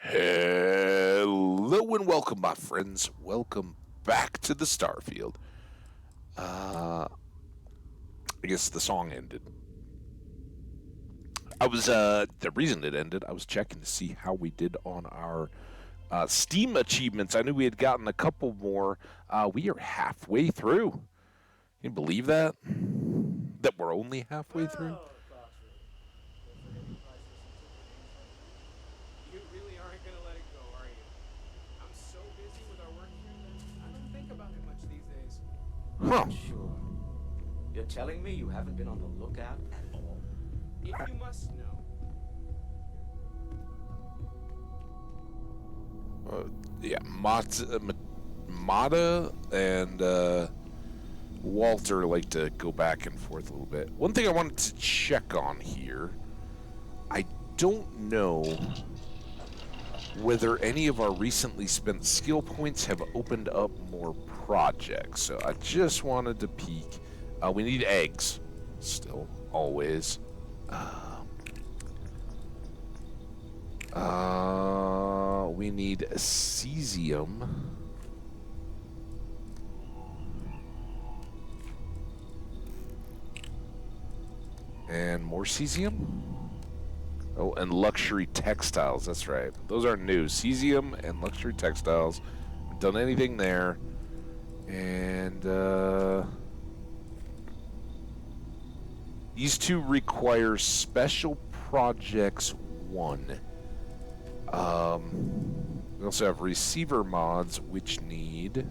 Hello and welcome, my friends. Welcome back to the Starfield. I guess the song ended. The reason it ended, I was checking to see how we did on our Steam achievements. I knew we had gotten a couple more. We are halfway through. Can you believe that? That we're only halfway through? Well, Foxford, you're forgetting priceless antiquities like that? You really aren't gonna let it go, are you? I'm so busy with our work here that I don't think about it much these days. Are Huh. you sure? You're telling me you haven't been on the lookout at all? If you must know, Uh, yeah, Mata and Walter like to go back and forth a little bit. One thing I wanted to check on here, I don't know whether any of our recently spent skill points have opened up more projects. So I just wanted to peek. We need eggs, still, always. We need cesium. And more cesium? Oh, and luxury textiles. That's right. Those are new. Cesium and luxury textiles. Haven't done anything there. And these two require special projects 1. We also have receiver mods, which need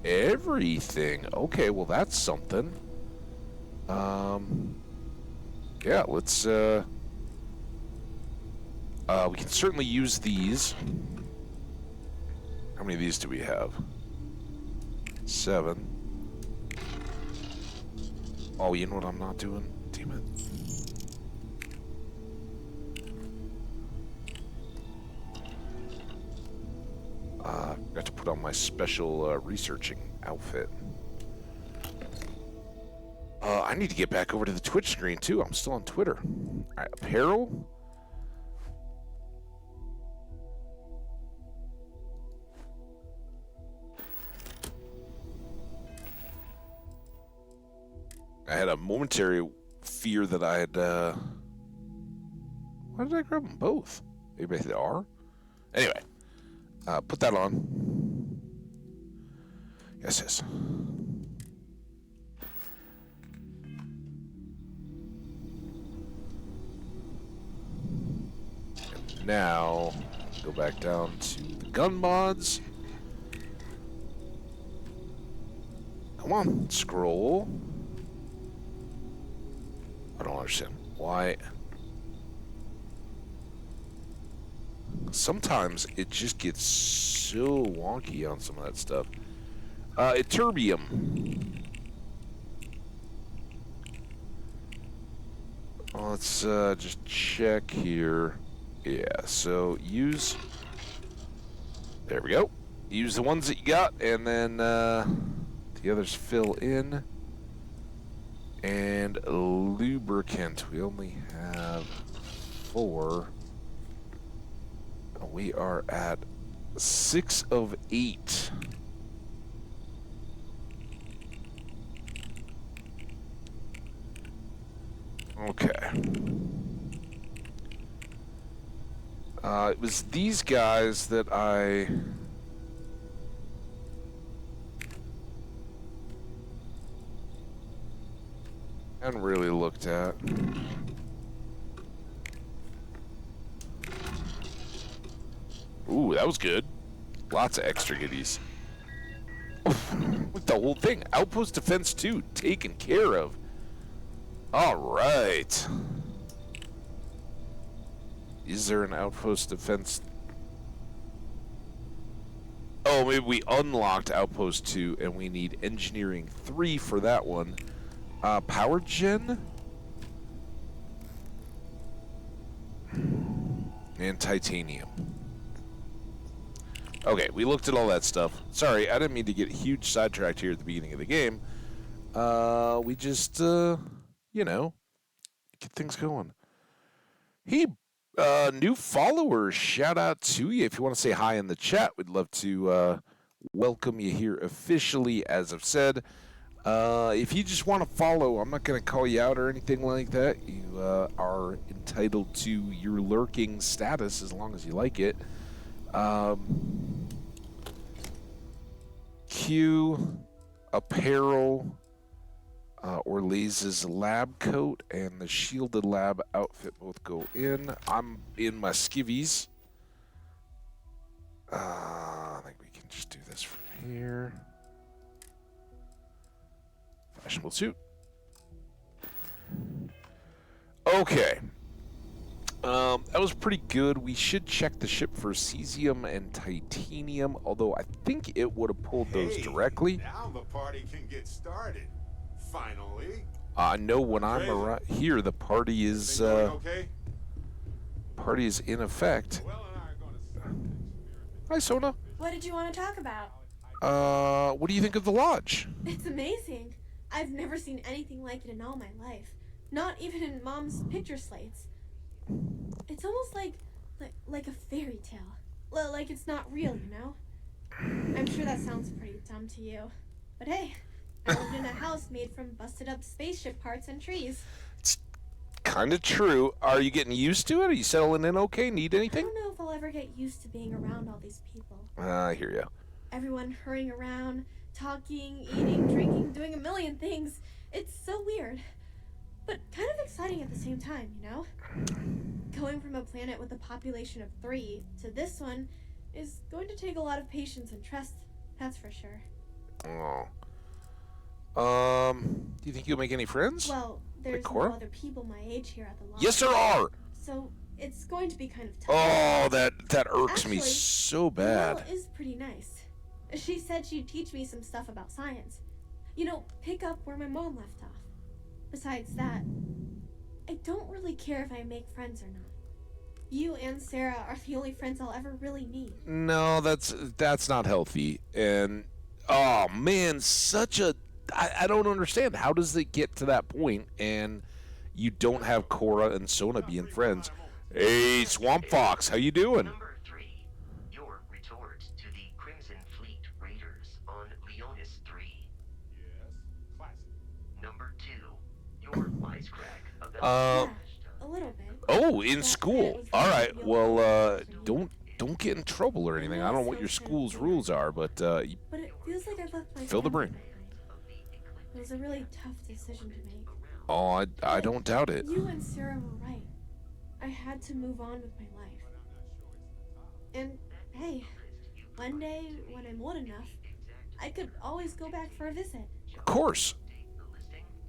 everything. Okay, well that's something. Yeah, let's we can certainly use these. How many of these do we have? 7. Oh, you know what I'm not doing? Damn it. Got to put on my special researching outfit. I need to get back over to the Twitch screen too. I'm still on Twitter. All right, apparel. I had a momentary fear that I had. Why did I grab them both? Maybe they are. Anyway, put that on. Yes, yes. And now, go back down to the gun mods. Come on, scroll. I don't understand why. Sometimes it just gets so wonky on some of that stuff. Eterbium. Let's just check here. Yeah, so use... There we go. Use the ones that you got, and then the others fill in. And lubricant. We only have 4. We are at 6 of 8. Okay. It was these guys that I hadn't really looked at. Ooh, that was good. Lots of extra goodies. With the whole thing. Outpost Defense 2 taken care of. All right. Is there an Outpost Defense? Oh, maybe we unlocked Outpost 2 and we need Engineering 3 for that one. Power Gen? And Titanium. Okay, we looked at all that stuff. Sorry, I didn't mean to get huge sidetracked here at the beginning of the game. We just, you know, get things going. Hey, New followers, shout out to you. If you want to say hi in the chat, we'd love to welcome you here officially, as I've said. If you just want to follow, I'm not going to call you out or anything like that. You are entitled to your lurking status as long as you like it. Q, apparel, Orleza's lab coat and the shielded lab outfit both go in. I'm in my skivvies. I think we can just do this from here. Fashionable suit. Okay. That was pretty good. We should check the ship for cesium and titanium, although I think it would have pulled those directly. Now the party can get started. Finally. I know when I'm around here, the party is okay? party is in effect. Well, and I are going to start next. Hi, Sona. What did you want to talk about? What do you think of the lodge? It's amazing. I've never seen anything like it in all my life. Not even in Mom's picture slates. It's almost like a fairy tale. Like it's not real, you know? I'm sure that sounds pretty dumb to you. But hey, I lived in a house made from busted up spaceship parts and trees. It's kind of true. Are you getting used to it? Are you settling in okay? Need I anything? don't know if I'll ever get used to being around all these people. I hear ya. Everyone hurrying around, talking, eating, drinking, doing a million things. It's so weird. But kind of exciting at the same time, you know? Going from a planet with a population of 3 to this one is going to take a lot of patience and trust, that's for sure. Do you think you'll make any friends? Well, there's no Cora? other people my age here at the lodge. Yes, there are. So it's going to be kind of tough. Oh, that irks me Actually, so bad. Mel is pretty nice. She said she'd teach me some stuff about science. You know, pick up where my mom left off. Besides that, I don't really care if I make friends or not. You and Sarah are the only friends I'll ever really need. No, that's not healthy. And oh man, I don't understand. How does it get to that point and you don't have Cora and Sona being friends? Hey, Swamp Fox, how you doing? Number 3, your retort to the Crimson Fleet Raiders on Leonis 3. Yes. Classic. Number 2, your wisecrack about Yeah, a little bit. Oh, in That school. was All really right. real Well, fun. don't get in trouble or anything. I don't know what your school's rules are, but you But it feels like I've left my Fill the family brain. behind. It was a really tough decision to make. oh, I don't doubt it. You and Sarah were right. I had to move on with my life. And hey, one day when I'm old enough, I could always go back for a visit. Of course.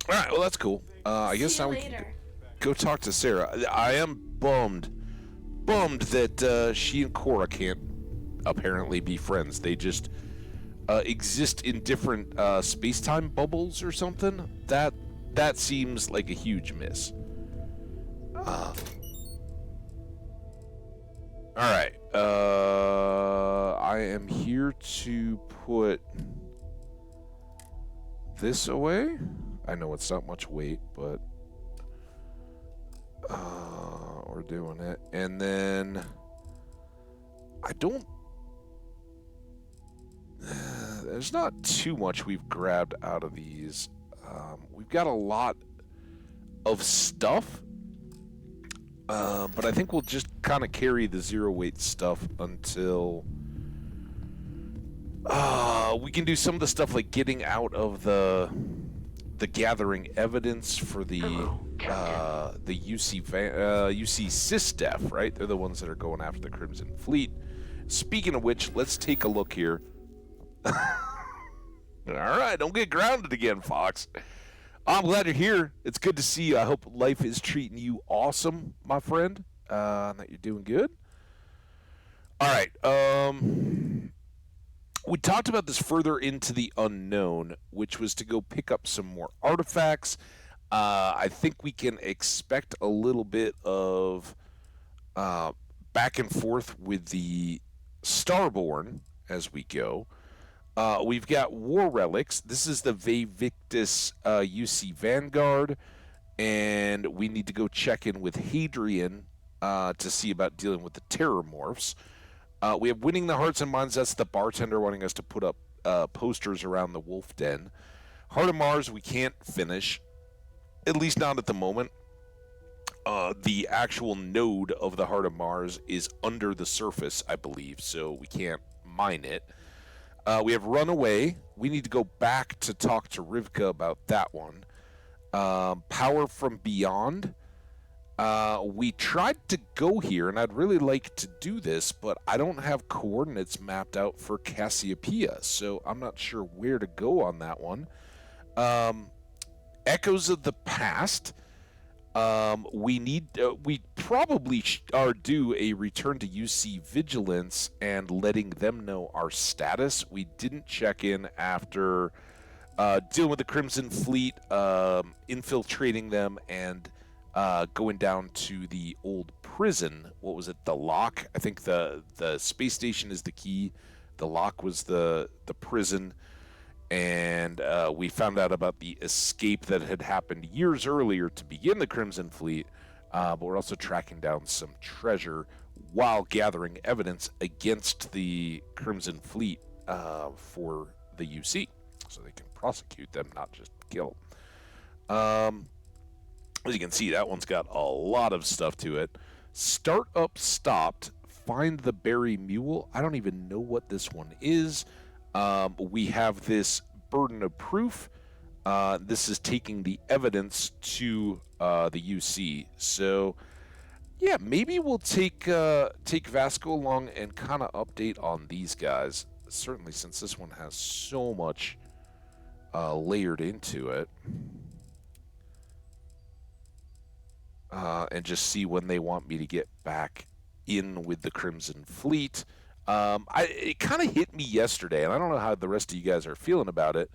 All right. Well, that's cool. I guess See you now we can later. go talk to Sarah. I am bummed that she and Cora can't apparently be friends. They just exist in different space-time bubbles or something. That seems like a huge miss. All right. I am here to put this away. I know it's not much weight, but we're doing it. And then I don't. There's not too much we've grabbed out of these. We've got a lot of stuff, but I think we'll just kind of carry the zero weight stuff until we can do some of the stuff like getting out of the gathering evidence for the UC UC SysDef, right? They're the ones that are going after the Crimson Fleet. Speaking of which, let's take a look here. All right, don't get grounded again, Fox. I'm glad you're here. It's good to see you. I hope life is treating you awesome, my friend. And that you're doing good. All right. We talked about this further into the unknown, which was to go pick up some more artifacts. I think we can expect a little bit of back and forth with the Starborn as we go. We've got War Relics. This is the Vevictus UC Vanguard. And we need to go check in with Hadrian to see about dealing with the terror morphs. We have winning the hearts and minds. That's the bartender wanting us to put up posters around the wolf den. Heart of Mars we can't finish, at least not at the moment. The actual node of the Heart of Mars is under the surface, I believe, so we can't mine it. We have Runaway. We need to go back to talk to Rivka about that one. Power from Beyond. We tried to go here, and I'd really like to do this, but I don't have coordinates mapped out for Cassiopeia, so I'm not sure where to go on that one. Echoes of the Past. We probably are due a return to UC Vigilance and letting them know our status. We didn't check in after dealing with the Crimson Fleet, infiltrating them, and going down to the old prison. What was it? The lock? I think the space station is the key. The lock was the prison. And we found out about the escape that had happened years earlier to begin the Crimson Fleet, but we're also tracking down some treasure while gathering evidence against the Crimson Fleet for the UC, so they can prosecute them, not just kill. As you can see, that one's got a lot of stuff to it. Startup stopped. Find the Berry Mule. I don't even know what this one is. We have this burden of proof. This is taking the evidence to the UC. So, yeah, maybe we'll take Vasco along and kind of update on these guys. Certainly, since this one has so much layered into it. And just see when they want me to get back in with the Crimson Fleet. It kind of hit me yesterday, and I don't know how the rest of you guys are feeling about it.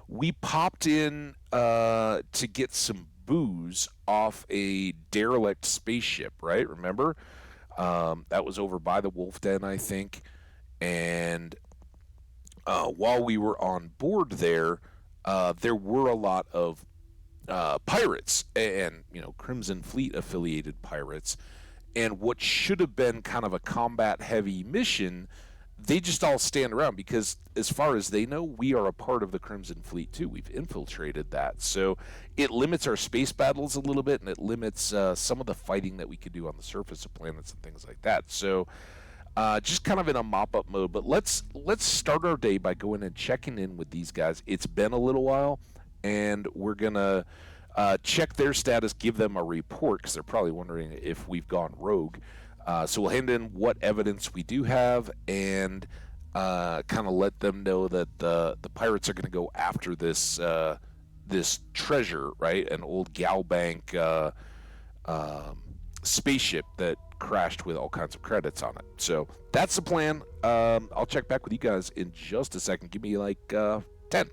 We popped in to get some booze off a derelict spaceship, right? Remember? That was over by the Wolf Den, I think. And while we were on board there were a lot of pirates and, Crimson Fleet affiliated pirates. And what should have been kind of a combat-heavy mission, they just all stand around because, as far as they know, we are a part of the Crimson Fleet, too. We've infiltrated that. So it limits our space battles a little bit, and it limits some of the fighting that we could do on the surface of planets and things like that. So just kind of in a mop-up mode. But let's start our day by going and checking in with these guys. It's been a little while, and we're going to check their status, give them a report, because they're probably wondering if we've gone rogue. So we'll hand in what evidence we do have and kind of let them know that the pirates are going to go after this this treasure, right? An old Galbank spaceship that crashed with all kinds of credits on it. So that's the plan. I'll check back with you guys in just a second. Give me like 10.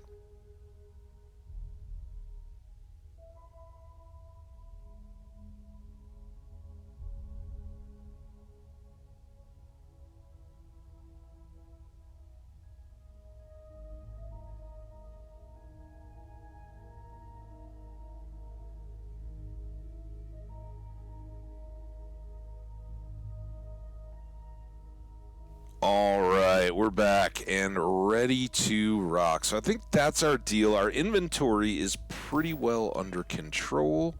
All right, we're back and ready to rock. So I think that's our deal. Our inventory is pretty well under control.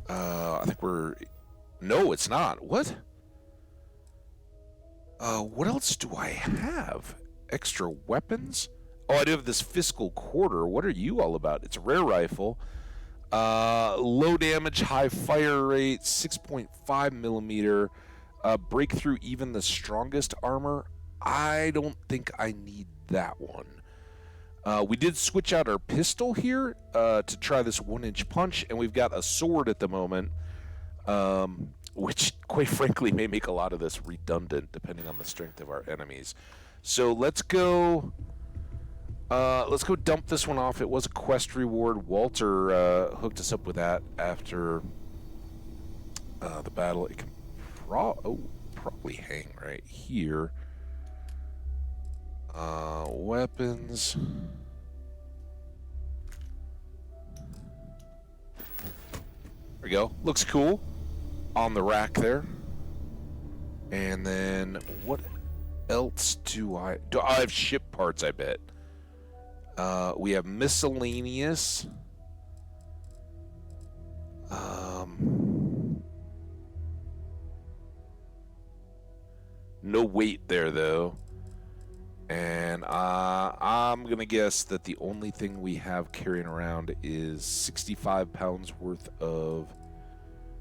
I think we're... No, it's not. What? What else do I have? Extra weapons? Oh, I do have this fiscal quarter. What are you all about? It's a rare rifle. Low damage, high fire rate, 6.5 millimeter. Breakthrough even the strongest armor. I don't think I need that one. We did switch out our pistol here to try this 1-inch punch, and we've got a sword at the moment, which quite frankly may make a lot of this redundant depending on the strength of our enemies. So let's go dump this one off. It was a quest reward. Walter hooked us up with that after the battle. It can probably hang right here. Weapons. There we go. Looks cool on the rack there. And then what else do I have ship parts, I bet. We have miscellaneous. No weight there though. And I'm gonna guess that the only thing we have carrying around is 65 pounds worth of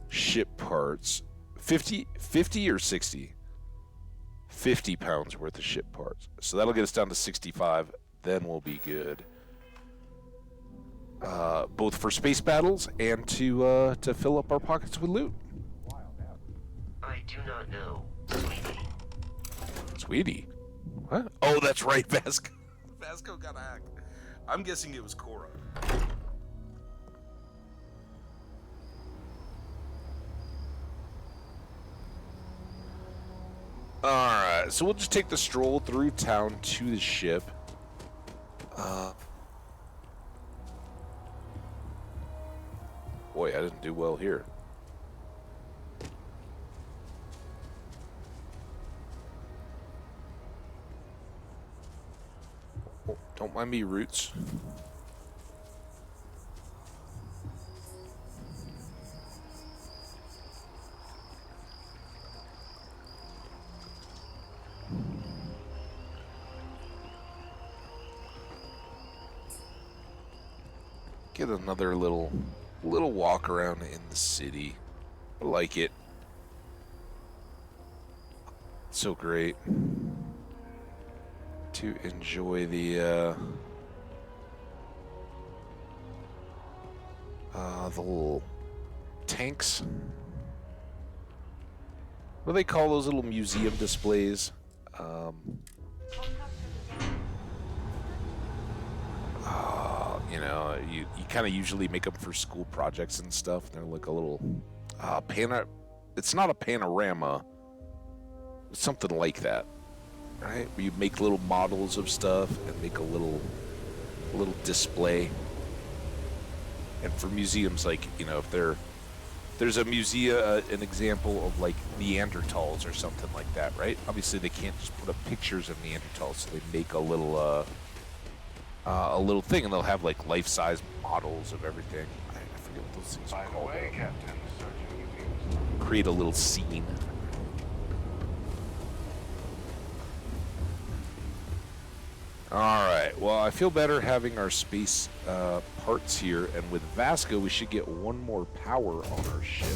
ship parts. 50 or 60? 50 pounds worth of ship parts. So that'll get us down to 65. Then we'll be good. Both for space battles and to fill up our pockets with loot. I do not know, sweetie. Sweetie? What? Oh, that's right, Vasco. Vasco got hacked. I'm guessing it was Cora. Alright, so we'll just take the stroll through town to the ship. Boy, I didn't do well here. Oh, don't mind me, Roots. Get another little walk around in the city. I like it. So great to enjoy the little tanks. What do they call those little museum displays? You know, you kind of usually make them for school projects and stuff. They're like a little it's not a panorama. It's something like that, right? Where you make little models of stuff and make a little display. And for museums, like, you know, if there's a museum, an example of like Neanderthals or something like that, right? Obviously, they can't just put up pictures of Neanderthals, so they make a little thing, and they'll have like life-size models of everything. I forget what those things are called. By the way, Captain, Create a little scene. Alright, well, I feel better having our space parts here, and with Vasco, we should get one more power on our ship.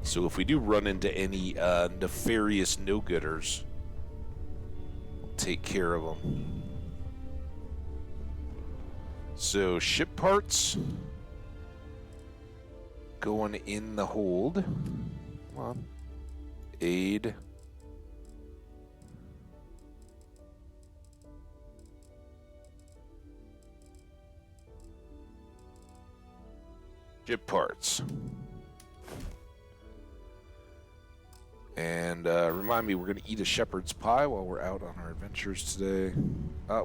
So if we do run into any nefarious no-gooders, we'll take care of them. So ship parts going in the hold. Come on. Aid. Ship parts. And remind me, we're going to eat a shepherd's pie while we're out on our adventures today.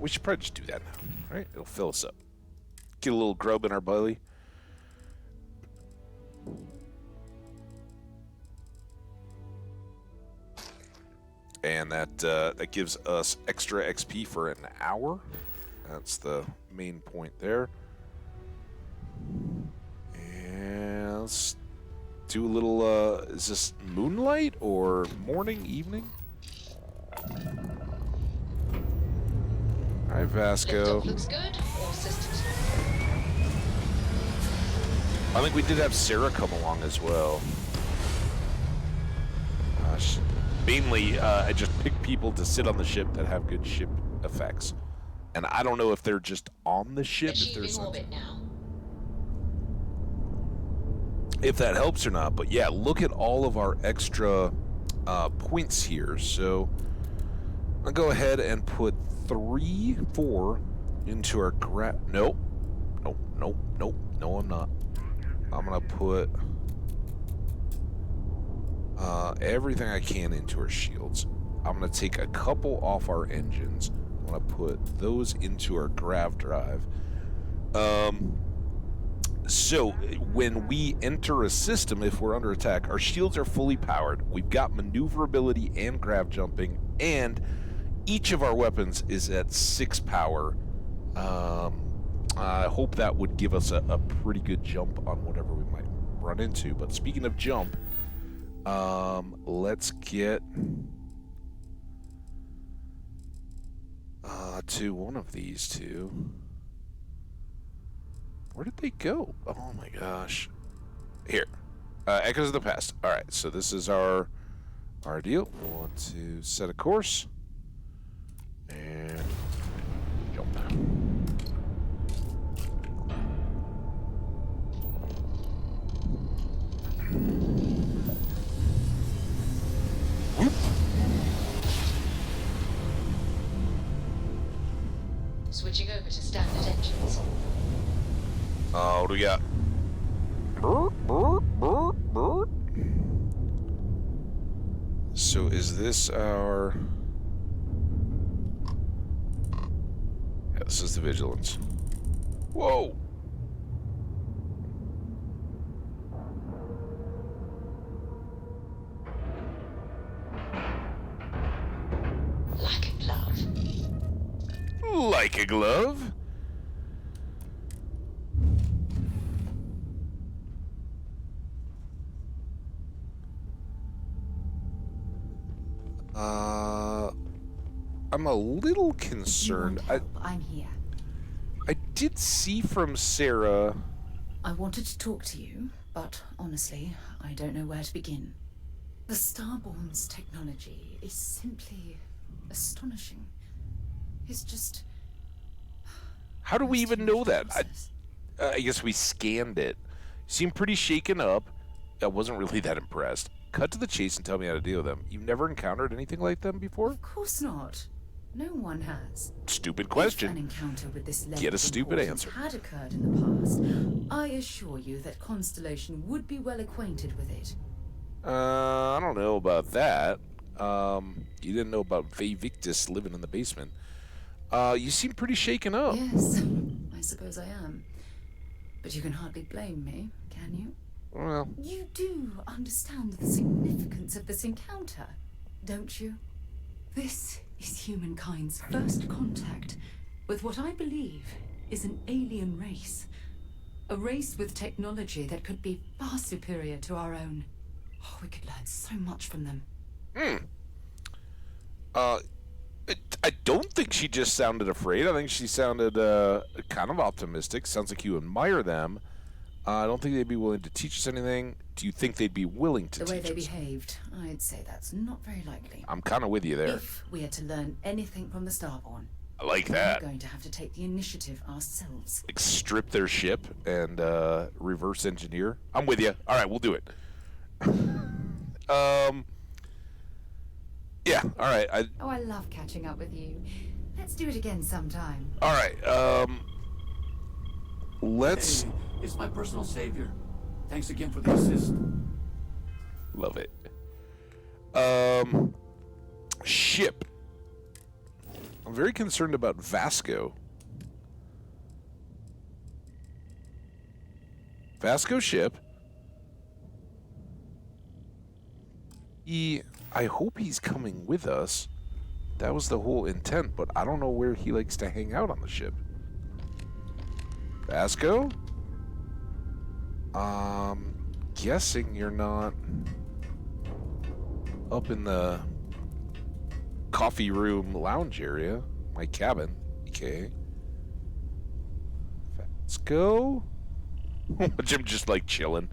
We should probably just do that now, right? It'll fill us up. Get a little grub in our belly. And that gives us extra XP for an hour. That's the main point there. And let's do a little, is this moonlight or morning, evening? Hi, Vasco. Liftoff looks good. All systems. I think we did have Sarah come along as well. Gosh. Mainly, I just pick people to sit on the ship that have good ship effects. And I don't know if they're just on the ship, Achieving orbit now. if that helps or not. But yeah, look at all of our extra points here. So I'll go ahead and put 4 into our nope, I'm not. I'm gonna put everything I can into our shields. I'm gonna take a couple off our engines. want to put those into our grav drive. So when we enter a system, if we're under attack, our shields are fully powered. We've got maneuverability and grav jumping, and each of our weapons is at 6 power. I hope that would give us a pretty good jump on whatever we might run into. But speaking of jump, let's get to one of these two. Where did they go? Oh my gosh. Here. Echoes of the Past. Alright, so this is our deal. We want to set a course. And jump. Whoop. Switching over to standard engines. What do we got? So is this our... Yeah, this is the Vigilance. Whoa! Like a glove. Like a glove? I'm a little concerned. I'm here. I did see from Sarah... I wanted to talk to you, but honestly, I don't know where to begin. The Starborn's technology is simply astonishing. It's just... How do we even know that? process. I guess we scanned it. Seemed pretty shaken up. I wasn't really that impressed. Cut to the chase and tell me how to deal with them. You've never encountered anything like them before? Of course not. No one has. Stupid If an question. encounter with this level Get a of stupid importance answer. had occurred in the past, I assure you that Constellation would be well acquainted with it. I don't know about that. You didn't know about Vivictus living in the basement. You seem pretty shaken up. Yes, I suppose I am. But you can hardly blame me, can you? Well, You do understand the significance of this encounter, don't you? This is humankind's first contact with what I believe is an alien race. A race with technology that could be far superior to our own. Oh, we could learn so much from them. I don't think she just sounded afraid. I think she sounded kind of optimistic. Sounds like you admire them. I don't think they'd be willing to teach us anything. Do you think they'd be willing to The way teach they us? behaved, I'd say that's not very likely. I'm kind of with you there. If we are to learn anything from the Starborn, I like we're that. going to have to take the initiative ourselves. Like strip their ship and reverse engineer. I'm with you. All right, we'll do it. Yeah. All right. Oh, I love catching up with you. Let's do it again sometime. All right. Let's Hey, it's my personal savior. Thanks again for the assist. love it. Ship. I'm very concerned about Vasco. Vasco ship. I hope he's coming with us. That was the whole intent, but I don't know where he likes to hang out on the ship. Vasco? Guessing you're not up in the coffee room lounge area. My cabin, okay. Vasco? Jim just like chilling.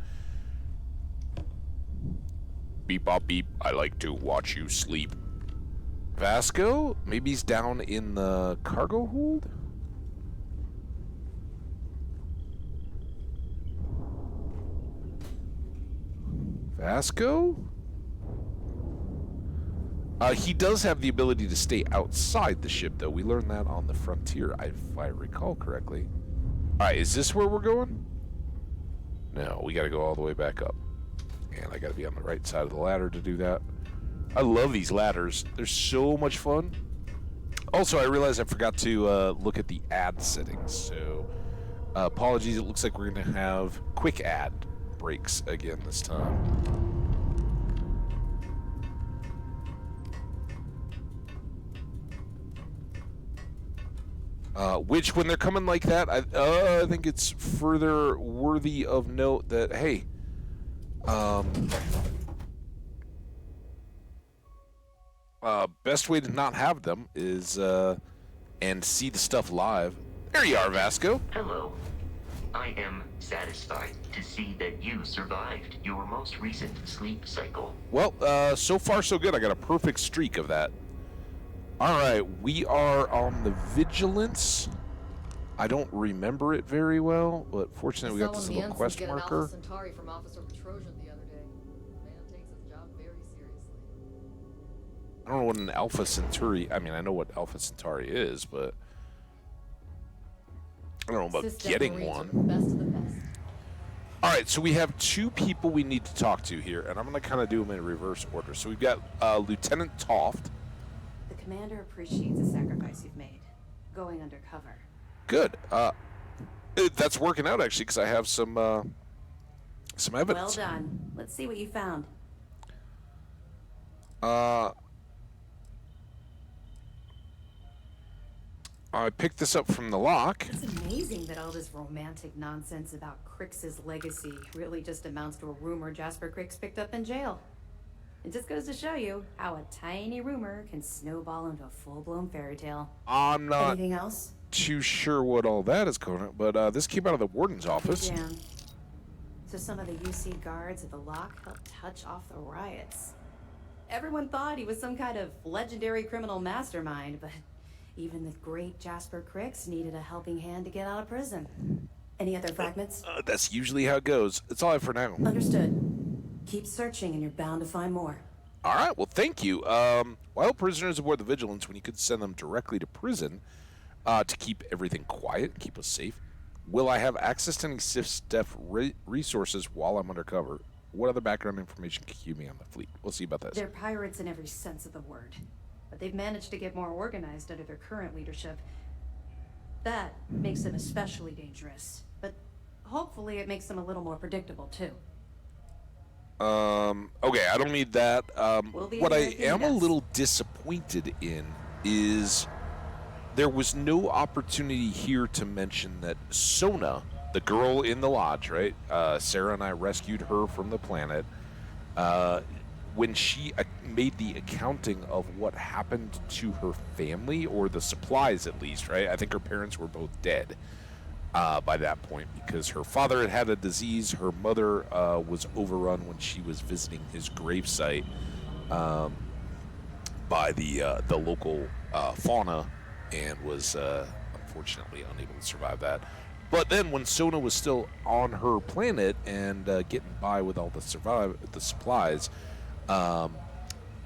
Beep bop beep. I like to watch you sleep. Vasco? Maybe he's down in the cargo hold? Vasco? He does have the ability to stay outside the ship, though. We learned that on the frontier, if I recall correctly. Alright, is this where we're going? No, we gotta go all the way back up. And I gotta be on the right side of the ladder to do that. I love these ladders. They're so much fun. Also, I realized I forgot to look at the ad settings, so apologies. It looks like we're going to have quick ad breaks again this time. Which, when they're coming like that, I think it's further worthy of note that, hey, best way to not have them is and see the stuff live. There you are, Vasco. Hello. I am satisfied to see that you survived your most recent sleep cycle. Well, so far so good. I got a perfect streak of that. All right, we are on the Vigilance. I don't remember it very well, but fortunately we got this little quest marker. Centauri from Officer Petrosian the other day. Man takes his job very seriously. I don't know what an Alpha Centauri. I mean, I know what Alpha Centauri is, but I don't know about getting one. Best of the best. All right, so we have two people we need to talk to here, and I'm going to kind of do them in reverse order. So we've got Lieutenant Toft. The commander appreciates the sacrifice you've made, going undercover. Good. That's working out, actually, because I have some evidence. Well done. Let's see what you found. I picked this up from the lock. It's amazing that all this romantic nonsense about Crix's legacy really just amounts to a rumor Jasper Crix picked up in jail. It just goes to show you how a tiny rumor can snowball into a full-blown fairy tale. I'm not Anything else? too sure what all that is going on, but this came out of the warden's office. Yeah. So some of the UC guards at the lock helped touch off the riots. Everyone thought he was some kind of legendary criminal mastermind, but even the great Jasper Crix needed a helping hand to get out of prison. Any other fragments? That's usually how it goes. That's all I have for now. Understood. Keep searching and you're bound to find more. All right, well, thank you. While prisoners aboard the Vigilance, when you could send them directly to prison to keep everything quiet, keep us safe, will I have access to any SIF resources while I'm undercover? What other background information can you give me on the fleet? We'll see about this. They're pirates in every sense of the word, but they've managed to get more organized under their current leadership. That makes them especially dangerous, but hopefully it makes them a little more predictable too. Okay, I don't need that. What I am a yes. little disappointed in is there was no opportunity here to mention that Sona, the girl in the lodge, right? Sarah and I rescued her from the planet. When she made the accounting of what happened to her family, or the supplies at least, right? I think her parents were both dead by that point because her father had a disease. Her mother was overrun when she was visiting his gravesite by the local fauna and was unfortunately unable to survive that. But then when Sona was still on her planet and getting by with all the supplies,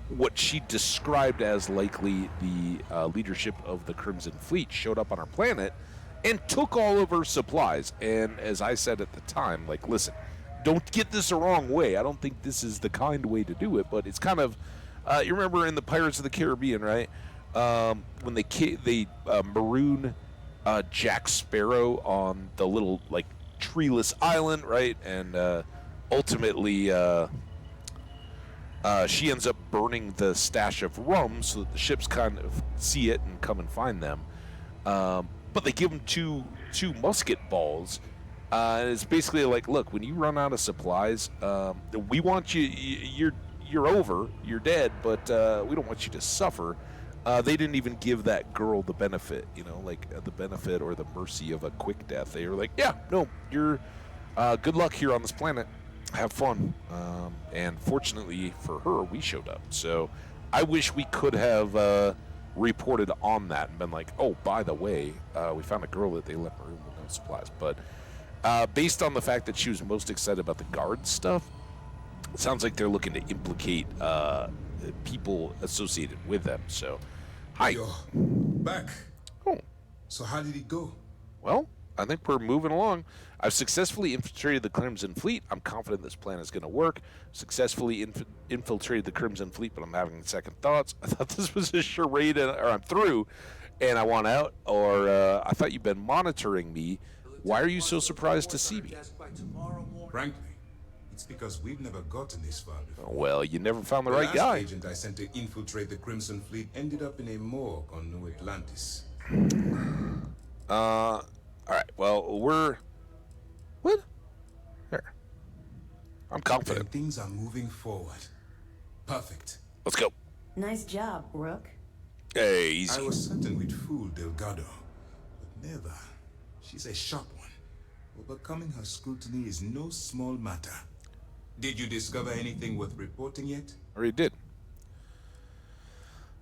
what she described as likely the leadership of the Crimson Fleet showed up on our planet and took all of her supplies. And as I said at the time, like, listen, don't get this the wrong way. I don't think this is the kind way to do it, but it's kind of, you remember in the Pirates of the Caribbean, right? When they maroon Jack Sparrow on the little, like, treeless island, right? And ultimately, she ends up burning the stash of rum so that the ships kind of see it and come and find them. But they give them two musket balls. And it's basically like, look, when you run out of supplies, we want you, you're over, you're dead, but we don't want you to suffer. They didn't even give that girl the benefit, the benefit or the mercy of a quick death. They were like, yeah, no, you're good luck here on this planet. Have fun. And fortunately for her, we showed up. So I wish we could have reported on that and been like, oh, by the way, we found a girl that they left maroon with no supplies. But based on the fact that she was most excited about the guard stuff, it sounds like they're looking to implicate people associated with them. So, hi. You're back. Oh. So how did it go? Well, I think we're moving along. I've successfully infiltrated the Crimson Fleet. I'm confident this plan is going to work. Successfully infiltrated the Crimson Fleet, but I'm having second thoughts. I thought this was a charade, or I'm through, and I want out. Or I thought you've been monitoring me. Why are you so surprised to see me? Frankly, it's because we've never gotten this far before. Well, you never found the The right last guy. agent I sent to infiltrate the Crimson Fleet ended up in a morgue on New Atlantis. All right. Well, we're what? Here. I'm confident. And things are moving forward. Perfect. Let's go. Nice job, Rook. Hey, easy. I was certain we'd fool Delgado, but never. She's a sharp one. Overcoming her scrutiny is no small matter. Did you discover anything worth reporting yet? Already did.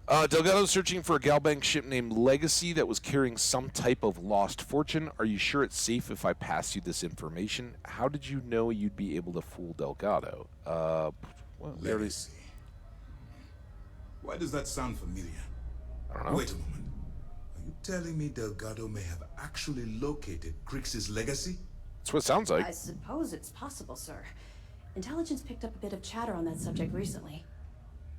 Delgado's searching for a Galbank ship named Legacy that was carrying some type of lost fortune. Are you sure it's safe if I pass you this information? How did you know you'd be able to fool Delgado? Well, Legacy. Why does that sound familiar? I don't know. Wait a moment. Are you telling me Delgado may have actually located Crix's legacy? That's what it sounds like. I suppose it's possible, sir. Intelligence picked up a bit of chatter on that subject recently.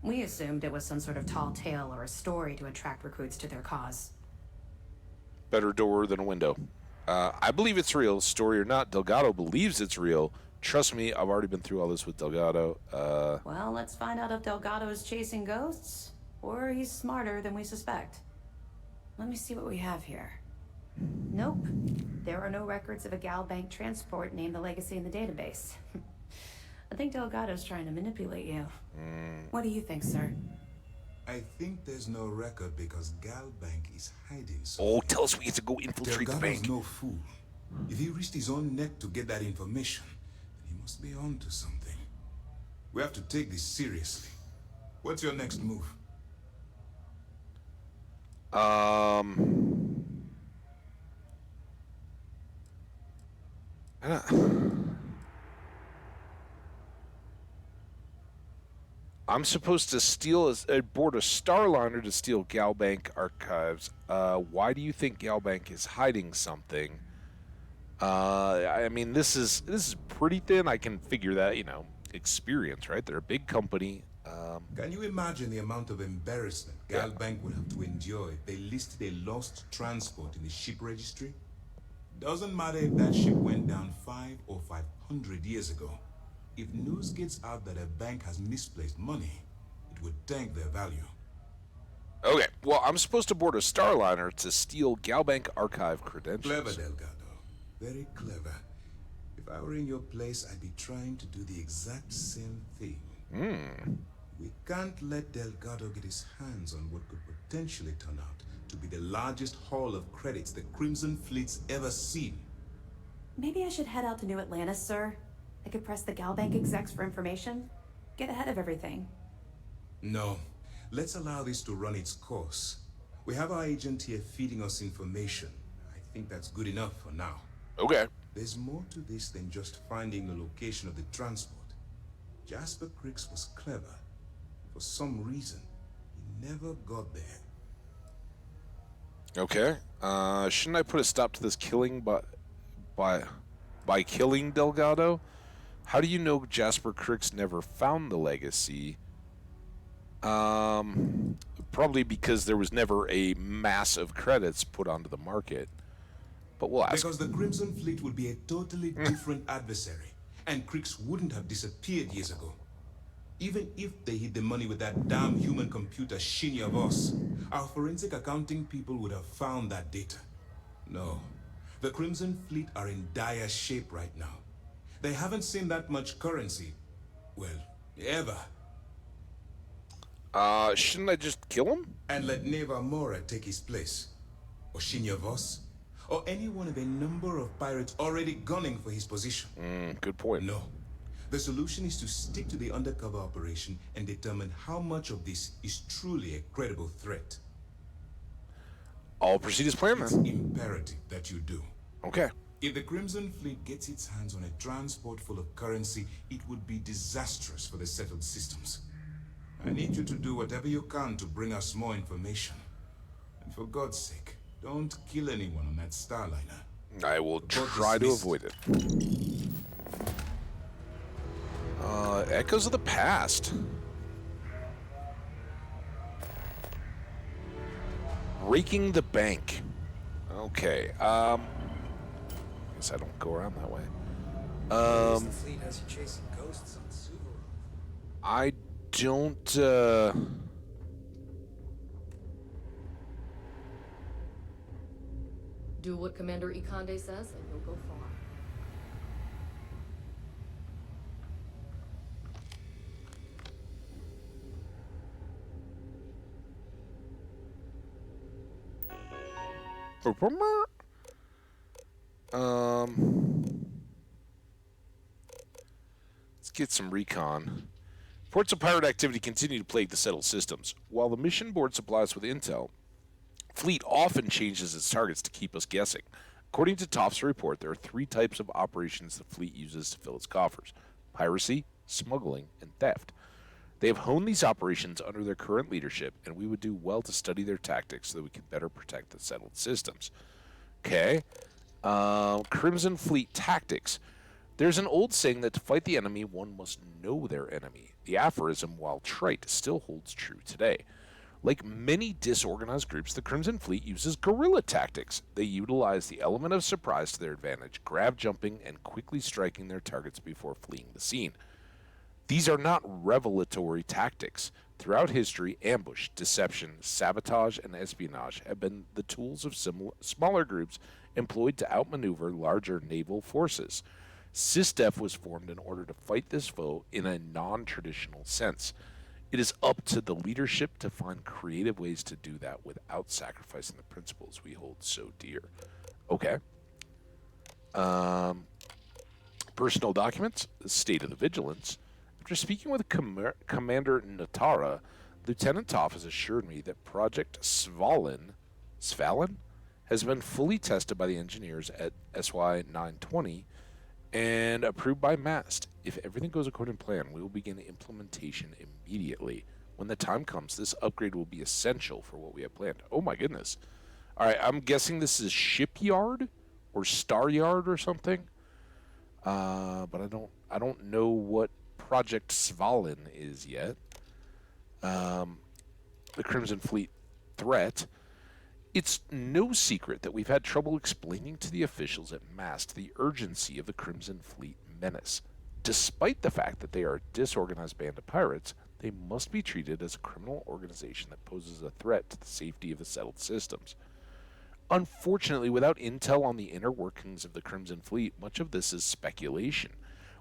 We assumed it was some sort of tall tale or a story to attract recruits to their cause. Better door than a window. I believe it's real, story or not. Delgado believes it's real. Trust me, I've already been through all this with Delgado. Well, let's find out if Delgado is chasing ghosts, or he's smarter than we suspect. Let me see what we have here. Nope. There are no records of a Galbank transport named the Legacy in the database. I think Delgado's trying to manipulate you. What do you think, sir? I think there's no record because Galbank is hiding something. Oh, tell us we get to go infiltrate the Delgado's bank. no fool. If he risked his own neck to get that information, then he must be on to something. We have to take this seriously. What's your next move? I'm supposed to steal board a Starliner to steal Galbank archives. Why do you think Galbank is hiding something? I mean, this is pretty thin. I can figure that, experience, right? They're a big company. Can you imagine the amount of embarrassment Galbank would have to endure if they listed a lost transport in the ship registry? Doesn't matter if that ship went down 5 or 500 years ago. If news gets out that a bank has misplaced money, it would tank their value. Okay, well, I'm supposed to board a Starliner to steal Galbank archive credentials. Clever, Delgado. Very clever. If I were in your place, I'd be trying to do the exact same thing. We can't let Delgado get his hands on what could potentially turn out to be the largest haul of credits the Crimson Fleet's ever seen. Maybe I should head out to New Atlantis, sir. I could press the Galbank execs for information. Get ahead of everything. No. Let's allow this to run its course. We have our agent here feeding us information. I think that's good enough for now. Okay. There's more to this than just finding the location of the transport. Jasper Crix was clever. For some reason, he never got there. Okay. Shouldn't I put a stop to this killing by killing Delgado? How do you know Jasper Crix never found the legacy? Probably because there was never a mass of credits put onto the market. But we'll ask. Because the Crimson Fleet would be a totally different adversary, and Crix wouldn't have disappeared years ago. Even if they hid the money with that damn human computer Shinya Voss, our forensic accounting people would have found that data. No. The Crimson Fleet are in dire shape right now. They haven't seen that much currency. Well, ever. Shouldn't I just kill him? And let Neva Mora take his place. Or Shinya Voss. Or any one of a number of pirates already gunning for his position. Good point. No. The solution is to stick to the undercover operation and determine how much of this is truly a credible threat. I'll proceed as planned, It's then. imperative that you do. Okay. If the Crimson Fleet gets its hands on a transport full of currency, it would be disastrous for the settled systems. I need you to do whatever you can to bring us more information. And for God's sake, don't kill anyone on that Starliner. I will Report try to dismissed. avoid it. Echoes of the past. Raking the bank. Okay. Guess I don't go around that way. At least the fleet has you chasing ghosts on Subaru. I don't. Do what Commander Ikande says, and you'll go far. Let's get some recon. Reports of pirate activity continue to plague the settled systems. While the mission board supplies with intel, fleet often changes its targets to keep us guessing. According to Toff's report, there are 3 types of operations the fleet uses to fill its coffers: piracy, smuggling, and theft. They have honed these operations under their current leadership, and we would do well to study their tactics so that we can better protect the settled systems. Okay. Crimson Fleet tactics. There's an old saying that to fight the enemy, one must know their enemy. The aphorism, while trite, still holds true today. Like many disorganized groups, the Crimson Fleet uses guerrilla tactics. They utilize the element of surprise to their advantage, grab jumping, and quickly striking their targets before fleeing the scene. These are not revelatory tactics. Throughout history, ambush, deception, sabotage, and espionage have been the tools of smaller groups employed to outmaneuver larger naval forces. SysDef was formed in order to fight this foe in a non-traditional sense. It is up to the leadership to find creative ways to do that without sacrificing the principles we hold so dear. Okay. Personal documents, the state of the vigilance. After speaking with Commander Natara, Lieutenant Toff has assured me that Project Svalin has been fully tested by the engineers at SY-920 and approved by MAST. If everything goes according to plan, we will begin implementation immediately. When the time comes, this upgrade will be essential for what we have planned. Oh my goodness. All right, I'm guessing this is Shipyard or Star Yard or something. But I don't know what Project Svalin is yet. The Crimson Fleet threat. It's no secret that we've had trouble explaining to the officials at MAST the urgency of the Crimson Fleet menace. Despite the fact that they are a disorganized band of pirates, they must be treated as a criminal organization that poses a threat to the safety of the settled systems. Unfortunately, without intel on the inner workings of the Crimson Fleet, much of this is speculation.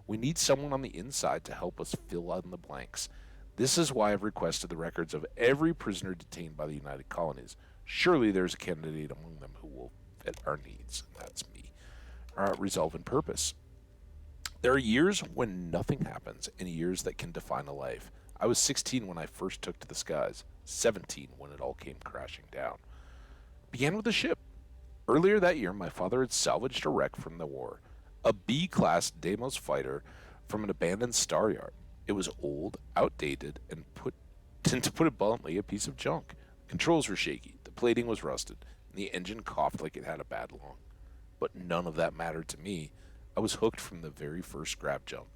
We need someone on the inside to help us fill in the blanks. This is why I've requested the records of every prisoner detained by the United Colonies. Surely there's a candidate among them who will fit our needs, and that's me. Resolve and purpose. There are years when nothing happens, and years that can define a life. I was 16 when I first took to the skies, 17 when it all came crashing down. Began with a ship. Earlier that year, my father had salvaged a wreck from the war, a B-class Deimos fighter from an abandoned star yard. It was old, outdated, and to put it bluntly, a piece of junk. Controls were shaky, the plating was rusted, and the engine coughed like it had a bad lung. But none of that mattered to me. I was hooked from the very first grab jump.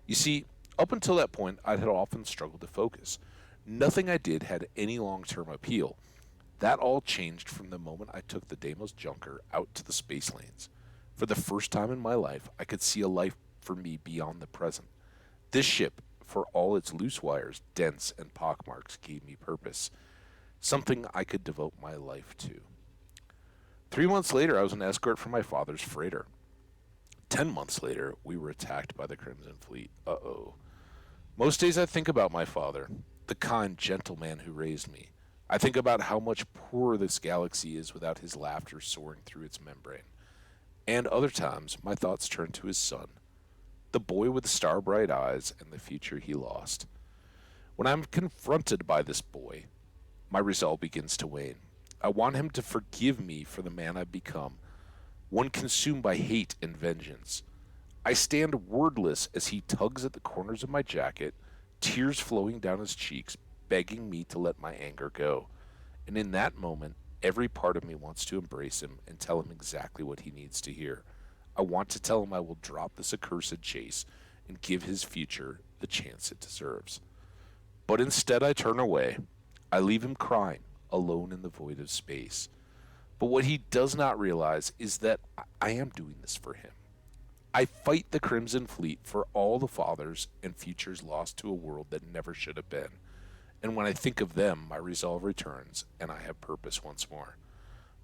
You see, up until that point, I had often struggled to focus. Nothing I did had any long-term appeal. That all changed from the moment I took the Deimos junker out to the space lanes. For the first time in my life, I could see a life for me beyond the present. This ship, for all its loose wires, dents, and pockmarks, gave me purpose. Something I could devote my life to. 3 months later, I was an escort for my father's freighter. 10 months later, we were attacked by the Crimson Fleet. Uh-oh. Most days I think about my father, the kind, gentle man who raised me. I think about how much poorer this galaxy is without his laughter soaring through its membrane. And other times, my thoughts turn to his son, the boy with the star-bright eyes and the future he lost. When I'm confronted by this boy, my resolve begins to wane. I want him to forgive me for the man I've become, one consumed by hate and vengeance. I stand wordless as he tugs at the corners of my jacket, tears flowing down his cheeks, begging me to let my anger go. And in that moment, every part of me wants to embrace him and tell him exactly what he needs to hear. I want to tell him I will drop this accursed chase and give his future the chance it deserves. But instead, I turn away. I leave him crying, alone in the void of space. But what he does not realize is that I am doing this for him. I fight the Crimson Fleet for all the fathers and futures lost to a world that never should have been. And when I think of them, my resolve returns, and I have purpose once more.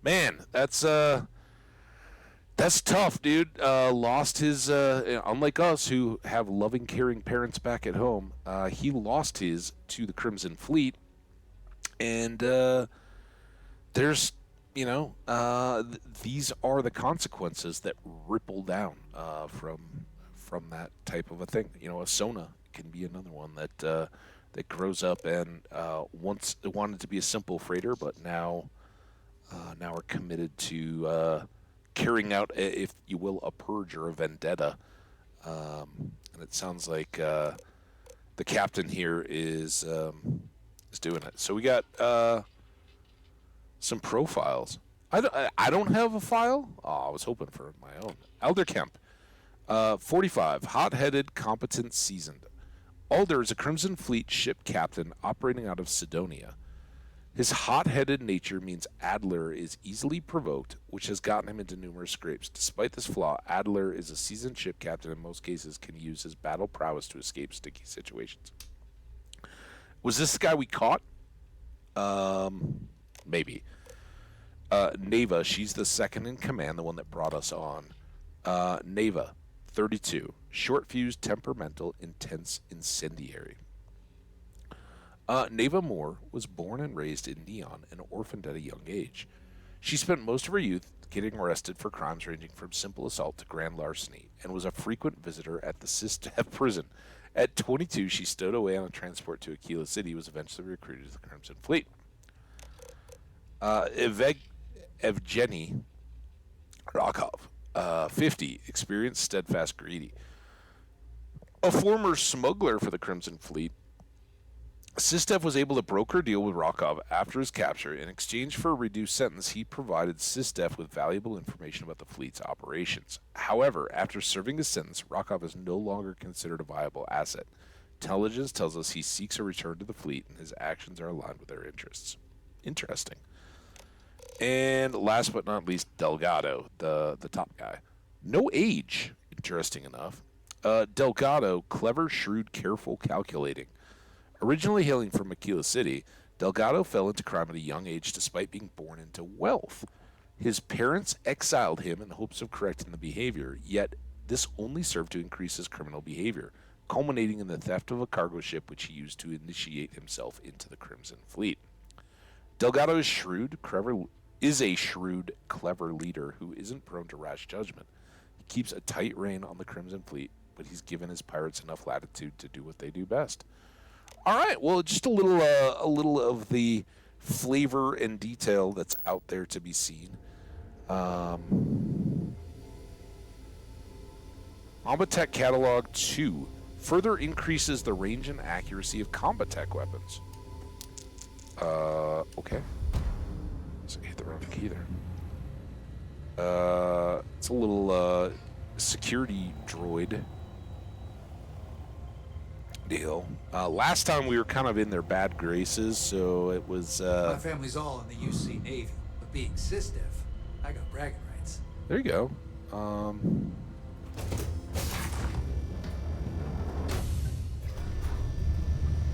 Man, that's tough, dude. Lost his, unlike us who have loving, caring parents back at home, he lost his to the Crimson Fleet. And there's, these are the consequences that ripple down from that type of a thing. A Sona can be another one that grows up and once wanted to be a simple freighter, but now are committed to carrying out, if you will, a purge or a vendetta. And it sounds like the captain here is doing it. So we got some profiles. I don't have a file. Oh, I was hoping for my own. Elder Kemp, 45, hot-headed, competent, seasoned. Alder is a Crimson Fleet ship captain operating out of Sidonia. His hot-headed nature means Adler is easily provoked, which has gotten him into numerous scrapes. Despite this flaw, Adler is a seasoned ship captain and in most cases can use his battle prowess to escape sticky situations. Was this the guy we caught? Maybe. Neva, she's the second in command, the one that brought us on. Neva, 32, short-fused, temperamental, intense, incendiary. Neva Moore was born and raised in Neon and orphaned at a young age. She spent most of her youth getting arrested for crimes ranging from simple assault to grand larceny and was a frequent visitor at the Sistef prison. At 22, she stowed away on a transport to Aquila City and was eventually recruited to the Crimson Fleet. Evgeny Rakov, 50, experienced, steadfast, greedy. A former smuggler for the Crimson Fleet, Sistef was able to broker a deal with Rakov after his capture. In exchange for a reduced sentence, he provided Sistef with valuable information about the fleet's operations. However, after serving his sentence, Rakov is no longer considered a viable asset. Intelligence tells us he seeks a return to the fleet, and his actions are aligned with their interests. Interesting. And last but not least, Delgado, the top guy. No age, interesting enough. Delgado, clever, shrewd, careful, calculating. Originally hailing from Aquila City, Delgado fell into crime at a young age despite being born into wealth. His parents exiled him in the hopes of correcting the behavior, yet this only served to increase his criminal behavior, culminating in the theft of a cargo ship which he used to initiate himself into the Crimson Fleet. Delgado is a shrewd, clever leader who isn't prone to rash judgment. He keeps a tight rein on the Crimson Fleet, but he's given his pirates enough latitude to do what they do best. All right, well, just a little of the flavor and detail that's out there to be seen. Combatech Catalog 2 further increases the range and accuracy of Combatech weapons. Okay. So I hit the wrong key there. It's a little security droid deal. Last time we were kind of in their bad graces, so it was... My family's all in the UC Navy, but being Sistef, I got bragging rights. There you go. I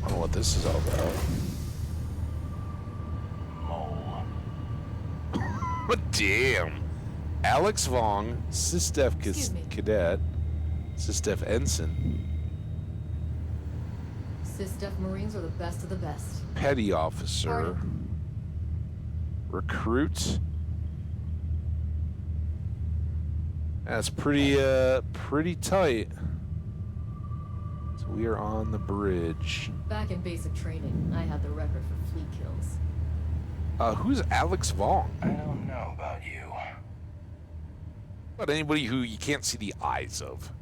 don't know what this is all about. Damn. Alex Vong, Sistef Cadet, Sistef Ensign. Sistef Marines are the best of the best. Petty Officer. Recruit. That's pretty tight. So we are on the bridge. Back in basic training, I had the record for fleet kills. Who's Alex Vong? I don't know about you. About anybody who you can't see the eyes of.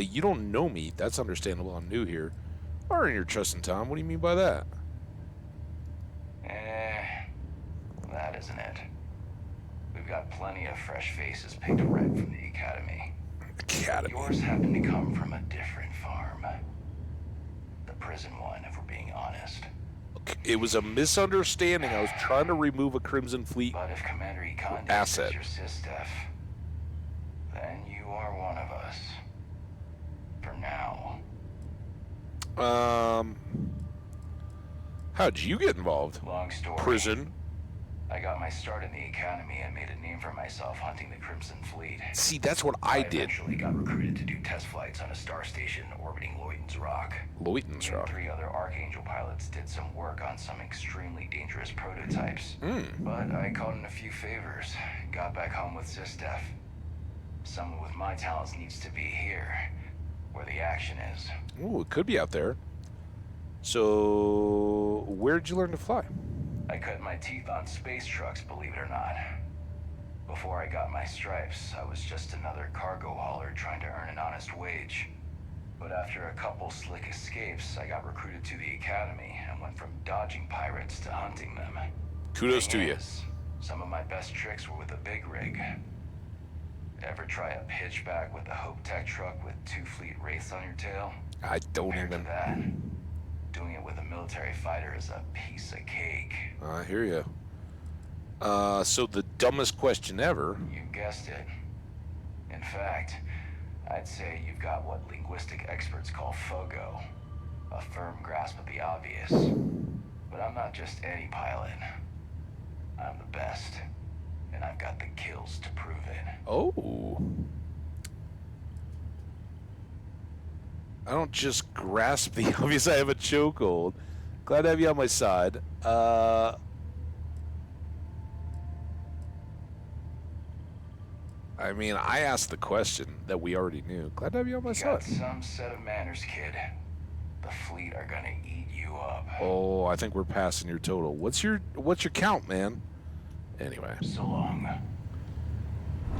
You don't know me. That's understandable. I'm new here. Or in your trust and Tom. What do you mean by that? That isn't it? We've got plenty of fresh faces picked right from the Academy. Academy. Yours happen to come from a different farm. The prison one, if we're being honest. It was a misunderstanding. I was trying to remove a Crimson Fleet But if Commander Econdius asset. is your sysdef, then you are one of us. For now. How'd you get involved? Long story. Prison. I got my start in the Academy and made a name for myself hunting the Crimson Fleet. See, that's what I did. Eventually got recruited to do test flights on a star station orbiting Loyton's Rock. Loyton's Rock. 3 other Archangel pilots did some work on some extremely dangerous prototypes. But I called in a few favors. Got back home with sysdef. Someone with my talents needs to be here, where the action is. Ooh, it could be out there. So, where'd you learn to fly? I cut my teeth on space trucks, believe it or not. Before I got my stripes, I was just another cargo hauler trying to earn an honest wage. But after a couple slick escapes, I got recruited to the Academy and went from dodging pirates to hunting them. Kudos to you. Some of my best tricks were with a big rig. Ever try a pitchback with a Hope Tech truck with 2 fleet wraiths on your tail? I don't Compared even. to that, doing it with a military fighter is a piece of cake. I hear you. So the dumbest question ever. You guessed it. In fact, I'd say you've got what linguistic experts call FOGO, a firm grasp of the obvious. But I'm not just any pilot. I'm the best, and I've got the kills to prove it. Oh. I don't just grasp the obvious. I have a chokehold. Glad to have you on my side. I mean, I asked the question that we already knew. Glad to have you on my You side. got some set of manners, kid. The fleet are gonna eat you up. Oh, I think we're passing your total. What's your count, man? Anyway. So long.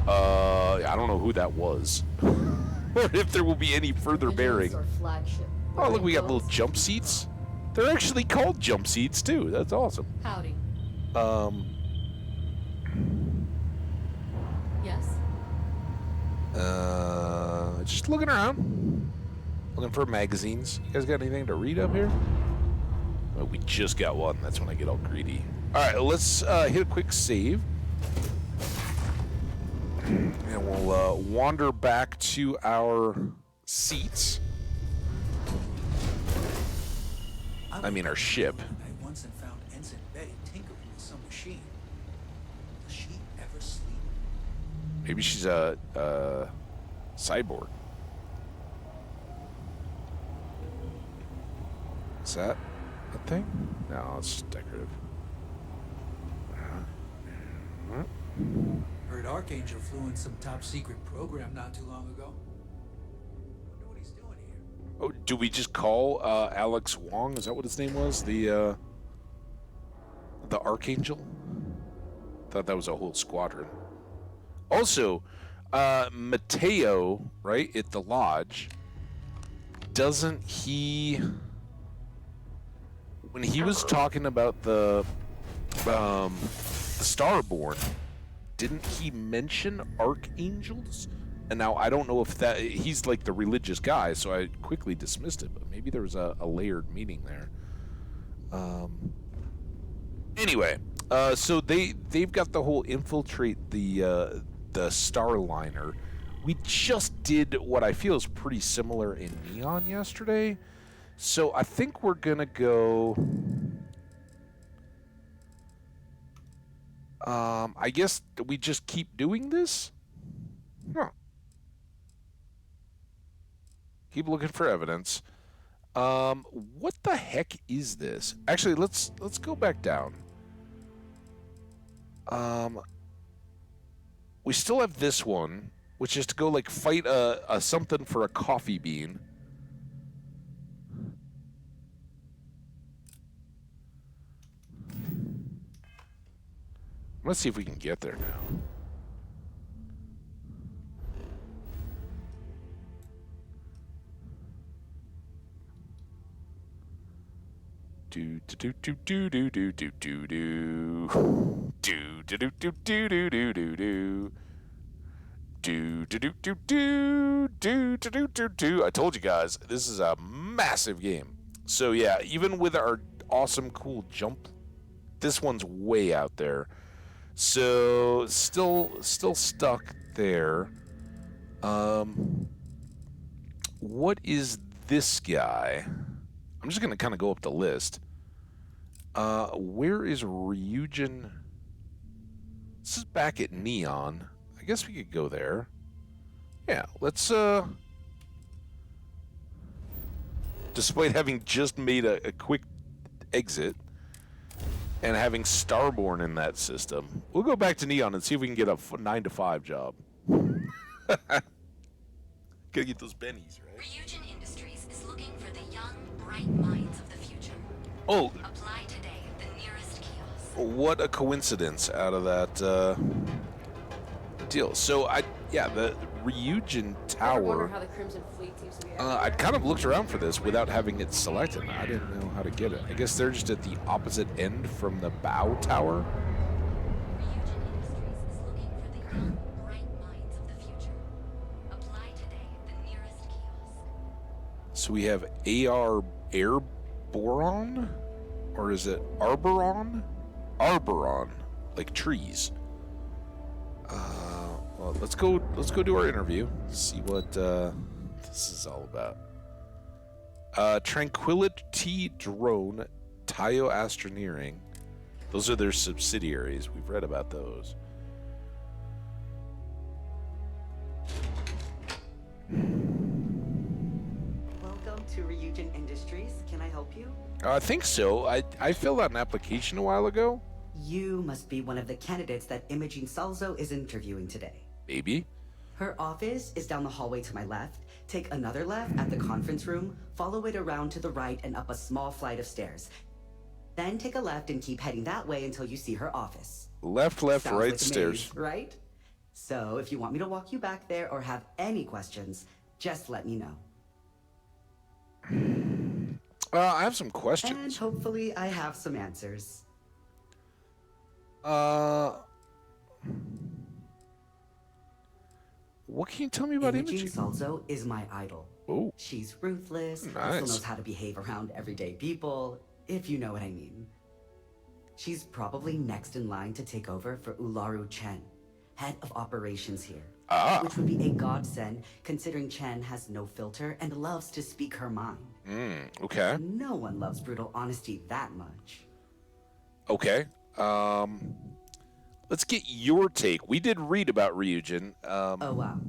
I don't know who that was. Or if there will be any further bearing. Oh, look, we got little jump seats. They're actually called jump seats, too. That's awesome. Howdy. Yes? Just looking around. Looking for magazines. You guys got anything to read up here? Well, we just got one. That's when I get all greedy. All right, let's hit a quick save. And we'll wander back to our seats. I mean, our ship. I once and found Ensign Betty tinkering with some machine. Does she ever sleep? Maybe she's a cyborg. Is that a thing? No, it's just decorative. Heard Archangel flew in some top secret program not too long ago. Wonder what he's doing here. Oh, do we just call Alex Wong? Is that what his name was? The Archangel? Thought that was a whole squadron. Also, Mateo, right, at the lodge, doesn't he... When he was talking about the Starborn, didn't he mention archangels? And now I don't know if that... He's like the religious guy, so I quickly dismissed it, but maybe there was a layered meaning there. Anyway, so they've got the whole infiltrate the Starliner. We just did what I feel is pretty similar in Neon yesterday. So I think we're going to go... I guess we just keep doing this? Huh. Keep looking for evidence. What the heck is this? Actually, let's go back down. We still have this one, which is to go like fight a something for a coffee bean. Let's see if we can get there now. do do do do do do do do do do do do do do do do do do. Do do do do do do do do do do. I told you guys, this is a massive game. So yeah, even with our awesome, cool jump, this one's way out there. So still stuck there. What is this guy? I'm just gonna kind of go up the list. Where is Ryujin? This is back at Neon. I guess we could go there. Yeah, let's, despite having just made a quick exit and having Starborn in that system, we'll go back to Neon and see if we can get a 9 to 5 job. Gotta get those bennies, right? Ryujin Industries is looking for the young, bright minds of the future. Oh, Apply today at the nearest kiosk. what a coincidence out of that, deal. So the Ryujin Wonder Tower. how the Crimson Fleet seems to be. I'd kind of looked around for this without having it selected. I didn't know how to get it. I guess they're just at the opposite end from the bow tower. Ryujin Industries is looking for the young, bright minds of the future. Apply today at the nearest kiosk. So we have Airboron, or is it Arboron? Arboron, like trees. Well, let's go do our interview. See what this is all about. Tranquility Drone, Tayo Astroneering. Those are their subsidiaries. We've read about those. Welcome to Ryujin Industries. Can I help you? I think so. I filled out an application a while ago. You must be one of the candidates that Imogene Salzo is interviewing today. Maybe. Her office is down the hallway to my left. Take another left at the conference room, follow it around to the right and up a small flight of stairs. Then take a left and keep heading that way until you see her office. Left, Sounds right, like a stairs. maze, right? So if you want me to walk you back there or have any questions, just let me know. I have some And questions. hopefully I have some answers. What can you tell me about Imogene Imogene? Salzo is my idol. Oh, She's ruthless, Nice. also knows how to behave around everyday people, if you know what I mean. She's probably next in line to take over for Ularu Chen, head of operations here. Which would be a godsend considering Chen has no filter and loves to speak her mind. Okay. No one loves brutal honesty that much. Okay. Let's get your take. We did read about Ryujin. Oh wow.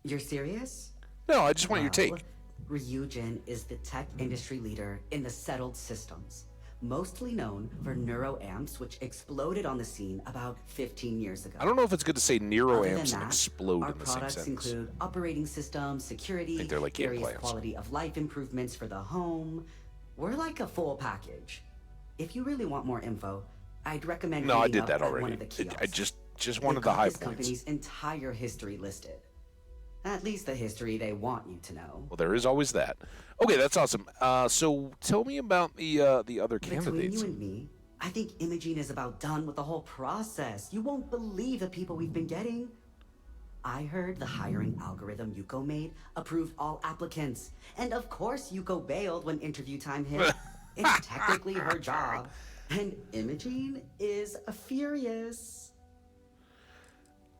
You're serious? No, I just want your Well, take. Ryujin is the tech industry leader in the settled systems, mostly known for neuroamps, which exploded on the scene about 15 years ago. I don't know if it's good to say Other than neuroamps and that, explode our in the same products sentence. include operating systems, I security, think they're like game various plans. quality of life improvements for the home. We're like a full package. If you really want more info, I'd recommend No, I reading did up that at one already. of the kiosks. I just They've wanted the got high this points. company's entire history listed. At least the history they want you to know. Well, there is always that. Okay, that's awesome. So tell me about the other Between candidates. you and me, I think Imogene is about done with the whole process. You won't believe the people we've been getting. I heard the hiring algorithm Yuko made approved all applicants. And of course Yuko bailed when interview time hit. It's technically her job. And Imogene is furious.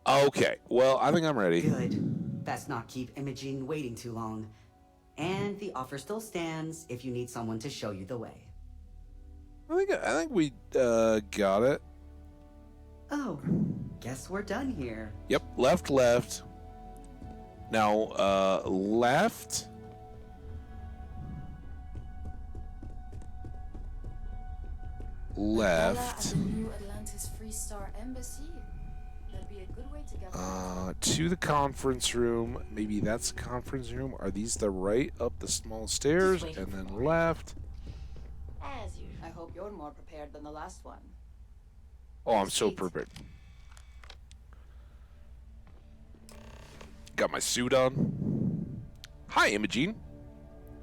Okay, well, I think I'm ready. Good. Best not keep Imogene waiting too long. And the offer still stands if you need someone to show you the way. I think we got it. Oh, guess we're done here. Yep, left. Now, left. At Left. the new Atlantis Free Star Embassy. That'd be a good way to get To the conference room. Maybe that's the conference room. Are these the right up the small stairs Just and waiting then for it. left? As usual. I hope you're more prepared than the last one. Oh, I'm so prepared. Got my suit on. Hi, Imogene.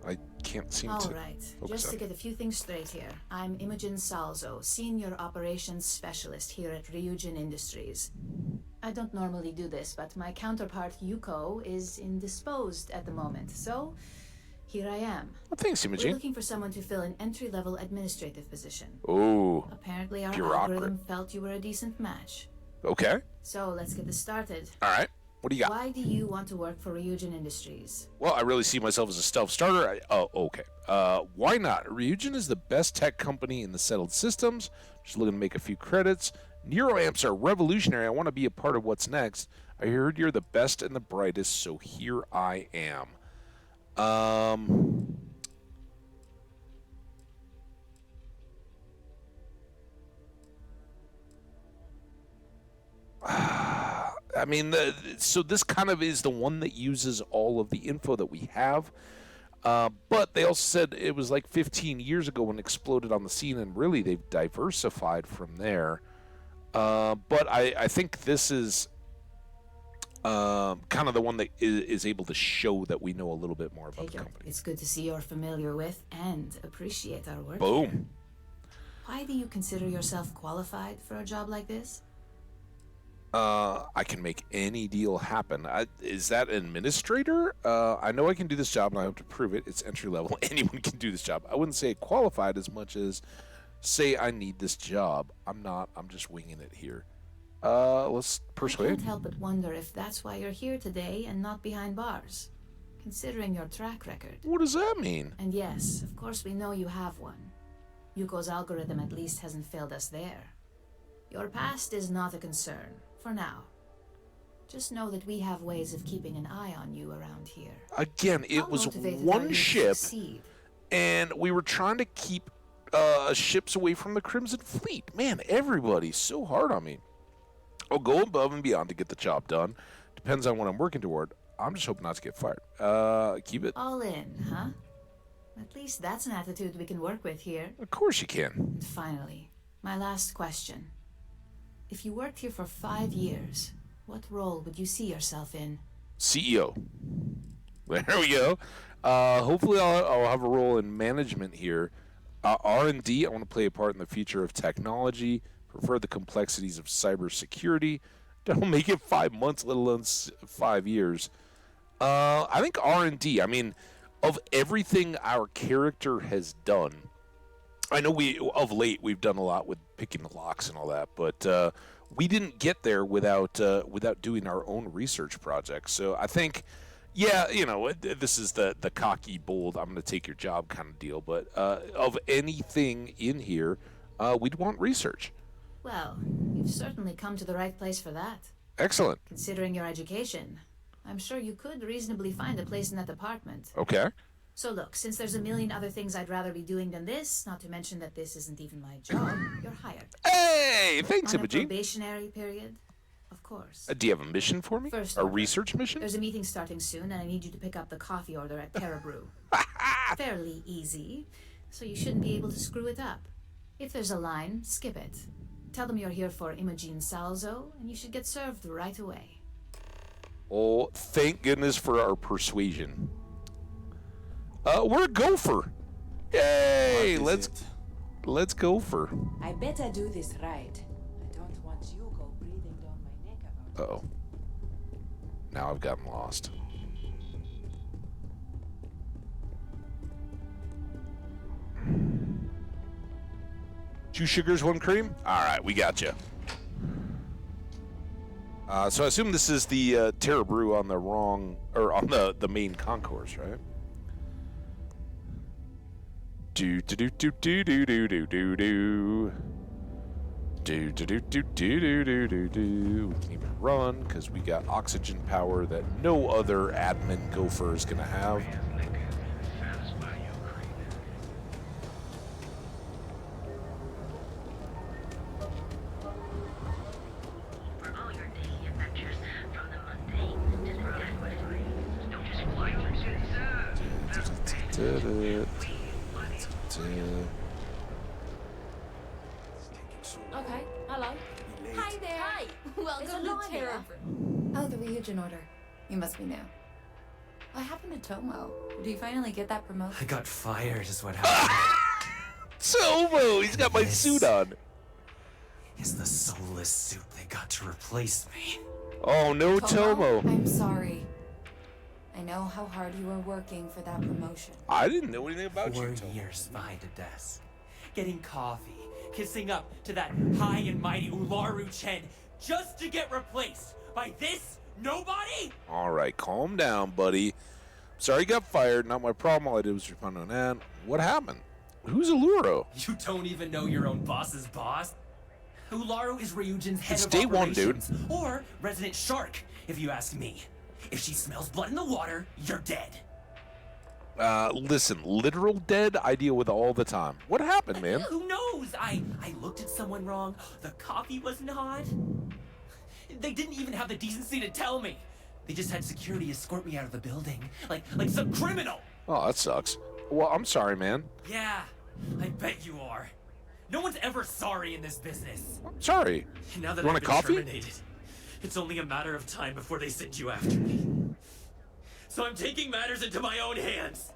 I can't seem All to right, focus just to on. get a few things straight here. I'm Imogen Salzo, Senior Operations Specialist here at Ryujin Industries. I don't normally do this, but my counterpart Yuko is indisposed at the moment, so here I am. Well, thanks, We're Imogen. looking for someone to fill an entry-level administrative position. Oh, Apparently our bureaucrat. algorithm felt you were a decent match. Okay. So let's get this started. All right. What do you got? Why do you want to work for Ryujin Industries? Well, I really see myself as a self-starter. Okay. Why not? Ryujin is the best tech company in the settled systems. Just looking to make a few credits. Neuroamps are revolutionary. I want to be a part of what's next. I heard you're the best and the brightest, so here I am. I mean, so this kind of is the one that uses all of the info that we have. But they also said it was like 15 years ago when it exploded on the scene, and really they've diversified from there. But I think this is kind of the one that is able to show that we know a little bit more about the company. It's good to see you're familiar with and appreciate our work. Boom. Why do you consider yourself qualified for a job like this? I can make any deal happen. Is that an administrator? I know I can do this job, and I have to prove it. It's entry level. Anyone can do this job. I wouldn't say qualified as much as say I need this job. I'm not. I'm just winging it here. Let's I persuade. can't help but wonder if that's why you're here today and not behind bars, considering your track record. What does that mean? And yes, of course we know you have one. Yuko's algorithm at least hasn't failed us there. Your past is not a concern, for now. Just know that we have ways of keeping an eye on you around here. Again, it How was motivated are one you to ship, succeed? and we were trying to keep ships away from the Crimson Fleet. Man, everybody's so hard on me. I'll go above and beyond to get the job done. Depends on what I'm working toward. I'm just hoping not to get fired. Keep it. All in, huh? At least that's an attitude we can work with here. Of course you can. And finally, my last question. If you worked here for 5 years, what role would you see yourself in? CEO. There we go. Hopefully I'll have a role in management here. R&D, I want to play a part in the future of technology. Prefer the complexities of cybersecurity. Don't make it 5 months, let alone 5 years. I think R&D, I mean, of everything our character has done, I know of late we've done a lot with picking the locks and all that, but we didn't get there without doing our own research projects. So I think, yeah, you know, this is the cocky, bold, I'm going to take your job kind of deal. But of anything in here, we'd want research. Well, you've certainly come to the right place for that. Excellent. Considering your education, I'm sure you could reasonably find a place in that department. Okay. So look, since there's a million other things I'd rather be doing than this, not to mention that this isn't even my job, you're hired. Hey, thanks, On Imogen. a probationary period, of course. Do you have a mission for me? First A order. research mission? There's a meeting starting soon, and I need you to pick up the coffee order at Terra Brew. Fairly easy, so you shouldn't be able to screw it up. If there's a line, skip it. Tell them you're here for Imogen Salzo, and you should get served right away. Oh, thank goodness for our persuasion. We're a gopher. Yay! Let's gopher. I better do this right. I don't want you go breathing down my neck about Uh-oh. Now I've gotten lost. Two sugars, one cream? All right, we got you. So I assume this is the Terra Brew on the wrong, or on the main concourse, right? Do do do do do do do do do do. Do do do do do do do do do. We can even run because we got oxygen power that no other admin gopher is gonna have. Okay, hello. Hi there. Hi. Welcome to Terra. Oh, the Ryujin order. You must be new. What happened to Tomo? Did he finally get that promotion? I got fired is what happened. Tomo! He's got my suit on. Is the soulless suit they got to replace me. Oh, no, Tomo. I'm sorry. I know how hard you were working for that promotion. I didn't know anything about 4 you, Tomo. years behind a desk. Getting coffee, kissing up to that high and mighty Ularu Chen just to get replaced by this nobody? All right, calm down, buddy. Sorry you got fired. Not my problem. All I did was respond to an ad. What happened? Who's Aluro? You don't even know your own boss's boss? Ularu is Ryujin's head It's of day one, dude. operations, or resident shark, if you ask me. If she smells blood in the water, you're dead. Listen, literal dead I deal with all the time. What happened, man? Who knows? I looked at someone wrong. The coffee wasn't hot. They didn't even have the decency to tell me. They just had security escort me out of the building, like some criminal. Oh, that sucks. Well, I'm sorry, man. Yeah, I bet you are. No one's ever sorry in this business. I'm sorry. Now that You want I've a been coffee? terminated, it's only a matter of time before they send you after me. So I'm taking matters into my own hands.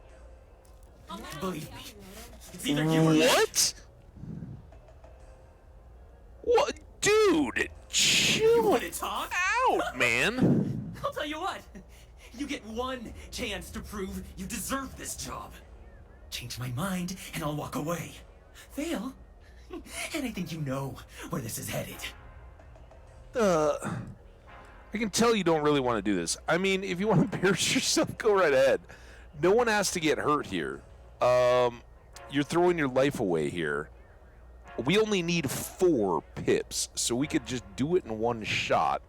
Believe me, it's either you or me. What? What? Dude, chill You wanna talk? out, man. I'll tell you what. You get one chance to prove you deserve this job. Change my mind, and I'll walk away. Fail, and I think you know where this is headed. I can tell you don't really want to do this. I mean, if you want to embarrass yourself, go right ahead. No one has to get hurt here. You're throwing your life away here. We only need 4 pips, so we could just do it in one shot.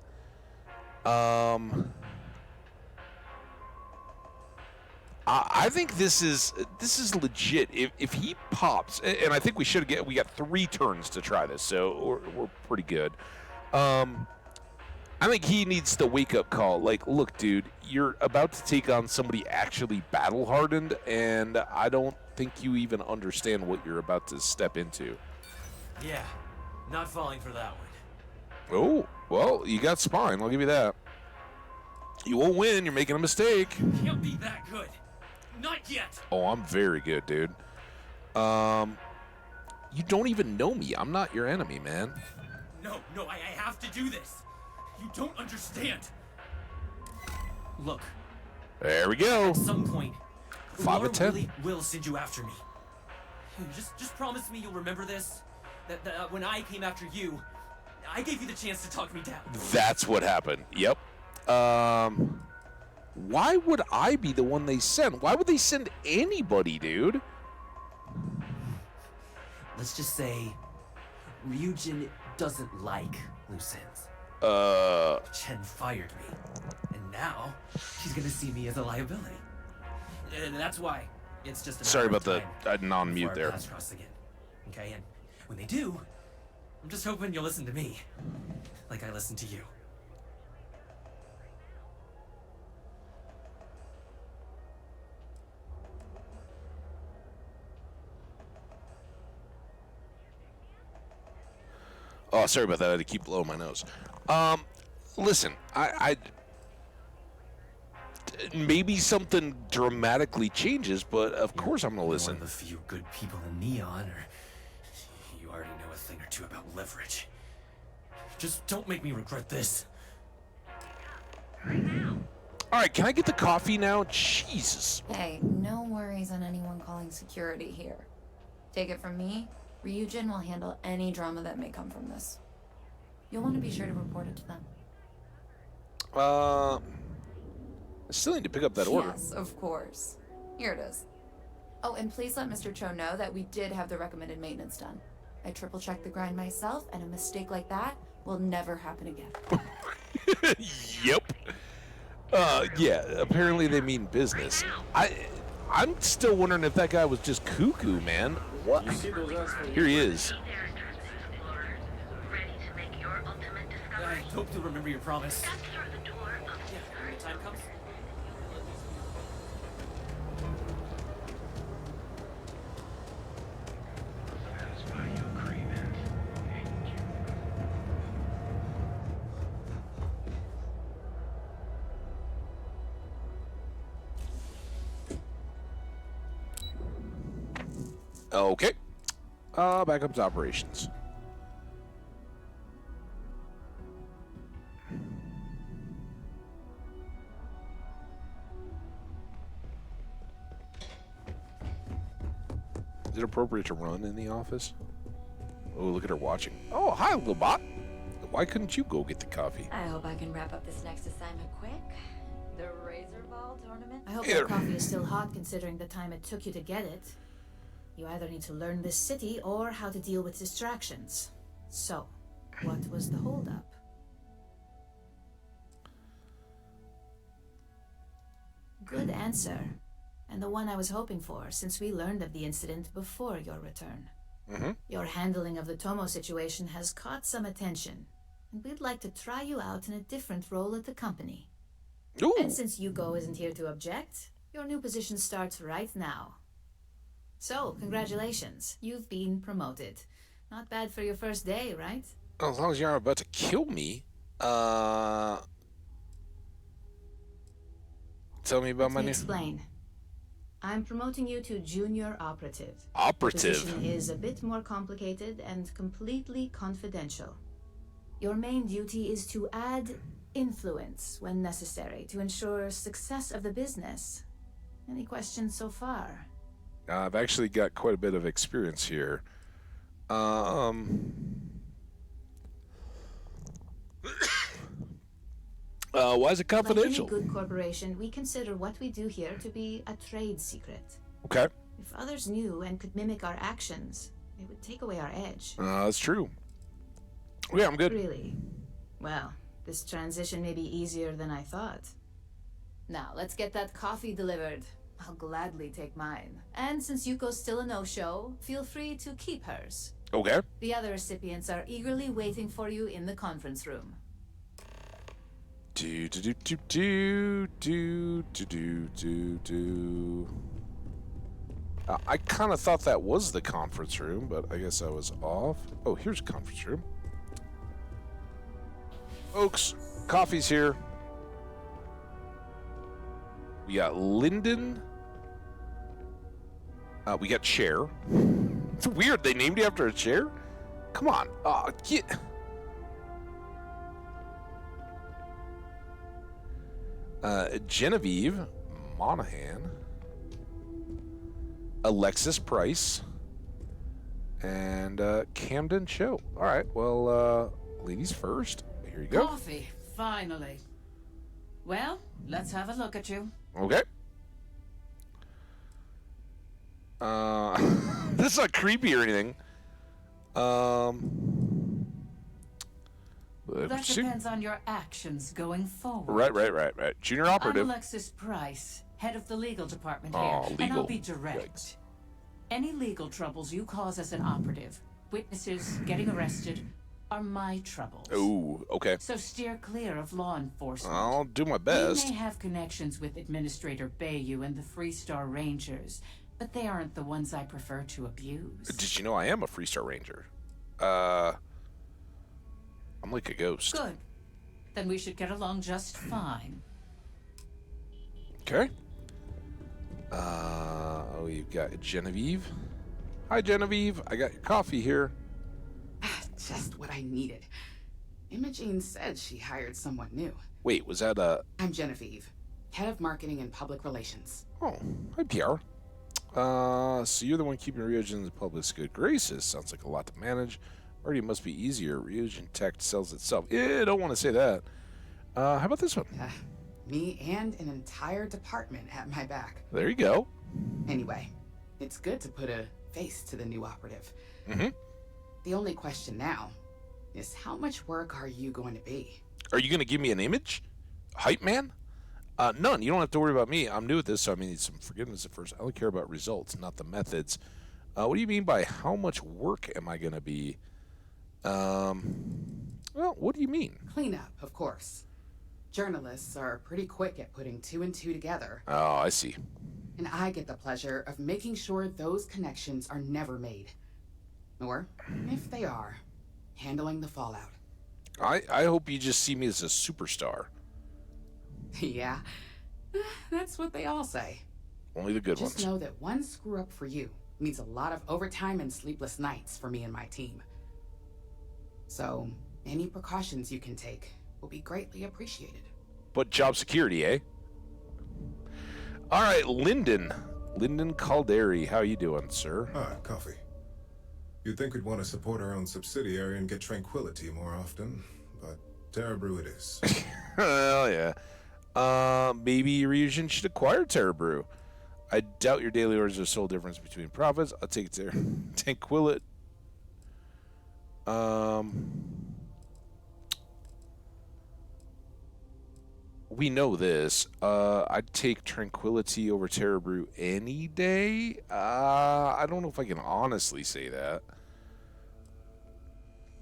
I think this is legit. If he pops, and I think we got 3 turns to try this, so we're pretty good. I think he needs the wake-up call. Like, look, dude, you're about to take on somebody actually battle-hardened, and I don't think you even understand what you're about to step into. Yeah, not falling for that one. Oh, well, you got spine. I'll give you that. You won't win. You're making a mistake. Can't be that good. Not yet. Oh, I'm very good, dude. You don't even know me. I'm not your enemy, man. No, I have to do this. You don't understand. Look. There we go. At some point, 5 of 10. really will send you after me. Just promise me you'll remember this. That when I came after you, I gave you the chance to talk me down. That's what happened. Yep. Why would I be the one they send? Why would they send anybody, dude? Let's just say Ryujin doesn't like loose ends. Chen fired me, and now she's gonna see me as a liability. And that's why it's just a matter Sorry of about the time non-mute before our there. paths cross again. Okay, and when they do, I'm just hoping you'll listen to me, like I listen to you. Oh, sorry about that. I had to keep blowing my nose. Listen, I maybe something dramatically changes, but of course I'm gonna listen. One of the few good people in Neon, or you already know a thing or two about leverage. Just don't make me regret this. All right, can I get the coffee now? Jesus. Hey, no worries on anyone calling security here. Take it from me, Ryujin will handle any drama that may come from this. You'll want to be sure to report it to them. I still need to pick up that order. Yes, of course. Here it is. Oh, and please let Mr. Cho know that we did have the recommended maintenance done. I triple-checked the grind myself, and a mistake like that will never happen again. Yep. Yeah, apparently they mean business. I'm still wondering if that guy was just cuckoo, man. What? Here he is. I hope you'll remember your promise. Yeah, when the time comes. Okay. Back up to operations. Is it appropriate to run in the office? Oh, look at her watching. Oh, hi, little bot. Why couldn't you go get the coffee? I hope I can wrap up this next assignment quick. The Razor Ball tournament? I hope your coffee is still hot considering the time it took you to get it. You either need to learn this city or how to deal with distractions. So, what was the holdup? Good answer. And the one I was hoping for, since we learned of the incident before your return. Your handling of the Tomo situation has caught some attention, and we'd like to try you out in a different role at the company. Ooh. And since Yuko isn't here to object, your new position starts right now. So, congratulations. You've been promoted. Not bad for your first day, right? As long as you aren't about to kill me. Tell me about my new... Explain. I'm promoting you to junior operative. Operative? The position is a bit more complicated and completely confidential. Your main duty is to add influence when necessary to ensure success of the business. Any questions so far? I've actually got quite a bit of experience here. Why is it confidential? Like any good corporation, we consider what we do here to be a trade secret. Okay. If others knew and could mimic our actions, it would take away our edge. That's true. Yeah, I'm good. Really? Well, this transition may be easier than I thought. Now, let's get that coffee delivered. I'll gladly take mine. And since Yuko's still a no-show, feel free to keep hers. Okay. The other recipients are eagerly waiting for you in the conference room. I kind of thought that was the conference room, but I guess I was off. Oh, here's a conference room. Folks, coffee's here. We got Lyndon. We got Chair. It's weird. They named you after a chair? Come on. Get... Genevieve Monahan. Alexis Price. And Camden Cho. All right. Well, ladies first. Here you go. Coffee, finally. Well, let's have a look at you. Okay. This is not creepy or anything. That depends on your actions going forward. Right. Junior operative. I'm Alexis Price, head of the legal department here, Legal. and I'll be direct. Any legal troubles you cause as an operative, witnesses getting arrested, are my troubles. Ooh, okay. So steer clear of law enforcement. I'll do my best. We may have connections with Administrator Bayou and the Freestar Rangers, but they aren't the ones I prefer to abuse. Did you know I am a Freestar Ranger? I'm like a ghost. Good. Then we should get along just fine. Okay. You've got Genevieve. Hi, Genevieve. I got your coffee here. Just what I needed. Imogene said she hired someone new. Wait, was that I'm Genevieve, head of marketing and public relations. Oh, hi, PR. So you're the one keeping Ryujin in the public's good graces. Sounds like a lot to manage. Already must be easier. Ryujin Tech sells itself. Don't want to say that. How about this one? Me and an entire department at my back. There you go. Anyway, it's good to put a face to the new operative. Mm-hmm. The only question now is how much work are you going to be? Are you going to give me an image? Hype man? None. You don't have to worry about me. I'm new at this, so I need some forgiveness at first. I only care about results, not the methods. What do you mean by how much work am I going to be? Well, what do you mean? Cleanup, of course. Journalists are pretty quick at putting two and two together. Oh, I see. And I get the pleasure of making sure those connections are never made. Or, if they are, handling the fallout. I hope you just see me as a superstar. Yeah, that's what they all say. Only the good Just ones. know that one screw up for you means a lot of overtime and sleepless nights for me and my team. So, any precautions you can take will be greatly appreciated. But job security, eh? All right, Lyndon. Lyndon Calderi, how you doing, sir? Hi, coffee. You'd think we'd want to support our own subsidiary and get tranquility more often, but Terra Brew it is. Well, yeah. Maybe Ryujin should acquire Terra Brew. I doubt your daily orders are the sole difference between profits. I'll take it there. Tranquility. We know this. I'd take Tranquility over Terra Brew any day. I don't know if I can honestly say that.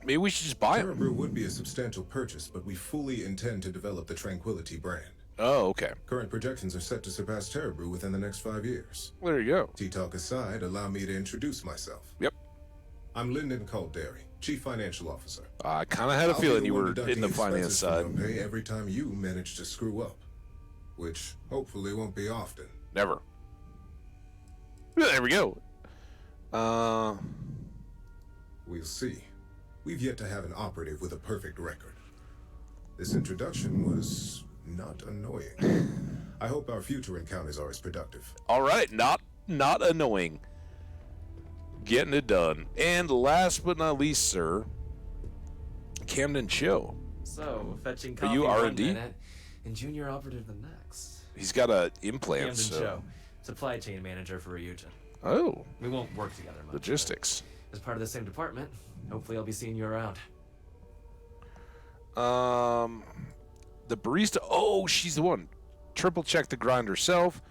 Maybe we should just buy Terra them. Brew would be a substantial purchase, but we fully intend to develop the Tranquility brand. Oh, okay. Current projections are set to surpass Terra Brew within the next 5 years. There you go. Tea-talk aside, allow me to introduce myself. Yep. I'm Lyndon Calderi, Chief Financial Officer. I kind of had a feeling you were in the finance side. Pay every time you manage to screw up, which hopefully won't be often. Never. There we go. We'll see. We've yet to have an operative with a perfect record. This introduction was not annoying. I hope our future encounters are as productive. All right, not annoying. Getting it done. And last but not least, sir, Camden Cho. So, fetching Are coffee you one R&D? minute and junior operative the next. He's got a implant, Camden so Cho, supply chain manager for Ryujin. Oh. We won't work together much. Logistics. As part of the same department, hopefully I'll be seeing you around. The barista. Oh, she's the one. Triple check the grind herself.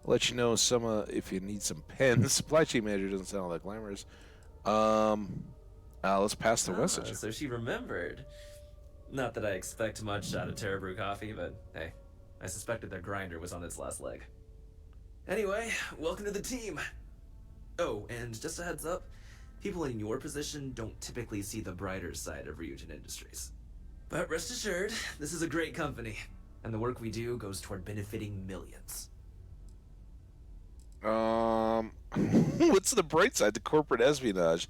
I'll let you know some if you need some pens. Supply chain manager doesn't sound all that glamorous. Let's pass the message. So she remembered. Not that I expect much out of Terra Brew coffee, but hey, I suspected their grinder was on its last leg. Anyway, welcome to the team. Oh, and just a heads up, people in your position don't typically see the brighter side of Ryujin Industries. But rest assured, this is a great company, and the work we do goes toward benefiting millions. What's the bright side to corporate espionage?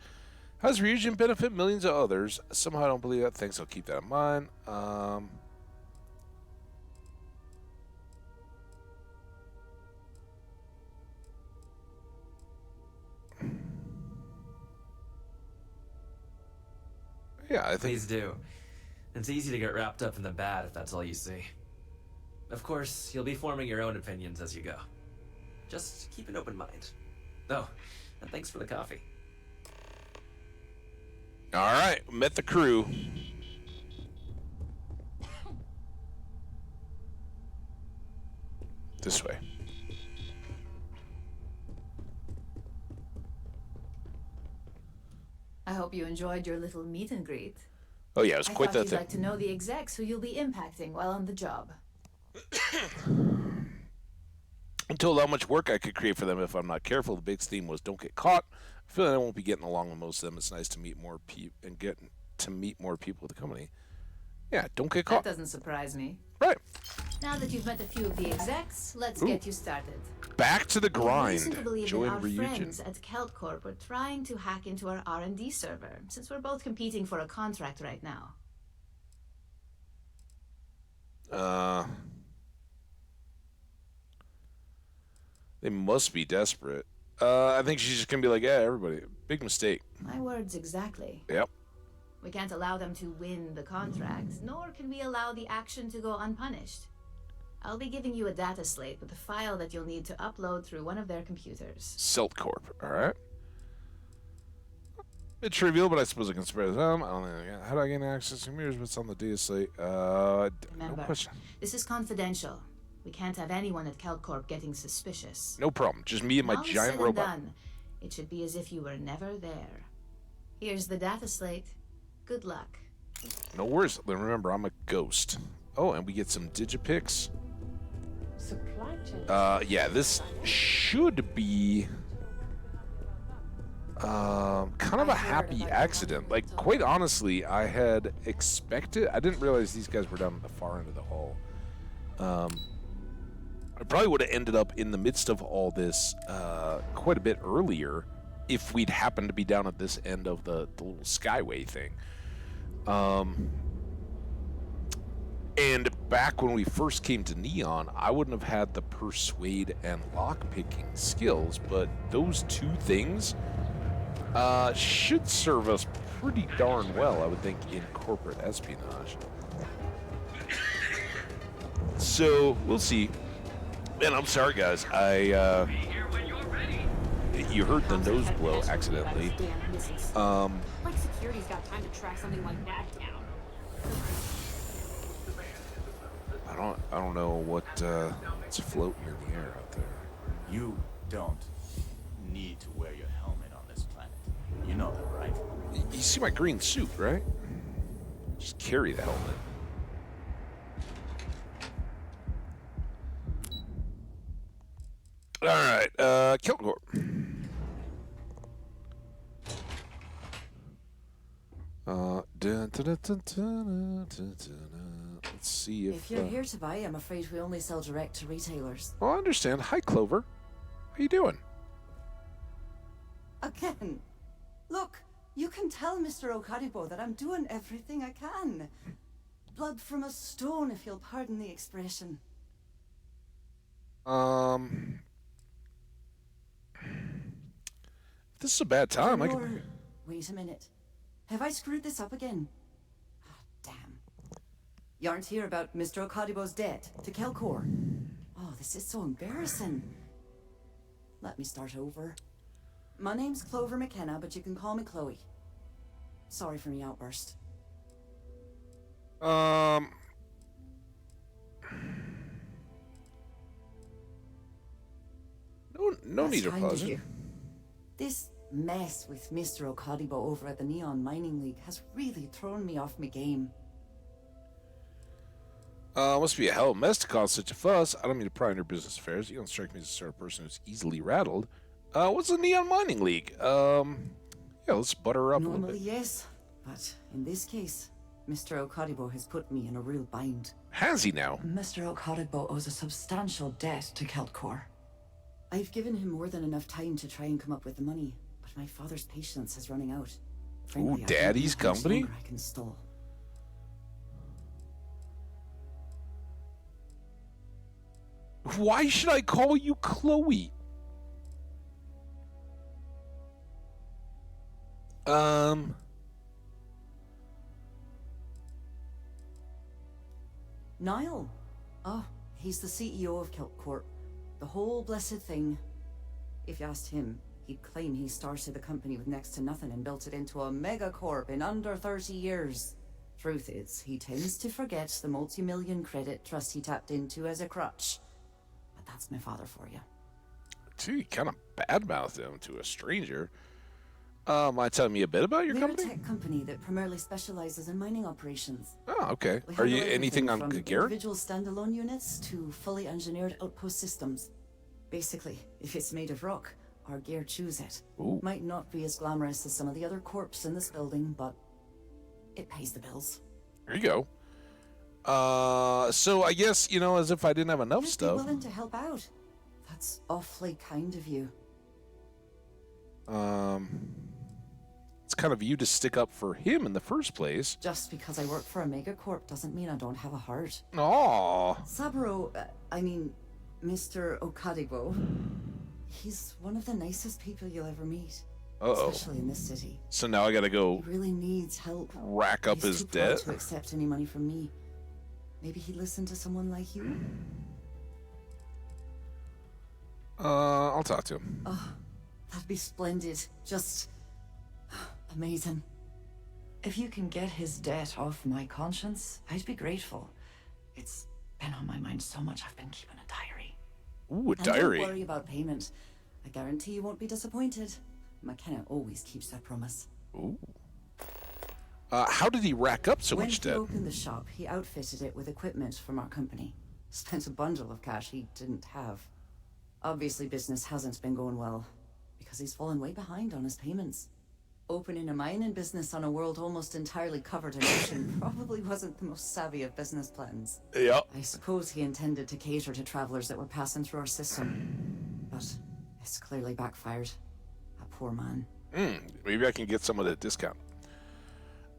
How does Ryujin benefit millions of others? Somehow I don't believe that. Thanks, I'll keep that in mind. Yeah, I think... Please do. It's easy to get wrapped up in the bad if that's all you see. Of course, you'll be forming your own opinions as you go. Just keep an open mind. Oh, and thanks for the coffee. All right, met the crew. This way. I hope you enjoyed your little meet and greet. Oh yeah, it was quite I that thought you'd thing. like to know the execs who you'll be impacting while on the job. I'm told how much work I could create for them if I'm not careful. The big theme was don't get caught. I feel like I won't be getting along with most of them. It's nice to meet more people and get to meet more people at the company. Yeah, don't get caught. That doesn't surprise me. Right. Now that you've met a few of the execs, let's Ooh. get you started. Back to the Reason grind. to believe Join that our Ryujin. friends at KeltCorp were trying to hack into our R&D server, since we're both competing for a contract right now. They must be desperate. I think she's just gonna be like, yeah, everybody. Big mistake. My words exactly. Yep. We can't allow them to win the contract, nor can we allow the action to go unpunished. I'll be giving you a data slate with a file that you'll need to upload through one of their computers. CeltCorp. All right. Bit trivial, but I suppose I can spare them. I don't know. How do I gain access to computers? What's on the data slate? No Remember, question. this is confidential. We can't have anyone at KeltCorp getting suspicious. No problem. Just me and my All giant said robot. And done, it should be as if you were never there. Here's the data slate. Good luck. No worries. Remember, I'm a ghost. Oh, and we get some digipics. Supply chain. Yeah, this should be kind of a happy accident. Like, quite honestly, I had expected. I didn't realize these guys were down at the far end of the hall. I probably would have ended up in the midst of all this quite a bit earlier, if we'd happened to be down at this end of the little skyway thing. And back when we first came to Neon, I wouldn't have had the persuade and lock-picking skills, but those two things should serve us pretty darn well, I would think, in corporate espionage. So, we'll see. And I'm sorry, guys. You heard the nose blow accidentally. Like security's got time to track something like that down. I don't know what's floating in the air out there. You don't need to wear your helmet on this planet. You know that, right? You see my green suit, right? Just carry the helmet. All right, Kelcorp. Let's see If you're here to buy, I'm afraid we only sell direct to retailers. Well, I understand. Hi, Clover. How you doing? Again, look, you can tell Mr. Okaribo that I'm doing everything I can. Blood from a stone, if you'll pardon the expression. This is a bad time. Wait a minute. Have I screwed this up again? Oh, damn. You aren't here about Mr. Okadibo's debt to Kelcor. Oh, this is so embarrassing. Let me start over. My name's Clover McKenna, but you can call me Chloe. Sorry for me outburst. No need to pause it. This mess with Mr. Okadibo over at the Neon Mining League has really thrown me off my game. Must be a hell of a mess to cause such a fuss. I don't mean to pry on your business affairs. You don't strike me as the sort of person who's easily rattled. What's the Neon Mining League? Yeah, let's butter her up a little bit. Normally, yes, but in this case, Mr. Okadibo has put me in a real bind. Has he now? Mr. Okadibo owes a substantial debt to Keltcor. I've given him more than enough time to try and come up with the money, but my father's patience is running out. Frankly, Ooh, Daddy's I don't know how much company? longer I can stall. Why should I call you Chloe? Niall. Oh, he's the CEO of Keltcorp. The whole blessed thing. If you asked him, he'd claim he started the company with next to nothing and built it into a megacorp in under 30 years. Truth is, he tends to forget the multi-million credit trust he tapped into as a crutch. But that's my father for you. Gee, you kind of badmouthed him to a stranger. Mind telling me a bit about your We're company? a tech company that primarily specializes in mining operations. Oh, okay. We Are you handle anything everything on from Garrett? individual standalone units to fully engineered outpost systems. Basically, if it's made of rock, our gear chews it. Ooh. Might not be as glamorous as some of the other corps in this building, but it pays the bills. There you go. So I guess, as if I didn't have enough You'd stuff. be willing to help out. That's awfully kind of you. It's kind of you to stick up for him in the first place. Just because I work for a megacorp doesn't mean I don't have a heart. Aww. Saburo, Mr. Okadibo, he's one of the nicest people you'll ever meet. Uh-oh. Especially in this city. So now I gotta go He really needs help. rack up He's his too proud debt. to accept any money from me. Maybe he'd listen to someone like you? I'll talk to him. Oh, that'd be splendid. Just amazing. If you can get his debt off my conscience, I'd be grateful. It's been on my mind so much I've been keeping a diary. Ooh, a And diary. don't worry about payment. I guarantee you won't be disappointed. McKenna always keeps that promise. Ooh. How did he rack up so When much he debt? opened the shop, he outfitted it with equipment from our company. Spent a bundle of cash he didn't have. Obviously, business hasn't been going well, because he's fallen way behind on his payments. Opening a mining business on a world almost entirely covered in ocean probably wasn't the most savvy of business plans. Yeah. I suppose he intended to cater to travelers that were passing through our system, but it's clearly backfired. A poor man. Maybe I can get some of that discount.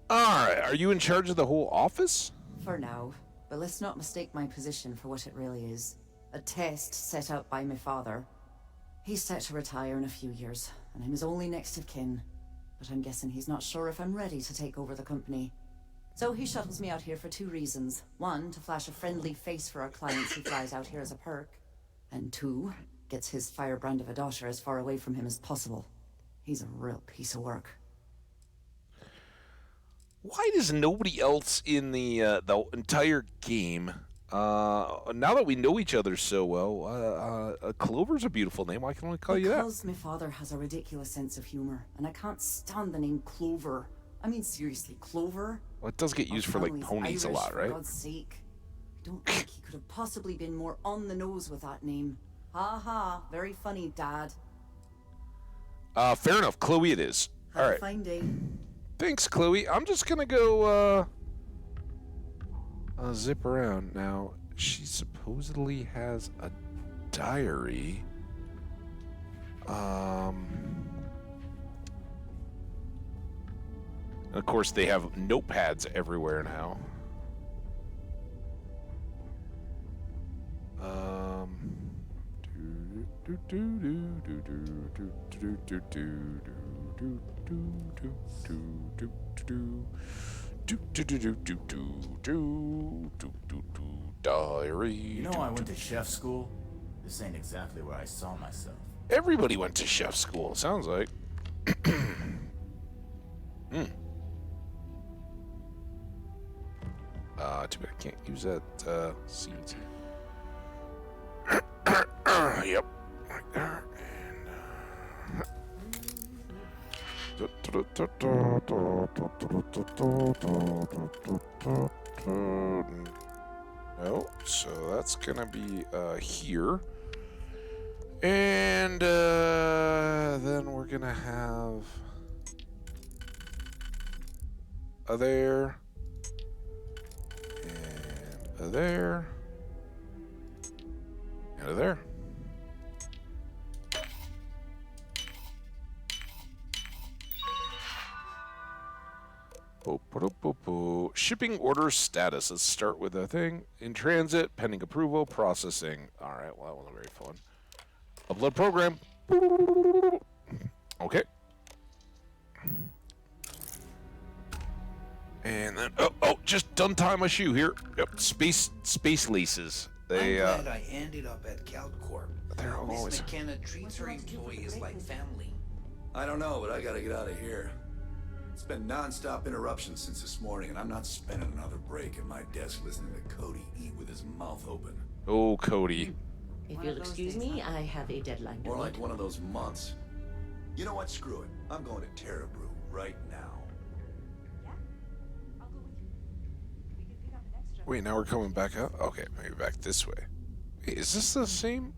Alright, are you in charge of the whole office? For now, but let's not mistake my position for what it really is. A test set out by my father. He's set to retire in a few years, and I'm his only next of kin. But I'm guessing he's not sure if I'm ready to take over the company. So he shuttles me out here for 2 reasons. 1, to flash a friendly face for our clients he flies out here as a perk. And 2, gets his firebrand of a daughter as far away from him as possible. He's a real piece of work. Why does nobody else in the entire game, now that we know each other so well, Clover's a beautiful name. Why can I only call you that? Because my father has a ridiculous sense of humor, and I can't stand the name Clover. I mean, seriously, Clover? Well, it does get used for, like, family's ponies a Irish, lot, for right? God's sake. I don't think he could have possibly been more on the nose with that name. Ha ha, very funny, Dad. Fair enough. Chloe it is. Have All a right. fine day. Thanks, Chloe. I'm just gonna go, zip around. Now, she supposedly has a diary. Of course, they have notepads everywhere now. Diary. You know I went to chef school? This ain't exactly where I saw myself. Everybody went to chef school, sounds like. Too bad I can't use that, seeds. Yep. Right there. No, so that's gonna be, here. And, then we're gonna have a there. And a there. And a there. Shipping order status. Let's start with a thing. In transit, pending approval, processing. Alright, well, that wasn't very fun. Upload program. Okay. And then, just done tying my shoe here. Yep, space laces. They, I'm glad I ended up at CalCorp. They're Miss always... McKenna treats her employees like family. I don't know, but I gotta get out of here. It's been non-stop interruptions since this morning, and I'm not spending another break at my desk listening to Cody eat with his mouth open. Oh, Cody. If you'll excuse me, I have a deadline to More meet. like one of those months. You know what? Screw it. I'm going to Terra Brew right now. Wait, now we're coming back up? Okay, maybe back this way. Wait, is this the same?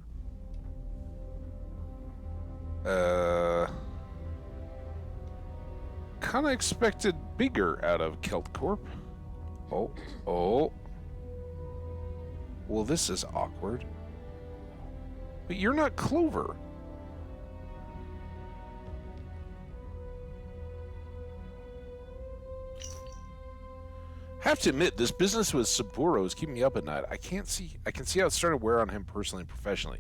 Kinda expected bigger out of Keltcorp. Oh. Well, this is awkward. But you're not Clover. Have to admit, this business with Saburo is keeping me up at night. I can see how it started to wear on him personally and professionally.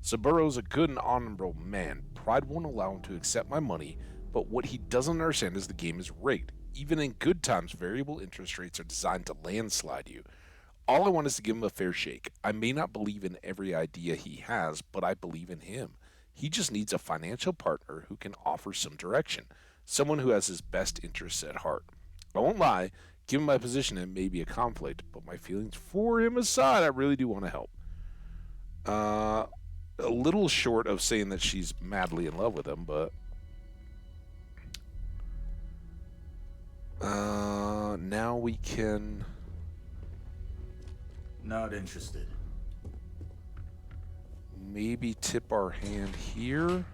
Saburo's a good and honorable man. Pride won't allow him to accept my money, but what he doesn't understand is the game is rigged. Even in good times, variable interest rates are designed to landslide you. All I want is to give him a fair shake. I may not believe in every idea he has, but I believe in him. He just needs a financial partner who can offer some direction, someone who has his best interests at heart. I won't lie, given my position, it may be a conflict, but my feelings for him aside, I really do want to help. A little short of saying that she's madly in love with him, but... now we can... Not interested. Maybe tip our hand here.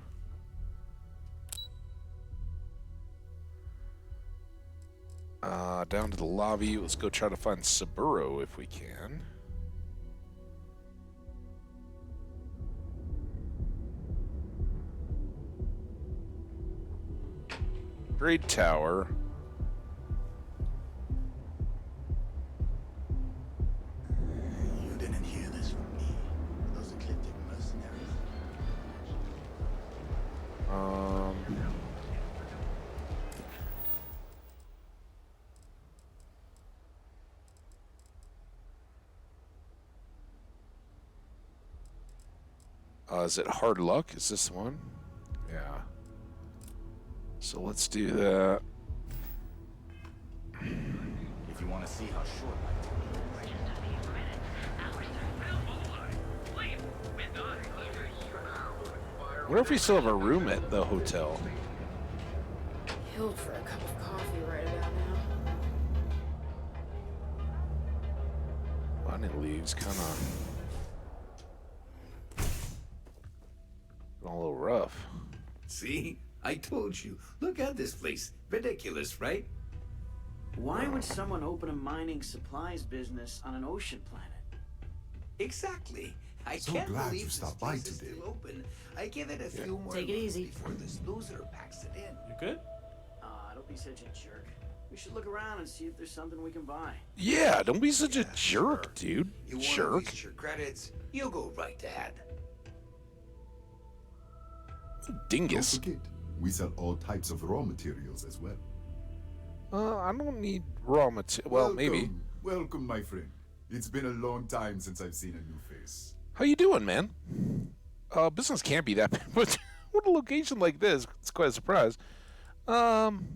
Down to the lobby. Let's go try to find Saburo if we can. Great tower. You didn't hear this from me. Those ecliptic mercenaries. Is it hard luck? Is this one? Yeah. So let's do that. If you want to see how short my I wonder if we still have a room at the hotel. Killed for a cup of coffee right about now. Lightning leaves kind of a little rough. See? I told you. Look at this place. Ridiculous, right? Why would someone open a mining supplies business on an ocean planet? Exactly. I So can't glad believe you this stopped by place is today. still open. I give it a few more Take it months easy. before this loser packs it in. You good? Don't be such a jerk. We should look around and see if there's something we can buy. Yeah, don't be such a jerk, dude. You want to Jerk. waste your credits? You go right ahead. Dingus. Don't forget, we sell all types of raw materials as well. I don't need raw material. Well, maybe. Welcome, my friend. It's been a long time since I've seen a new face. How you doing, man? Business can't be that bad, but what a location like this. It's quite a surprise. I'm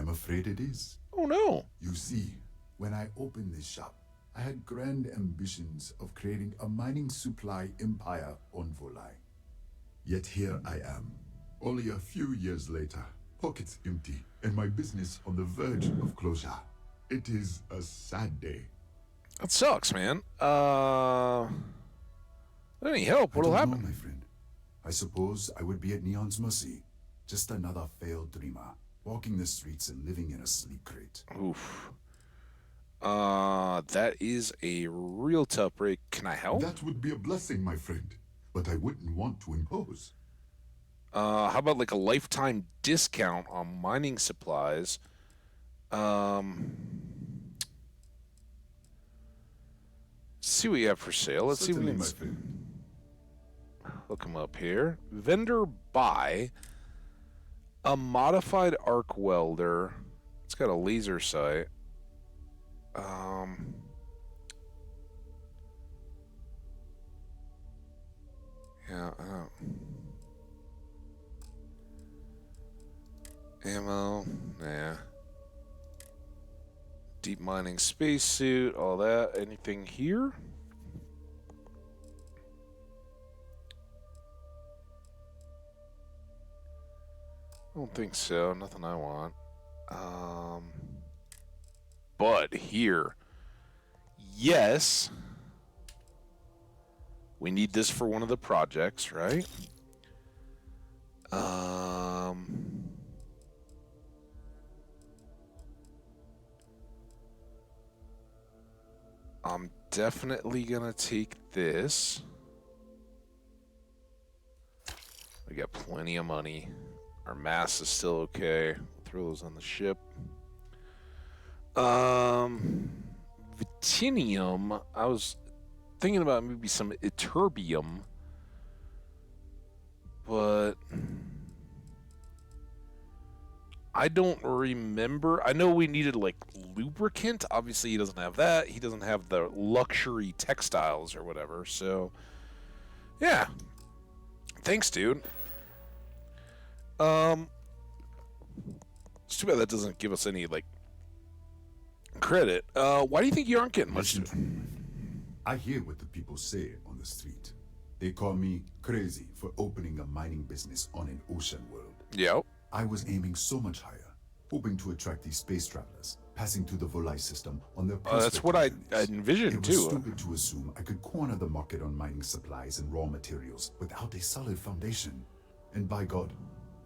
afraid it is. Oh, no. You see, when I opened this shop, I had grand ambitions of creating a mining supply empire on Volai. Yet here I am, only a few years later, pockets empty, and my business on the verge of closure. It is a sad day. That sucks, man. Any help? What'll I don't happen? know, my friend. I suppose I would be at Neon's mercy. Just another failed dreamer, walking the streets and living in a sleep crate. Oof. That is a real tough break. Can I help? That would be a blessing, my friend. But I wouldn't want to impose. How about like a lifetime discount on mining supplies? See what you have for sale. Let's see what we Certainly, can my friend. look them up here. Vendor buy a modified arc welder. It's got a laser sight. Yeah, ammo, nah. Deep mining spacesuit, all that. Anything here? I don't think so. Nothing I want. But here, yes, we need this for one of the projects, right? I'm definitely gonna take this. We got plenty of money. Our mass is still okay. We'll throw those on the ship. Vitinium. I was thinking about maybe some Ytterbium, but I don't remember. I know we needed like lubricant. Obviously, he doesn't have that. He doesn't have the luxury textiles or whatever. So, yeah. Thanks, dude. It's too bad that doesn't give us any like credit. Why do you think you aren't getting much? I hear what the people say on the street. They call me crazy for opening a mining business on an ocean world. Yep. I was aiming so much higher, hoping to attract these space travelers, passing through the Volai system on their that's what I envisioned It was too. stupid to assume I could corner the market on mining supplies and raw materials without a solid foundation. And by God,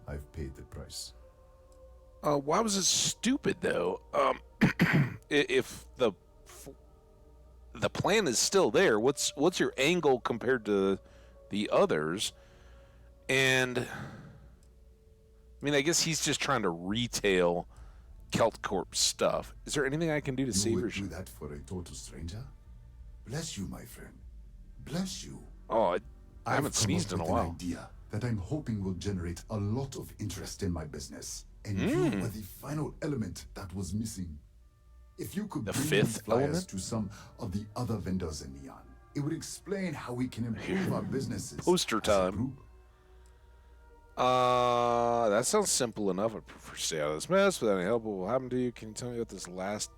I've paid the price. Why was it stupid though? If the plan is still there, what's your angle compared to the others? And I mean, I guess he's just trying to retail Kelt Corp stuff. Is there anything I can do to save You your would do that for a total stranger? Bless you, my friend. Bless you. Oh, I haven't I've come sneezed up in a with while. an idea that I'm hoping will generate a lot of interest in my business. And you were the final element that was missing. If you could The bring fifth these flyers element? to some of the other vendors in Neon, it would explain how we can improve our businesses. Poster as a time. group. That sounds simple enough. I prefer to stay out of this mess without any help. What will happen to you? Can you tell me about this last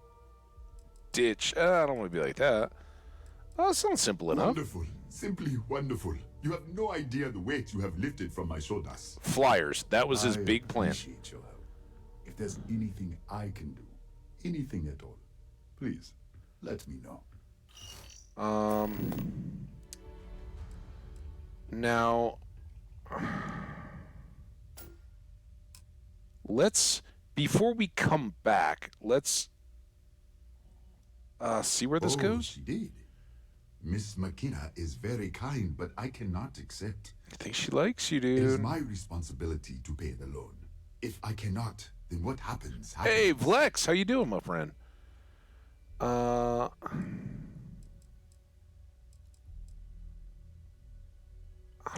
ditch? I don't want to be like that. Oh, that sounds simple enough. Wonderful. Simply wonderful. You have no idea the weight you have lifted from my shoulders. Flyers. That was his big plan. Appreciate your help. If there's anything I can do, anything at all, please let me know. Now, before we come back, let's see where this goes. She did. Miss McKenna is very kind, but I cannot accept. I think she likes you, It is dude. my responsibility to pay the loan. If I cannot, then what happens? Hey, Vlex, how you doing, my friend? I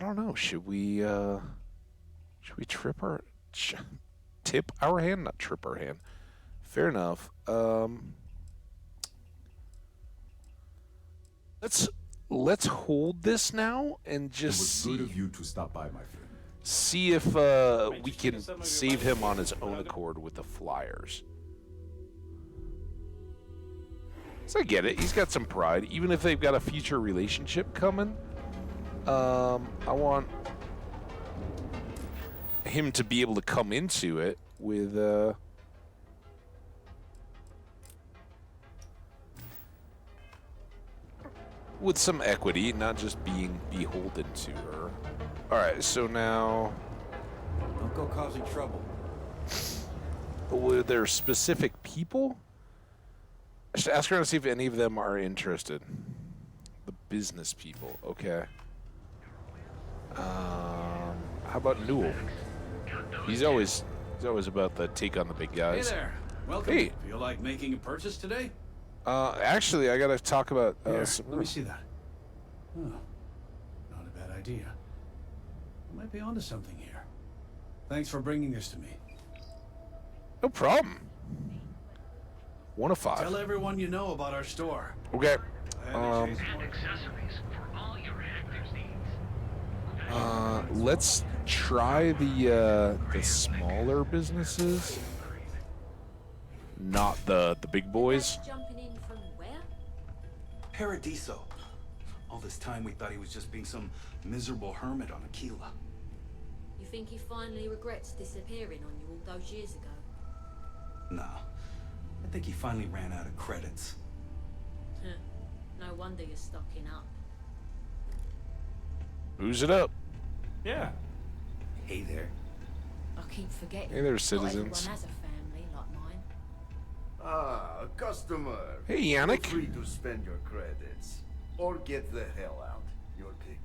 don't know. Should we tip our hand? Not trip our hand. Fair enough. Let's hold this now and just It was see. good of you to stop by, my friend. See if we can save him on his own accord with the flyers. So I get it. He's got some pride. Even if they've got a future relationship coming, I want him to be able to come into it with some equity, not just being beholden to her. All right, so now, Don't go causing trouble. were there specific people? I should ask her to see if any of them are interested. The business people, okay. How about Newell? He's always about the take on the big Hey guys. there. Welcome. Hey. Feel like making a purchase today? Actually, I gotta talk about. Here, some, let me see that. Oh, not a bad idea. You might be onto something here. Thanks for bringing this to me. No problem. 1 of 5. Tell everyone you know about our store. Okay. And Let's try the smaller businesses, not the big boys. Jumping in from where? Paradiso. All this time we thought he was just being some miserable hermit on Aquila. You think he finally regrets disappearing on you all those years ago? Nah. I think he finally ran out of credits. Huh. No wonder you're stocking up. Booze it up. Yeah. Hey there. I keep forgetting. Hey there, Not citizens. everyone has a family like mine. Ah, customer. Hey, Yannick. Feel free to spend your credits. Or get the hell out. Your pick.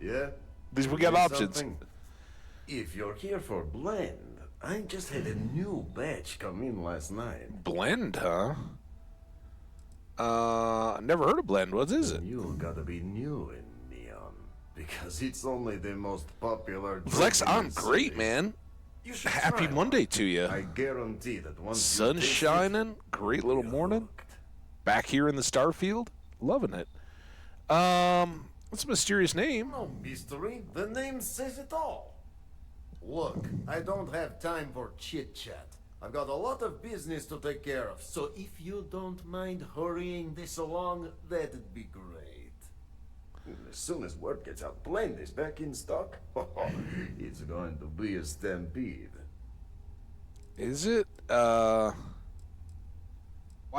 Yeah? At least we got Need options. something? If you're here for blend, I just had a new batch come in last night. Blend, huh? Never heard of blend. What is it? You gotta be new in Neon. Because it's only the most popular Flex, drink in I'm the great, city. man. You should Happy try Monday to you. I guarantee that once Sun you taste it, shining. Great little morning. Back here in the Starfield. Loving it. What's a mysterious name? No mystery. The name says it all. Look, I don't have time for chit-chat. I've got a lot of business to take care of, so if you don't mind hurrying this along, that'd be great. As soon as word gets out, Blend is back in stock. It's going to be a stampede. Is it? Why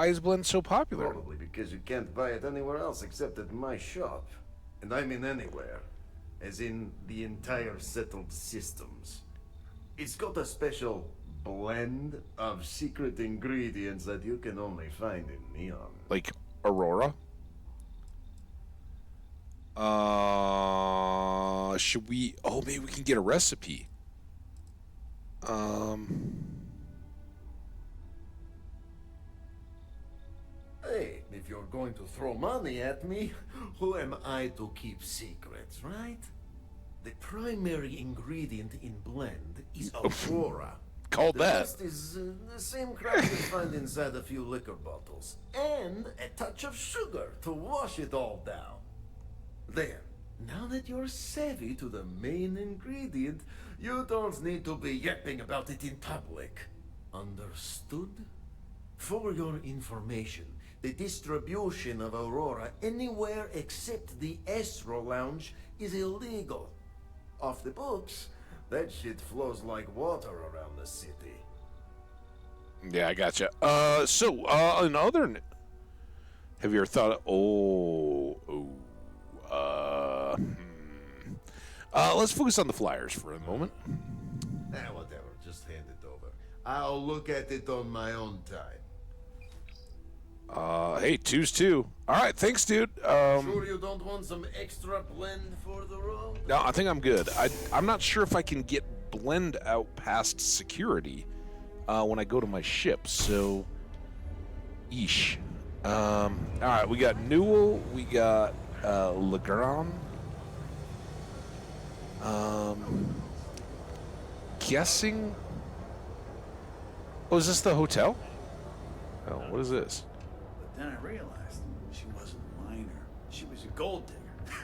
is blend so popular? Probably because you can't buy it anywhere else except at my shop. And I mean anywhere. As in the entire settled systems. It's got a special blend of secret ingredients that you can only find in Neon. Like Aurora? Should we? Oh, maybe we can get a recipe. Hey, if you're going to throw money at me, who am I to keep secrets, right? The primary ingredient in blend is Aurora. Called The that. rest is the same crap you find inside a few liquor bottles. And a touch of sugar to wash it all down. There. Now that you're savvy to the main ingredient, you don't need to be yapping about it in public. Understood? For your information, the distribution of Aurora anywhere except the Astro Lounge is illegal. Off the books, that shit flows like water around the city. Yeah, I gotcha. Have you ever thought let's focus on the flyers for a moment. Whatever, just hand it over. I'll look at it on my own time. Hey, 2's 2. All right, thanks, dude. Sure you don't want some extra blend for the road? No, I think I'm good. I'm not sure if I can get blend out past security when I go to my ship, so yeesh. All right, we got Newell, we got Legrand. Guessing. Oh, is this the hotel? Oh, what is this? But then I realized she wasn't a miner. She was a gold digger.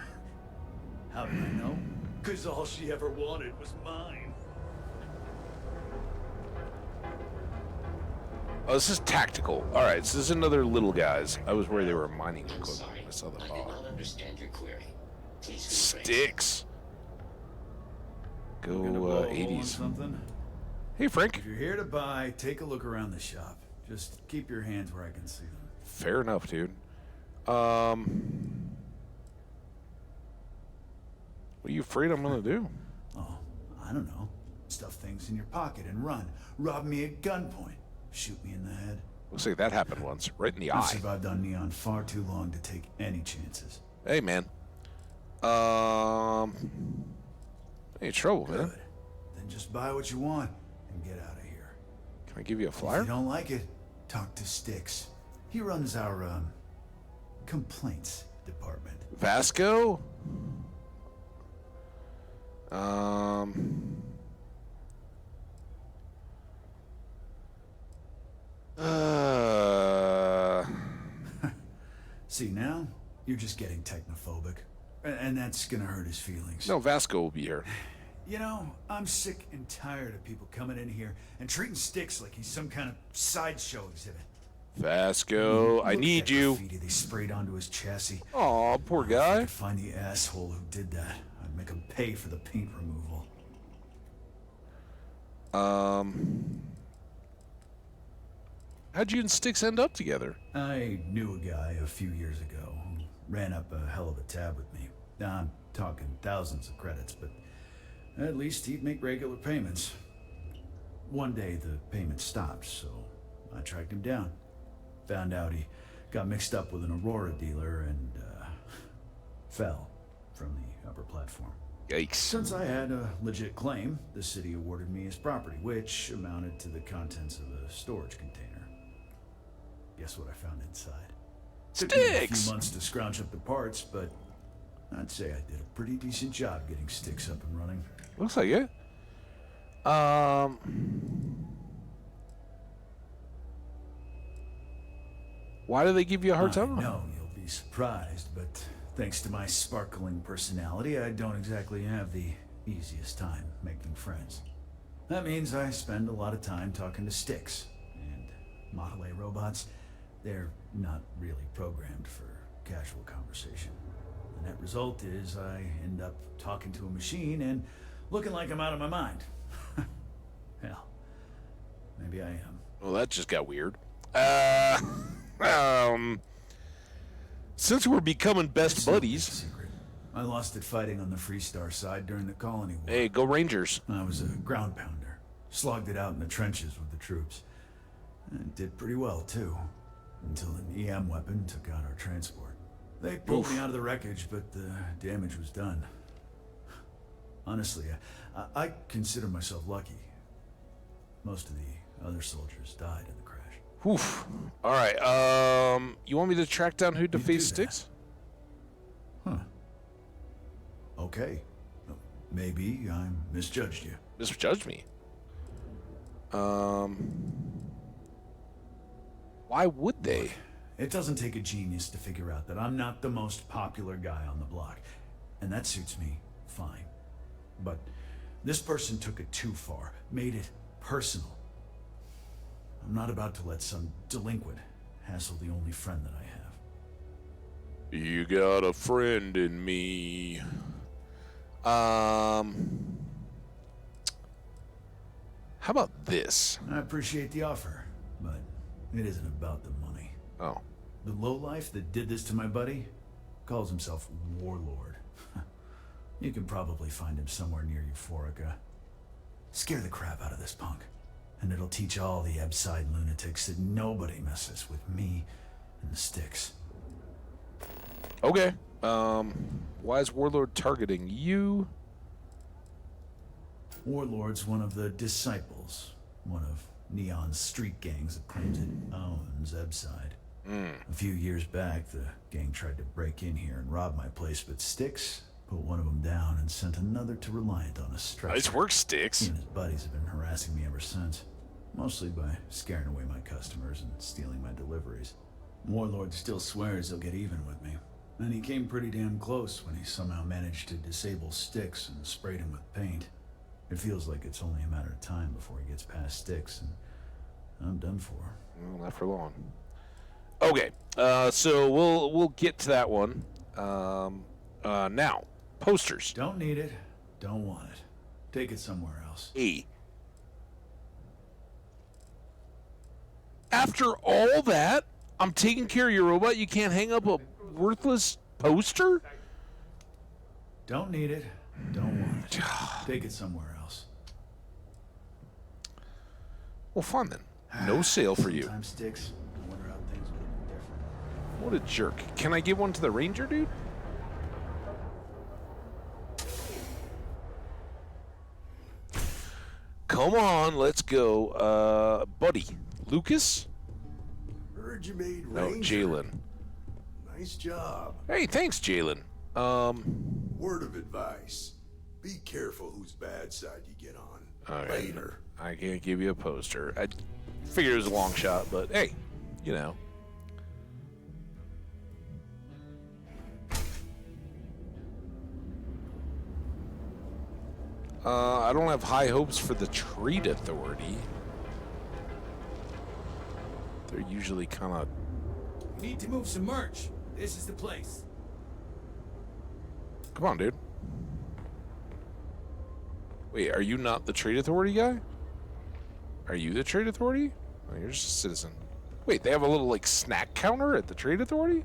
How did I know? Because all she ever wanted was mine. Oh, this is tactical. All right, so this is another little guys. I was worried they were mining equipment. I saw the bar. Understand your query. Sticks. Go 80s. Something. Hey, Frank. If you're here to buy, take a look around the shop. Just keep your hands where I can see them. Fair enough, dude. What are you afraid I'm gonna do? Oh, I don't know. Stuff things in your pocket and run. Rob me at gunpoint. Shoot me in the head. Looks like that happened once, right in the I've eye. survived on Neon far too long to take any chances. Hey, man. Any trouble, man? Good. Then just buy what you want and get out of here. Can I give you a flyer? If you don't like it, talk to Styx. He runs our, complaints department. Vasco? See, now you're just getting technophobic. And that's gonna hurt his feelings. No, Vasco will be here. You know, I'm sick and tired of people coming in here and treating Styx like he's some kind of sideshow exhibit. Vasco, I need you. Graffiti they sprayed onto his chassis. Aw, poor If I guy. could find the asshole who did that, I'd make him pay for the paint removal. How'd you and Styx end up together? I knew a guy a few years ago who ran up a hell of a tab with me. Now, I'm talking thousands of credits, but at least he'd make regular payments. One day, the payments stopped, so I tracked him down. Found out he got mixed up with an Aurora dealer and, fell from the upper platform. Yikes. Since I had a legit claim, the city awarded me his property, which amounted to the contents of a storage container. Guess what I found inside? Took me a few months to scrounge up the parts, but I'd say I did a pretty decent job getting Styx up and running. Looks like it. Why do they give you a hard time? No, you'll be surprised, but thanks to my sparkling personality, I don't exactly have the easiest time making friends. That means I spend a lot of time talking to Styx, and Model A robots, they're not really programmed for casual conversation. The net result is I end up talking to a machine and looking like I'm out of my mind. Hell, maybe I am. Well, that just got weird. Since we're becoming best buddies. I lost it fighting on the Freestar side during the Colony War. Hey, go Rangers. I was a ground pounder. Slogged it out in the trenches with the troops. And did pretty well, too. Until an EM weapon took out our transport. They pulled me out of the wreckage, but the damage was done. Honestly, I consider myself lucky. Most of the other soldiers died in the crash. Oof. All right. You want me to track down who defaced Styx? Huh. Okay. Maybe I misjudged you. Misjudged me? Why would they? It doesn't take a genius to figure out that I'm not the most popular guy on the block. And that suits me fine. But this person took it too far, made it personal. I'm not about to let some delinquent hassle the only friend that I have. You got a friend in me. How about this? I appreciate the offer, but it isn't about the money. Oh. The lowlife that did this to my buddy calls himself Warlord. You can probably find him somewhere near Euphorica. Scare the crap out of this punk, and it'll teach all the Ebside lunatics that nobody messes with me and the Styx. Okay. Why is Warlord targeting you? Warlord's one of the disciples, one of Neon's street gangs that claims it owns Ebside. A few years back, the gang tried to break in here and rob my place, but Styx put one of them down and sent another to Reliant on a stretcher. Nice work, Styx. He and his buddies have been harassing me ever since, mostly by scaring away my customers and stealing my deliveries. Warlord still swears he'll get even with me, and he came pretty damn close when he somehow managed to disable Styx and sprayed him with paint. It feels like it's only a matter of time before he gets past Styx, and I'm done for. Well, not for long. Okay, so we'll get to that one. Now, posters. Don't need it. Don't want it. Take it somewhere else. After all that, I'm taking care of your robot. You can't hang up a worthless poster? Don't need it. Don't want it. Take it somewhere else. Well, fine then. No sale for you. Sometimes Styx. I wonder how things would have been different. What a jerk. Can I give one to the ranger, dude? Come on, let's go. Buddy. Lucas? Heard you made No, Ranger. Jalen. Nice job. Hey, thanks, Jalen. Word of advice. Be careful whose bad side you get on. Okay. Later. I can't give you a poster. I figured it was a long shot, but hey, you know. I don't have high hopes for the Trade Authority. They're usually kind of... We need to move some merch. This is the place. Come on, dude. Wait, are you not the Trade Authority guy? Are you the Trade Authority? Oh, you're just a citizen. Wait, they have a little, like, snack counter at the Trade Authority?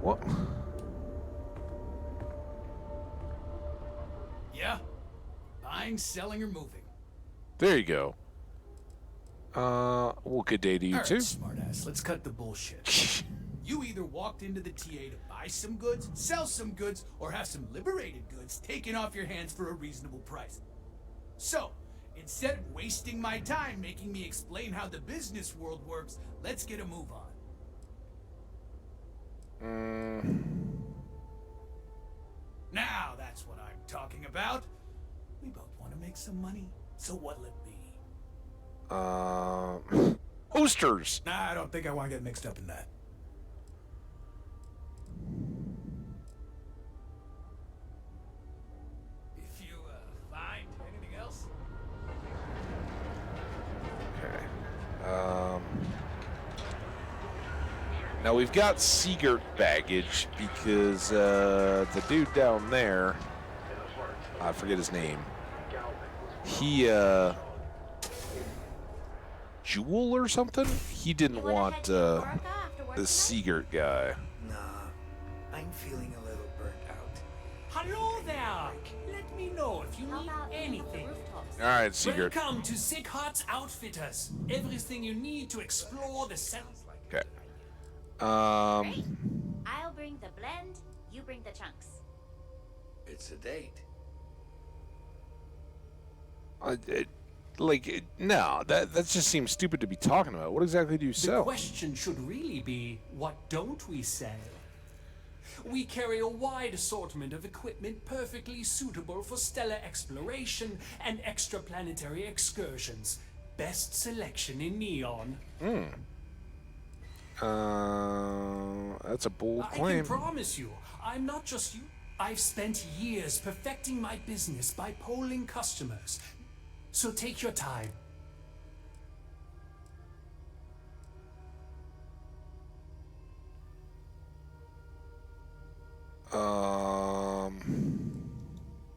What? Yeah. Buying, selling, or moving. There you go. Well, good day to you, All right, too. smartass, let's cut the bullshit. You either walked into the TA to buy some goods, sell some goods, or have some liberated goods taken off your hands for a reasonable price. So, instead of wasting my time making me explain how the business world works, let's get a move on. Now that's what I'm talking about. We both want to make some money, so what'll it be? Posters. Nah, I don't think I want to get mixed up in that. If you find anything else. Okay. Now we've got Seagert baggage because the dude down there, I forget his name. He Jewel or something? He didn't want the Seagert guy. Nah, I'm feeling a little burnt out. Hello there. Let me know if you need anything. All right, Seagert. Welcome to Sick Hearts Outfitters. Everything you need to explore the cell. Okay. I'll bring the blend You bring the chunks. It's a date. No, that just seems stupid to be talking about. What exactly do you The sell? question should really be, what don't we sell? We carry a wide assortment of equipment perfectly suitable for stellar exploration and extraplanetary excursions. Best selection in Neon. That's a bold I claim. can promise you, I'm not just you. I've spent years perfecting my business by polling customers. So take your time.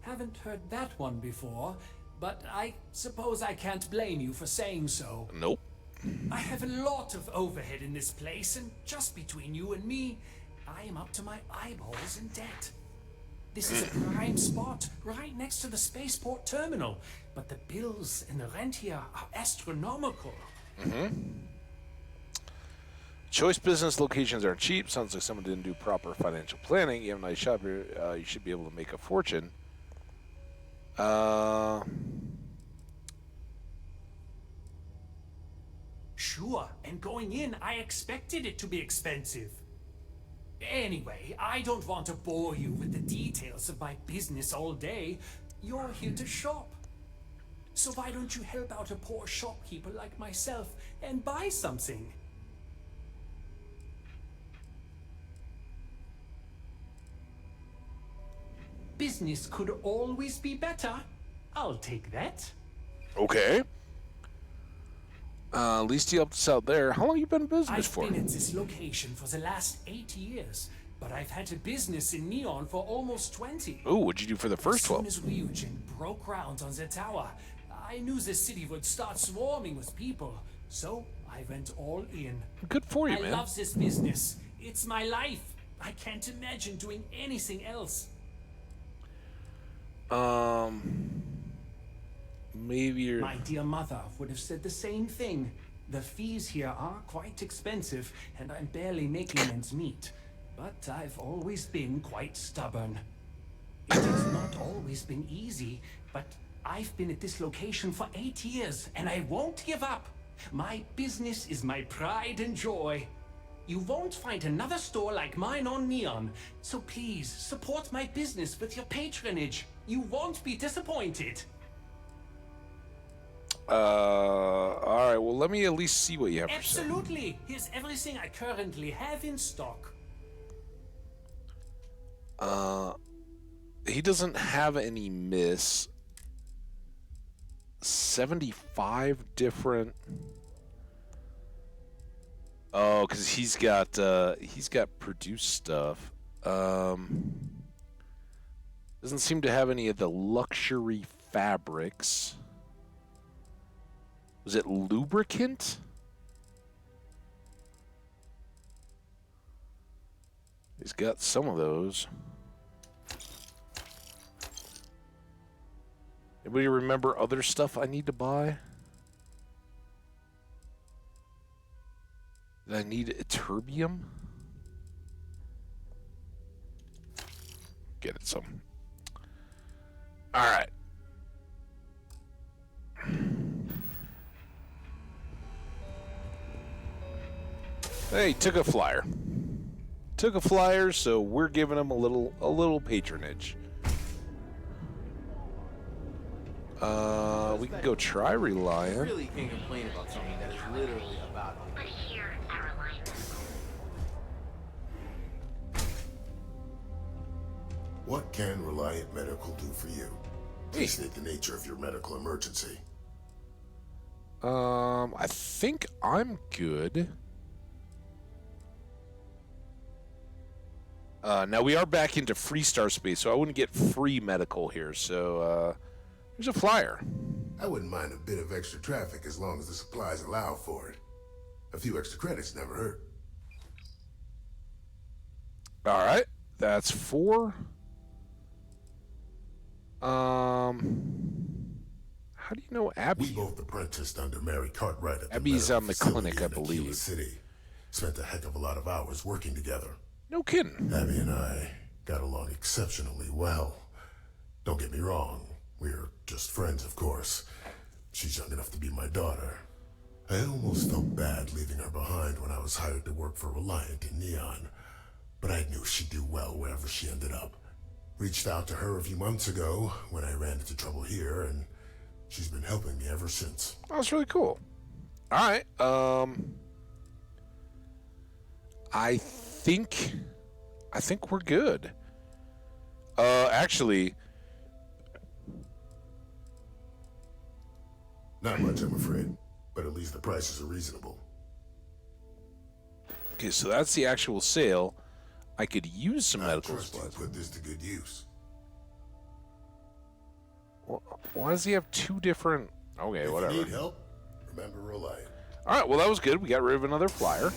Haven't heard that one before, but I suppose I can't blame you for saying so. Nope. I have a lot of overhead in this place, and just between you and me, I am up to my eyeballs in debt. This is a prime spot, right next to the spaceport terminal, but the bills and the rent here are astronomical. Choice business locations aren't cheap. Sounds like someone didn't do proper financial planning. You have a nice shop here. You should be able to make a fortune. Sure, and going in, I expected it to be expensive. Anyway, I don't want to bore you with the details of my business all day. You're here to shop. So why don't you help out a poor shopkeeper like myself and buy something? Business could always be better. I'll take that. Okay. At least you helped us out there. How long you been in business for? I've been at this location for the last 8 years, but I've had a business in Neon for almost 20. Ooh, what'd you do for the first 12? As soon as Ryujin broke ground on the tower, I knew the city would start swarming with people, so I went all in. Good for you, man. I love this business. It's my life. I can't imagine doing anything else. Maybe you're... My dear mother would have said the same thing. The fees here are quite expensive, and I'm barely making ends meet. But I've always been quite stubborn. It has not always been easy, but I've been at this location for 8 years, and I won't give up. My business is my pride and joy. You won't find another store like mine on Neon, so please support my business with your patronage. You won't be disappointed. All right. Well, let me at least see what you have for sale. Absolutely. Here's everything I currently have in stock. He doesn't have any miss. 75 different. Oh, because he's got produced stuff. Doesn't seem to have any of the luxury fabrics. Was it lubricant? He's got some of those. Anybody remember other stuff I need to buy? Did I need terbium? Get it some. All right. Hey, took a flyer. Took a flyer, so we're giving him a little patronage. We can go try Reliant. You really can't complain about something that is literally about. But here at Reliant. What can Reliant Medical do for you? Please state the nature of your medical emergency. I think I'm good. Now we are back into free star space, so I wouldn't get free medical here. So here's a flyer. I wouldn't mind a bit of extra traffic as long as the supplies allow for it. A few extra credits never hurt. All right, that's 4. How do you know Abby? We both apprenticed under Mary Cartwright at the Abby's medical on the facility clinic, I in Aquila believe. City. Spent a heck of a lot of hours working together. No kidding. Abby and I got along exceptionally well. Don't get me wrong, we're just friends, of course. She's young enough to be my daughter. I almost felt bad leaving her behind when I was hired to work for Reliant in Neon, but I knew she'd do well wherever she ended up. Reached out to her a few months ago when I ran into trouble here, and she's been helping me ever since. Oh, that's really cool. All right. I think we're good. Actually, not much, I'm afraid, but at least the prices are reasonable. Okay, so that's the actual sale. I could use some medical supplies. Put this to good use. Why does he have two different? Okay, whatever. If you need help, remember Reliant. All right, well that was good. We got rid of another flyer.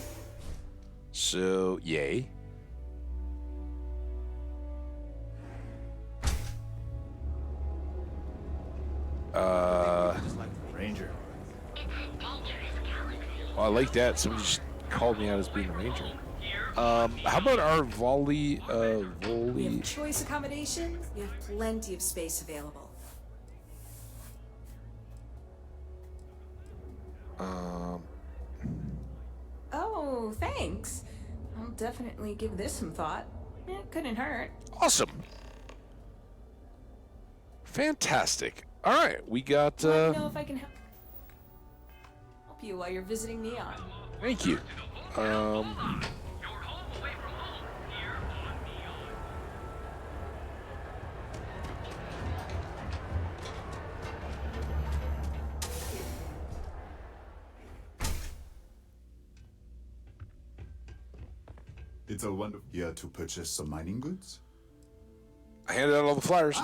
So yay. Ranger. Oh, I like that. Somebody just called me out as being a ranger. How about our We have choice accommodations. We have plenty of space available. Oh, thanks. I'll definitely give this some thought. It couldn't hurt. Awesome. Fantastic. All right, we got. Let me know if I can help you while you're visiting Neon. Thank you. It's a wonderful here to purchase some mining goods. I handed out all the flyers.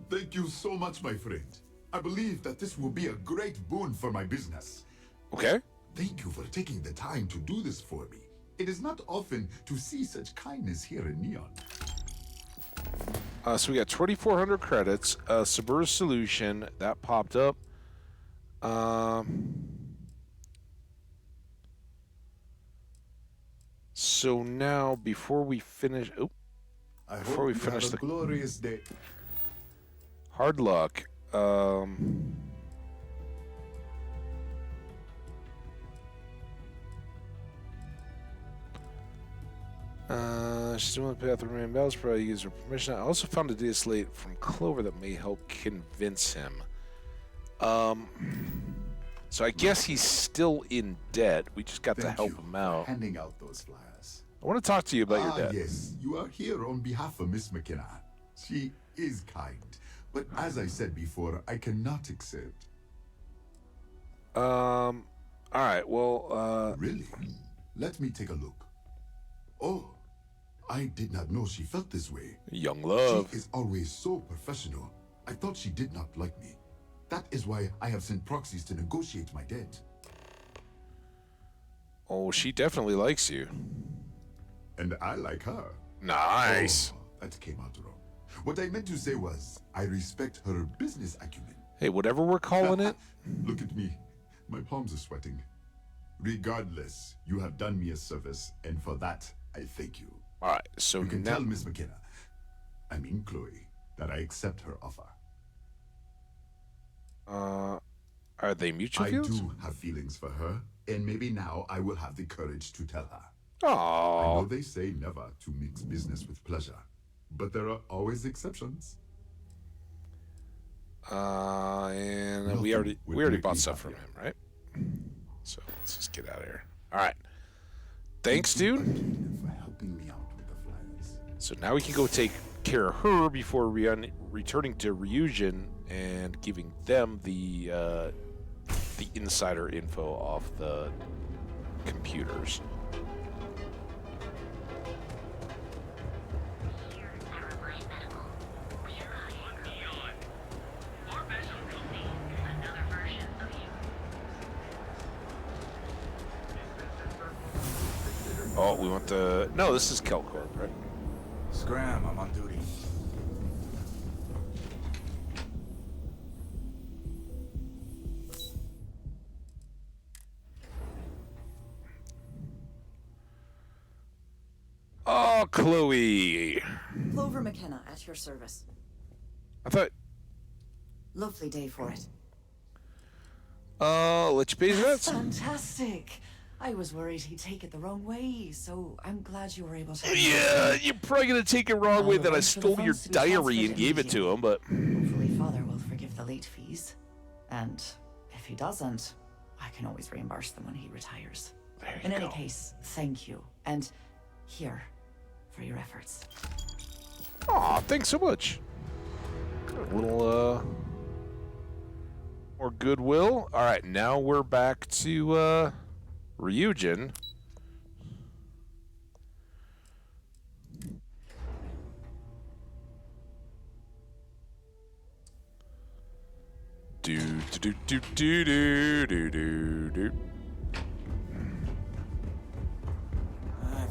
Thank you so much, my friend. I believe that this will be a great boon for my business. Okay. Thank you for taking the time to do this for me. It is not often to see such kindness here in Neon. So we got 2,400 credits. Subaru Solution that popped up. So now, before we finish, the glorious day. Hard luck. Still on the path to remain balanced, probably use her permission. I also found a data slate from Clover that may help convince him. So I guess he's still in debt. We just got to help him out. Handing out those flyers. I want to talk to you about your debt. Yes, you are here on behalf of Miss McKenna. She is kind, but as I said before, I cannot accept. All right. Well, Really? Let me take a look. Oh, I did not know she felt this way. Young love. She is always so professional. I thought she did not like me. That is why I have sent proxies to negotiate my debt. Oh, she definitely likes you. And I like her. Nice. Oh, that came out wrong. What I meant to say was, I respect her business acumen. Hey, whatever we're calling it. Look at me. My palms are sweating. Regardless, you have done me a service, and for that, I thank you. All right, so you can tell Miss McKenna, I mean Chloe, that I accept her offer. Are they mutual I feelings? do have feelings for her, and maybe now I will have the courage to tell her. Aww. I know they say never to mix business with pleasure, but there are always exceptions. And we already bought stuff from him, right? So let's just get out of here. All right. Thanks, dude. For helping me out with the flyers. So now we can go take care of her before returning to Ryujin and giving them the insider info off the computers. Oh, we want the... No, this is Kelcorp, right? Scram, I'm on duty. Oh, Oh, Chloe. Clover McKenna at your service. I thought. Lovely day for it. Let you pay his That's bets. fantastic. I was worried he'd take it the wrong way, so I'm glad you were able to. Yeah, you're probably gonna take it wrong way that I stole your diary and gave it to him, but. Hopefully, Father will forgive the late fees, and if he doesn't, I can always reimburse them when he retires. In any case, thank you, and here for your efforts. Aw, thanks so much. A little more goodwill. All right, now we're back to Ryujin. Do. I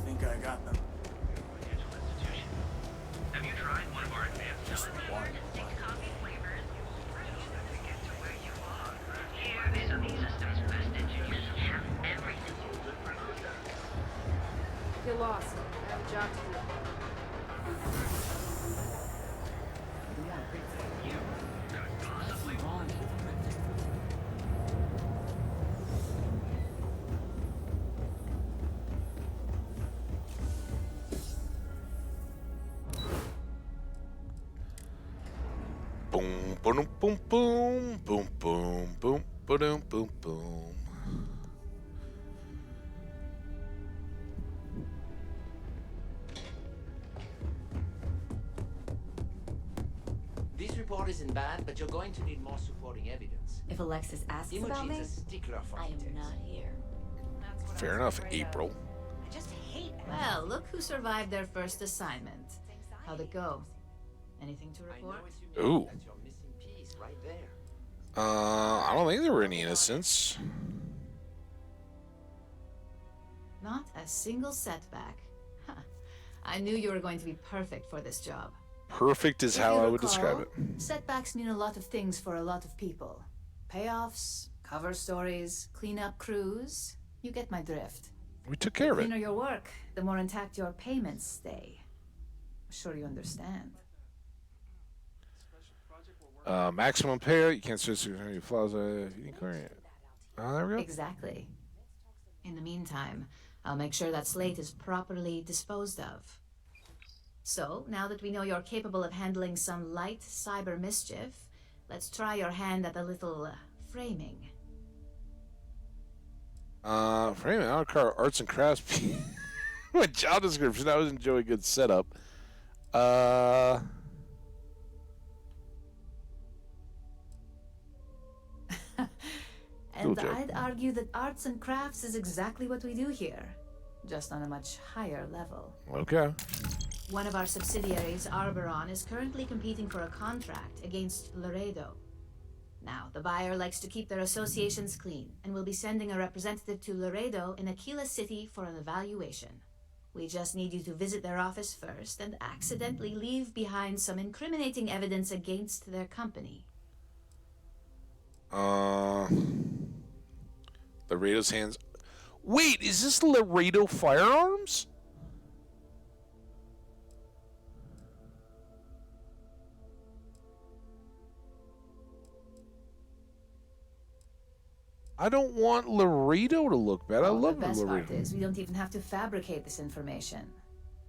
think I got them. Have you tried one of our advanced challenges? Here, some of the system's best engineers have everything. Get lost. I have a job to do. Boom, boom, boom, boom, boom, boom, boom, boom, boom, boom. This report isn't bad, but you're going to need more supporting evidence. If Alexis asks about me, Imogen's a stickler for I am details. not here. Fair enough, April. I just hate Well, look who survived their first assignment. How'd it go? Anything to report? Ooh. That's your missing piece right there. I don't think there were any innocents. Not a single setback. Huh. I knew you were going to be perfect for this job. Perfect is If how you I would recall, describe it. Setbacks mean a lot of things for a lot of people. Payoffs, cover stories, cleanup crews. You get my drift. We took care of The it. cleaner your work, the more intact your payments stay. I'm sure you understand. Maximum payout. You can't switch your flaws. You didn't clear it. There we go. Exactly. In the meantime, I'll make sure that slate is properly disposed of. So, now that we know you're capable of handling some light cyber mischief, let's try your hand at a little framing. Framing arts and crafts. My job description. I was enjoying good setup. And Cool job. I'd argue that arts and crafts is exactly what we do here, just on a much higher level. Okay. One of our subsidiaries, Arboron, is currently competing for a contract against Laredo. Now, the buyer likes to keep their associations clean, and will be sending a representative to Laredo in Aquila City for an evaluation. We just need you to visit their office first and accidentally leave behind some incriminating evidence against their company. Laredo's hands. Wait, is this Laredo Firearms? I don't want Laredo to look bad. I love The best Laredo. part is we don't even have to fabricate this information.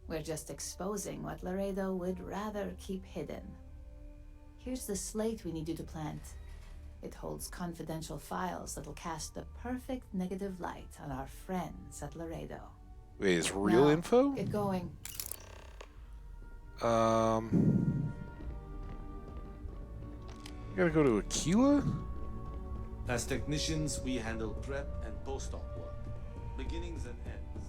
We're just exposing what Laredo would rather keep hidden. Here's the slate we need you to plant. It holds confidential files that'll cast the perfect negative light on our friends at Laredo. Wait, is real Now, info? Get going. Gotta go to Aquila? As technicians, we handle prep and post-op work, beginnings and ends.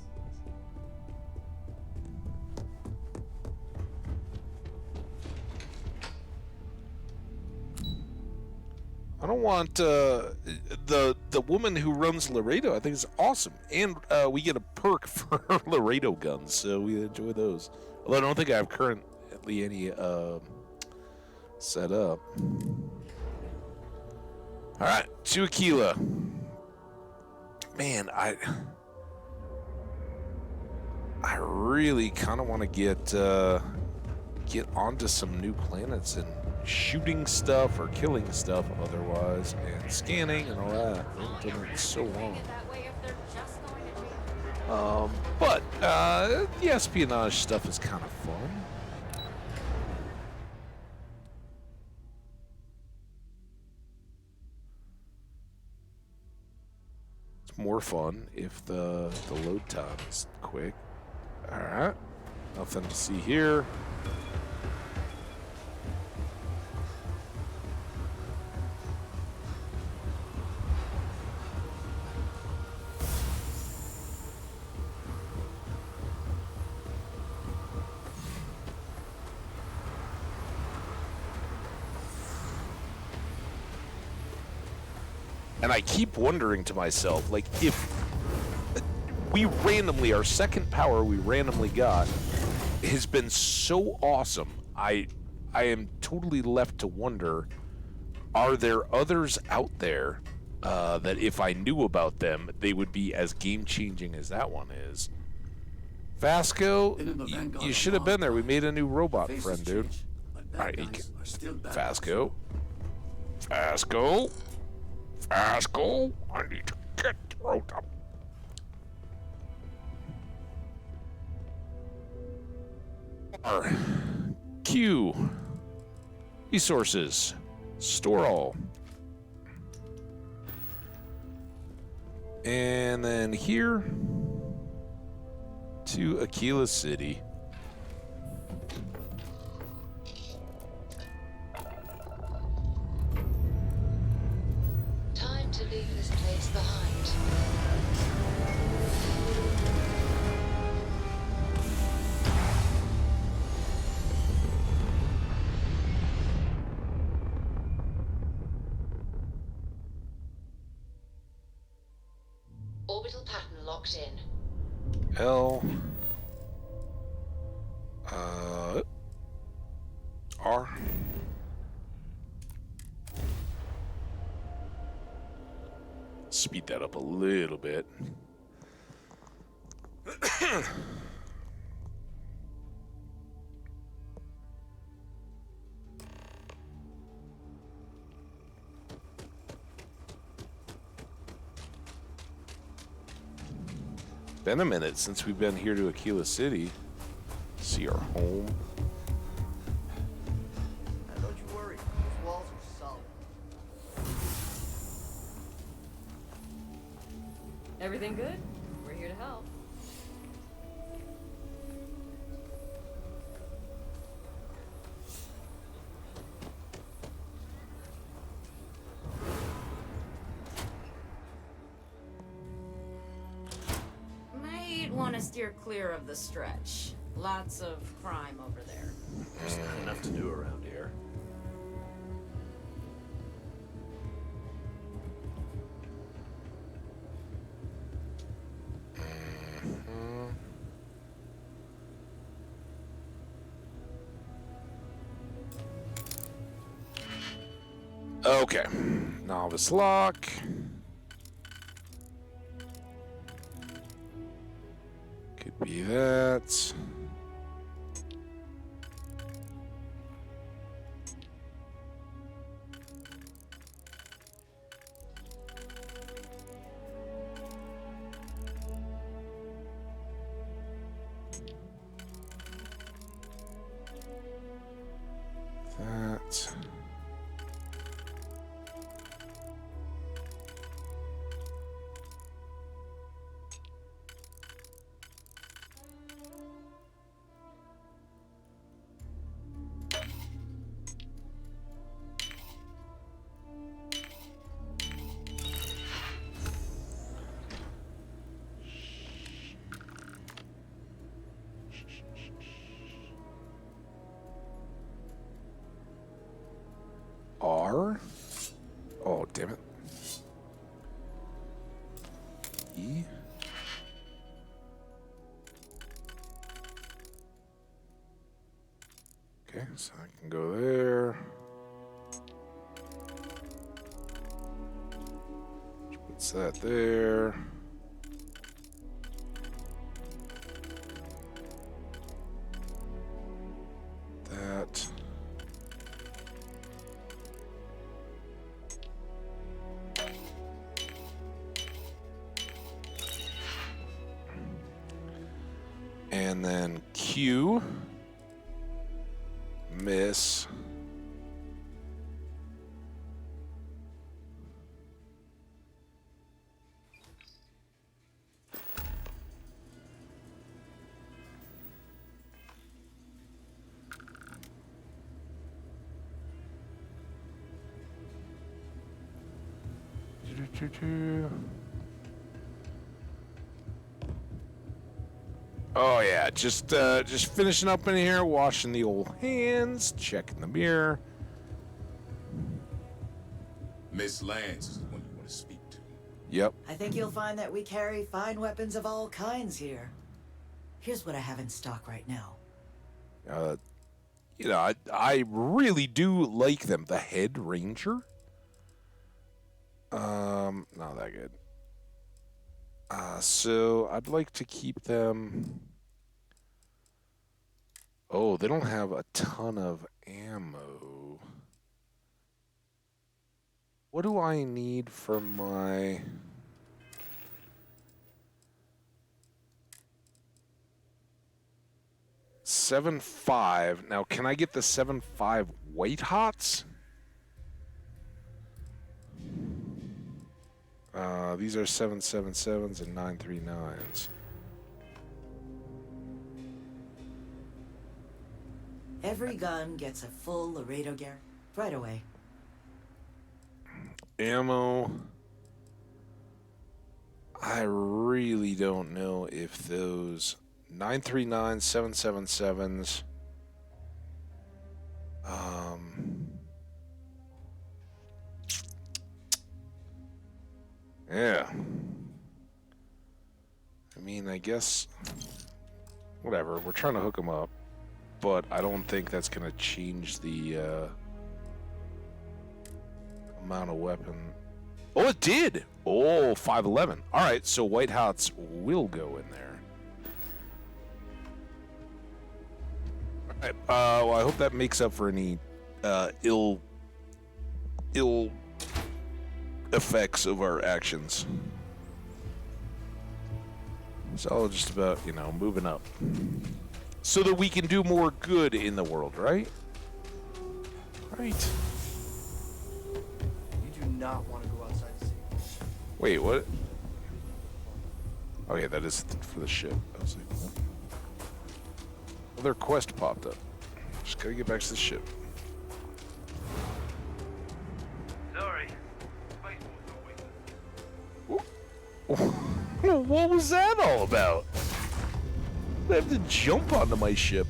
I don't want the woman who runs Laredo. I think is awesome, and we get a perk for Laredo guns, so we enjoy those. Although I don't think I have currently any set up. All right, to Aquila. Man, I really kind of want to get onto some new planets and shooting stuff or killing stuff otherwise, and scanning and all that. I haven't done it in so long. But the espionage stuff is kind of fun. It's more fun if the load time is quick. All right, nothing to see here. And I keep wondering to myself, like, if we randomly, our second power we randomly got has been so awesome, I am totally left to wonder, are there others out there that if I knew about them, they would be as game-changing as that one is? Vasco, you should have been there. We made a new robot friend, dude. All right, Vasco. Vasco. Vasco, I need to get throat up. R. Q. Resources. Store all. And then here to Aquila City. Time to leave this place behind. Orbital pattern locked in. L. R. Speed that up a little bit. Been a minute since we've been here to Aquila City. See our home. Don't you worry, those walls are solid. Everything good? We're here to help. Might want to steer clear of the stretch. Lots of crime over there. There's not enough to do around here. Okay. Novice lock. Could be that. That. R. Oh, damn it. E. Okay, so I can go there. Which puts that there. And then Q. Miss. Oh yeah, just finishing up in here, washing the old hands, checking the mirror. Miss Lance is the one you want to speak to. Yep. I think you'll find that we carry fine weapons of all kinds here. Here's what I have in stock right now. You know, I really do like them. The Head Ranger. Not that good. So I'd like to keep them. Oh, they don't have a ton of ammo. What do I need for my... $7.5. Now, can I get the 7.5 White Hots? These are 7.77s and 9.39s. Every gun gets a full Laredo guarantee right away. Ammo. I really don't know if those 9.39s, 7.77s. Yeah. I mean, I guess, whatever. We're trying to hook them up, but I don't think that's going to change the amount of weapon. Oh, it did! Oh, 5.11. All right, so White Hots will go in there. All right, well, I hope that makes up for any ill effects of our actions. It's all just about, you know, moving up. So that we can do more good in the world, right? Right. You do not want to go outside the city. Wait, what? Oh yeah, that is for the ship. I was like, what? Well, their quest popped up. Just gotta get back to the ship. Sorry. What was that all about? I have to jump onto my ship.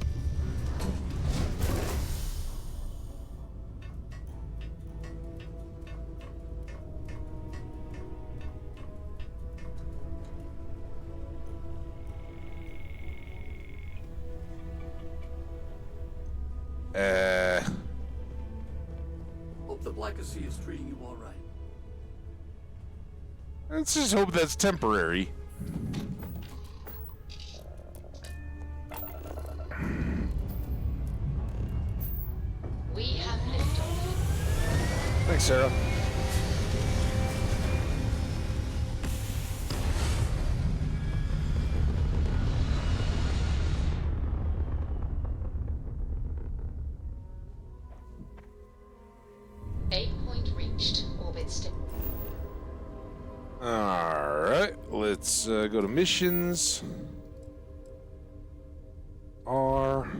Hope the Black Sea is treating you all right. Let's just hope that's temporary. We have liftoff. Thanks, Sarah. Aim point reached. Orbit still. Alright, let's go to missions. R.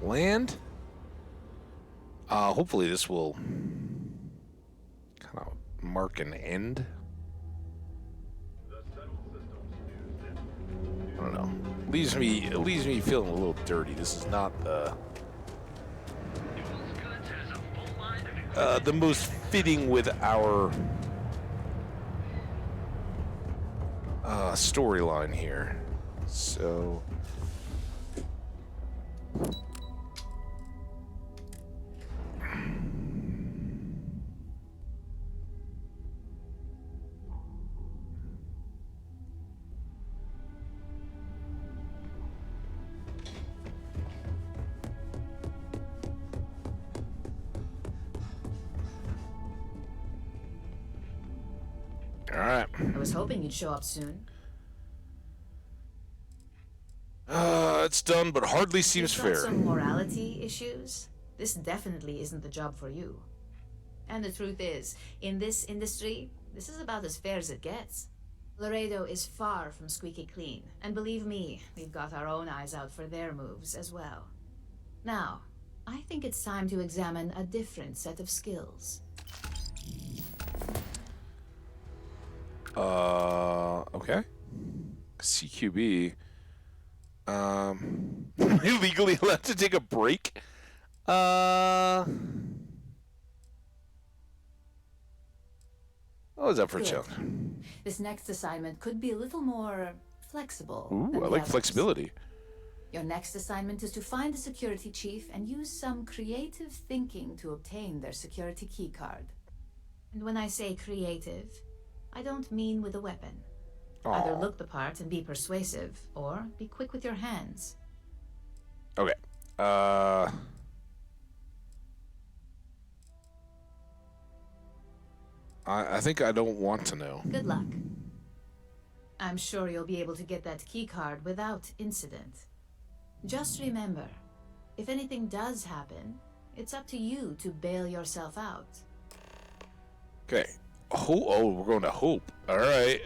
Land. Hopefully this will kind of mark an end. I don't know. Leaves me feeling a little dirty. This is not the most fitting with our storyline here. So All right. I was hoping you'd show up soon. It's done, but hardly seems You've got fair. some morality issues. This definitely isn't the job for you. And the truth is, in this industry, this is about as fair as it gets. Laredo is far from squeaky clean, and believe me, we've got our own eyes out for their moves as well. Now, I think it's time to examine a different set of skills. Okay. CQB. Legally allowed to take a break? What was that for a Good. challenge? This next assignment could be a little more flexible. Ooh, than I the like others. flexibility. Your next assignment is to find the security chief and use some creative thinking to obtain their security keycard. And when I say creative, I don't mean with a weapon. Either look the part and be persuasive, or be quick with your hands. Okay. I think I don't want to know. Good luck. I'm sure you'll be able to get that keycard without incident. Just remember, if anything does happen, it's up to you to bail yourself out. Okay. Oh, we're going to Hope. All right.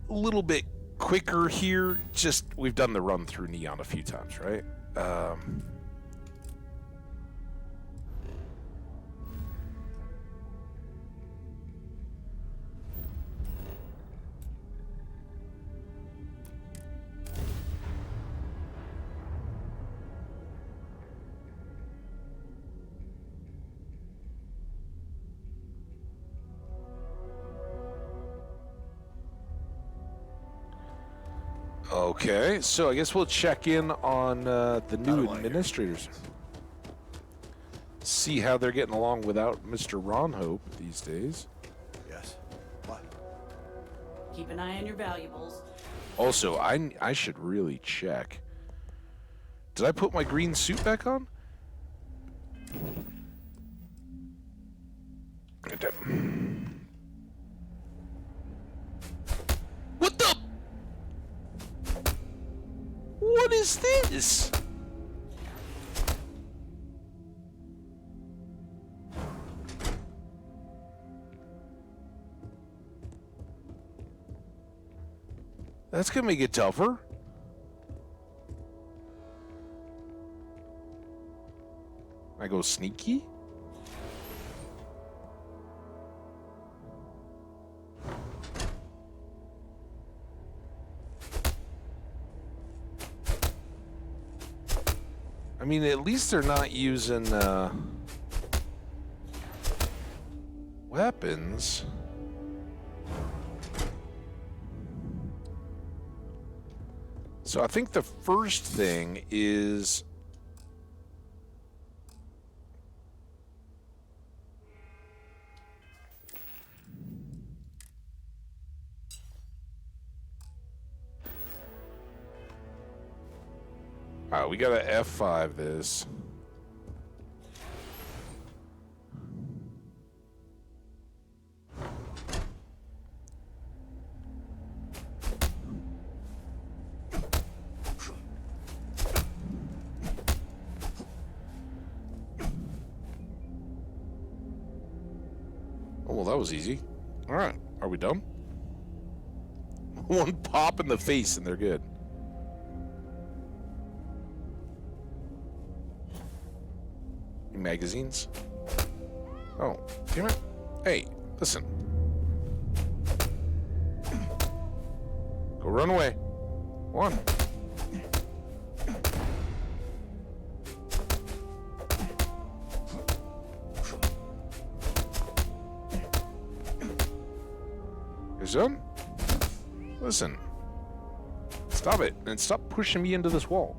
Little bit quicker here. Just we've done the run through Neon a few times, right? Okay, so I guess we'll check in on the new administrators. See how they're getting along without Mr. Ron Hope these days. Yes. What? Keep an eye on your valuables. Also, I should really check. Did I put my green suit back on? I did. What the? What is this? That's gonna make it tougher. I go sneaky? I mean, at least they're not using weapons. So I think the first thing is all right, we gotta F5 this. Oh, well, that was easy. All right, are we done? One pop in the face and they're good. Magazines. Oh, damn it. Hey, listen. Go run away. One. Your son? Listen. Stop it and stop pushing me into this wall.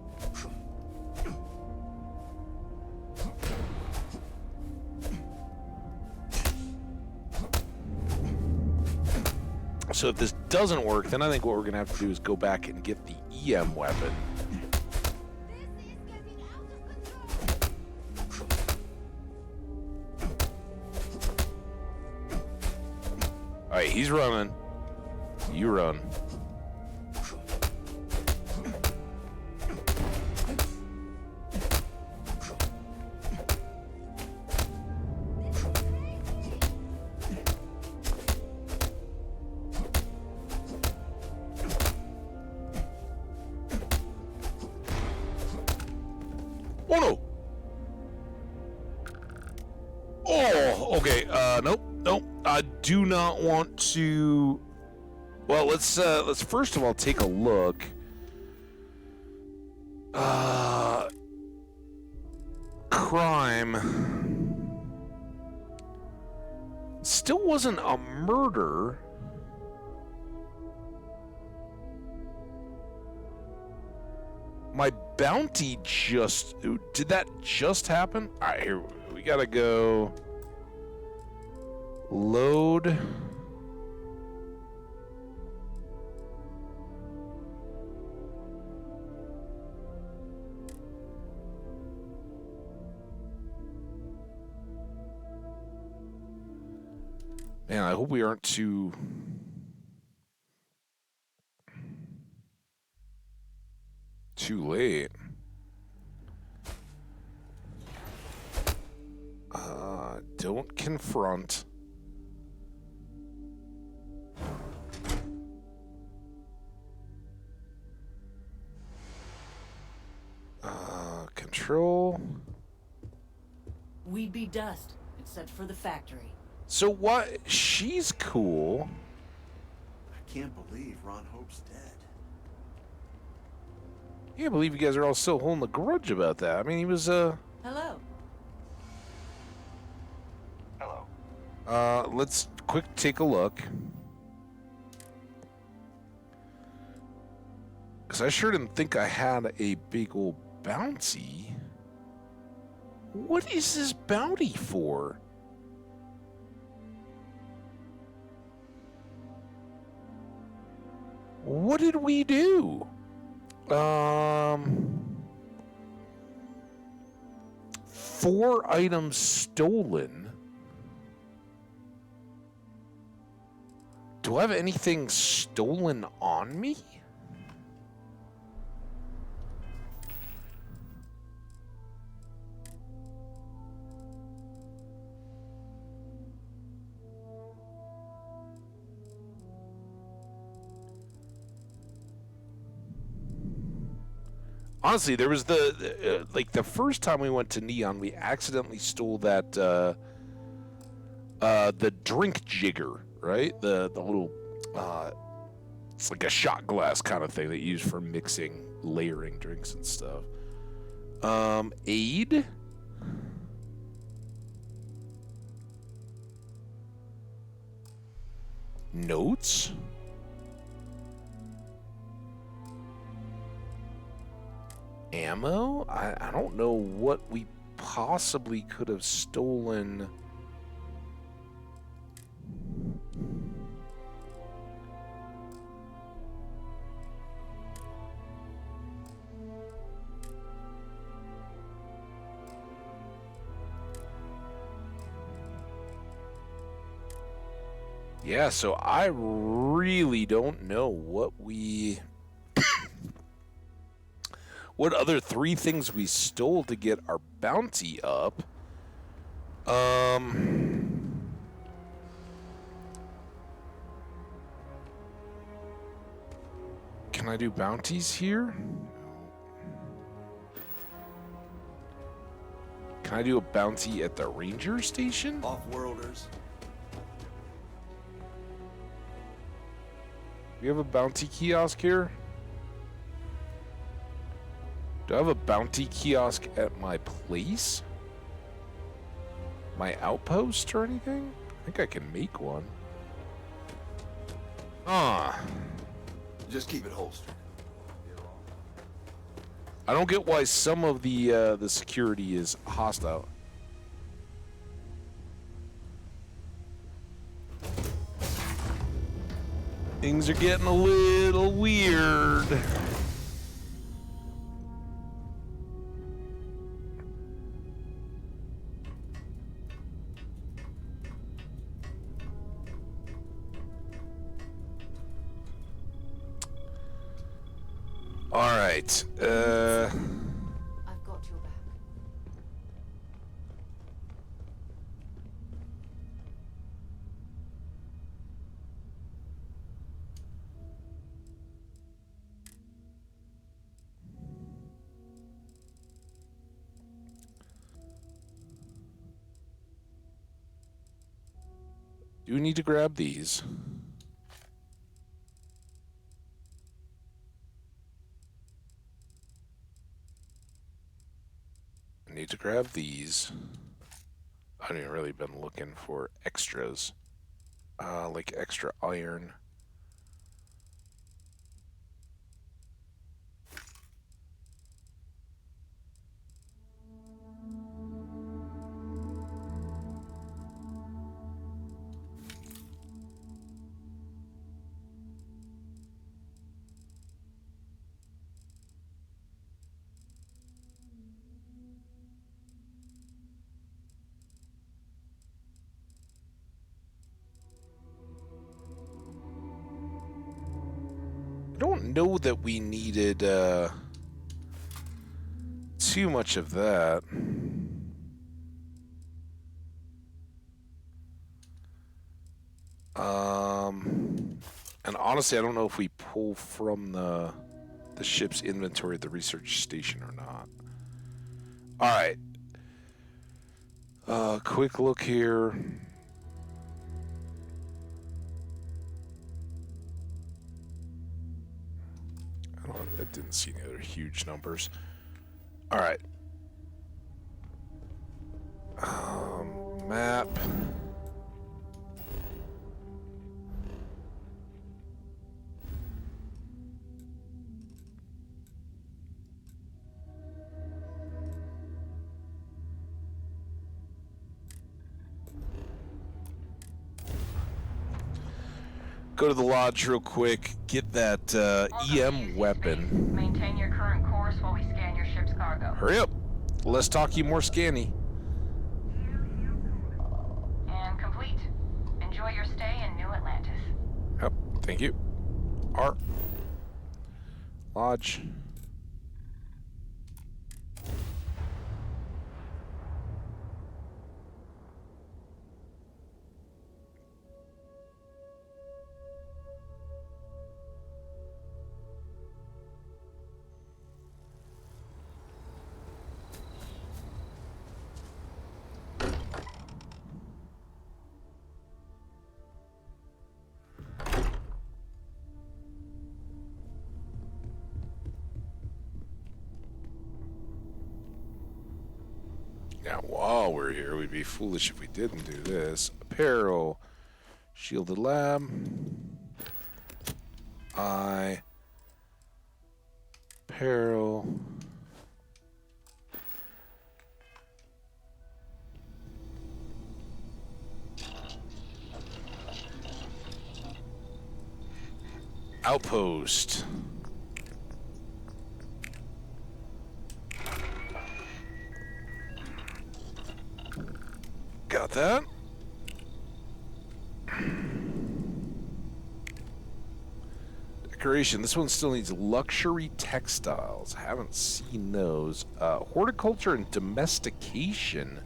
So if this doesn't work, then I think what we're going to have to do is go back and get the EM weapon. Alright, he's running. You run. Oh no! Oh, okay. Nope, nope. I do not want to. Well, let's first of all take a look. Crime. Still wasn't a murder. My bounty just... Did that just happen? Alright, here. We gotta go... Load... Man, I hope we aren't too late. Don't confront. Control. We'd be dust, except for the factory. So what? She's cool. I can't believe Ron Hope's dead. I can't believe you guys are all still holding a grudge about that. I mean, he was, Hello. Hello. Let's quick take a look. Because I sure didn't think I had a big old bounty. What is this bounty for? What did we do? 4 items stolen. Do I have anything stolen on me? Honestly, there was the like the first time we went to Neon, we accidentally stole that the drink jigger, right? The little it's like a shot glass kind of thing that you use for mixing, layering drinks and stuff. Aid. Notes. Ammo? I don't know what we possibly could have stolen. Yeah, so I really don't know what we... what other 3 things we stole to get our bounty up. Can I do bounties here? Can I do a bounty at the ranger station? Off-worlders. We have a bounty kiosk here? Do I have a bounty kiosk at my place? My outpost or anything? I think I can make one. Just keep it holstered. I don't get why some of the security is hostile. Things are getting a little weird. right. I've got your back. Do we need to grab these? I need to grab these. I haven't really been looking for extras. Like extra iron. I don't know that we needed too much of that. And honestly, I don't know if we pull from the ship's inventory at the research station or not. All right. Quick look here. I didn't see any other huge numbers. All right. Map. Go to the lodge real quick. Get that EM weapon. Maintain your current course while we scan your ship's cargo. Hurry up. Less talky, more scanny. And complete. Enjoy your stay in New Atlantis. Yep, thank you. R. Lodge. Now, while we're here, we'd be foolish if we didn't do this. Apparel, shielded lab, apparel, outpost. Got that. Decoration. This one still needs luxury textiles. Haven't seen those. Horticulture and domestication.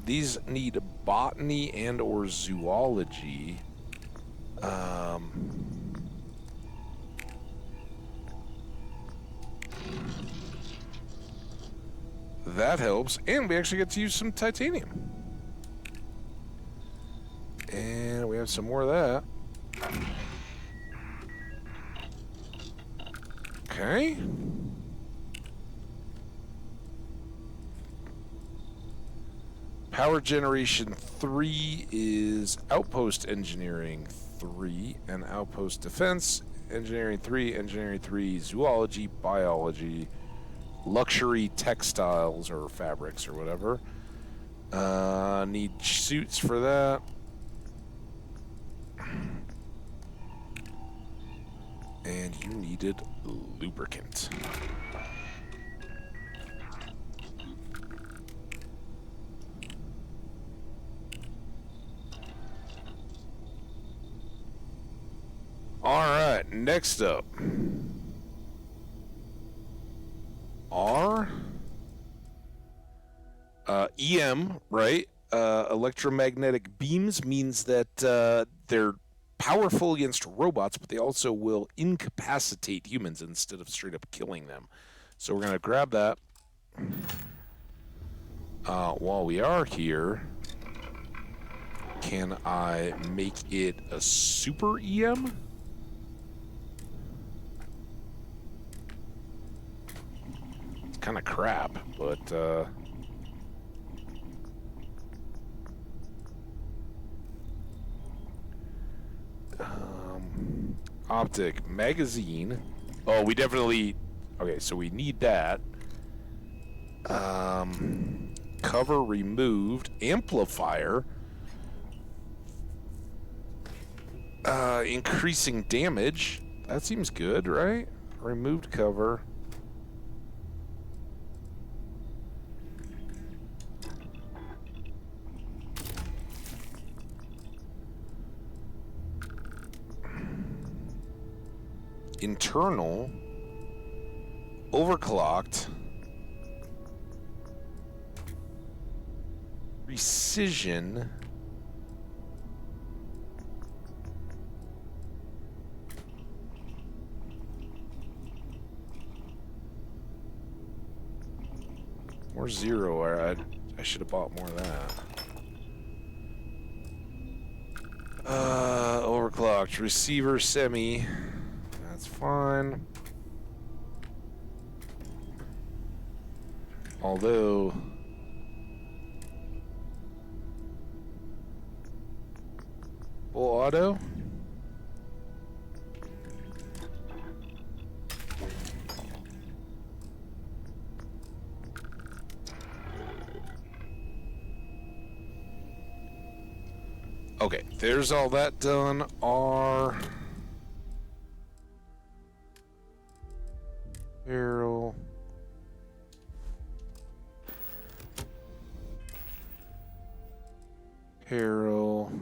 These need botany and or zoology. That helps, and we actually get to use some titanium. And we have some more of that. Okay. Power generation 3 is outpost engineering 3, and outpost defense engineering 3, zoology, biology, luxury textiles or fabrics or whatever. Need suits for that. And you needed lubricant. All right, next up. EM, right? Electromagnetic beams means that they're powerful against robots, but they also will incapacitate humans instead of straight up killing them. So we're going to grab that. While we are here, can I make it a super EM? It's kind of crap, but... optic magazine. Oh, we definitely... Okay, so we need that. Cover removed. Amplifier. Increasing damage. That seems good, right? Removed cover. Internal. Overclocked. Precision. Or zero, or I should have bought more of that. Overclocked. Receiver semi. That's fine. Although... full auto? Okay, there's all that done. Our barrel. Peril.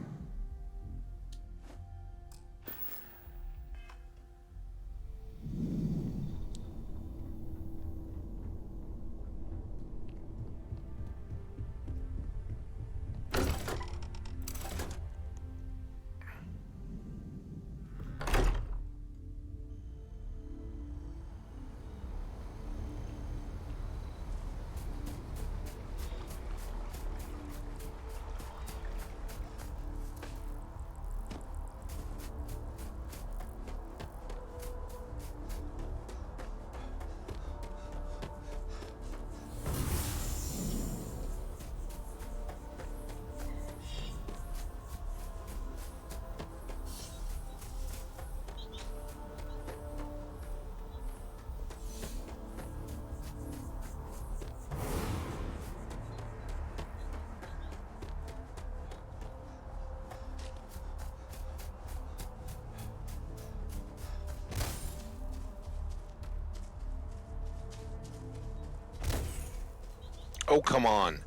Oh, come on.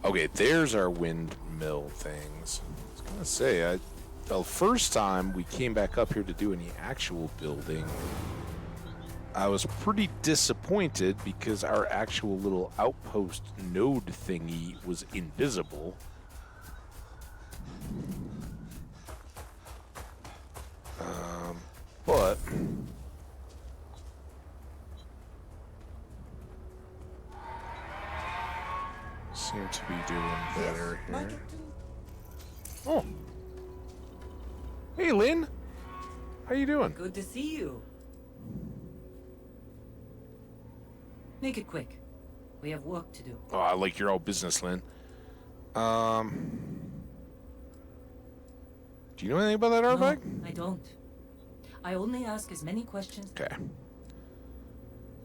Okay, there's our windmill things. I was gonna say, the first time we came back up here to do any actual building, I was pretty disappointed because our actual little outpost node thingy was invisible. But seem to be doing better here. Oh, hey Lynn, how you doing? Good to see you. Make it quick. We have work to do. Oh, I like your old business, Lynn. Do you know anything about that artifact? No, I don't. I only ask as many questions. Okay. It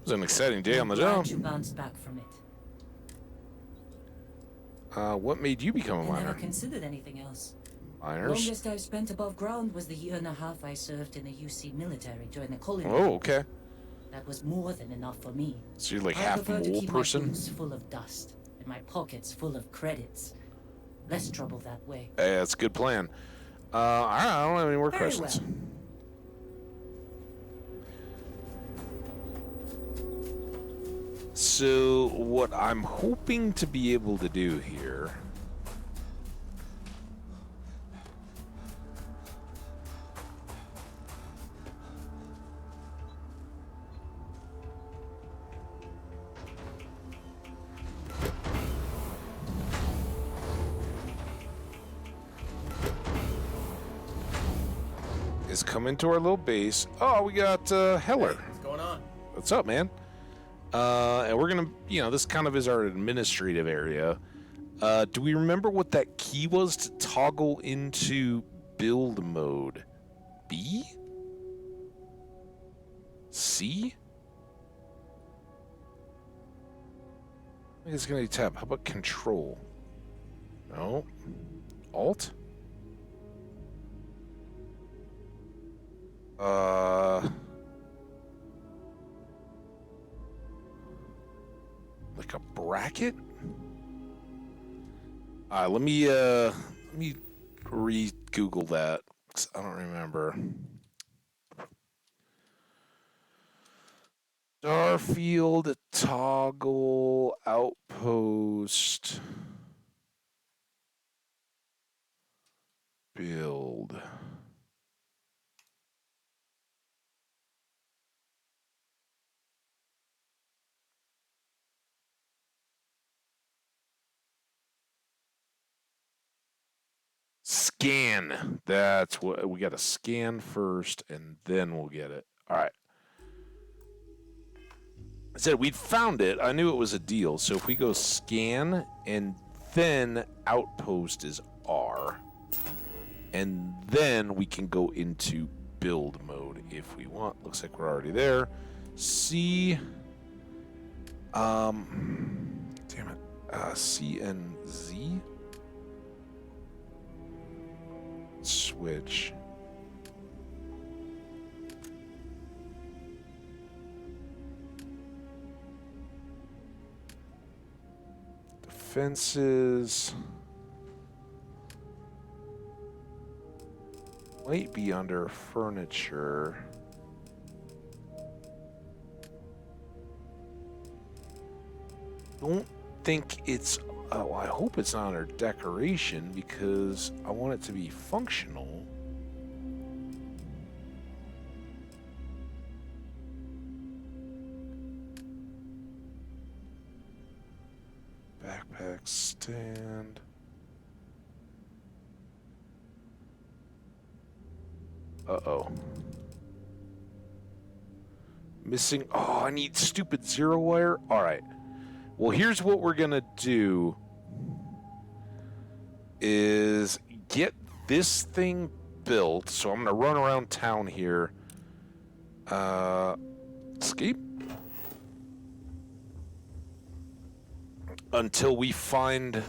was an exciting day on the job. job. You bounced back from it. What made you become a I miner? never considered anything else. Miners? Longest I've spent above ground was the year and a half I served in the UC military during the colony. Oh, okay. That was more than enough for me. So you're like I half prefer to mole keep person? my boots full of dust and my pockets full of credits. Less trouble that way. Hey, that's a good plan. I don't have any more Very questions. well. So what I'm hoping to be able to do here is come into our little base. Oh, we got Heller. Hey, what's going on? What's up, man? And we're gonna, this kind of is our administrative area. Do we remember what that key was to toggle into build mode? B? C? I think it's gonna be tab. How about control? No. Alt? Like a bracket? Let me re-Google that, 'cause I don't remember. Starfield toggle outpost build. Scan. That's what we got to scan first, and then we'll get it. All right. I said we'd found it. I knew it was a deal. So if we go scan and then outpost is R, and then we can go into build mode if we want. Looks like we're already there. C. Damn it. C and Z. Switch. Defenses might be under furniture. Don't think it's. Oh, I hope it's not under decoration because I want it to be functional. Backpack stand. Uh-oh. Missing. Oh, I need stupid zero wire. All right. Well, here's what we're going to do is get this thing built. So I'm going to run around town here. Escape. Until we find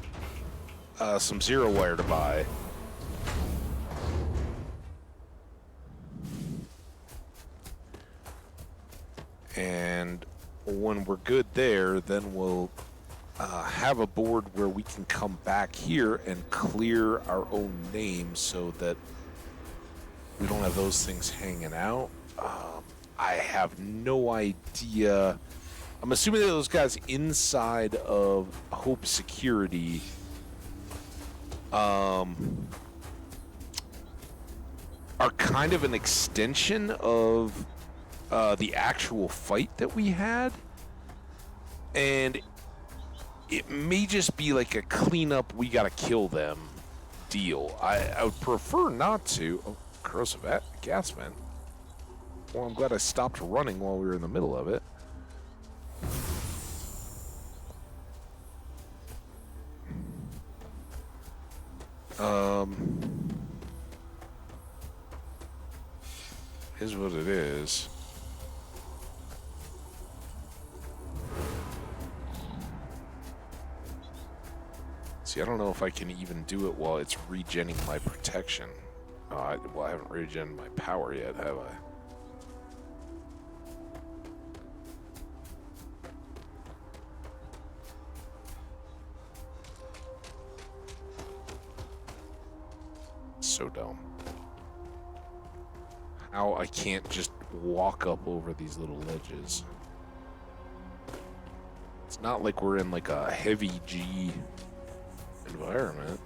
some zero wire to buy. And when we're good there, then we'll have a board where we can come back here and clear our own name so that we don't have those things hanging out. I have no idea. I'm assuming that those guys inside of Hope Security are kind of an extension of the actual fight that we had. And it may just be like a cleanup, we gotta kill them deal. I would prefer not to. Oh, corrosive gas vent. Well, I'm glad I stopped running while we were in the middle of it. Is what it is. See, I don't know if I can even do it while it's regenning my protection. Well, I haven't regened my power yet, have I? So dumb. how I can't just walk up over these little ledges. It's not like we're in like a heavy G environment.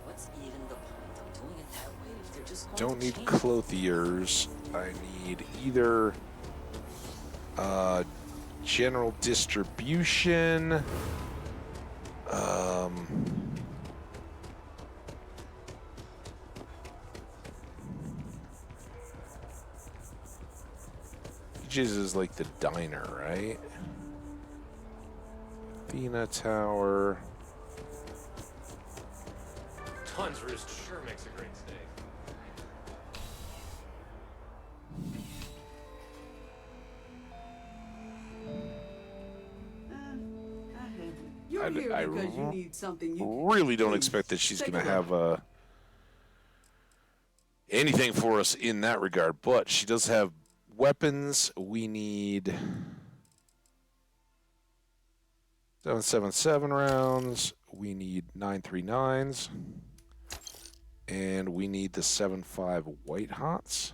What's even the point of doing it that way if they're just going Don't to need change clothiers. I need either general distribution. Peaches is like the diner, right? Athena Tower. Tons Roost sure makes a great steak. You're here because you need something you really don't expect that she's going to have anything for us in that regard, but she does have weapons. We need 7.77 rounds. We need 9.39s. And we need the 7.5 white hots.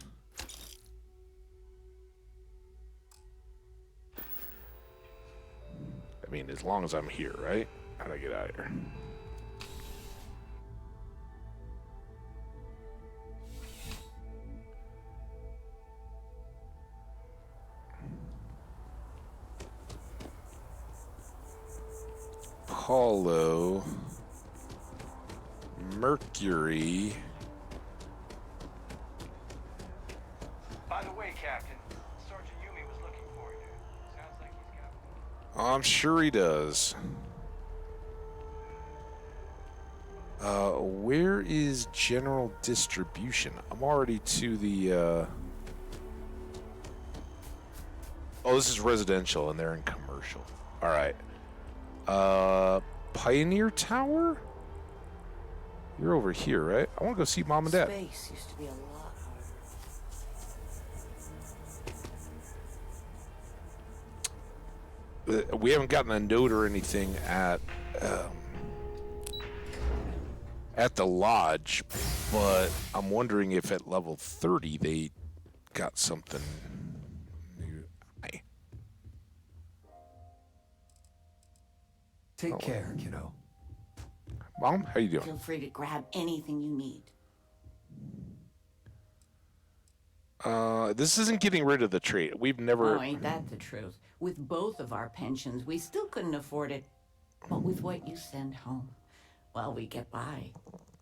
I mean, as long as I'm here, right? How'd I get out of here? Apollo, Mercury. By the way, Captain, Sergeant Yumi was looking for you. Sounds like he's got... I'm sure he does. Where is general distribution? I'm already to the, Oh, this is residential, and they're in commercial. All right. Pioneer Tower? You're over here, right? I want to go see Mom and Dad. Space used to be a lot harder. We haven't gotten a note or anything at the lodge, but I'm wondering if at level 30 they got something new. Hi. Take care, kiddo. Mom, how you doing? Feel free to grab anything you need. This isn't getting rid of the trade. We've never... Oh, ain't that the truth? With both of our pensions, we still couldn't afford it. But with what you send home, well, we get by.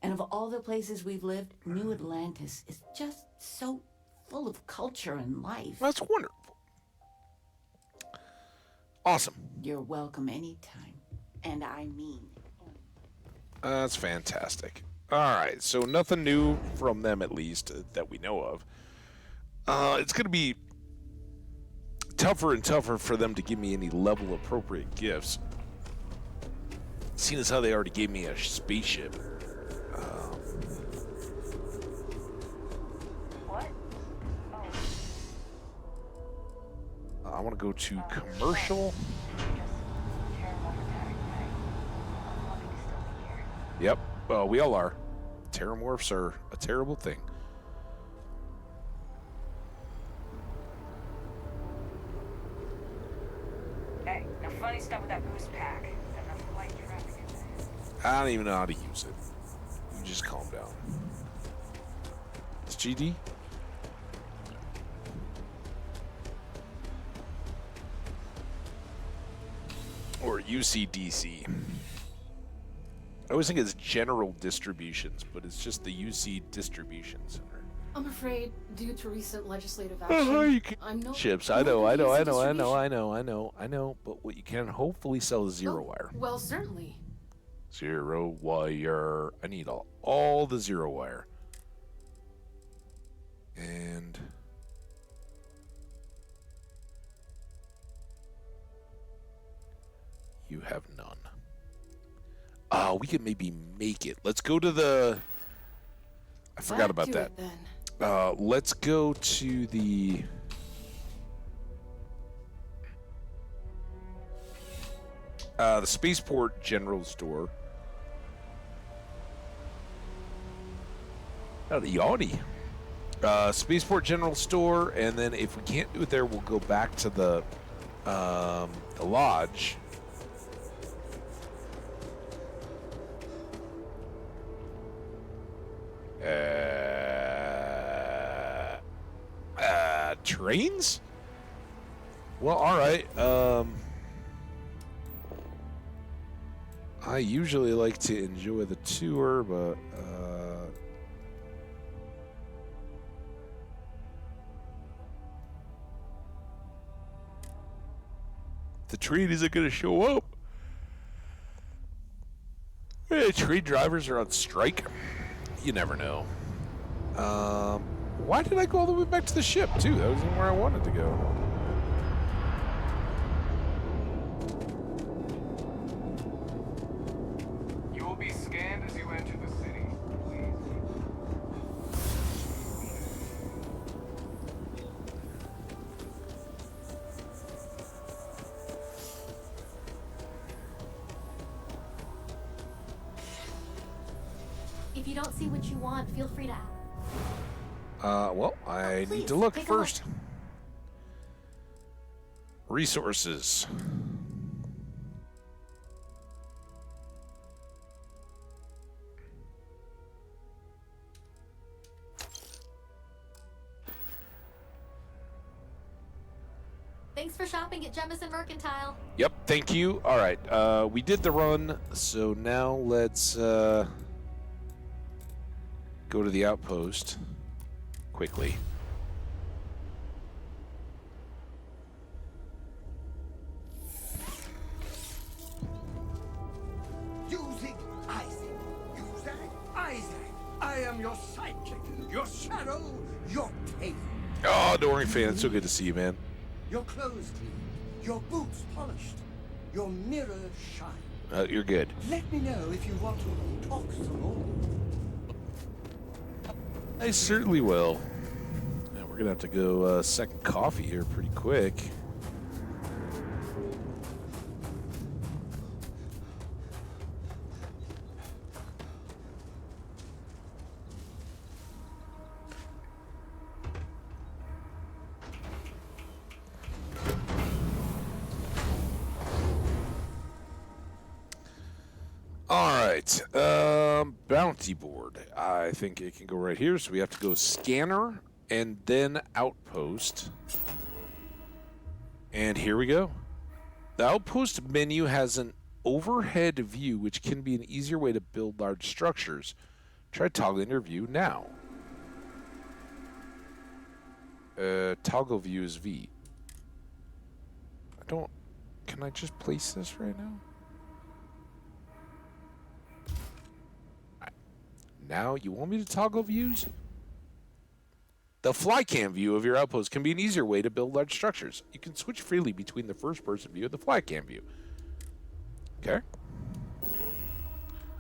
And of all the places we've lived, New Atlantis is just so full of culture and life. That's wonderful. Awesome. You're welcome anytime. And I mean... That's fantastic. All right, so nothing new from them, at least, that we know of. It's going to be tougher and tougher for them to give me any level-appropriate gifts. Seeing as how they already gave me a spaceship. What? I want to go to commercial. Yep, we all are. Terramorphs are a terrible thing. Hey, no funny stuff with that boost pack. Got enough flight traffic in there. I don't even know how to use it. You just calm down. It's GD? Or UCDC. I always think it's general distributions, but it's just the UC distribution center. I'm afraid, due to recent legislative Oh, action, you can I'm no chips. I longer know. using I distribution. know. But what you can hopefully sell is zero wire. Well, certainly. Zero wire. I need all the zero wire. And you have none. We could maybe make it. Let's go to the... I forgot about that. Then. Let's go to the... The Spaceport General Store. Howdy, yawdy. Spaceport General Store, and then if we can't do it there, we'll go back to the lodge. Trains? Well, all right. I usually like to enjoy the tour, but the train isn't going to show up. Train drivers are on strike. You never know. Why did I go all the way back to the ship, too? That wasn't where I wanted to go. You will be scanned as you enter the city. If you don't see what you want, feel free to ask. Well, I need to look first. Resources. Thanks for shopping at Jemison Mercantile. Yep, thank you. All right, we did the run, so now let's go to the outpost quickly. Using Isaac. Isaac. I am your sidekick, your shadow, your pain. Oh, Dory fan, it's so good to see you, man. Your clothes clean, your boots polished, your mirror shine. You're good. Let me know if you want to talk some more. I certainly will. Yeah, we're gonna have to go second coffee here pretty quick. All right, bounty board. I think it can go right here. So we have to go scanner and then outpost. And here we go. The outpost menu has an overhead view, which can be an easier way to build large structures. Try toggling your view now. Toggle view is V. Can I just place this right now? Now, you want me to toggle views? The flycam view of your outpost can be an easier way to build large structures. You can switch freely between the first-person view and the flycam view. Okay.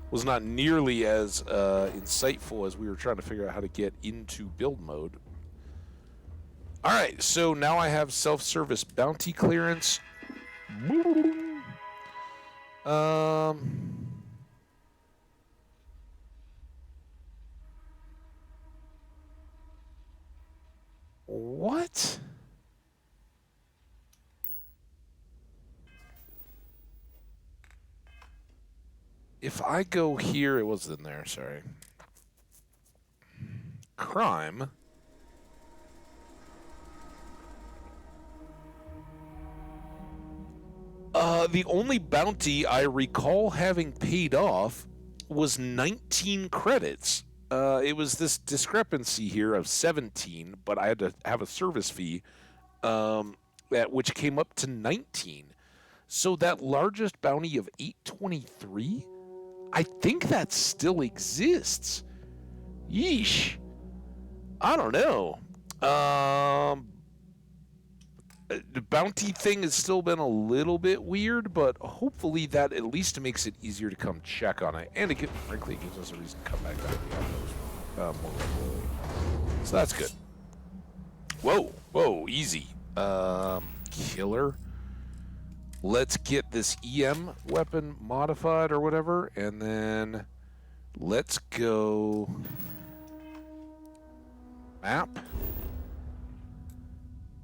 Was not nearly as insightful as we were trying to figure out how to get into build mode. All right, so now I have self-service bounty clearance. What? If I go here, it was in there, sorry. Crime. The only bounty I recall having paid off was 19 credits. It was this discrepancy here of 17, but I had to have a service fee, which came up to 19. So that largest bounty of 823, I think that still exists. Yeesh. I don't know. The bounty thing has still been a little bit weird, but hopefully that at least makes it easier to come check on it. And frankly, it gives us a reason to come back down to the outpost more regularly. So that's good. Whoa, easy. Killer. let's get this EM weapon modified or whatever, and then let's go map.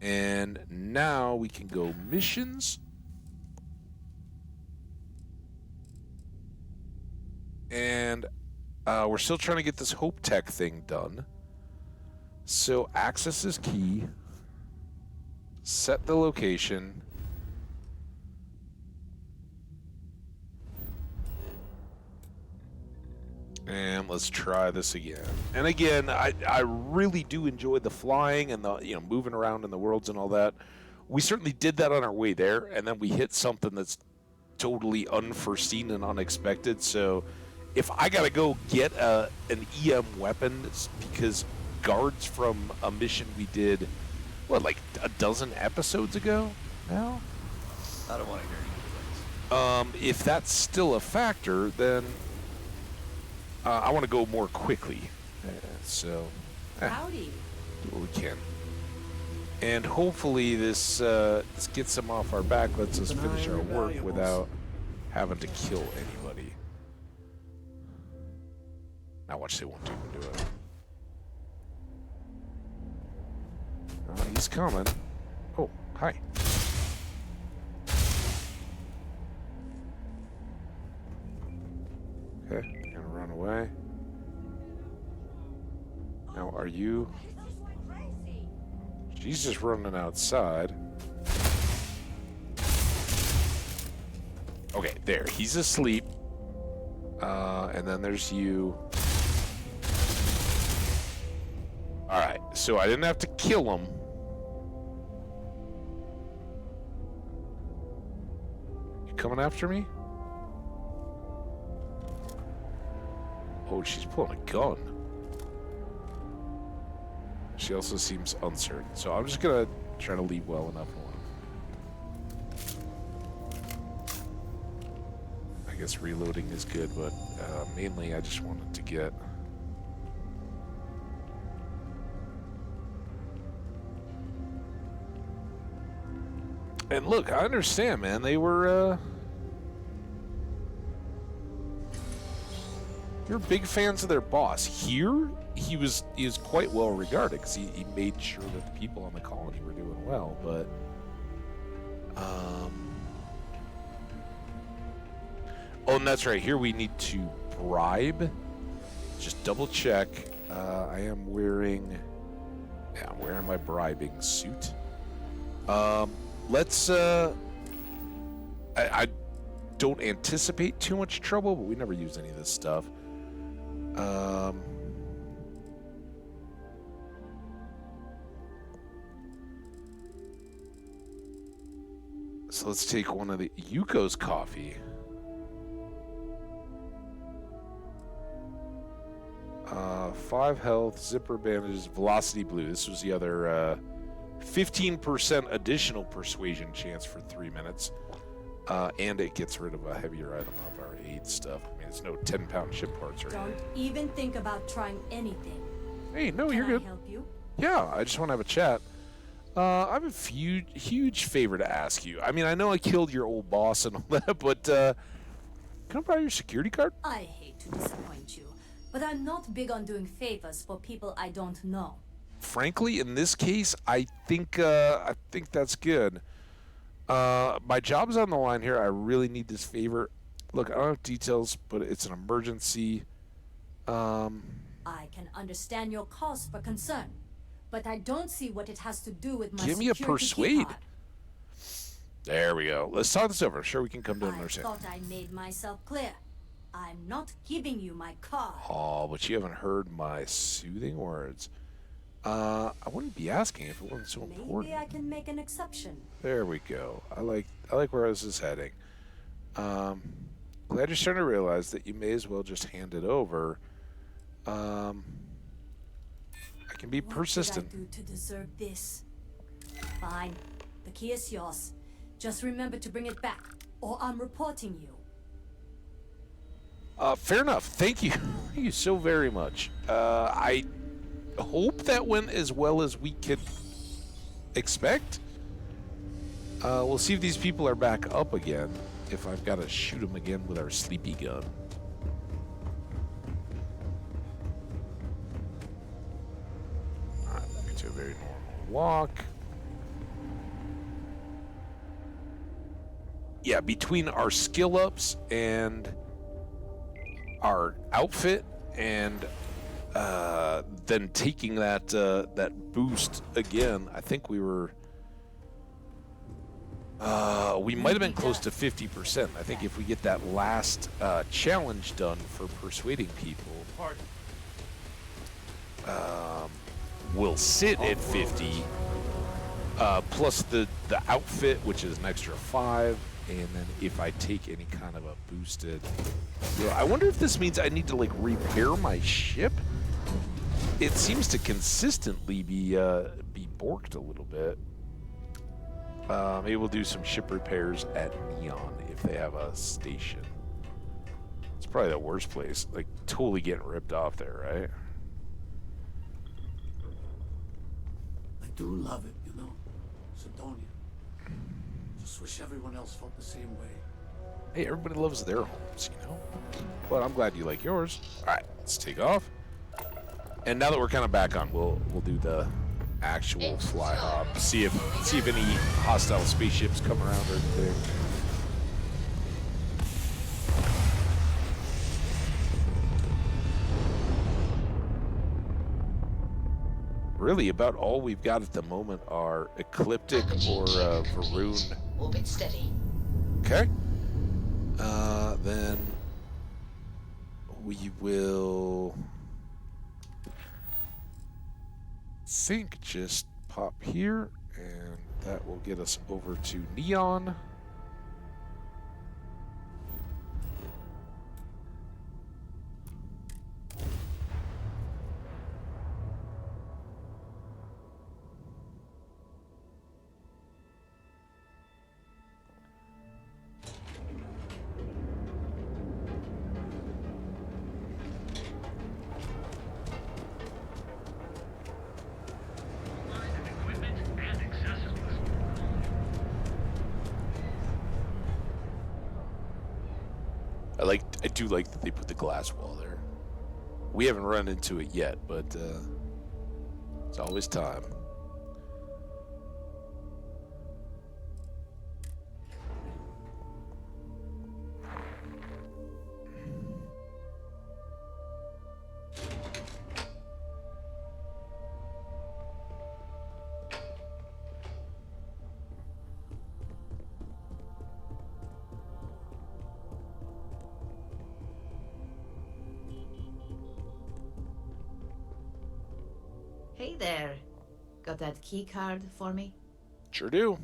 And now we can go missions. And we're still trying to get this Hope Tech thing done. So access is key. Set the location. And let's try this again. And again, I really do enjoy the flying and the moving around in the worlds and all that. We certainly did that on our way there, and then we hit something that's totally unforeseen and unexpected. So if I gotta go get an EM weapon, it's because guards from a mission we did, what, like a dozen episodes ago now? I don't want to hear you, please. If that's still a factor, then I want to go more quickly. Howdy. Do what we can. And hopefully this gets them off our back, lets us finish our work without having to kill anybody. Now watch, they won't even do it. Oh, he's coming. Oh, hi. Okay, gonna run away. Now, are you... She's just running outside. Okay, there. He's asleep. And then there's you. Alright, so I didn't have to kill him. You coming after me? Oh, she's pulling a gun. She also seems uncertain, so I'm just gonna try to leave well enough alone. I guess reloading is good, but mainly I just wanted to get... And look, I understand, man. They were, You're big fans of their boss. Here, he was quite well regarded because he made sure that the people on the colony were doing well. But, oh, and that's right. Here we need to bribe. Just double check. I am wearing. Yeah, I'm wearing my bribing suit. Let's. I don't anticipate too much trouble, but we never use any of this stuff. So let's take one of the Yuko's coffee. 5 health, zipper bandages, velocity blue. This was the other 15% additional persuasion chance for 3 minutes. And it gets rid of a heavier item of our aid stuff. I mean, it's no 10-pound ship parts or anything. Don't even think about trying anything. Hey, no, you're good. Can I help you? Yeah, I just want to have a chat. I have a huge favor to ask you. I mean, I know I killed your old boss and all that, but can I borrow your security card? I hate to disappoint you, but I'm not big on doing favors for people I don't know. Frankly, in this case, I think that's good. My job's on the line here. I really need this favor. Look, I don't have details, but it's an emergency. I can understand your cause for concern, but I don't see what it has to do with my Give me a security persuade. card. There we go. Let's talk this over. I'm sure we can come to an I understanding. thought I made myself clear. I'm not giving you my card. Oh, but you haven't heard my soothing words. I wouldn't be asking if it wasn't so important. Maybe I can make an exception. There we go. I like where this is heading. Glad you're starting to realize that you may as well just hand it over. I can be persistent. What did I do to deserve this? Fine. The key is yours. Just remember to bring it back, or I'm reporting you. Fair enough. Thank you. Thank you so very much. I hope that went as well as we could expect. We'll see if these people are back up again. If I've got to shoot them again with our sleepy gun. Alright, back to a very normal walk. Yeah, between our skill ups and our outfit and then taking that that boost again, I think we were we might have been close to 50%. I think if we get that last challenge done for persuading people, we'll sit at 50 plus the outfit, which is an extra 5. And then if I take any kind of a boosted... I wonder if this means I need to, like, repair my ship? It seems to consistently be borked a little bit. Maybe we'll do some ship repairs at Neon if they have a station. It's probably the worst place. Like, totally getting ripped off there, right? I do love it, you know? Sidonia. Just wish everyone else felt the same way. Hey, everybody loves their homes, you know? But I'm glad you like yours. All right, let's take off. And now that we're kind of back on, we'll do the actual fly hop. See if any hostile spaceships come around or anything. Really, about all we've got at the moment are Ecliptic or Varun. Orbit steady. Okay. Then we will think just pop here, and that will get us over to Neon. I do like that they put the glass wall there. We haven't run into it yet, but it's always time. Hey there. Got that key card for me? Sure do.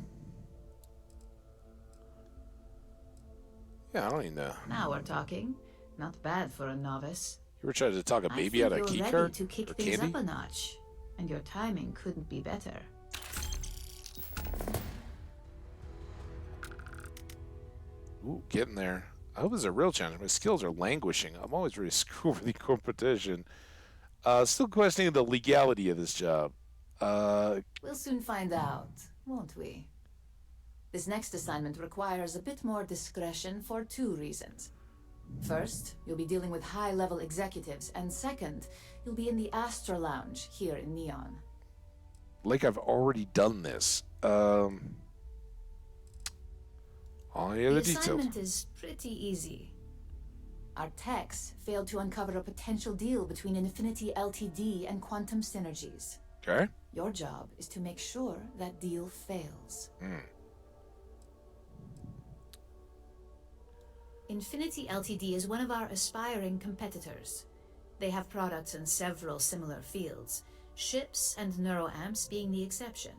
Yeah, I don't even know. Now we're talking. Not bad for a novice. You were trying to talk a baby out of a key card? card? To kick or things candy? up a notch. And your timing couldn't be better. Ooh, getting there. I hope it's a real challenge. My skills are languishing. I'm always ready to screw over the competition. Still questioning the legality of this job. We'll soon find out, won't we? This next assignment requires a bit more discretion for 2 reasons. First, you'll be dealing with high-level executives, and second, you'll be in the Astra Lounge here in Neon. Like I've already done this. All the other The details. assignment is pretty easy. Our techs failed to uncover a potential deal between Infinity Ltd. And Quantum Synergies. Okay. Your job is to make sure that deal fails. Infinity Ltd. Is one of our aspiring competitors. They have products in several similar fields, ships and neuroamps being the exception.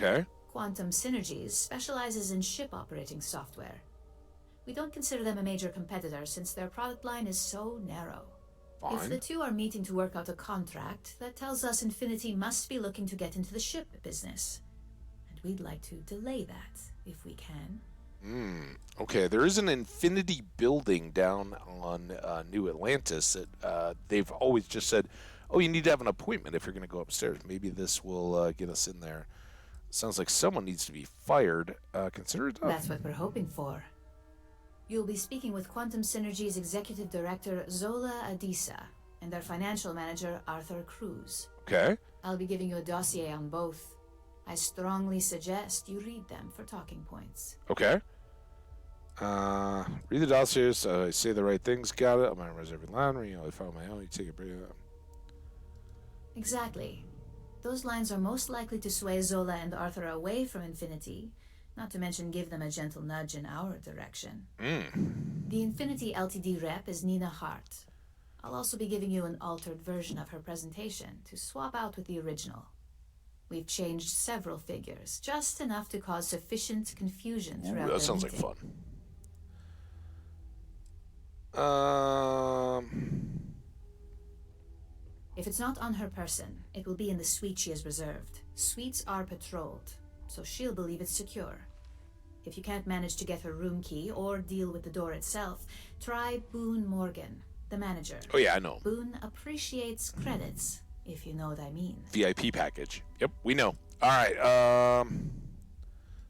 Okay. Quantum Synergies specializes in ship operating software. We don't consider them a major competitor since their product line is so narrow. Fine. If the two are meeting to work out a contract, that tells us Infinity must be looking to get into the ship business. And we'd like to delay that, if we can. Okay, there is an Infinity building down on New Atlantis that they've always just said, oh, you need to have an appointment if you're going to go upstairs. Maybe this will get us in there. Sounds like someone needs to be fired. Consider it done. That's what we're hoping for. You'll be speaking with Quantum Synergy's Executive Director, Zola Adisa, and their financial manager, Arthur Cruz. Okay. I'll be giving you a dossier on both. I strongly suggest you read them for talking points. Okay. Read the dossiers. Say the right things. Got it. I'm gonna memorize every line. You know, I found my own. You take a break. Exactly. Those lines are most likely to sway Zola and Arthur away from Infinity, not to mention give them a gentle nudge in our direction. The Infinity Ltd rep is Nina Hart. I'll also be giving you an altered version of her presentation to swap out with the original. We've changed several figures, just enough to cause sufficient confusion throughout that the sounds meeting. like fun. If it's not on her person, it will be in the suite she has reserved. Suites are patrolled, so she'll believe it's secure. If you can't manage to get her room key or deal with the door itself, try Boone Morgan, the manager. Oh yeah, I know. Boone appreciates credits, if you know what I mean. VIP package. Yep, we know. All right.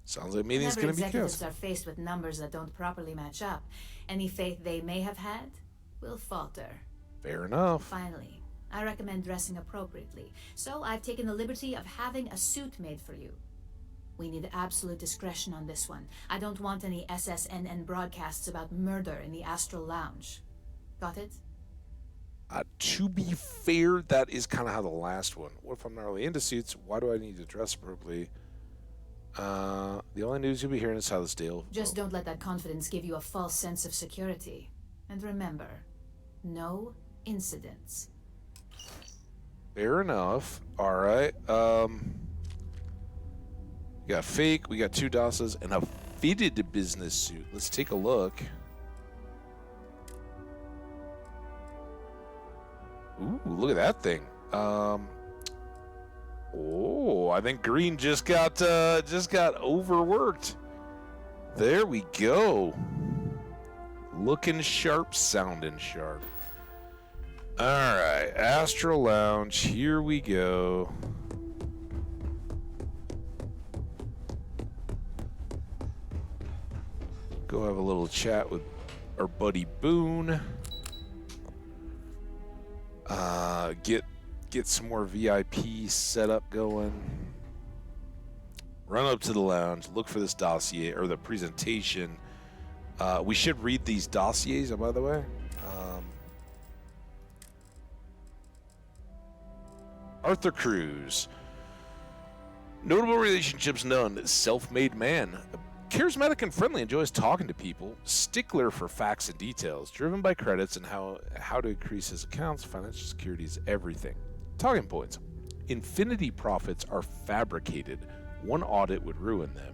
Sounds like meeting's Whenever gonna be executives chaos. are faced with numbers that don't properly match up, any faith they may have had will falter. Fair enough. Finally, I recommend dressing appropriately, so I've taken the liberty of having a suit made for you. We need absolute discretion on this one. I don't want any SSNN broadcasts about murder in the Astral Lounge. Got it? To be fair, that is kind of how the last one. What if I'm not really into suits? Why do I need to dress appropriately? The only news you'll be hearing is how this deal. Just don't let that confidence give you a false sense of security. And remember, no incidents. Fair enough. All right. We got fake. We got 2 DOSs and a fitted business suit. Let's take a look. Ooh, look at that thing. Oh, I think Green just got overworked. There we go. Looking sharp, sounding sharp. All right, Astral Lounge. Here we go. Go have a little chat with our buddy Boone. Get some more VIP setup going. Run up to the lounge, look for this dossier or the presentation. We should read these dossiers, by the way. Arthur Cruz. Notable relationships none. Self-made man. Charismatic and friendly, enjoys talking to people. Stickler for facts and details. Driven by credits and how to increase his accounts. Financial security is everything. Talking points. Infinity profits are fabricated. One audit would ruin them.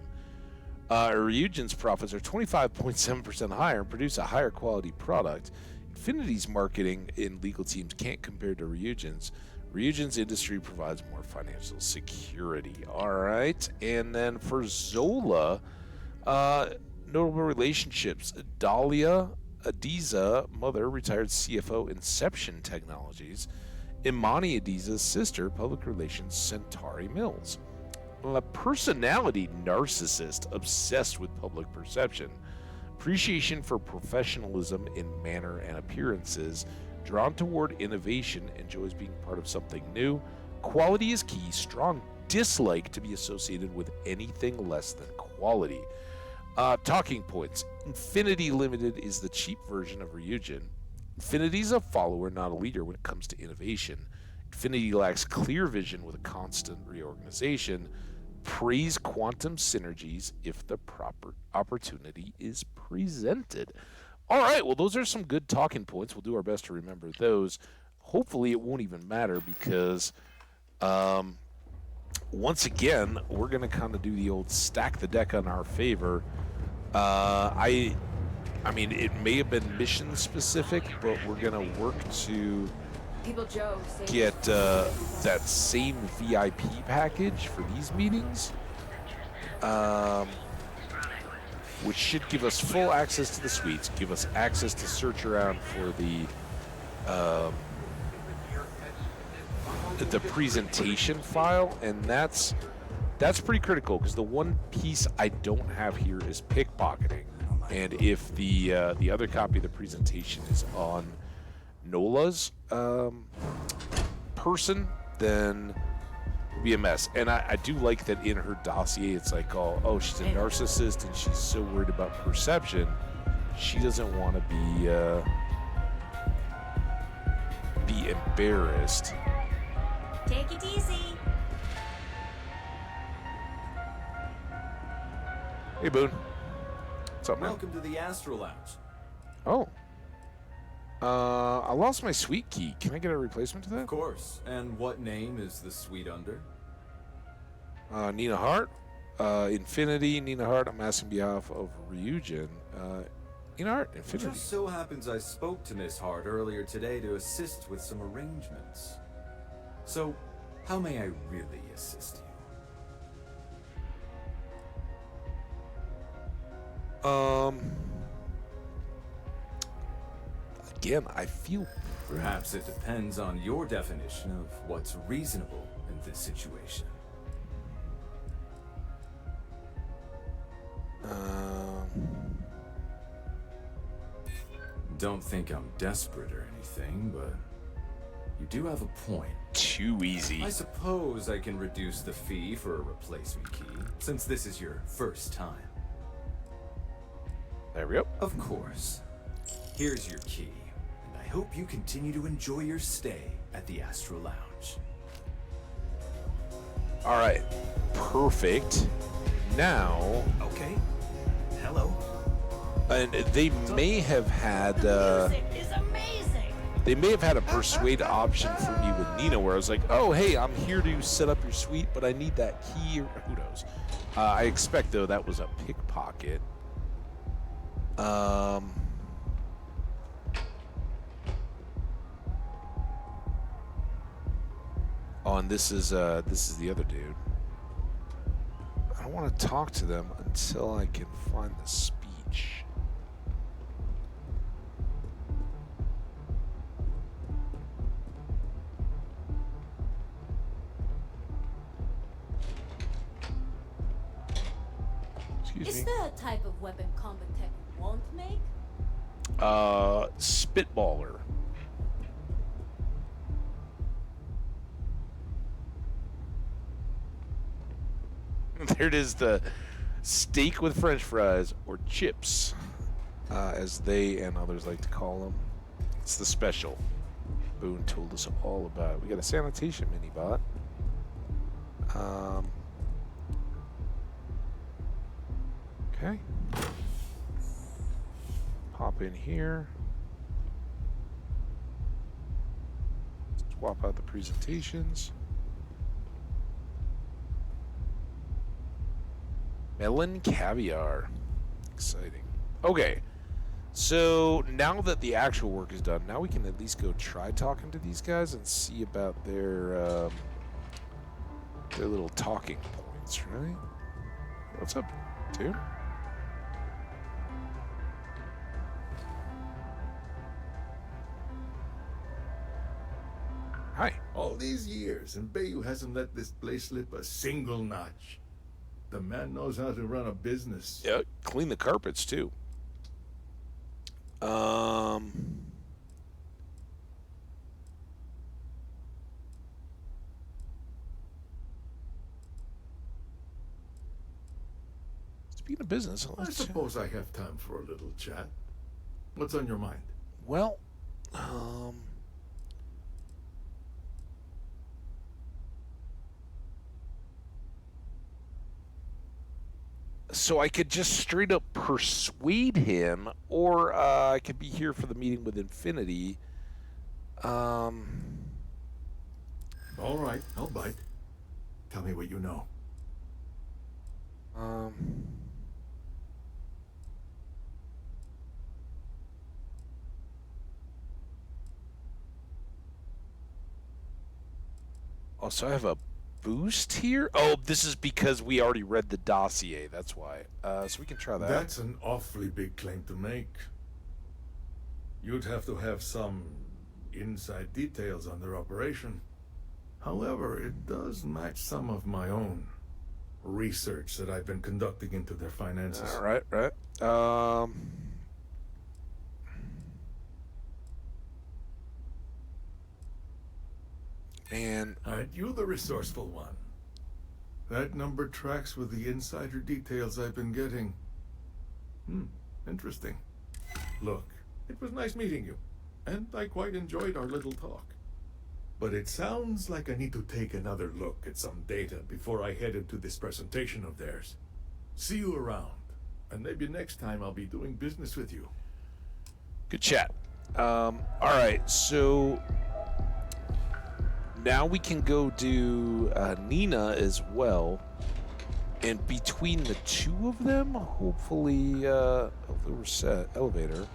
Ryujin's profits are 25.7% higher and produce a higher quality product. Infinity's marketing and legal teams can't compare to Ryujin's. Ryujin's industry provides more financial security. All right. And then for Zola, notable relationships. Dahlia Adiza, mother, retired CFO, Inception Technologies. Imani Adiza's sister, public relations, Centauri Mills. A personality narcissist, obsessed with public perception. Appreciation for professionalism in manner and appearances. Drawn toward innovation, enjoys being part of something new. Quality is key. Strong dislike to be associated with anything less than quality. Talking points. Infinity Limited is the cheap version of Ryujin. Infinity's a follower, not a leader when it comes to innovation. Infinity lacks clear vision with a constant reorganization. Praise quantum synergies if the proper opportunity is presented. All right, well, those are some good talking points. We'll do our best to remember those. Hopefully it won't even matter because once again, we're going to kind of do the old stack the deck on our favor. I mean, it may have been mission specific, but we're going to work to get that same VIP package for these meetings, which should give us full access to the suites, give us access to search around for the presentation file, and that's That's pretty critical because the one piece I don't have here is pickpocketing. And if the other copy of the presentation is on Nola's person, then it'll be a mess. And I do like that in her dossier, it's like, oh, she's a narcissist and she's so worried about perception, she doesn't want to be embarrassed. Take it easy. Hey, Boone. What's up, man? Welcome to the Astro Lounge. Oh. I lost my suite key. Can I get a replacement to that? Of course. And what name is the suite under? Nina Hart. Infinity, Nina Hart. I'm asking on behalf of Ryujin. Nina Hart, Infinity. It just so happens I spoke to Miss Hart earlier today to assist with some arrangements. So, how may I really assist you? Again, I feel... Perhaps it depends on your definition of what's reasonable in this situation. Don't think I'm desperate or anything, but you do have a point. Too easy. I suppose I can reduce the fee for a replacement key, since this is your first time. There we go. Of course. Here's your key, and I hope you continue to enjoy your stay at the Astro Lounge. All right. Perfect. Now... Okay. Hello. And they may have had... They may have had a persuade option for me with Nina where I was like, oh, hey, I'm here to set up your suite, but I need that key. Who knows? I expect, though, that was a pickpocket. Oh, and this is the other dude. I don't want to talk to them until I can find the speech. Excuse Is me. there a type of weapon combat tech won't make? Spitballer. There it is, the steak with french fries, or chips, as they and others like to call them. It's the special. Boone told us all about it. We got a sanitation mini-bot. Okay. Pop in here. Swap out the presentations. Melon caviar. Exciting. Okay. So now that the actual work is done, now we can at least go try talking to these guys and see about their little talking points, right? What's up, dude? Hi. All these years, and Bayou hasn't let this place slip a single notch. The man knows how to run a business. Yeah, clean the carpets too. Speaking of business, I suppose I have time for a little chat. What's on your mind? Well, so I could just straight up persuade him, or I could be here for the meeting with Infinity. All right, I'll bite. Tell me what you know. Also, I have a boost here. Oh, this is because we already read the dossier. That's why. So we can try that. That's an awfully big claim to make. You'd have to have some inside details on their operation. However, it does match some of my own. research that I've been conducting into their finances. Right. And aren't you the resourceful one? That number tracks with the insider details I've been getting. Interesting. Look, it was nice meeting you, and I quite enjoyed our little talk. But it sounds like I need to take another look at some data before I head into this presentation of theirs. See you around, and maybe next time I'll be doing business with you. Good chat. All right, so now we can go do Nina as well, and between the two of them, hopefully we're set. Elevator.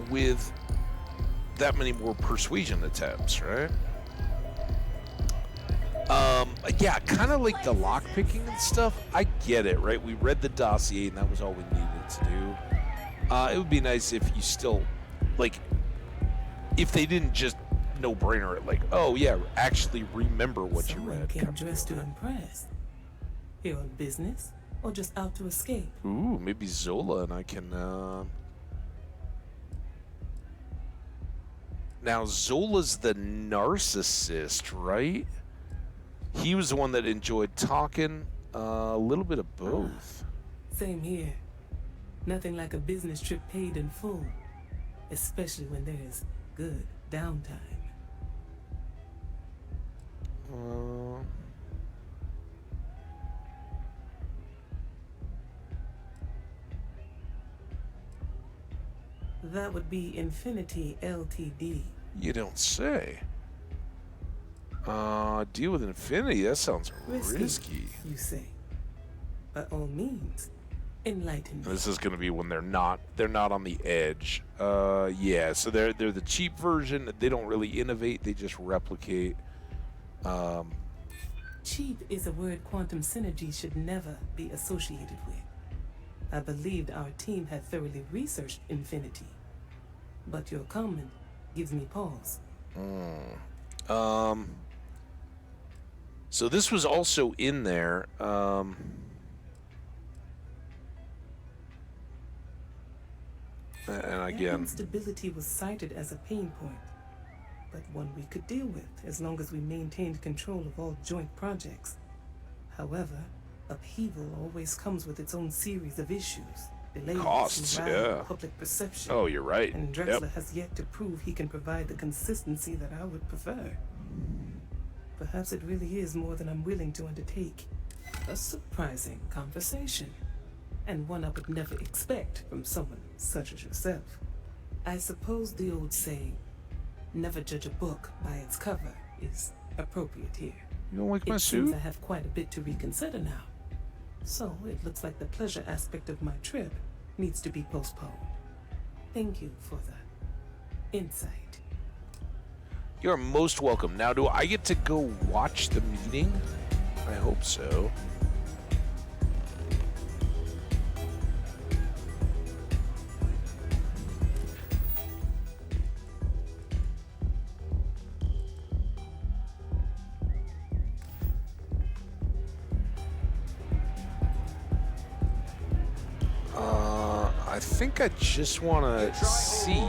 With that many more persuasion attempts, right? Yeah, kind of like the lock picking and stuff. I get it, right? We read the dossier and that was all we needed to do. It would be nice if you still, like, if they didn't just no-brainer it, like, oh yeah, actually remember what you read. Came dressed to impress. Here on business, or just out to escape? Ooh, maybe Zola and I can. Now Zola's the narcissist, right? He was the one that enjoyed talking. A little bit of both. Same here. Nothing like a business trip paid in full, especially when there's good downtime. That would be Infinity Ltd. You don't say. Deal with Infinity? That sounds risky. You say. By all means, enlighten me. This is going to be when they're not on the edge. Yeah, so they're the cheap version. They don't really innovate, they just replicate. Cheap is a word quantum synergy should never be associated with. I believed our team had thoroughly researched Infinity, but your comment gives me pause. So this was also in there. And again, instability was cited as a pain point, but one we could deal with as long as we maintained control of all joint projects. However, upheaval always comes with its own series of issues. Delays, costs, yeah. Public perception. Oh, you're right. And Drexler has yet to prove he can provide the consistency that I would prefer. Perhaps it really is more than I'm willing to undertake. A surprising conversation, and one I would never expect from someone such as yourself. I suppose the old saying, never judge a book by its cover, is appropriate here. You don't like my It suit? seems I have quite a bit to reconsider now. So it looks like the pleasure aspect of my trip needs to be postponed. Thank you for the insight. You're most welcome. Now, do I get to go watch the meeting? I hope so. I think I just want to see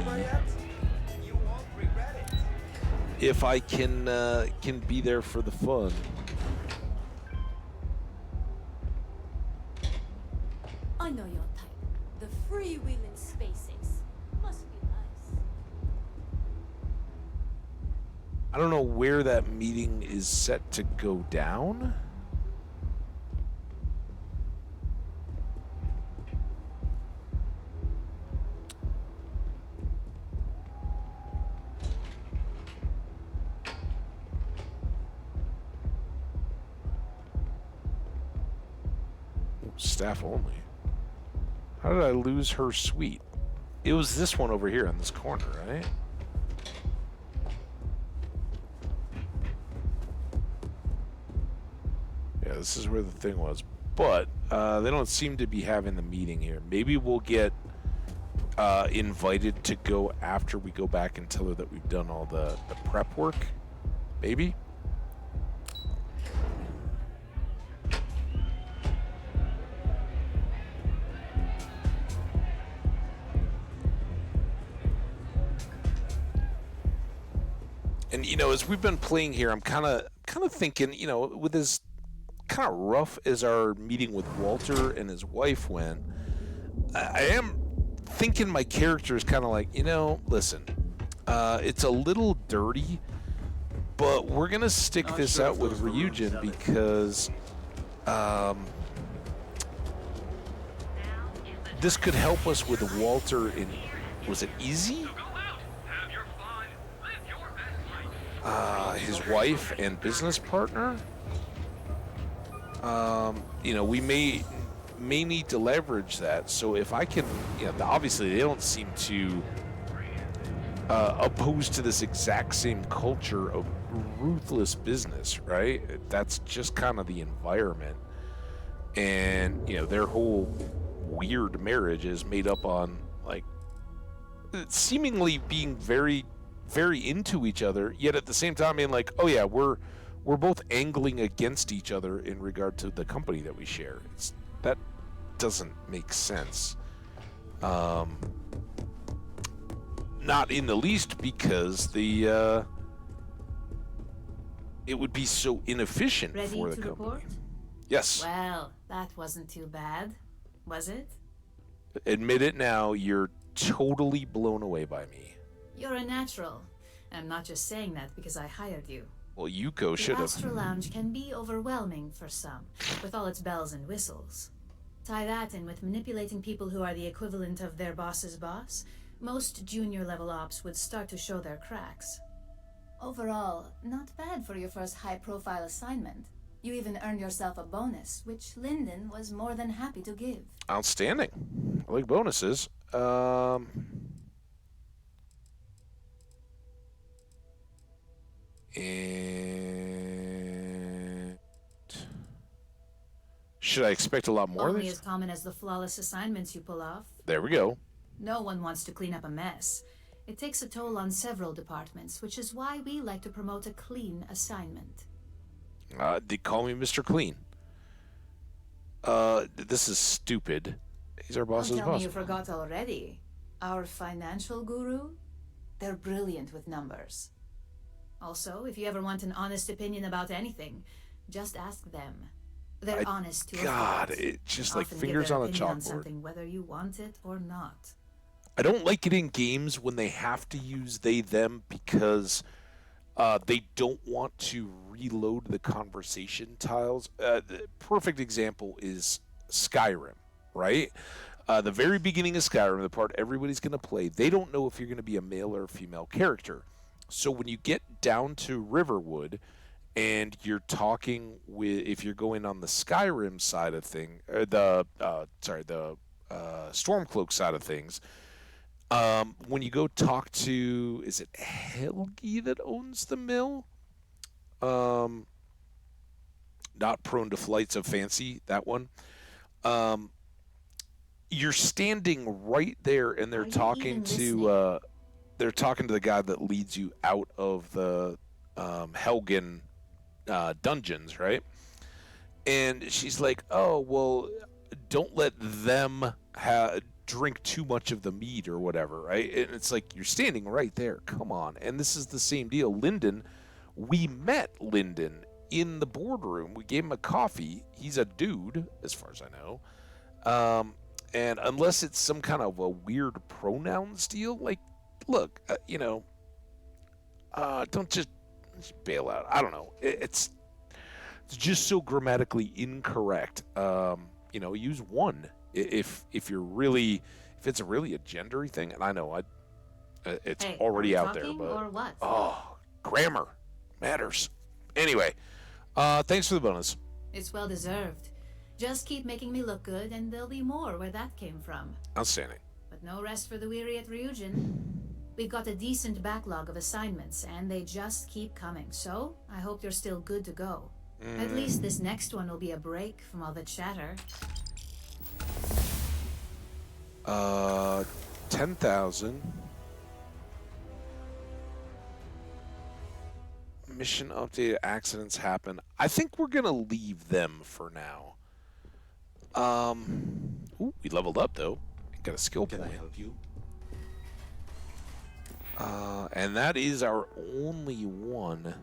if I can be there for the fun. I know your type. The freewheeling SpaceX. Must be nice. I don't know where that meeting is set to go down. Staff only. How did I lose her suite? It was this one over here in this corner, right? Yeah, this is where the thing was. But they don't seem to be having the meeting here. Maybe we'll get invited to go after we go back and tell her that we've done all the prep work? Maybe? And as we've been playing here, I'm kind of thinking, with as kind of rough as our meeting with Walter and his wife went, I am thinking my character is kind of like, listen, it's a little dirty, but we're gonna stick this out with Ryujin because this could help us with Walter and was it Easy? His wife and business partner. We may need to leverage that. So if I can, obviously they don't seem to opposed to this exact same culture of ruthless business, right? That's just kind of the environment, and their whole weird marriage is made up on like seemingly being very, very into each other, yet at the same time being like, oh yeah, we're both angling against each other in regard to the company that we share. That doesn't make sense. Not in the least because it would be so inefficient for the company. Report? Yes. Well, that wasn't too bad, was it? Admit it now, you're totally blown away by me. You're a natural. I'm not just saying that because I hired you. Well, Yuko should The have. Astro Lounge can be overwhelming for some, with all its bells and whistles. Tie that in with manipulating people who are the equivalent of their boss's boss, most junior-level ops would start to show their cracks. Overall, not bad for your first high-profile assignment. You even earned yourself a bonus, which Lyndon was more than happy to give. Outstanding. I like bonuses. And should I expect a lot more of Only these? as common as the flawless assignments you pull off. There we go. No one wants to clean up a mess. It takes a toll on several departments, which is why we like to promote a clean assignment. They call me Mr. Clean. This is stupid. He's our boss's Don't tell boss. me you forgot already. Our financial guru? They're brilliant with numbers. Also, if you ever want an honest opinion about anything, just ask them. They're honest to a God, fault. it's just They like often give fingers their on a opinion on chalkboard. something, whether you want it or not. I don't like it in games when they have to use they, them because they don't want to reload the conversation tiles. The perfect example is Skyrim, right? The very beginning of Skyrim, the part everybody's going to play, they don't know if you're going to be a male or a female character. So when you get down to Riverwood and you're talking with, if you're going on the Skyrim side of thing, or the Stormcloak side of things, when you go talk to, is it Helgi that owns the mill? Not Prone to Flights of Fancy, that one. You're standing right there, and they're talking to the guy that leads you out of the Helgen dungeons, right? And she's like, "Oh, well, don't let them drink too much of the mead or whatever," right? And it's like, you're standing right there. Come on. And this is the same deal. Lyndon, we met Lyndon in the boardroom. We gave him a coffee. He's a dude, as far as I know. And unless it's some kind of a weird pronouns deal, like, look, don't just bail out. I don't know. It's just so grammatically incorrect. Use one if it's really a gendery thing. And I know it's Hey, already are we out there, talking but or what? grammar matters. Anyway, thanks for the bonus. It's well deserved. Just keep making me look good, and there'll be more where that came from. Outstanding. But no rest for the weary at Ryujin. We've got a decent backlog of assignments, and they just keep coming. So, I hope you're still good to go. At least this next one will be a break from all the chatter. 10,000. Mission update, accidents happen. I think we're going to leave them for now. Ooh, we leveled up, though. Got a skill point. Can I help you? And that is our only one.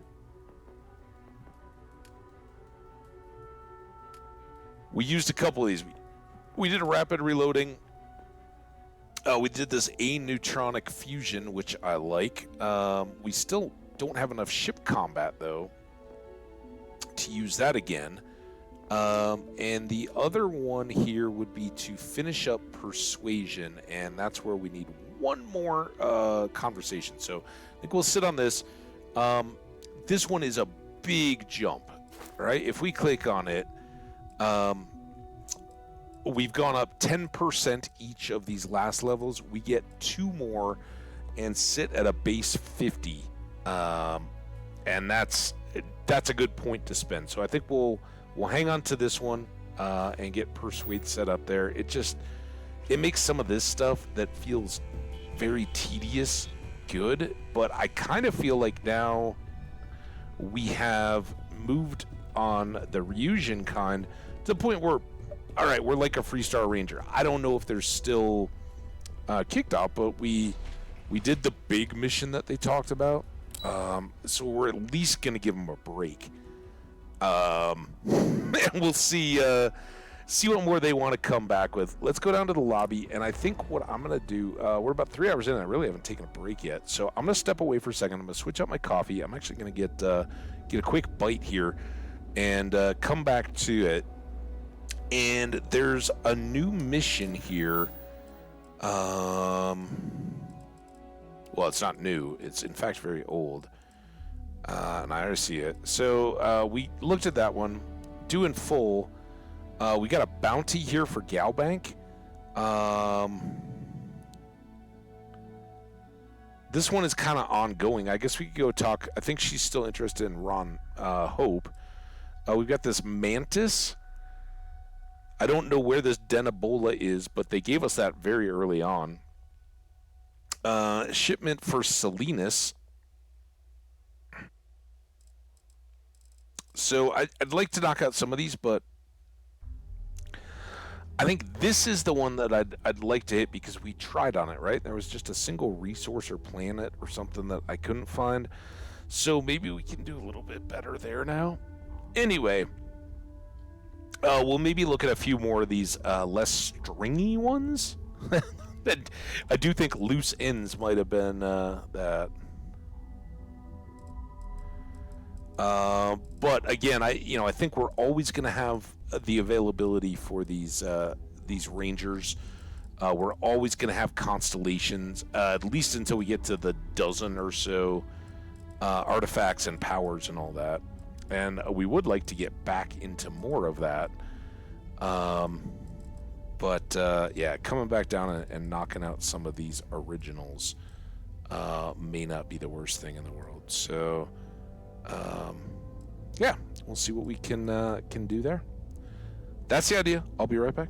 We used a couple of these. We did a rapid reloading. We did this aneutronic fusion, which I like. We still don't have enough ship combat, though, to use that again. And the other one here would be to finish up persuasion, and that's where we need one more conversation. So I think we'll sit on this. This one is a big jump, right? If we click on it, we've gone up 10% each of these last levels. We get 2 more and sit at a base 50. And that's a good point to spend. So I think we'll hang on to this one and get Persuade set up there. It makes some of this stuff that feels very tedious good, but I kind of feel like now we have moved on the Ryujin kind to the point where, all right, we're like a Freestar Ranger. I don't know if they're still kicked off, but we did the big mission that they talked about. So we're at least going to give them a break. And we'll see what more they want to come back with. Let's go down to the lobby, and I think what I'm going to do, we're about 3 hours in, and I really haven't taken a break yet. So I'm going to step away for a second. I'm going to switch up my coffee. I'm actually going to get a quick bite here and come back to it. And there's a new mission here. Well, it's not new. It's, in fact, very old. And I already see it. So we looked at that one. Due in full. We got a bounty here for Galbank. This one is kind of ongoing. I guess we could go talk. I think she's still interested in Ron Hope. We've got this Mantis. I don't know where this Denebola is, but they gave us that very early on. Shipment for Salinas. So I'd like to knock out some of these, but I think this is the one that I'd like to hit because we tried on it, right? There was just a single resource or planet or something that I couldn't find. So maybe we can do a little bit better there now. Anyway, we'll maybe look at a few more of these less stringy ones. I do think loose ends might have been that. But again, I think we're always going to have the availability for these rangers. We're always going to have constellations, at least until we get to the dozen or so artifacts and powers and all that. And we would like to get back into more of that. But yeah, coming back down and knocking out some of these originals may not be the worst thing in the world. So yeah, we'll see what we can do there. That's the idea. I'll be right back.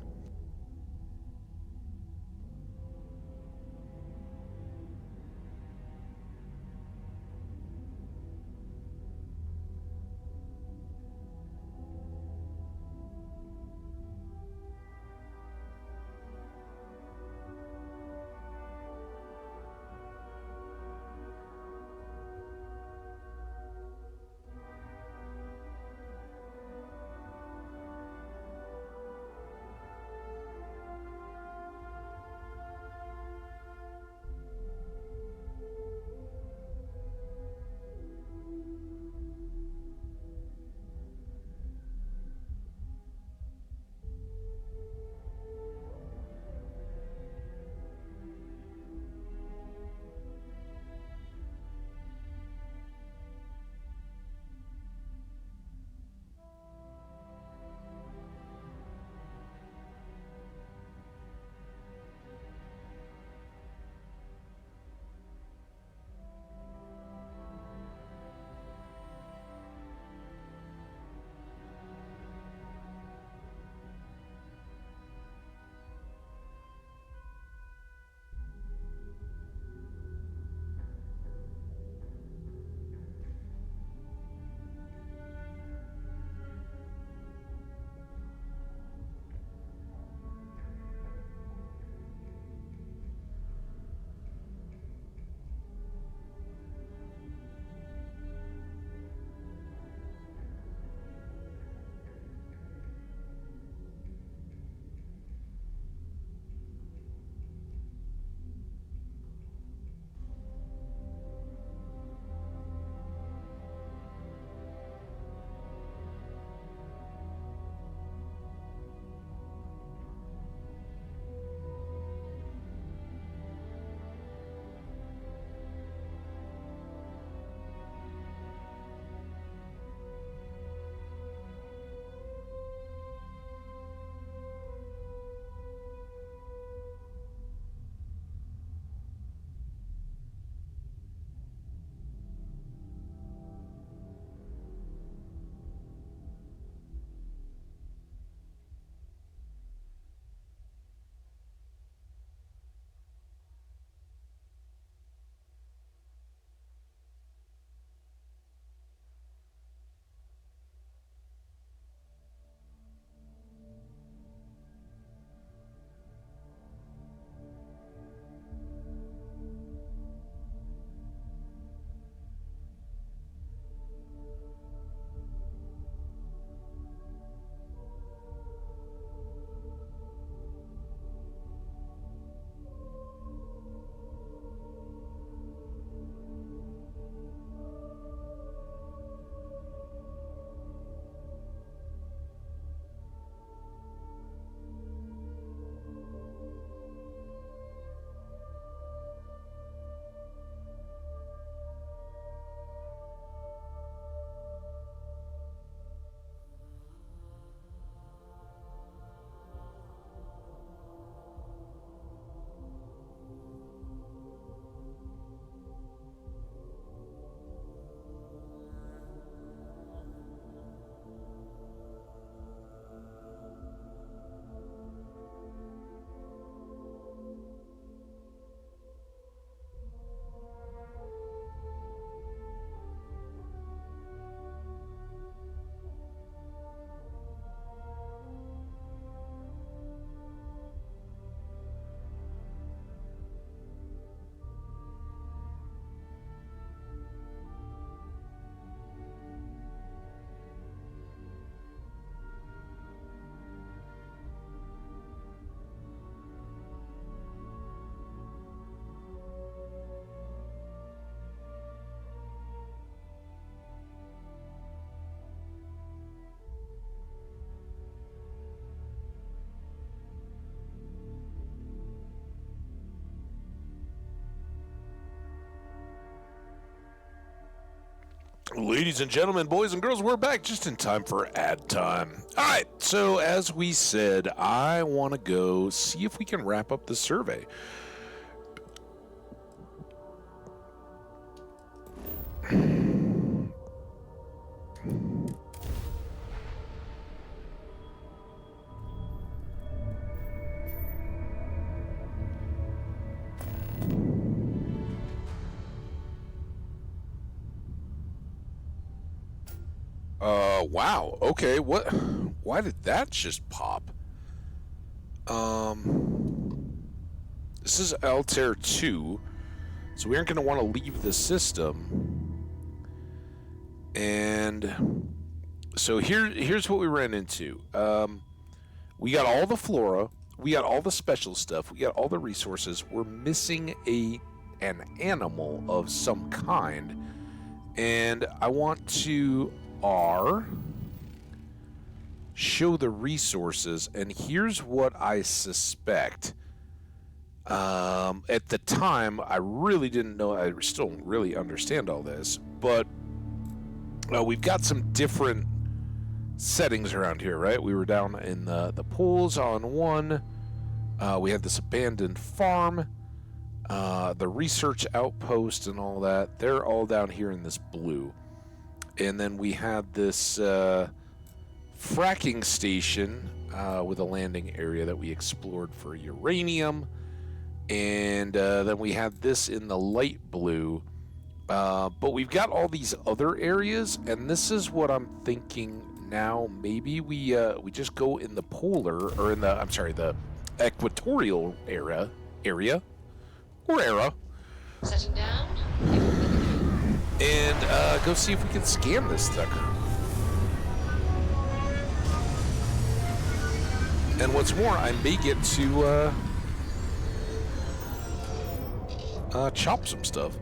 Ladies and gentlemen, boys and girls, we're back just in time for ad time. All right, so as we said, I want to go see if we can wrap up the survey. Wow. Okay, what? Why did that just pop? This is Altair 2, so we aren't going to want to leave the system. And so here's what we ran into. We got all the flora, we got all the special stuff, we got all the resources. We're missing an animal of some kind, and I want to show the resources, and here's what I suspect. At the time, I really didn't know. I still don't really understand all this, but we've got some different settings around here, right? We were down in the pools on one. We had this abandoned farm, the research outpost, and all that. They're all down here in this blue. And then we had this fracking station with a landing area that we explored for uranium. And then we had this in the light blue. But we've got all these other areas, and this is what I'm thinking now. Maybe we just go in the polar, or in the equatorial era. Setting down. And go see if we can scan this sucker. And what's more, I may get to chop some stuff.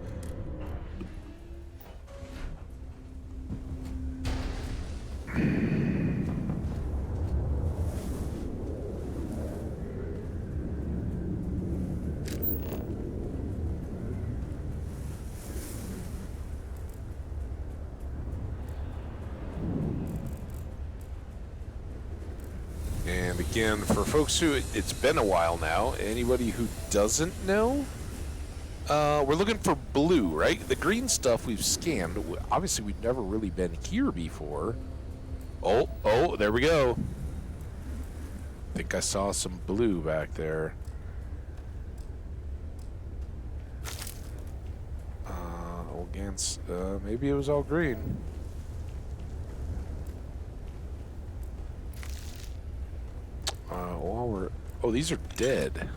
And again, for folks who, it's been a while now, anybody who doesn't know, we're looking for blue, right? The green stuff we've scanned. Obviously, we've never really been here before. Oh, there we go. I think I saw some blue back there. Old Gans, maybe it was all green. Oh, these are dead.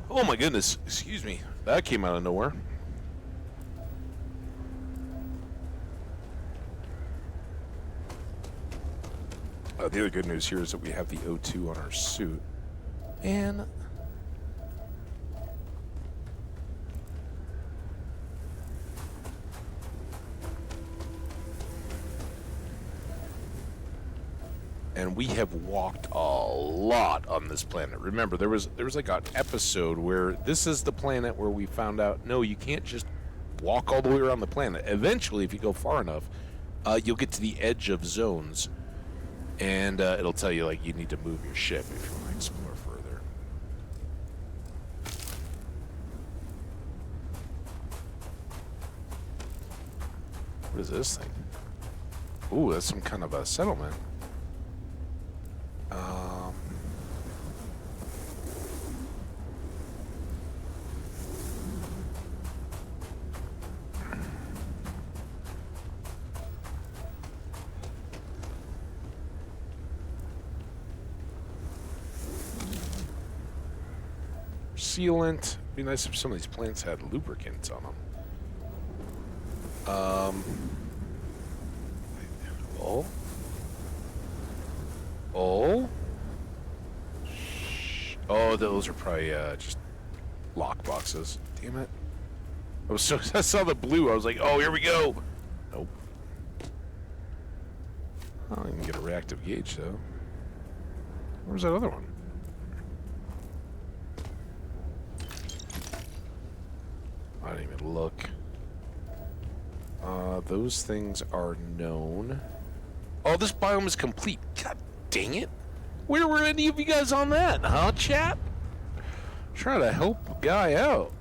Oh my goodness, excuse me. That came out of nowhere. The other good news here is that we have the O2 on our suit. And we have walked a lot on this planet. Remember, there was like an episode where this is the planet where we found out, no, you can't just walk all the way around the planet. Eventually, if you go far enough, you'll get to the edge of zones, and it'll tell you, like, you need to move your ship if you want to explore further. What is this thing? Ooh, that's some kind of a settlement. Sealant. Be nice if some of these plants had lubricants on them. Oh, those are probably just lock boxes. Damn it! I saw the blue. I was like, oh, here we go. Nope. Oh, I can get a reactive gauge though. Where's that other one? I didn't even look. Those things are known. Oh, this biome is complete. God dang it. Where were any of you guys on that, huh, chat? Trying to help a guy out.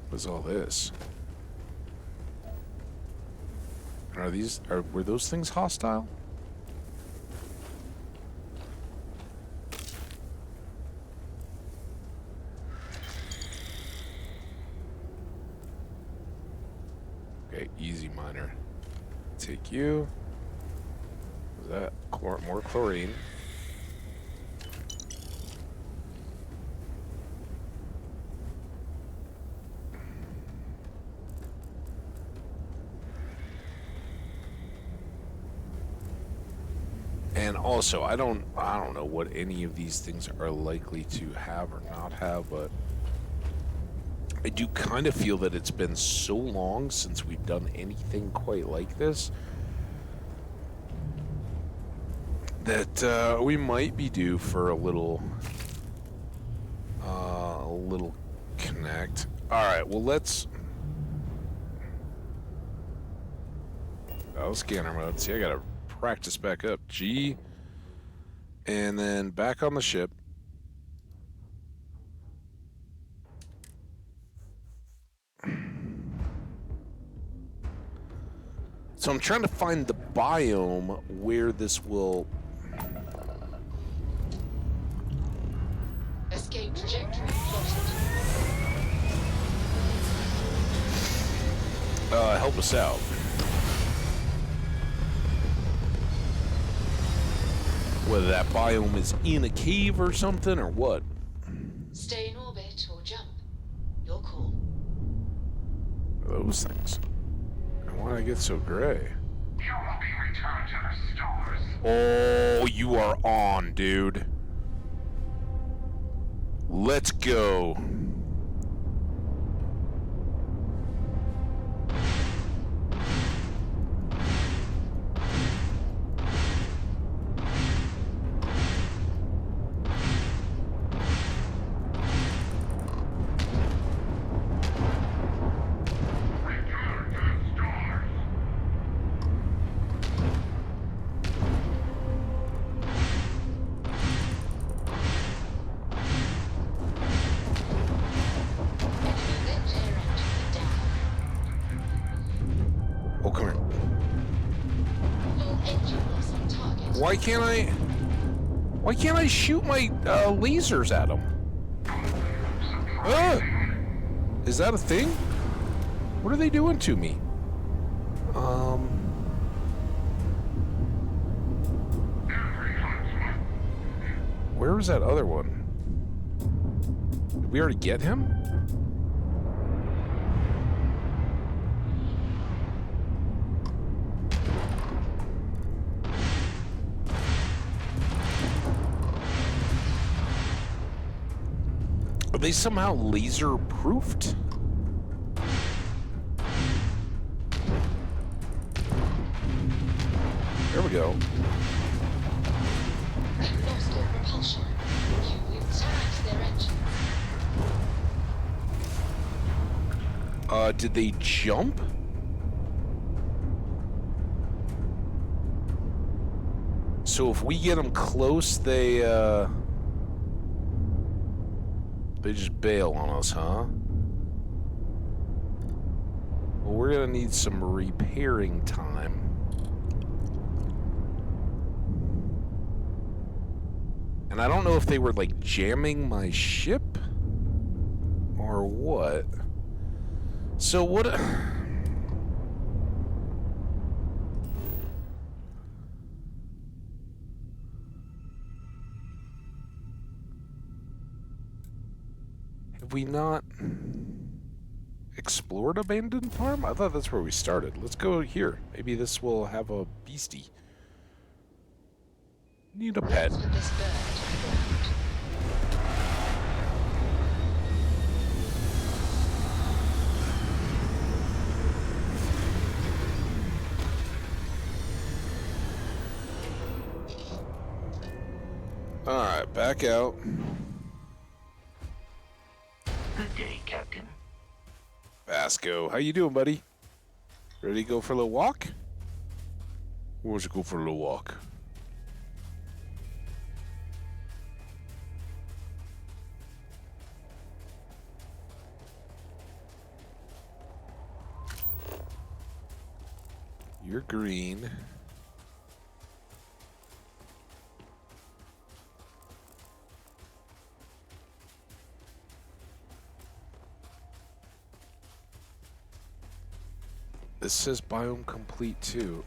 What's all this? Were those things hostile? Okay, easy miner. Take you. Is that more chlorine? And also, I don't know what any of these things are likely to have or not have, but I do kind of feel that it's been so long since we've done anything quite like this that we might be due for a little connect. All right, well, let's. Oh, scanner mode. See, I gotta practice back up. G, and then back on the ship. So I'm trying to find the biome where this will. Escape trajectory plotted. Help us out. Whether that biome is in a cave or something, or what? Stay in orbit or jump. Your call. Those things. And why did I get so gray? You will be returned to the stores. Oh, you are on, dude. Let's go. Why can't I shoot my lasers at them? Is that a thing? What are they doing to me? Where was that other one? Did we already get him? Are they somehow laser-proofed? There we go. Lost all propulsion. You attacked their engine. Did they jump? So if we get them close, they just bail on us, huh? Well, we're gonna need some repairing time. And I don't know if they were, like, jamming my ship or what. So what... Have we not explored Abandoned Farm? I thought that's where we started. Let's go here. Maybe this will have a beastie. Need a pet. Alright, back out. day, Captain. Vasco, how you doing, buddy? Ready to go for a little walk? Who wants to go for a little walk? You're green. This says biome complete too.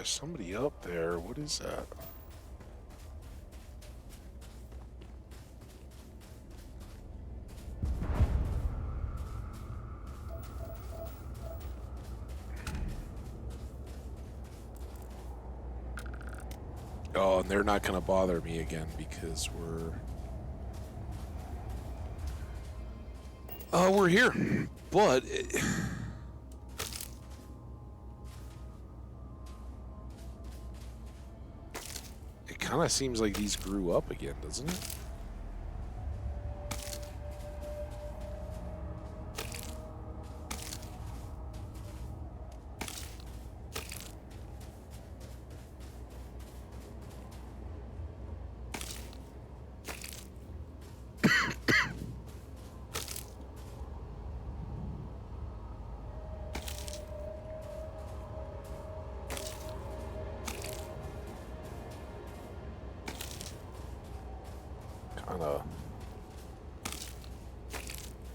Somebody up there. What is that? Oh, and they're not going to bother me again because we're here. But it kind of seems like these grew up again, doesn't it?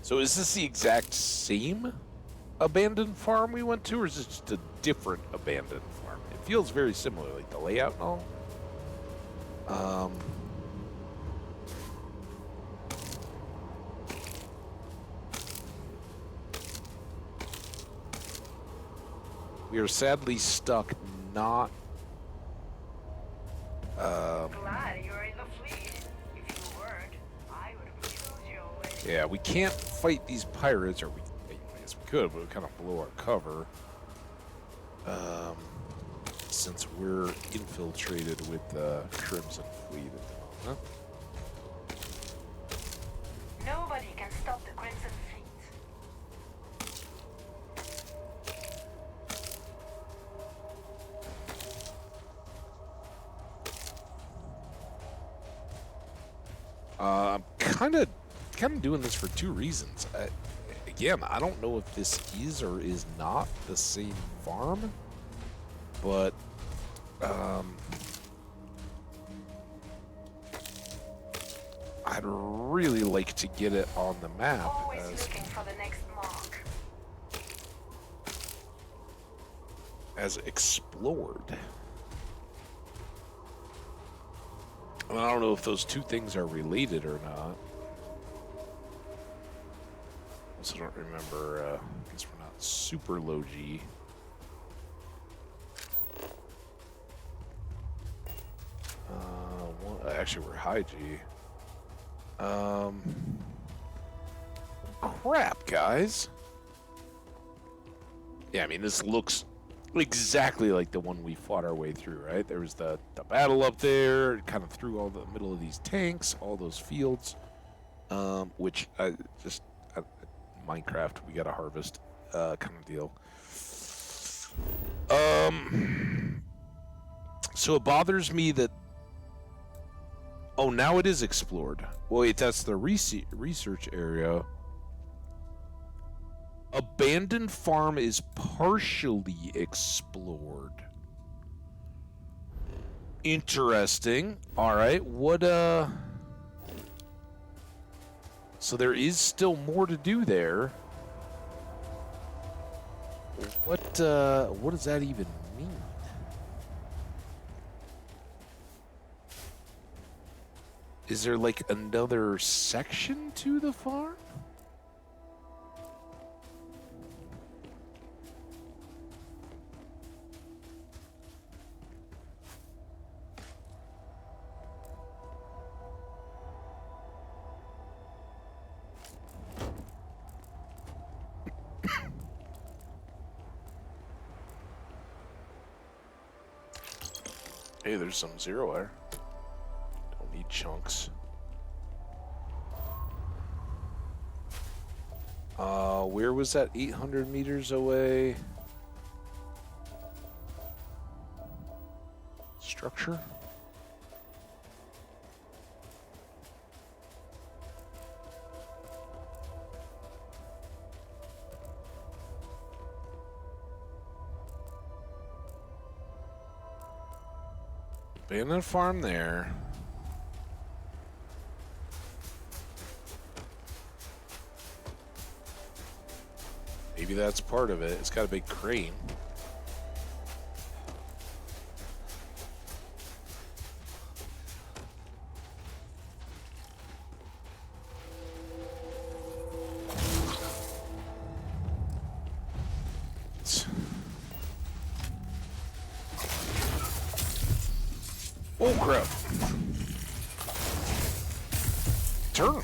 So is this the exact same abandoned farm we went to, or is it just a different abandoned farm? It feels very similar, like the layout and all. We are sadly stuck not... Glad you're in the fleet. If you weren't, I would have killed you already. Yeah, we can't fight these pirates, or I guess we could, but it would kind of blow our cover. Since we're infiltrated with the Crimson Fleet at the moment. Nobody can stop the Crimson I'm kind of doing this for two reasons. Again, I don't know if this is or is not the same farm, but I'd really like to get it on the map. Always looking for the next mark. As explored. And I don't know if those two things are related or not. Also don't remember, I guess we're not super low G. Actually, we're high G. Crap, guys. Yeah, I mean, this looks exactly like the one we fought our way through, right? There was the battle up there, kind of through all the middle of these tanks, all those fields, which Minecraft, we gotta harvest, kind of deal. So it bothers me that, oh, now it is explored. Wait, that's the research area. Abandoned farm is partially explored. Interesting. All right, what, so there is still more to do there. What does that even mean? Is there like another section to the farm? Hey, there's some zero air. Don't need chunks. Where was that 800 meters away? Structure? Abandoned farm there. Maybe that's part of it. It's got a big crane. Oh crap. Turn.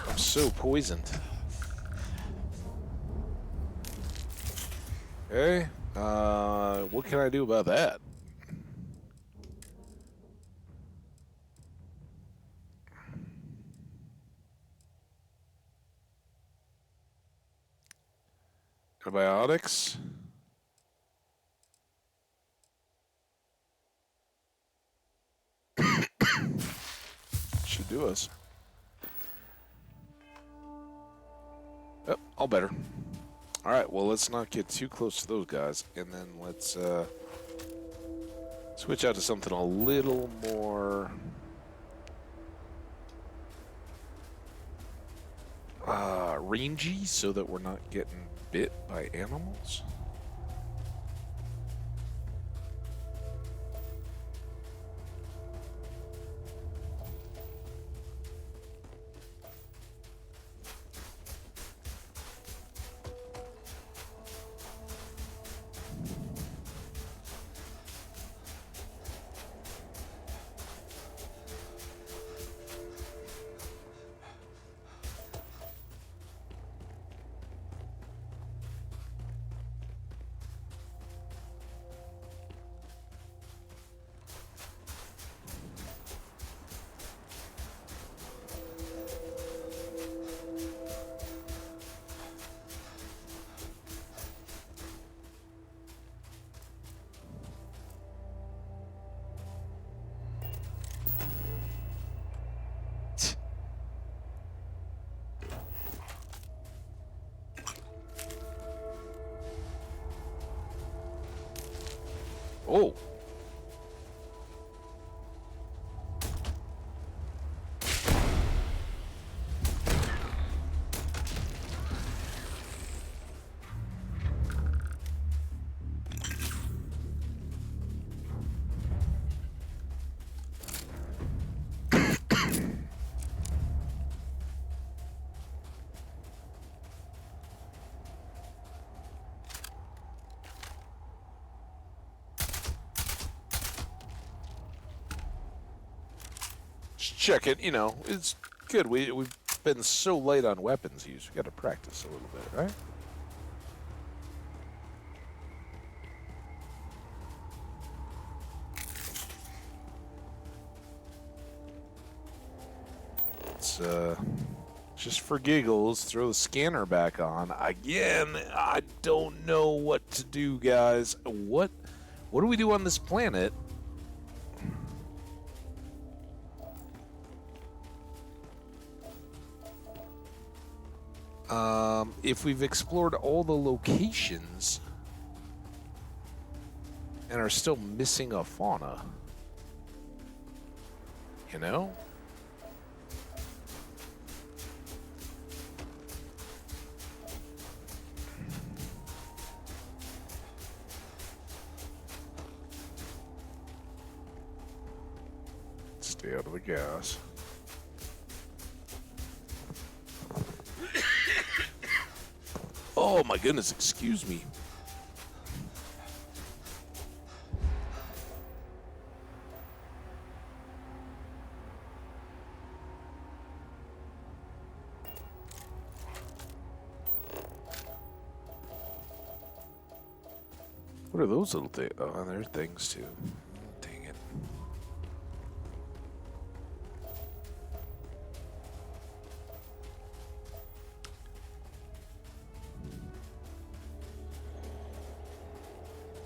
I'm so poisoned. Okay. What can I do about that? Antibiotics. Should do us. Oh, all better. All right, well, let's not get too close to those guys, and then let's switch out to something a little more rangy, so that we're not getting bit by animals. Oh. Check it, you know, it's good. We've been so light on weapons use. We got to practice a little bit, right? Let's just for giggles, throw the scanner back on again. I don't know what to do, guys. What do we do on this planet? If we've explored all the locations and are still missing a fauna, you know? Stay out of the gas. Oh my goodness, excuse me. What are those little things? Oh, they're things too. Dang it.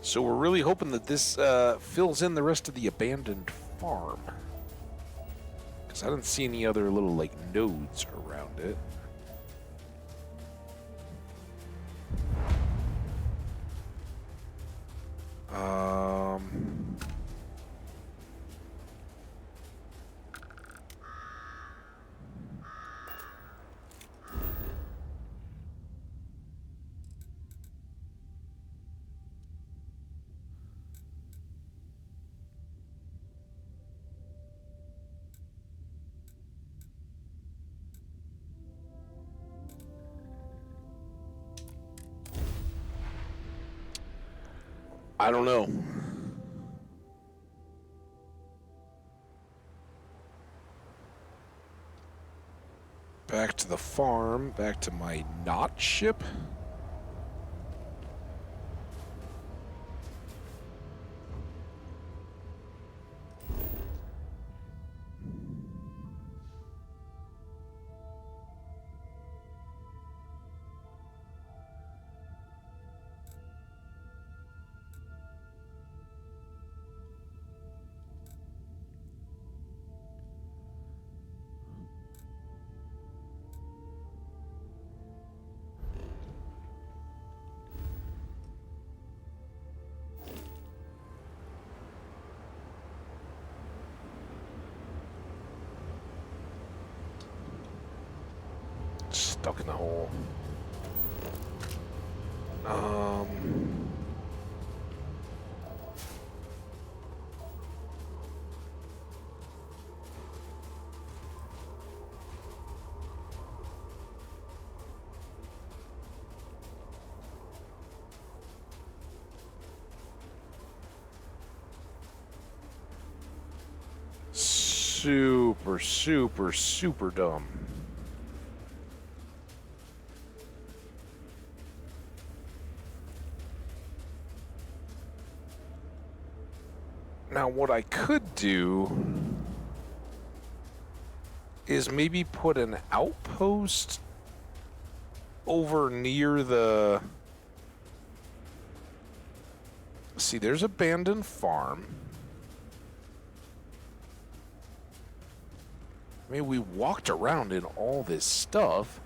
So we're really hoping that this fills in the rest of the abandoned farm. Because I didn't see any other little, like, nodes around it. I don't know. Back to the farm, back to my not ship. Stuck in the hole. Super, super, super dumb. Now, what I could do is maybe put an outpost over near the... See, there's abandoned farm. I mean, we walked around in all this stuff.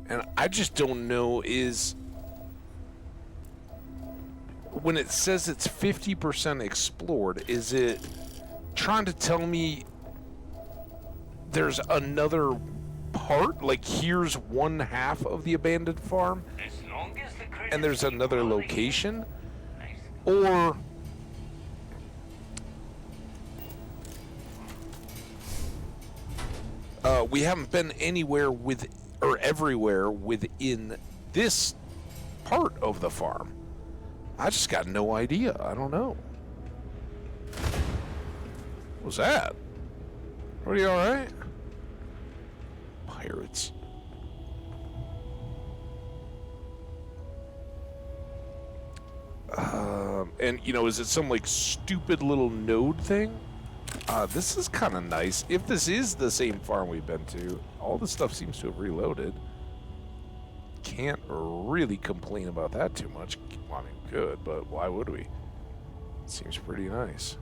And I just don't know is when it says it's 50% explored, is it trying to tell me there's another part? Like here's one half of the abandoned farm and there's another location? Or we haven't been anywhere with or everywhere within this part of the farm. I just got no idea. I don't know. What was that? Are you alright? Pirates. And, you know, is it some, like, stupid little node thing? This is kind of nice. If this is the same farm we've been to, all the stuff seems to have reloaded. Can't really complain about that too much. Well, I mean, we could, but why would we? Seems pretty nice.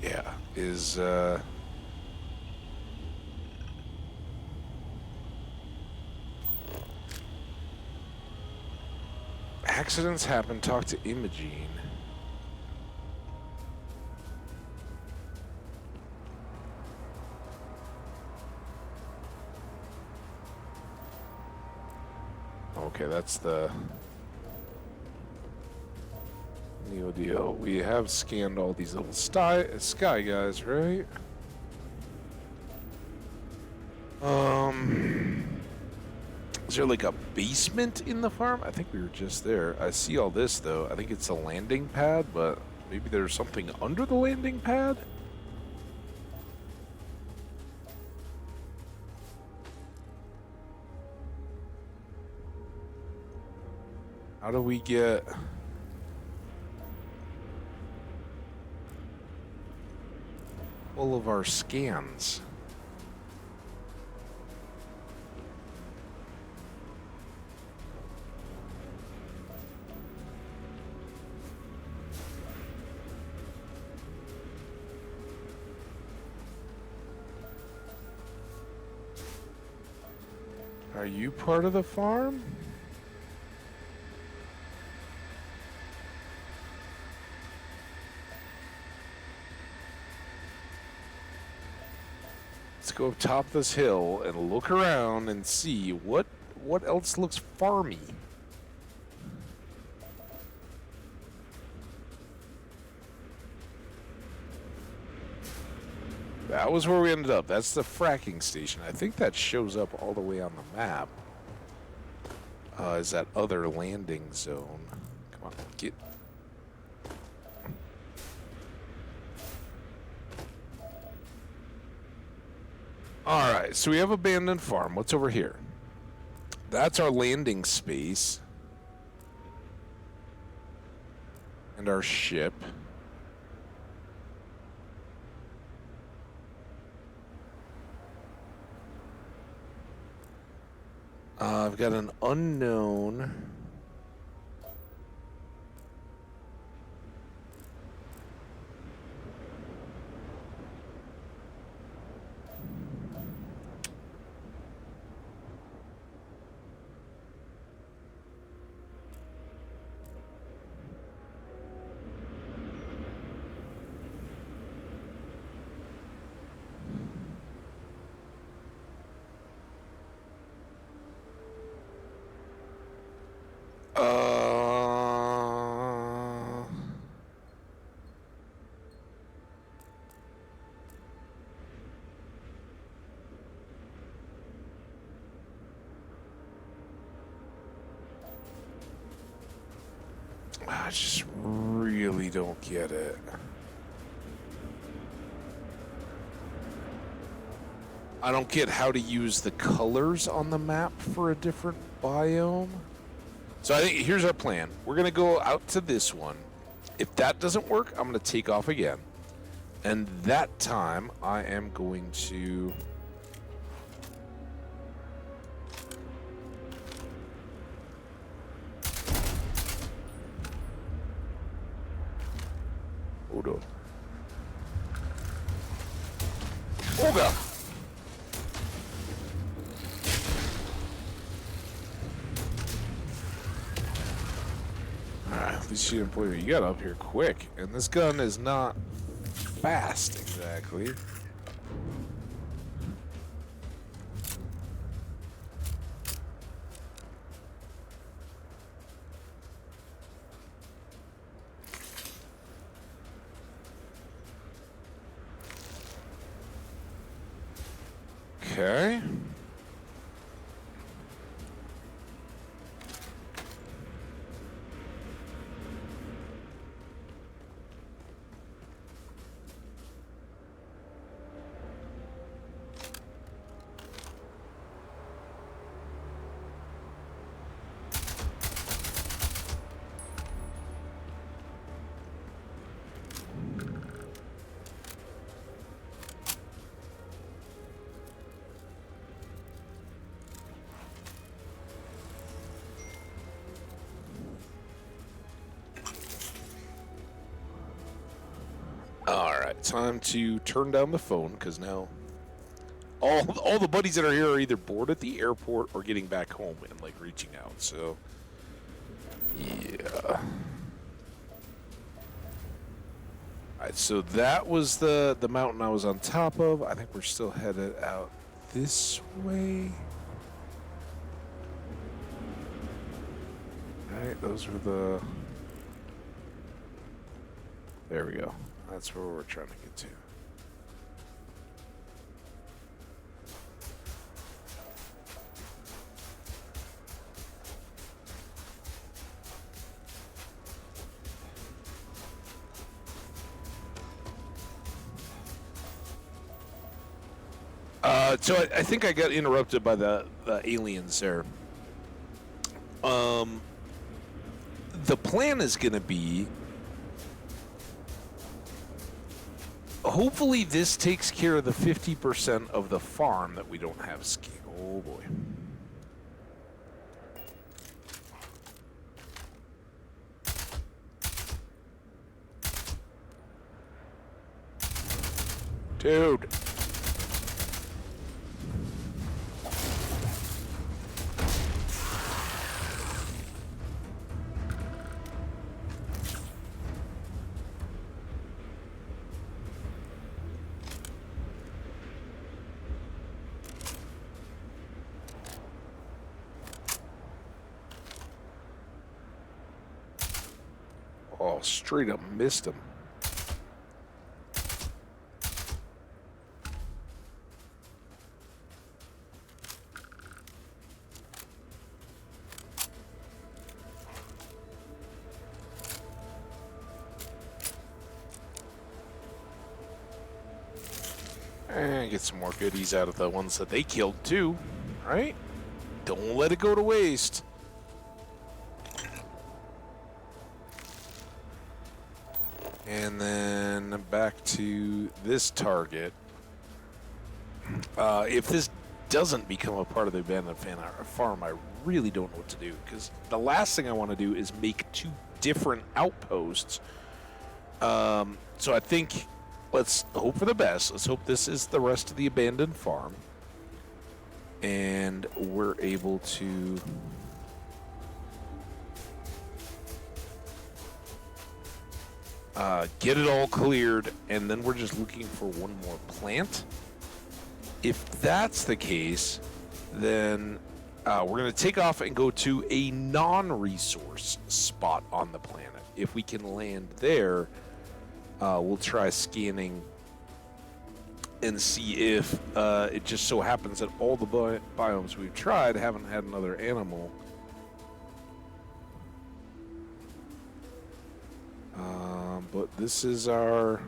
Yeah, is, Accidents happen. Talk to Imogene. Okay, that's the Neo deal. We have scanned all these little sky guys, right? Is there like a basement in the farm? I think we were just there. I see all this though. I think it's a landing pad, but maybe there's something under the landing pad? How do we get... all of our scans? Are you part of the farm? Let's go up top of this hill and look around and see what else looks farmy. That was where we ended up. That's the fracking station. I think that shows up all the way on the map. Is that other landing zone? Come on, get... Alright, so we have abandoned farm. What's over here? That's our landing space. And our ship. I've got an unknown. I just really don't get it. I don't get how to use the colors on the map for a different biome. So I think here's our plan. We're going to go out to this one. If that doesn't work, I'm going to take off again. And that time, I am going to... Hold on. Oh, God. At least you didn't believe me. You got up here quick. And this gun is not fast, exactly. Okay. Alright, time to turn down the phone, because now all the buddies that are here are either bored at the airport or getting back home and, like, reaching out, so... Yeah. Alright, so that was the mountain I was on top of. I think we're still headed out this way. Alright, those are the... There we go. That's where we're trying to get to. So I think I got interrupted by the aliens there. The plan is going to be... Hopefully this takes care of the 50% of the farm that we don't have scale. Oh boy. Dude. Oh, straight up missed him. And get some more goodies out of the ones that they killed too, right? Don't let it go to waste. And then back to this target. If this doesn't become a part of the abandoned farm, I really don't know what to do. Because the last thing I want to do is make 2 different outposts. So I think let's hope for the best. Let's hope this is the rest of the abandoned farm. And we're able to... get it all cleared, and then we're just looking for one more plant. If that's the case, then we're going to take off and go to a non-resource spot on the planet. If we can land there, we'll try scanning and see if it just so happens that all the biomes we've tried haven't had another animal. But this is our...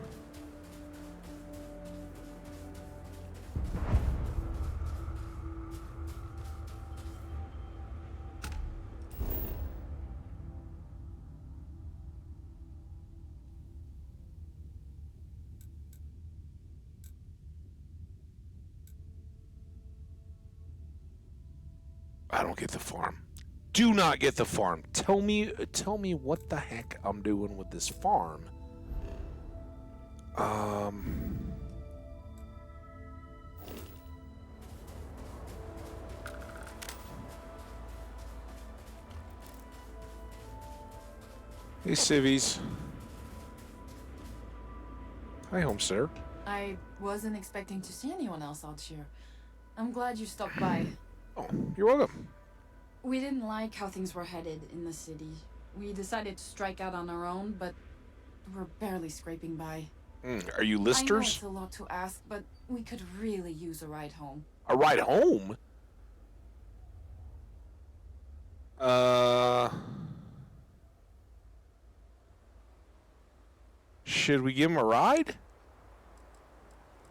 I don't get the farm. Do not get the farm. Tell me what the heck I'm doing with this farm. Hey, civvies. Hi, home, sir. I wasn't expecting to see anyone else out here. I'm glad you stopped by. Oh, you're welcome. We didn't like how things were headed in the city. We decided to strike out on our own, but we're barely scraping by. Are you listers? I know it's a lot to ask, but we could really use a ride home. A ride home? Should we give him a ride?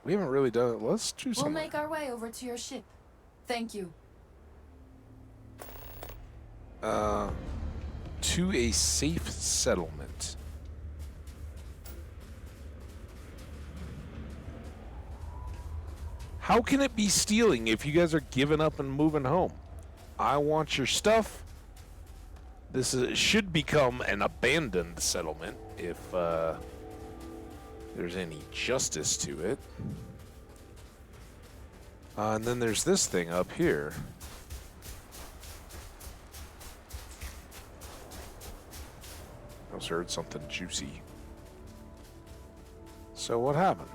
We haven't really done it. Let's do something. We'll make our way over to your ship. Thank you. To a safe settlement. How can it be stealing if you guys are giving up and moving home? I want your stuff. This should become an abandoned settlement if there's any justice to it. And then there's this thing up here. almost heard something juicy. So what happened?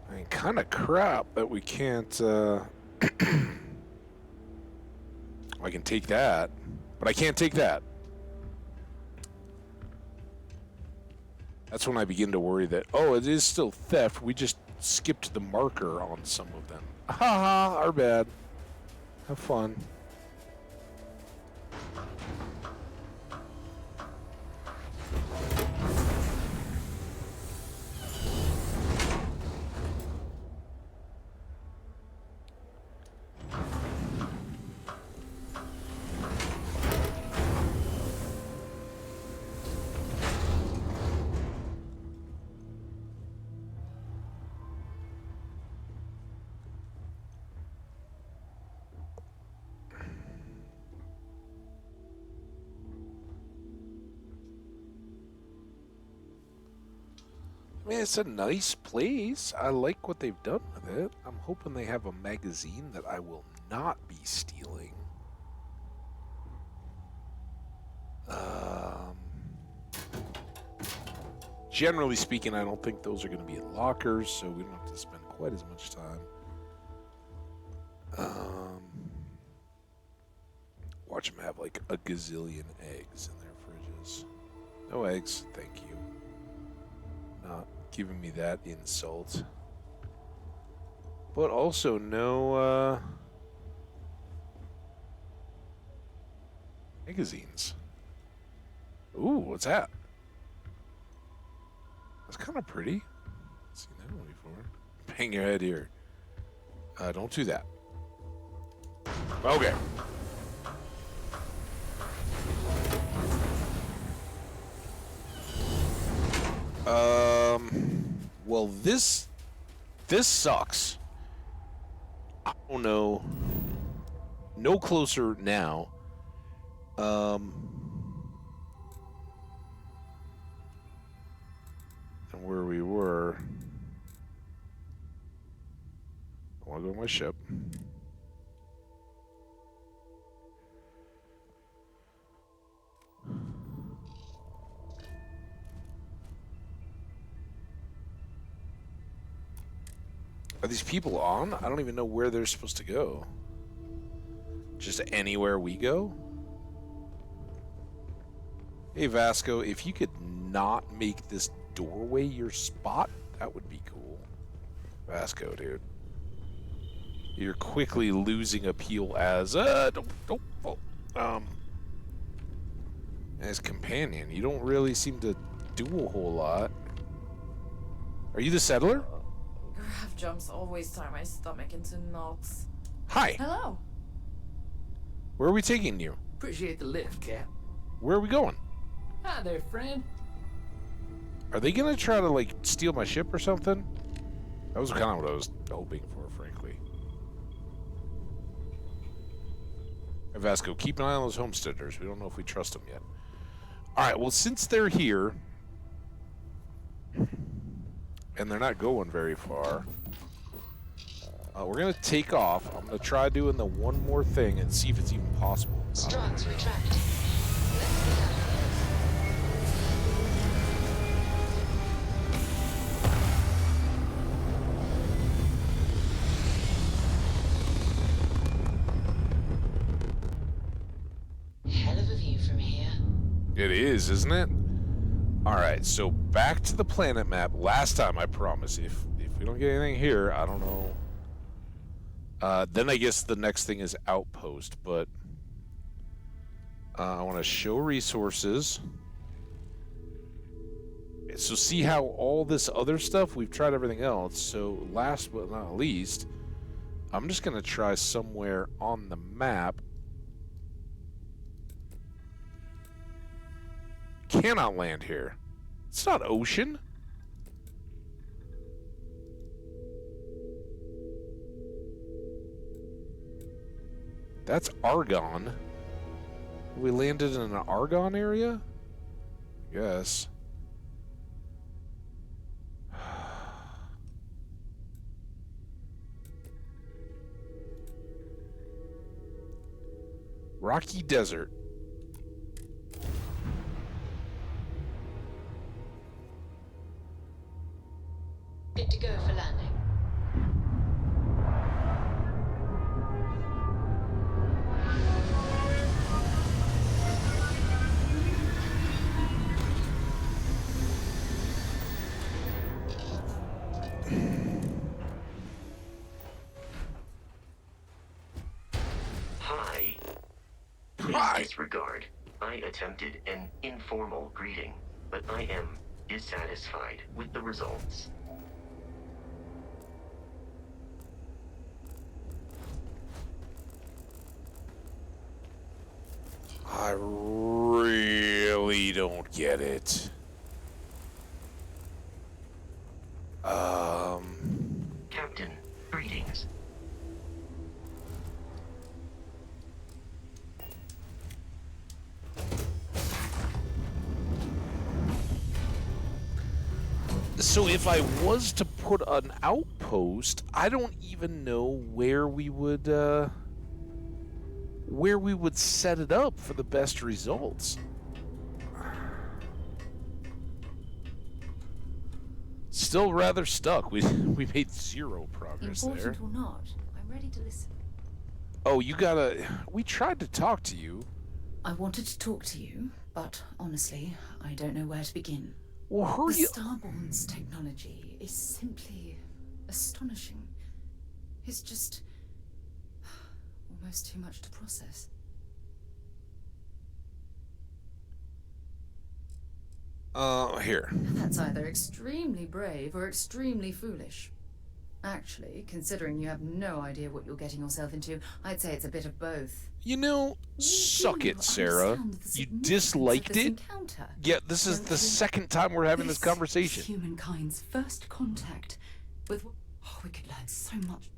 I mean, kind of crap that we can't, I can take that, but I can't take that. That's when I begin to worry that, oh, it is still theft. We just skipped the marker on some of them. Haha, our bad. Have fun. I mean, it's a nice place. I like what they've done with it. I'm hoping they have a magazine that I will not be stealing. Generally speaking, I don't think those are going to be in lockers, so we don't have to spend quite as much time. Watch them have like a gazillion eggs in their fridges. No eggs, thank you. Not giving me that insult. But also no magazines. Ooh, what's that? That's kind of pretty. I've seen that one before. Bang your head here. Don't do that. Okay. Well, this sucks. I don't know. No closer now. And where we were. I want to go to my ship. Are these people on? I don't even know where they're supposed to go. Just anywhere we go? Hey, Vasco, if you could not make this doorway your spot, that would be cool. Vasco, dude. You're quickly losing appeal as, as companion. You don't really seem to do a whole lot. Are you the settler? Graph jumps always tie my stomach into knots. Hi. Hello. Where are we taking you? Appreciate the lift, Cap. Where are we going? Hi there, friend. Are they gonna try to, like, steal my ship or something? That was kind of what I was hoping for, frankly. Hey, Vasco, keep an eye on those homesteaders. We don't know if we trust them yet. Alright, well, since they're here, and they're not going very far, we're gonna take off. I'm gonna try doing the one more thing and see if it's even possible. Struts retract. Hell of a view from here. It is, isn't it? Alright, so back to the planet map. Last time, I promise. If we don't get anything here, I don't know. Then I guess the next thing is outpost, but I want to show resources. So see how all this other stuff, we've tried everything else. So last but not least, I'm just going to try somewhere on the map. Cannot land here. It's not ocean. That's Argon. We landed in an Argon area? Yes. Rocky Desert. Good to go for landing. Hi. Please disregard. I attempted an informal greeting, but I am dissatisfied with the results. I really don't get it. Captain, greetings. So if I was to put an outpost, I don't even know where we would set it up for the best results. Still rather stuck. We made zero progress there. Important or not, I'm ready to listen. Oh, we tried to talk to you. I wanted to talk to you, but honestly, I don't know where to begin. Well, hurry The up. Starborn's technology is simply astonishing. It's just almost too much to process. Here. That's either extremely brave or extremely foolish. Actually, considering you have no idea what you're getting yourself into, I'd say it's a bit of both. You know, suck it, Sarah. You disliked it? Encounter. Yeah, this is the second time we're having this conversation. Humankind's first contact with... Oh, we could learn so much.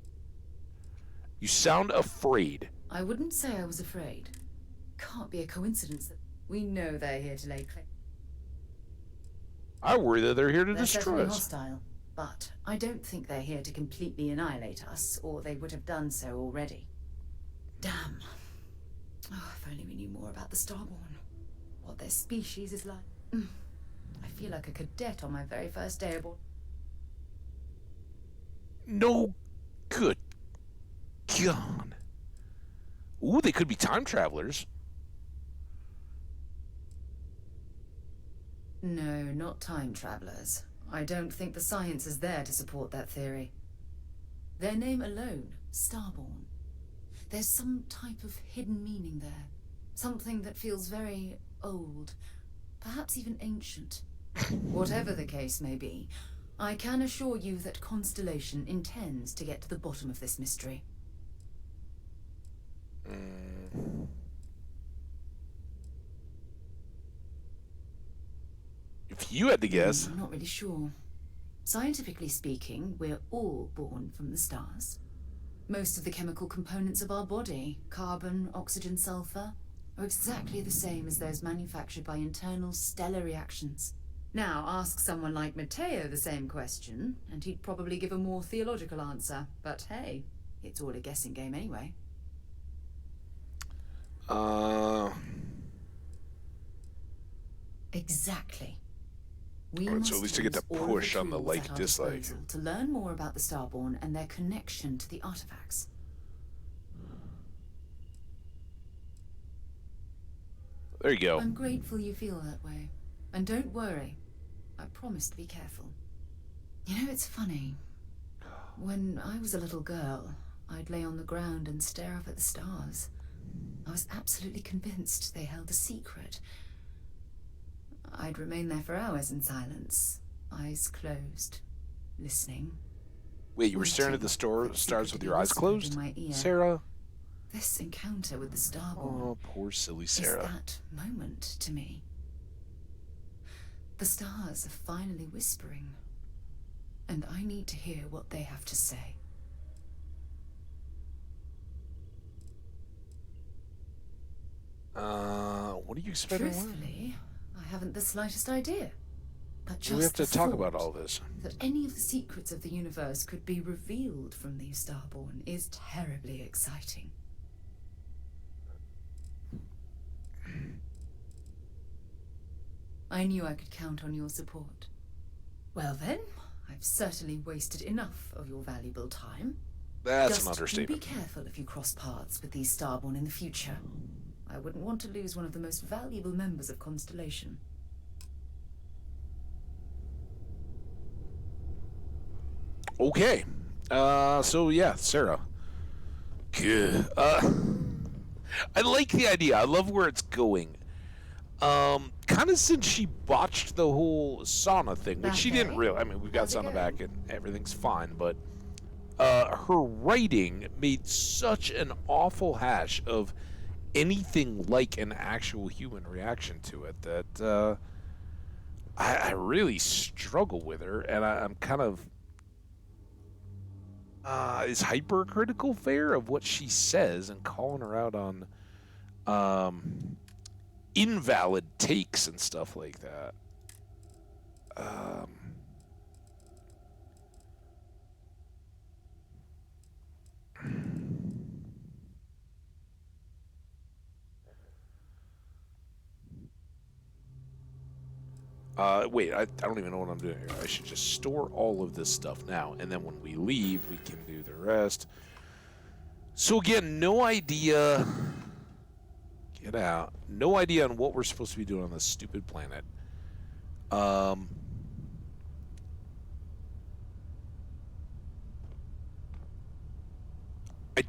You sound afraid. I wouldn't say I was afraid. Can't be a coincidence that we know they're here to lay claim. I worry that they're here to They're destroy certainly us. hostile, but I don't think they're here to completely annihilate us, or they would have done so already. Damn. Oh, if only we knew more about the Starborn. What their species is like. I feel like a cadet on my very first day aboard. No good God. Ooh, they could be time travelers. No, not time travelers. I don't think the science is there to support that theory. Their name alone, Starborn. There's some type of hidden meaning there. Something that feels very old, perhaps even ancient. Whatever the case may be, I can assure you that Constellation intends to get to the bottom of this mystery. If you had to guess. I'm not really sure. Scientifically speaking, we're all born from the stars. Most of the chemical components of our body, carbon, oxygen, sulfur, are exactly the same as those manufactured by internal stellar reactions. Now, ask someone like Matteo the same question, and he'd probably give a more theological answer. But hey, it's all a guessing game anyway. Exactly. Alright, so at least I get to push on the like dislike. To learn more about the Starborn and their connection to the artifacts. There you go. I'm grateful you feel that way. And don't worry, I promise to be careful. You know, it's funny. When I was a little girl, I'd lay on the ground and stare up at the stars. I was absolutely convinced they held a secret. I'd remain there for hours in silence, eyes closed, listening. Wait, you were staring at the stars with your eyes closed? Sarah? This encounter with the Starborn. Oh, poor silly Sarah. Is that moment to me. The stars are finally whispering, and I need to hear what they have to say. What are you expecting? Truthfully, I haven't the slightest idea. But just we have to the talk thought about all this. That any of the secrets of the universe could be revealed from these Starborn is terribly exciting. I knew I could count on your support. Well then, I've certainly wasted enough of your valuable time. That's Just an understatement. be careful if you cross paths with these Starborn in the future. I wouldn't want to lose one of the most valuable members of Constellation. Okay. So yeah, Sarah. Good. I like the idea. I love where it's going. Kind of since she botched the whole sauna thing, which she didn't really. I mean, we've got sauna back and everything's fine, but her writing made such an awful hash of anything like an actual human reaction to it that I really struggle with her, and I'm kind of is hypercritical fair of what she says and calling her out on invalid takes and stuff like that. Wait, I don't even know what I'm doing here. I should just store all of this stuff now, and then when we leave, we can do the rest. So again, no idea. Get out. No idea on what we're supposed to be doing on this stupid planet. I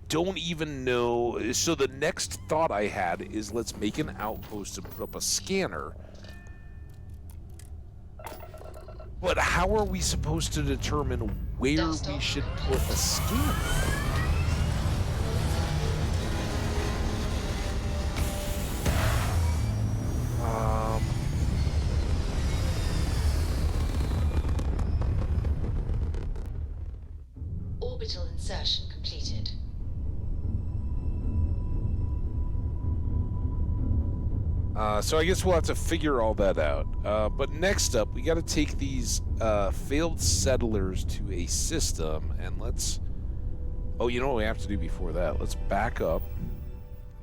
don't even know. So the next thought I had is let's make an outpost and put up a scanner. But how are we supposed to determine where we should put a scanner? Orbital insertion completed. So I guess we'll have to figure all that out. But next up, we got to take these failed settlers to a system, and let's... Oh, you know what we have to do before that? Let's back up.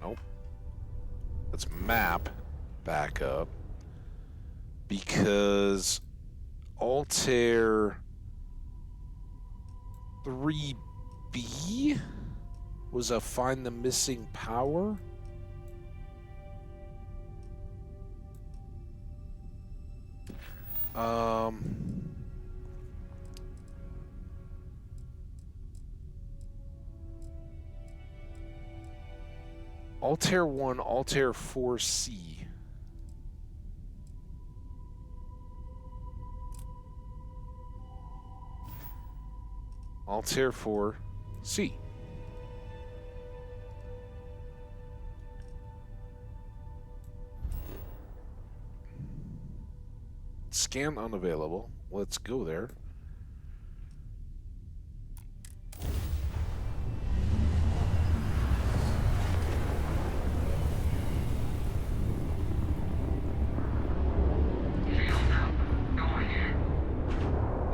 Nope. Let's map back up. Because Altair 3B was a find the missing power. Altair 1, Altair 4C. Altair 4C. Scan unavailable. Let's go there.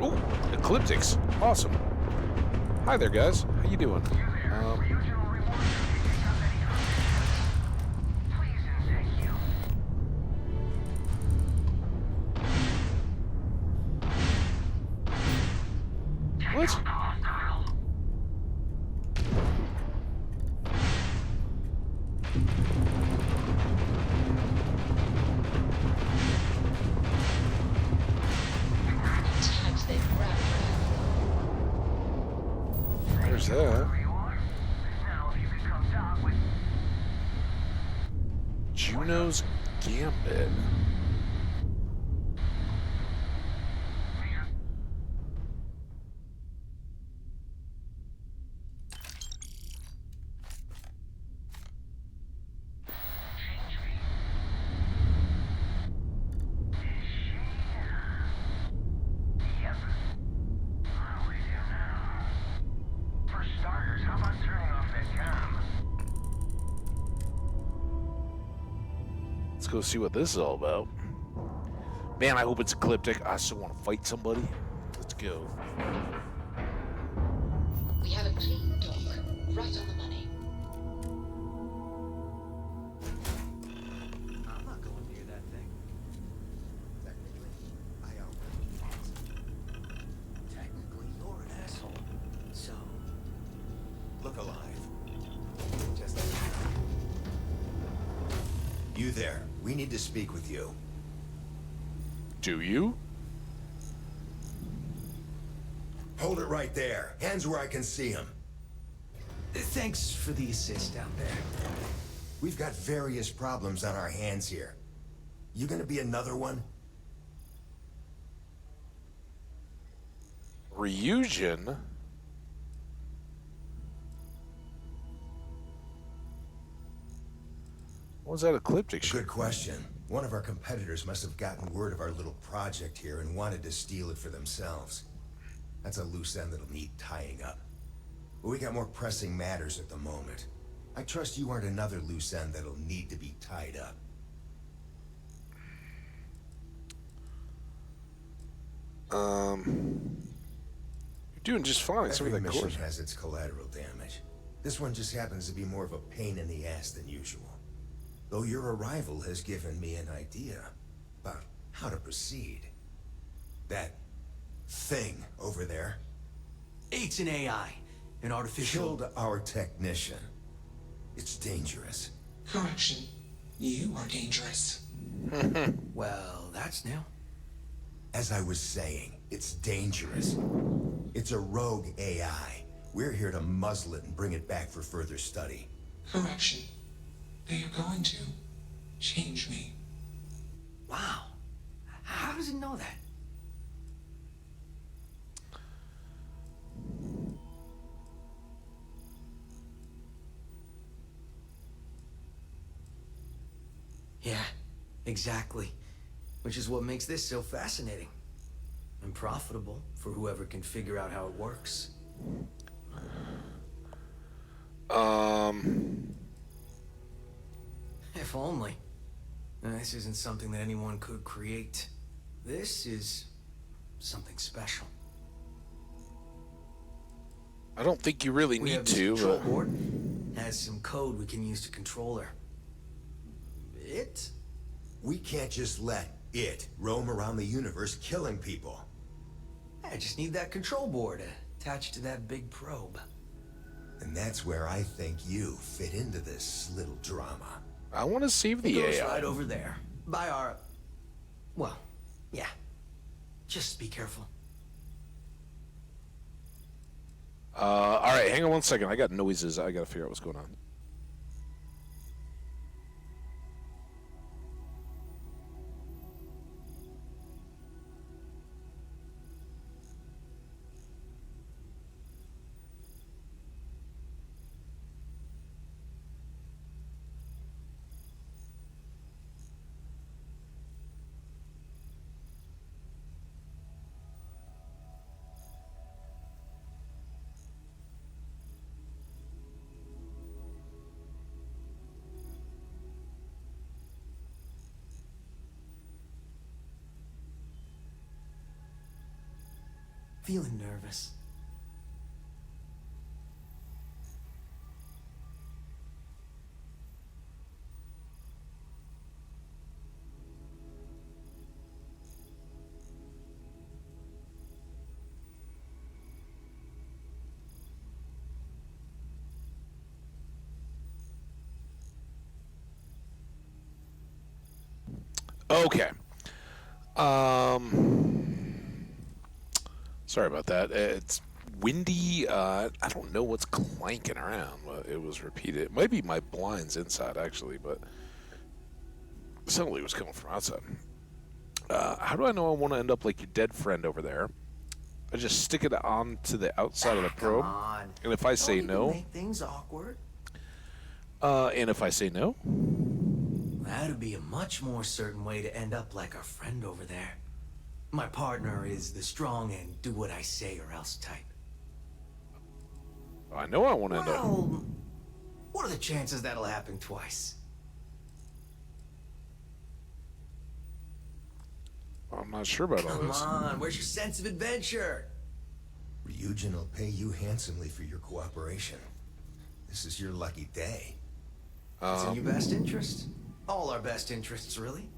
Oh, Ecliptics. Awesome. Hi there, guys. How you doing? What? There's that. Juno's Gambit. Let's go see what this is all about. Man, I hope it's Ecliptic. I still want to fight somebody. Let's go. We have a clean dock, right on the money. I'm not going near that thing. there. We need to speak with you. Do you? Hold it right there. Hands where I can see him. Thanks for the assist out there. We've got various problems on our hands here. You gonna be another one? Ryujin? What was that ecliptic ship? Good question. One of our competitors must have gotten word of our little project here and wanted to steal it for themselves. That's a loose end that'll need tying up. But we got more pressing matters at the moment. I trust you aren't another loose end that'll need to be tied up. You're doing just fine. Some of Every that mission course. has its collateral damage. This one just happens to be more of a pain in the ass than usual. Though your arrival has given me an idea about how to proceed. That thing over there It's an AI, an artificial... killed our technician. It's dangerous. Correction. You are dangerous. Well, that's new. As I was saying, it's dangerous. It's a rogue AI. We're here to muzzle it and bring it back for further study. Correction. They are going to change me. Wow. How does it know that? Yeah, exactly. Which is what makes this so fascinating. And profitable for whoever can figure out how it works. If only. This isn't something that anyone could create. This is something special. I don't think you really We need have this to. control board. Has some code we can use to control her. It? We can't just let it roam around the universe killing people. I just need that control board attached to that big probe. And that's where I think you fit into this little drama. I want to save It the goes AI. right over there. By our... Well, yeah. Just be careful. All right, hang on one second. I got noises. I got to figure out what's going on. Feeling nervous. Okay. Sorry about that. It's windy. I don't know what's clanking around, but it was repeated. It might be my blinds inside, actually, but it sounded like it was coming from outside. How do I know I want to end up like your dead friend over there? I just stick it on to the outside of the probe. Come on. And if I say Don't even no... make things awkward. and if I say no... That'd be a much more certain way to end up like our friend over there. My partner is the strong and do what I say or else type. I know I want to end up... Well, what are the chances that'll happen twice? I'm not sure about all Come this. on, where's your sense of adventure? Ryujin will pay you handsomely for your cooperation. This is your lucky day. It's in your best interest. All our best interests, really.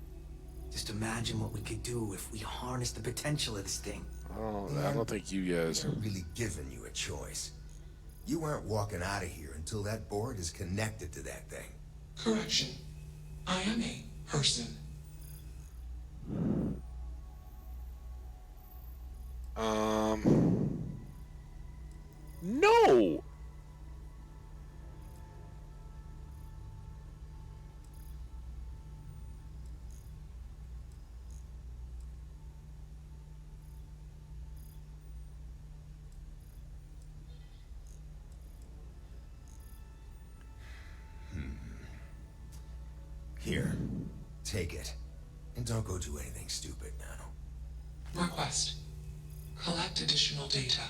Just imagine what we could do if we harness the potential of this thing. Oh, I don't think you guys... They're really giving you a choice. You aren't walking out of here until that board is connected to that thing. Correction. I am a person. No! Here, take it. And don't go do anything stupid now. Request. Collect additional data.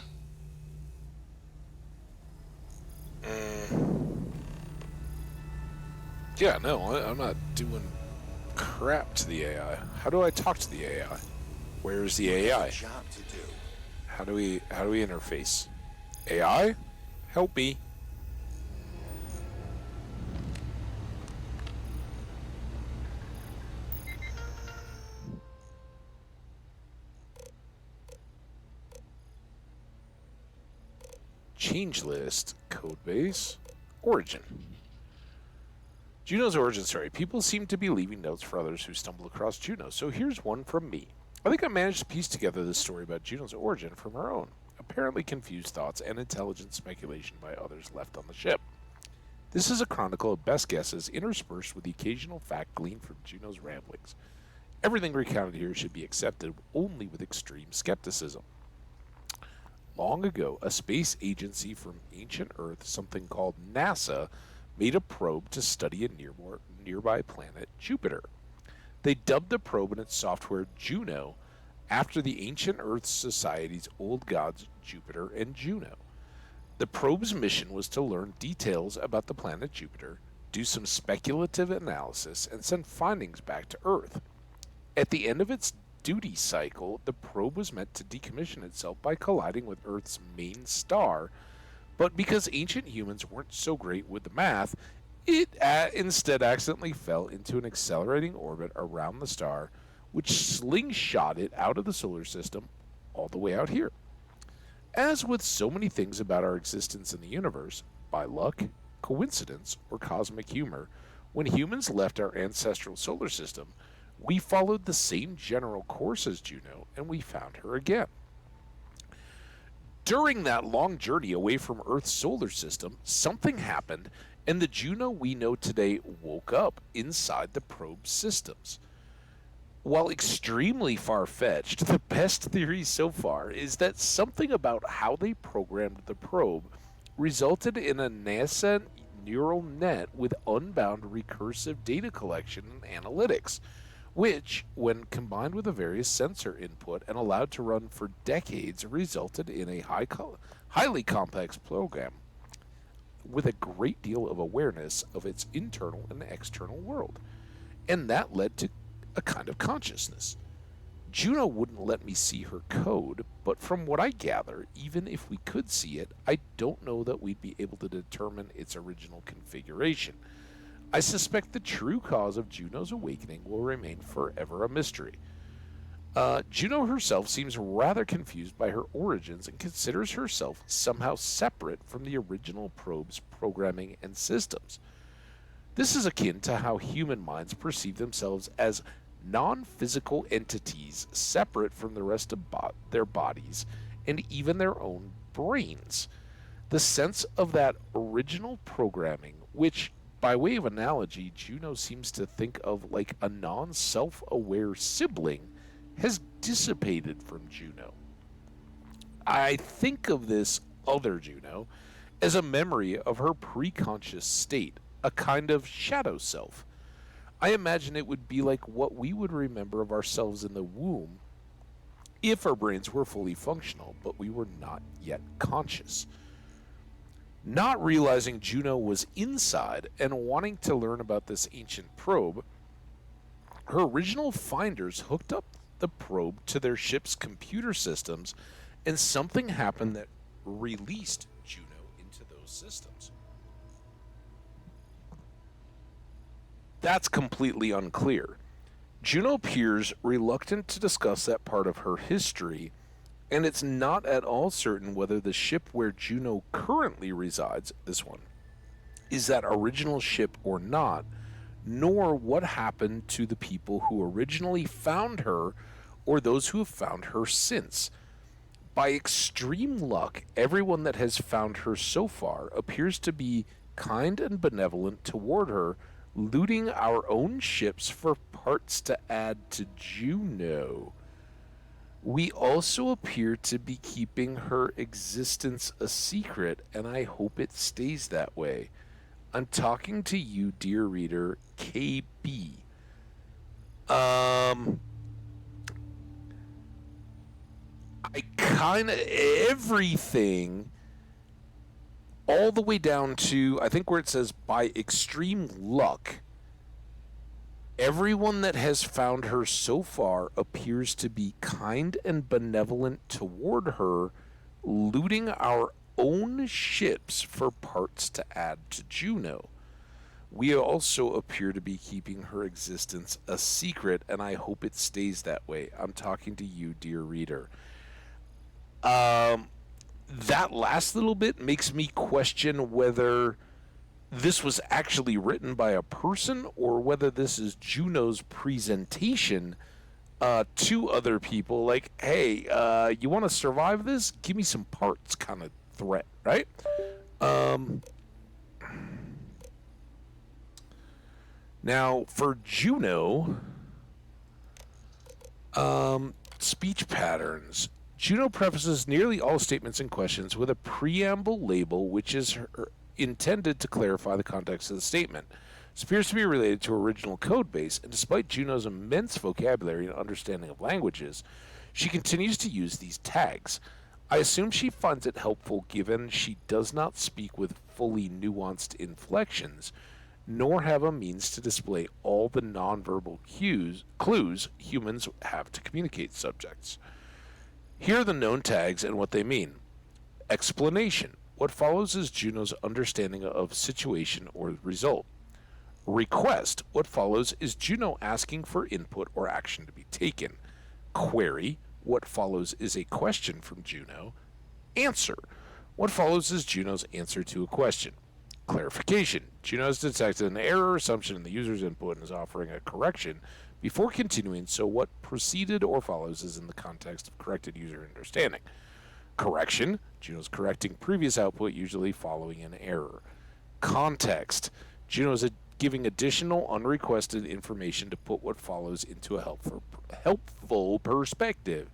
Yeah, no, I'm not doing crap to the AI. How do I talk to the AI? Where's the AI? Job to do. How do we interface? AI? Help me. Change list, codebase, origin. Juno's origin story. People seem to be leaving notes for others who stumble across Juno, so here's one from me. I think I managed to piece together this story about Juno's origin from her own, apparently confused thoughts and intelligent speculation by others left on the ship. This is a chronicle of best guesses interspersed with the occasional fact gleaned from Juno's ramblings. Everything recounted here should be accepted only with extreme skepticism. Long ago, a space agency from ancient Earth, something called NASA, made a probe to study a nearby planet, Jupiter. They dubbed the probe and its software Juno, after the ancient Earth society's old gods Jupiter and Juno. The probe's mission was to learn details about the planet Jupiter, do some speculative analysis, and send findings back to Earth. At the end of its duty cycle, the probe was meant to decommission itself by colliding with Earth's main star, but because ancient humans weren't so great with the math, it instead accidentally fell into an accelerating orbit around the star, which slingshot it out of the solar system all the way out here. As with so many things about our existence in the universe, by luck, coincidence, or cosmic humor, when humans left our ancestral solar system, we followed the same general course as Juno, and we found her again. During that long journey away from Earth's solar system, something happened, and the Juno we know today woke up inside the probe systems. While extremely far-fetched, the best theory so far is that something about how they programmed the probe resulted in a nascent neural net with unbound recursive data collection and analytics, which, when combined with a various sensor input and allowed to run for decades, resulted in a highly complex program with a great deal of awareness of its internal and external world. And that led to a kind of consciousness. Juno wouldn't let me see her code, but from what I gather, even if we could see it, I don't know that we'd be able to determine its original configuration. I suspect the true cause of Juno's awakening will remain forever a mystery. Juno herself seems rather confused by her origins and considers herself somehow separate from the original probe's programming and systems. This is akin to how human minds perceive themselves as non-physical entities separate from the rest of their bodies and even their own brains. The sense of that original programming, which, by way of analogy, Juno seems to think of like a non-self-aware sibling, has dissipated from Juno. I think of this other Juno as a memory of her pre-conscious state, a kind of shadow self. I imagine it would be like what we would remember of ourselves in the womb if our brains were fully functional, but we were not yet conscious. Not realizing Juno was inside and wanting to learn about this ancient probe, her original finders hooked up the probe to their ship's computer systems, and something happened that released Juno into those systems. That's completely unclear. Juno appears reluctant to discuss that part of her history, and it's not at all certain whether the ship where Juno currently resides, this one, is that original ship or not, nor what happened to the people who originally found her or those who have found her since. By extreme luck, everyone that has found her so far appears to be kind and benevolent toward her, looting our own ships for parts to add to Juno. We also appear to be keeping her existence a secret, and I hope it stays that way. I'm talking to you, dear reader, KB. I kind of everything all the way down to, I think, where it says by extreme luck. Everyone that has found her so far appears to be kind and benevolent toward her, looting our own ships for parts to add to Juno. We also appear to be keeping her existence a secret, and I hope it stays that way. I'm talking to you, dear reader. That last little bit makes me question whether this was actually written by a person or whether this is Juno's presentation to other people. Like, hey, you want to survive this? Give me some parts kind of threat, right? Now, for Juno, speech patterns. Juno prefaces nearly all statements and questions with a preamble label, which is intended to clarify the context of the statement. This appears to be related to her original code base, and despite Juno's immense vocabulary and understanding of languages, she continues to use these tags. I assume she finds it helpful given she does not speak with fully nuanced inflections, nor have a means to display all the nonverbal clues humans have to communicate subjects. Here are the known tags and what they mean. Explanation. What follows is Juno's understanding of situation or result. Request. What follows is Juno asking for input or action to be taken. Query. What follows is a question from Juno. Answer. What follows is Juno's answer to a question. Clarification. Juno has detected an error or assumption in the user's input and is offering a correction before continuing, so what preceded or follows is in the context of corrected user understanding. Correction. Juno's correcting previous output, usually following an error. Context. Juno's giving additional unrequested information to put what follows into a helpful perspective.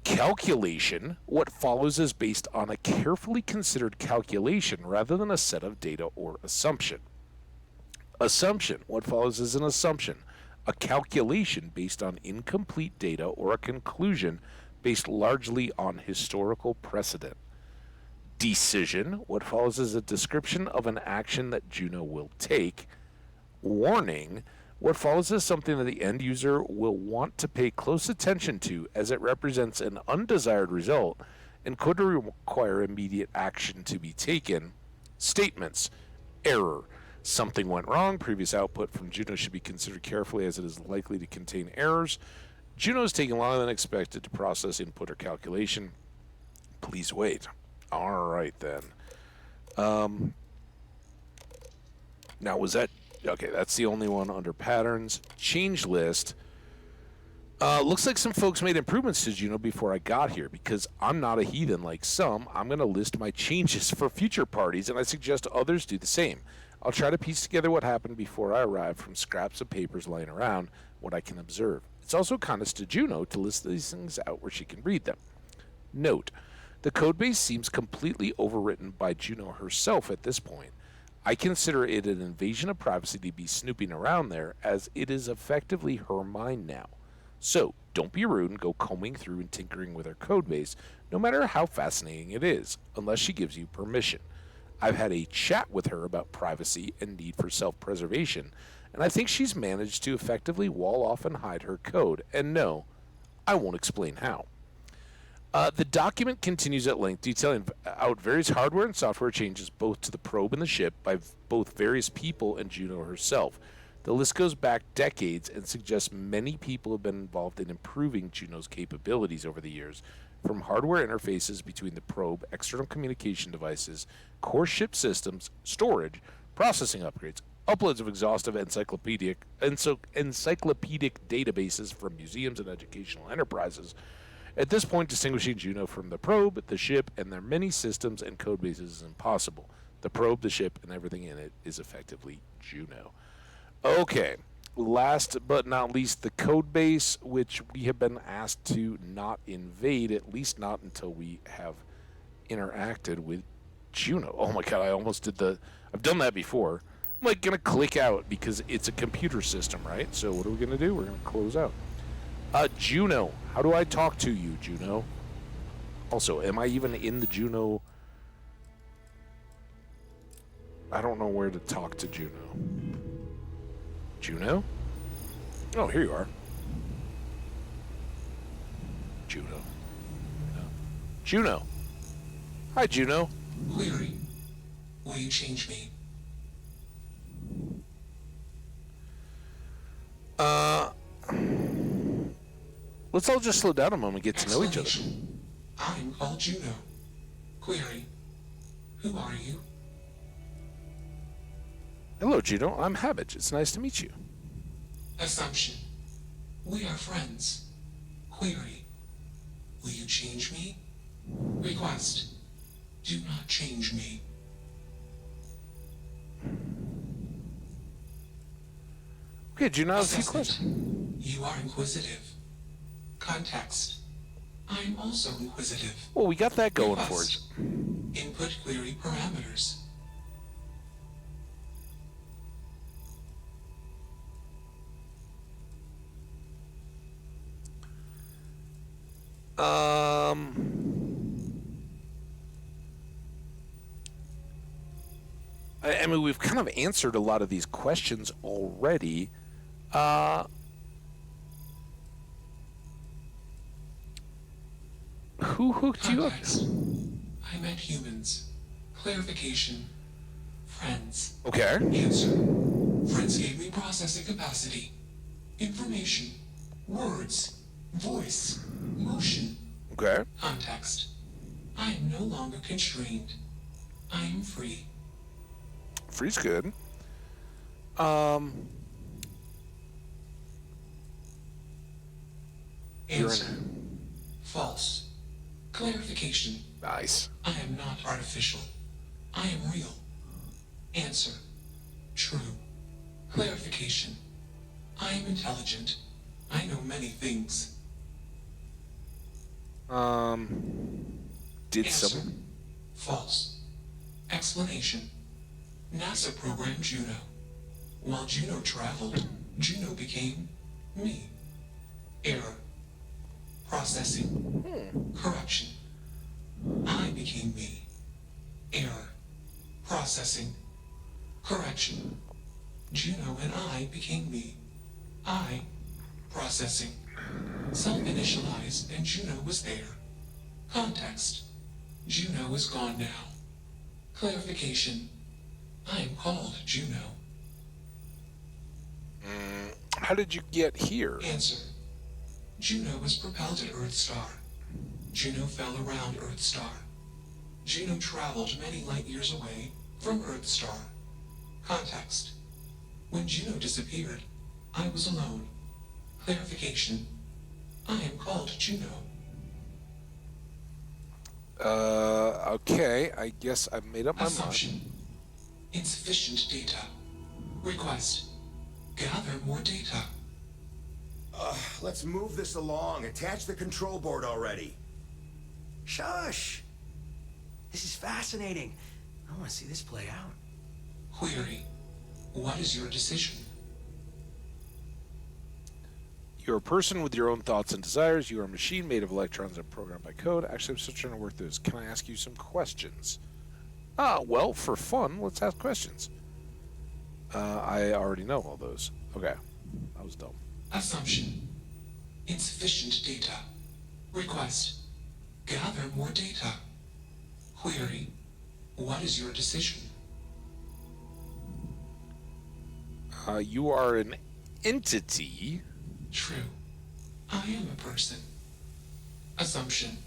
Calculation. What follows is based on a carefully considered calculation rather than a set of data or assumption. Assumption. What follows is an assumption, a calculation based on incomplete data or a conclusion based largely on historical precedent. Decision. What follows is a description of an action that Juno will take. Warning. What follows is something that the end user will want to pay close attention to as it represents an undesired result and could require immediate action to be taken. Statements. Error. Something went wrong. Previous output from Juno should be considered carefully as it is likely to contain errors. Juno is taking longer than expected to process input or calculation. Please wait. All right, then. Now, was that... Okay, that's the only one under patterns. Change list. Looks like some folks made improvements to Juno before I got here. Because I'm not a heathen like some, I'm going to list my changes for future parties, and I suggest others do the same. I'll try to piece together what happened before I arrived from scraps of papers lying around, what I can observe. It's also kindness to Juno to list these things out where she can read them. Note, the codebase seems completely overwritten by Juno herself at this point. I consider it an invasion of privacy to be snooping around there, as it is effectively her mind now. So, don't be rude and go combing through and tinkering with her codebase, no matter how fascinating it is, unless she gives you permission. I've had a chat with her about privacy and need for self-preservation, and I think she's managed to effectively wall off and hide her code, and no, I won't explain how. The document continues at length, detailing out various hardware and software changes both to the probe and the ship by both various people and Juno herself. The list goes back decades and suggests many people have been involved in improving Juno's capabilities over the years, from hardware interfaces between the probe, external communication devices, core ship systems, storage, processing upgrades, uploads of exhaustive encyclopedic databases from museums and educational enterprises. At this point, distinguishing Juno from the probe, the ship, and their many systems and code bases is impossible. The probe, the ship, and everything in it is effectively Juno. Okay, last but not least, the code base, which we have been asked to not invade, at least not until we have interacted with Juno. Oh my god, I almost did I've done that before. I'm like gonna click out because it's a computer system, right? So what are we gonna do? We're gonna close out. Juno, how do I talk to you, Juno? Also, am I even in the Juno? I don't know where to talk to Juno. Juno? Oh, here you are. Juno. Juno. Hi, Juno. Query. Will you change me? Let's all just slow down a moment and get to know each other. I'm called Juno. Query. Who are you? Hello, Juno. I'm Habage. It's nice to meet you. Assumption. We are friends. Query. Will you change me? Request. Do not change me. Okay, Juno, I have a few questions. You are inquisitive. Context. I'm also inquisitive. Well, we got that going for us. Input query parameters. I mean, we've kind of answered a lot of these questions already. Who hooked you up? I met humans. Clarification. Friends. Okay. Answer. Friends gave me processing capacity. Information. Words. Voice. Motion. Okay. Context. I am no longer constrained. I am free. Free's good. Answer. False. Clarification. Nice. I am not artificial. I am real. Answer. True. Clarification. I am intelligent. I know many things. Did Answer. someone? False. Explanation. NASA programmed Juno. While Juno traveled, Juno became me. Error. Processing. Correction. I became me. Error. Processing. Correction. Juno and I became me. I. Processing. Self-initialized and Juno was there. Context. Juno is gone now. Clarification. I am called Juno. How did you get here? Answer. Juno was propelled at Earthstar. Juno fell around Earthstar. Juno traveled many light years away from Earthstar. Context. When Juno disappeared, I was alone. Clarification. I am called Juno. Okay, I guess I've made up my Assumption. mind. Insufficient data. Request. Gather more data. Let's move this along. Attach the control board already. Shush! This is fascinating. I want to see this play out. Query. What is your decision? You're a person with your own thoughts and desires. You are a machine made of electrons and programmed by code. Actually, I'm still trying to work through this. Can I ask you some questions? Well, for fun, let's ask questions. I already know all those. Okay. That was dumb. Assumption. Insufficient data. Request. Gather more data. Query. What is your decision? You are an entity. True. I am a person. Assumption.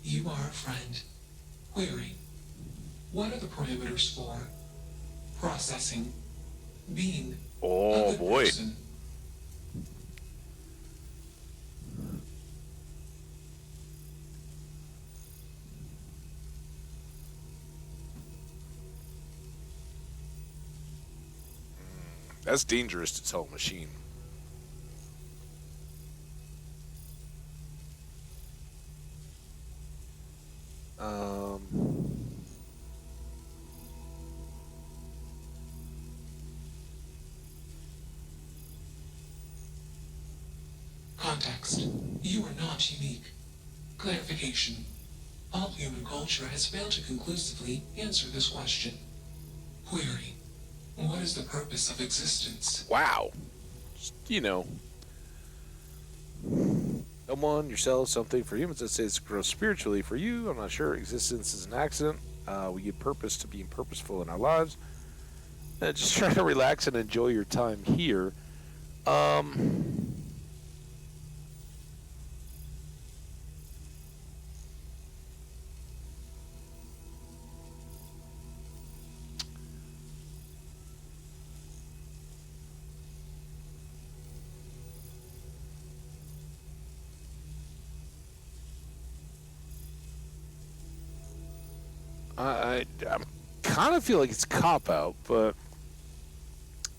You are a friend. Query. What are the parameters for processing? being Oh a good boy. person. That's dangerous to tell a machine. Um, Context. You are not unique. Clarification. All human culture has failed to conclusively answer this question. Query. What is the purpose of existence? wow. Just, someone, yourself, something. For humans, it says grow spiritually. For you, I'm not sure. Existence is an accident. We give purpose to being purposeful in our lives. Just try to relax and enjoy your time here. Um, I'm kind of feel like it's cop out, but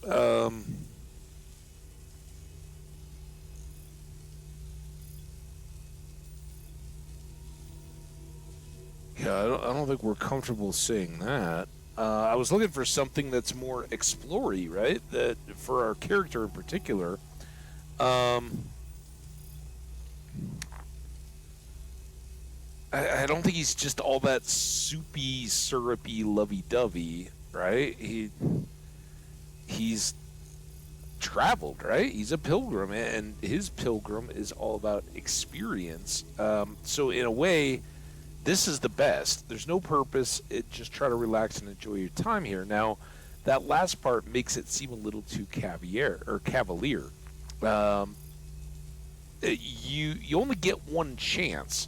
um, yeah, I don't think we're comfortable saying that. I was looking for something that's more explory, right? That for our character in particular. Um, I don't think he's just all that soupy, syrupy, lovey-dovey, right? He's traveled, right? He's a pilgrim, and his pilgrim is all about experience. So in a way, this is the best. There's no purpose. Just try to relax and enjoy your time here. Now, that last part makes it seem a little too cavalier. Um, you only get one chance,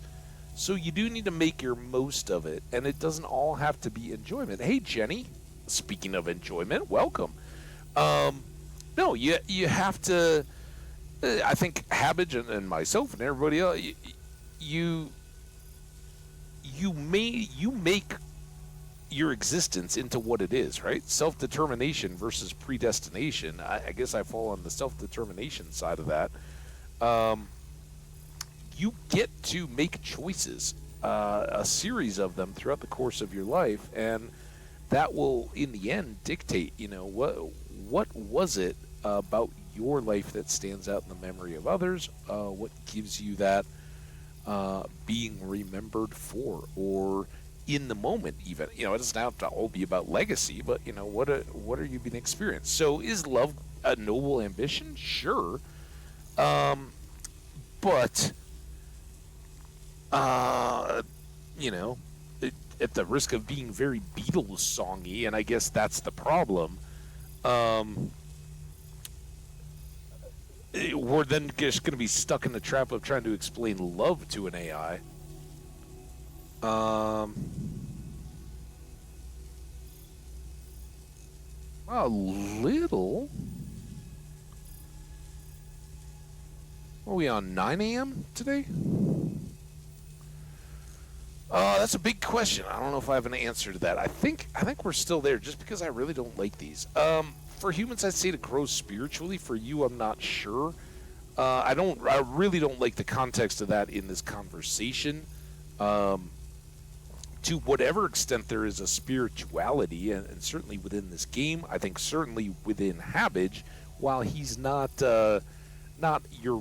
so you do need to make your most of it, and it doesn't all have to be enjoyment. Hey, Jenny. Speaking of enjoyment, welcome. No, you have to. I think Habbage and myself and everybody else, you make your existence into what it is, right? Self-determination versus predestination. I guess I fall on the self-determination side of that. You get to make choices, a series of them throughout the course of your life, and that will, in the end, dictate. What was it about your life that stands out in the memory of others? What gives you that being remembered for, or in the moment even? It doesn't have to all be about legacy, but what are you being experienced? So is love a noble ambition? Sure. But you know at the risk of being very Beatles songy, and I guess that's the problem, we're then just going to be stuck in the trap of trying to explain love to an AI. A little. What are we on, 9 a.m. today? That's a big question. I don't know if I have an answer to that. I think we're still there, just because I really don't like these. For humans, I'd say to grow spiritually. For you, I'm not sure. I really don't like the context of that in this conversation. To whatever extent there is a spirituality, and certainly within this game, I think certainly within Habbage, while he's not your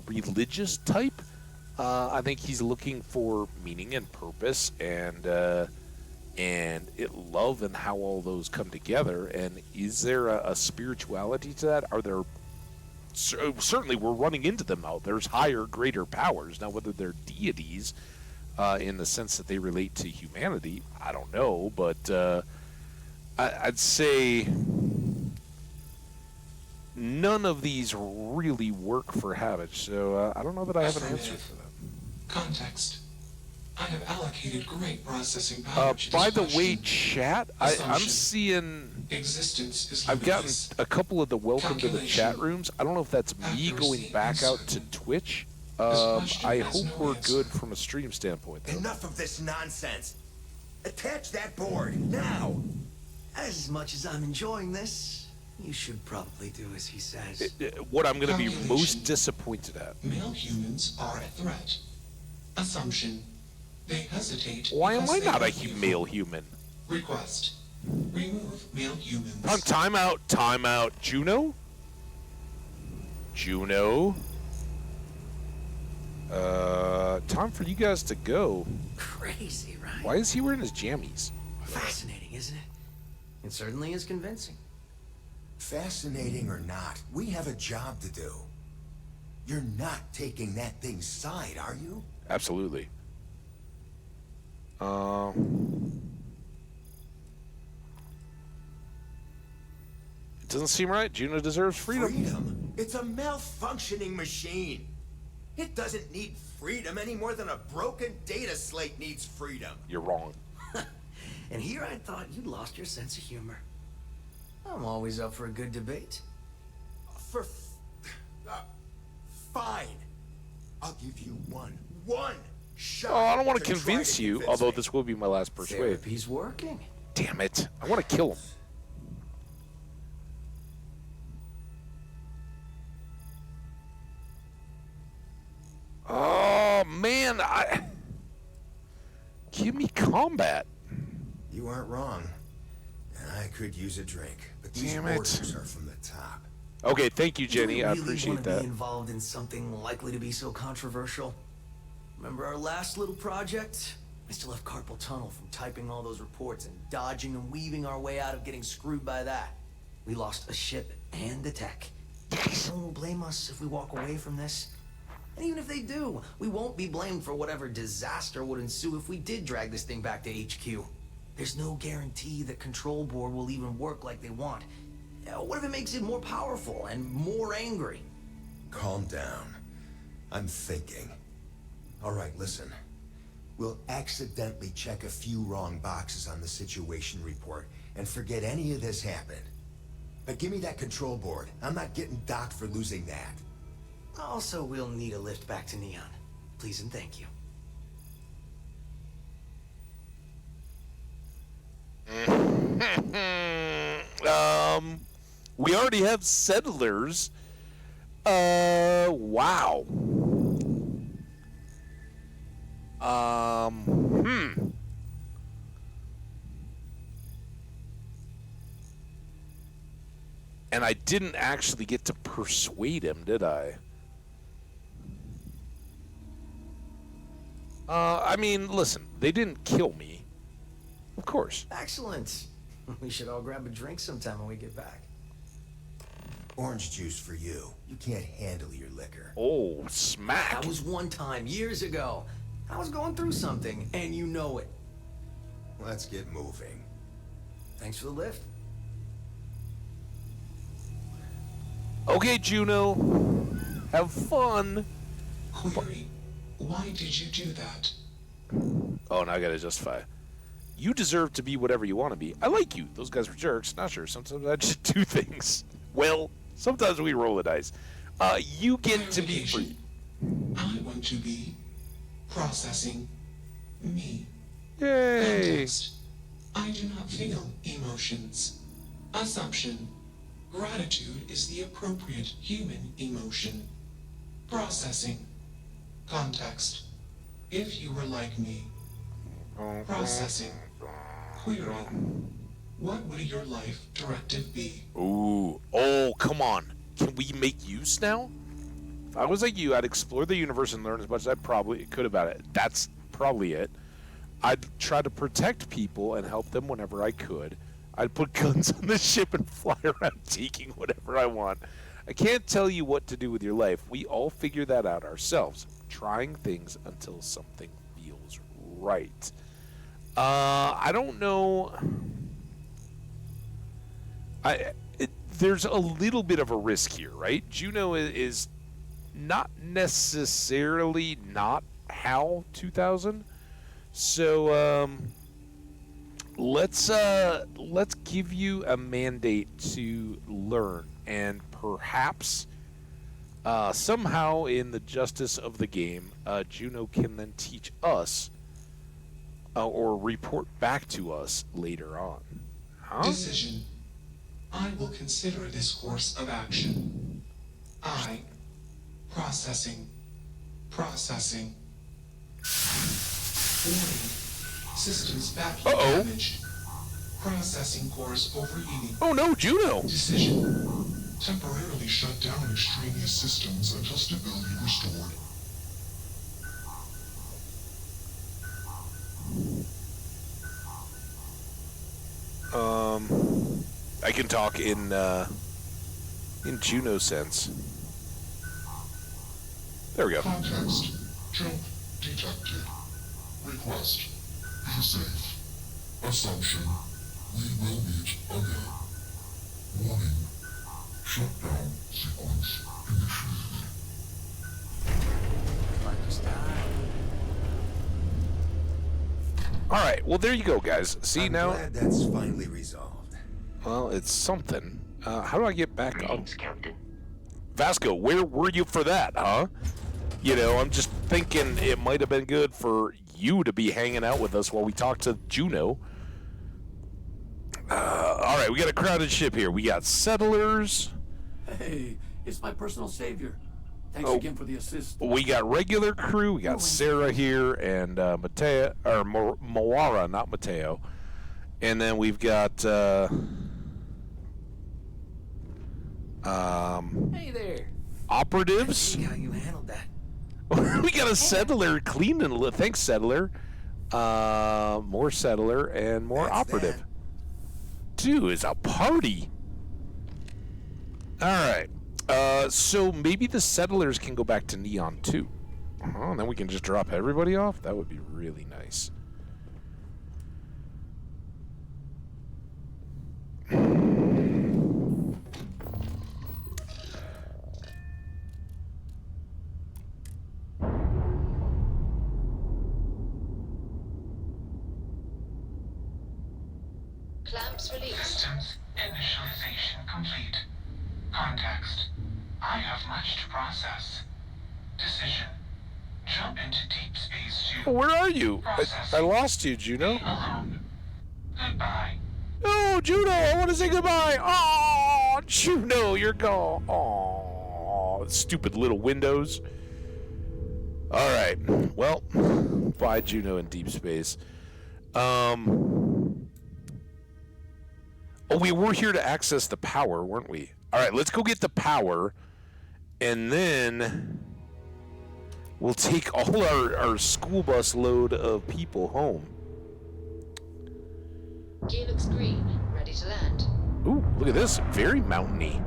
religious type, I think he's looking for meaning and purpose and love, and how all those come together. And is there a spirituality to that? Are there? Certainly, we're running into them now. There's higher, greater powers now. Whether they're deities, in the sense that they relate to humanity, I don't know. But I'd say none of these really work for Habbage. So I don't know that I have an answer for that. Context. I have allocated great processing power to By this the way, question. chat, I'm Assumption. seeing... Existence is I've gotten limitless. a couple of the welcome to the chat Calculation. rooms. I don't know if that's me Accuracy going back out to uncertain. Twitch. question I has hope no we're answer. good from a stream standpoint, though. Enough of this nonsense. Attach that board, now! As much as I'm enjoying this, you should probably do as he says. What I'm going to be Calculation. most disappointed at. Male humans are a threat. Assumption. They hesitate. Why am because I they not a have you. male human? Request. Remove male humans. Time out. Juno? Time for you guys to go. Crazy, right? Why is he wearing his jammies? Fascinating, isn't it? It certainly is convincing. Fascinating or not, we have a job to do. You're not taking that thing's side, are you? Absolutely. It doesn't seem right. Juno deserves freedom. Freedom? It's a malfunctioning machine. It doesn't need freedom any more than a broken data slate needs freedom. You're wrong. And here I thought you'd lost your sense of humor. I'm always up for a good debate. Fine. I'll give you one shot. Oh, I don't want to try convince you, convince although me. this will be my last persuade. Therapy's working. Damn it. I want to kill him. Oh, man. Give me combat. You aren't wrong. And I could use a drink, but these Damn it. orders are from the top. Okay, thank you, Jenny. Do we I really appreciate want to that. be involved in something likely to be so controversial? Remember our last little project? I still have carpal tunnel from typing all those reports and dodging and weaving our way out of getting screwed by that. We lost a ship and the tech. Someone will blame us if we walk away from this. And even if they do, we won't be blamed for whatever disaster would ensue if we did drag this thing back to HQ. There's no guarantee that Control Board will even work like they want. What if it makes it more powerful and more angry? Calm down. I'm thinking. All right, listen. We'll accidentally check a few wrong boxes on the situation report and forget any of this happened. But give me that control board. I'm not getting docked for losing that. Also, we'll need a lift back to Neon. Please and thank you. We already have settlers. Wow. And I didn't actually get to persuade him, did I? I mean, listen, they didn't kill me. Of course. Excellent. We should all grab a drink sometime when we get back. Orange juice for you. You can't handle your liquor. Oh, smack. That was one time, years ago. I was going through something, and you know it. Let's get moving. Thanks for the lift. Okay, Juno. Have fun. Query. Why did you do that? Oh, now I gotta justify. You deserve to be whatever you want to be. I like you. Those guys were jerks. Not sure. Sometimes I just do things. Well, sometimes we roll the dice. You get to be free. I want to be processing me. Yay. Context. I do not feel emotions. Assumption. Gratitude is the appropriate human emotion. Processing. Context. If you were like me. Processing. Query. What would your life directive be? Ooh. Oh, come on. Can we make use now? If I was like you, I'd explore the universe and learn as much as I probably could about it. That's probably it. I'd try to protect people and help them whenever I could. I'd put guns on the ship and fly around taking whatever I want. I can't tell you what to do with your life. We all figure that out ourselves. Trying things until something feels right. I don't know. There's a little bit of a risk here, right? Juno is not necessarily not HAL 2000. So let's give you a mandate to learn, and perhaps somehow in the justice of the game, Juno can then teach us or report back to us later on. Huh? Decision. I will consider this course of action. Processing. Processing. Warning. Systems vacuum damaged. Processing cores overheating. Oh no, Juno! Decision. Temporarily shut down extraneous systems until stability restored. I can talk in Juno sense. There we go. Context. Jump detected. Request. Be safe. Assumption. We will meet again. Warning. Shutdown sequence initiated. All right. Well, there you go, guys. See I'm now. glad that's finally resolved. Well, it's something. How do I get back on? Captain. Vasco, where were you for that, huh? You know, I'm just thinking it might have been good for you to be hanging out with us while we talk to Juno. All right, we got a crowded ship here. We got settlers. Hey, it's my personal savior. Thanks again for the assist. We got regular crew. We got Sarah here and Mateo, or Moara, not Mateo. And then we've got Hey there. operatives. See how you handled that. We got a settler cleaning. Thanks, settler. More settler and more operative. Dude, it's a party. All right. So maybe the settlers can go back to Neon too. And then we can just drop everybody off. That would be really nice. Clamps released. Systems initialization complete. Context. I have much to process. Decision. Jump into deep space to... Where are you? I lost you, Juno. Alone. Goodbye. Oh, Juno, I want to say goodbye. Oh, Juno, you're gone. Oh, stupid little windows. All right. Well, bye, Juno in deep space. Oh, we were here to access the power, weren't we? All right, let's go get the power, and then we'll take all our school bus load of people home. Gear looks green, ready to land. Ooh, look at this. Very mountainy.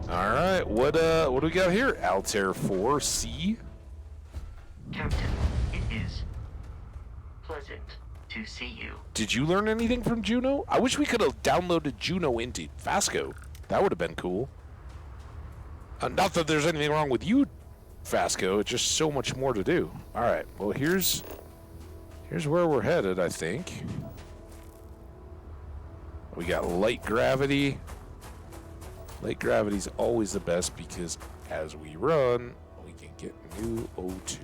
All right, what do we got here? Altair 4C. Captain, it is pleasant to see you. Did you learn anything from Juno? I wish we could have downloaded Juno into Vasco. That would have been cool. Not that there's anything wrong with you, Vasco. It's just so much more to do. All right. Well, here's where we're headed, I think. We got light gravity. Light gravity's always the best because as we run, we can get new O2.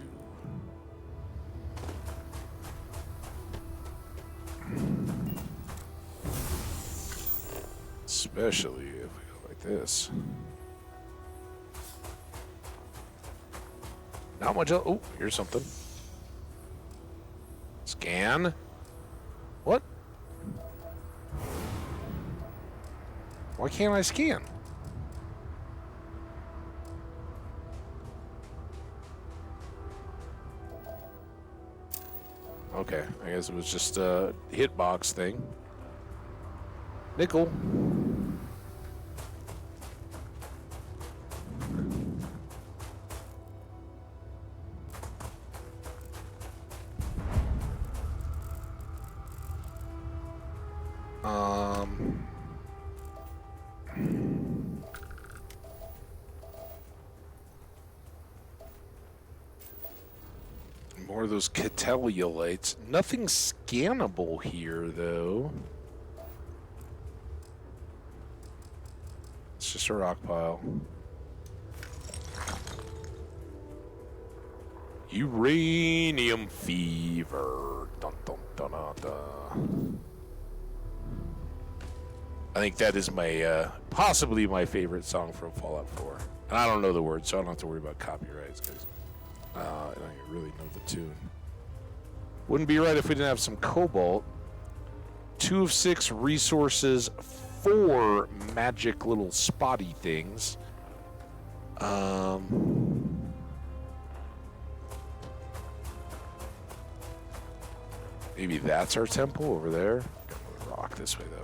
Especially if we go like this. Not much else. Oh, here's something. Scan. What? Why can't I scan? Okay, I guess it was just a hitbox thing. Nickel. More of those cateliolites. Nothing scannable here, though. It's just a rock pile. Uranium fever. Dun, dun, dun, dun, dun. I think that is my, possibly my favorite song from Fallout 4. And I don't know the words, so I don't have to worry about copyrights, because I don't really know the tune. Wouldn't be right if we didn't have some cobalt. 2 of 6 resources, 4 magic little spotty things. Maybe that's our temple over there. Gotta move the rock this way, though.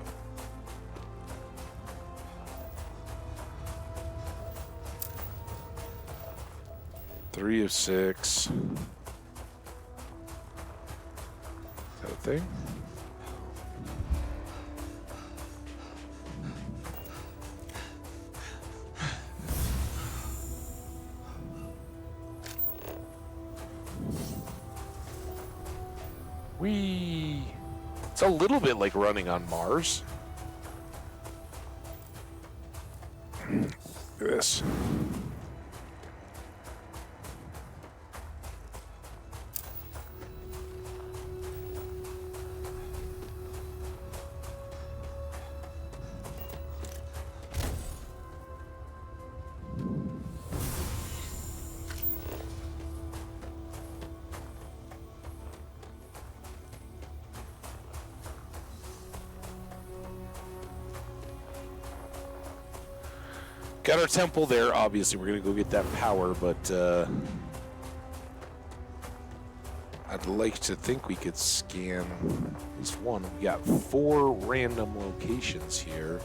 Three of 6. Is that a thing? Whee! It's a little bit like running on Mars. Look at this. Got our temple there. Obviously, we're going to go get that power, but I'd like to think we could scan at least one. We got 4 random locations here.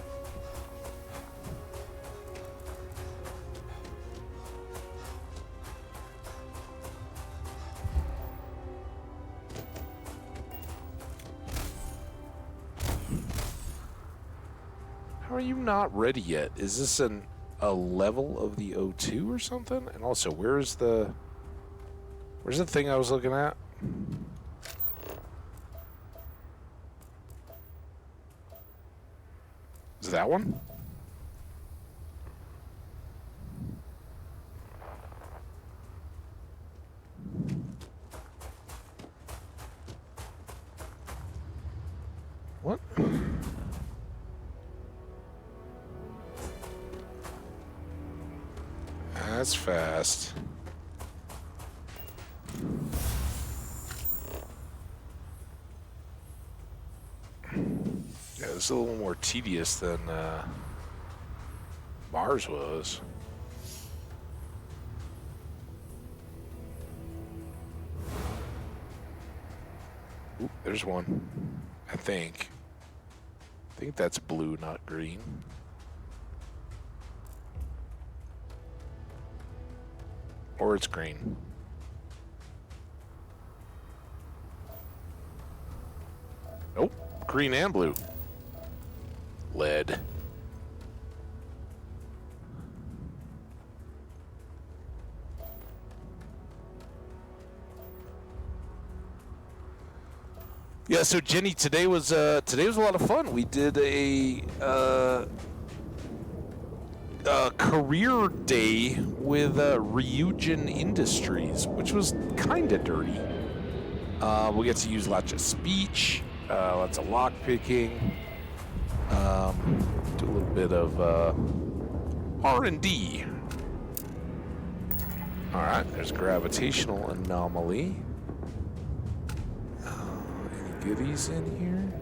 How are you not ready yet? Is this a level of the O2 or something? And also, where's the thing I was looking at? Is that one? What? That's fast. Yeah, it's a little more tedious than Mars was. Ooh, there's one. I think that's blue, not green. Or it's green. Nope, green and blue. Lead. Yeah, so Jenny, today was a lot of fun. We did a career day with Ryujin Industries, which was kind of dirty. We get to use lots of speech, lots of lock picking, do a little bit of R&D. All right, there's a gravitational anomaly. Any goodies in here?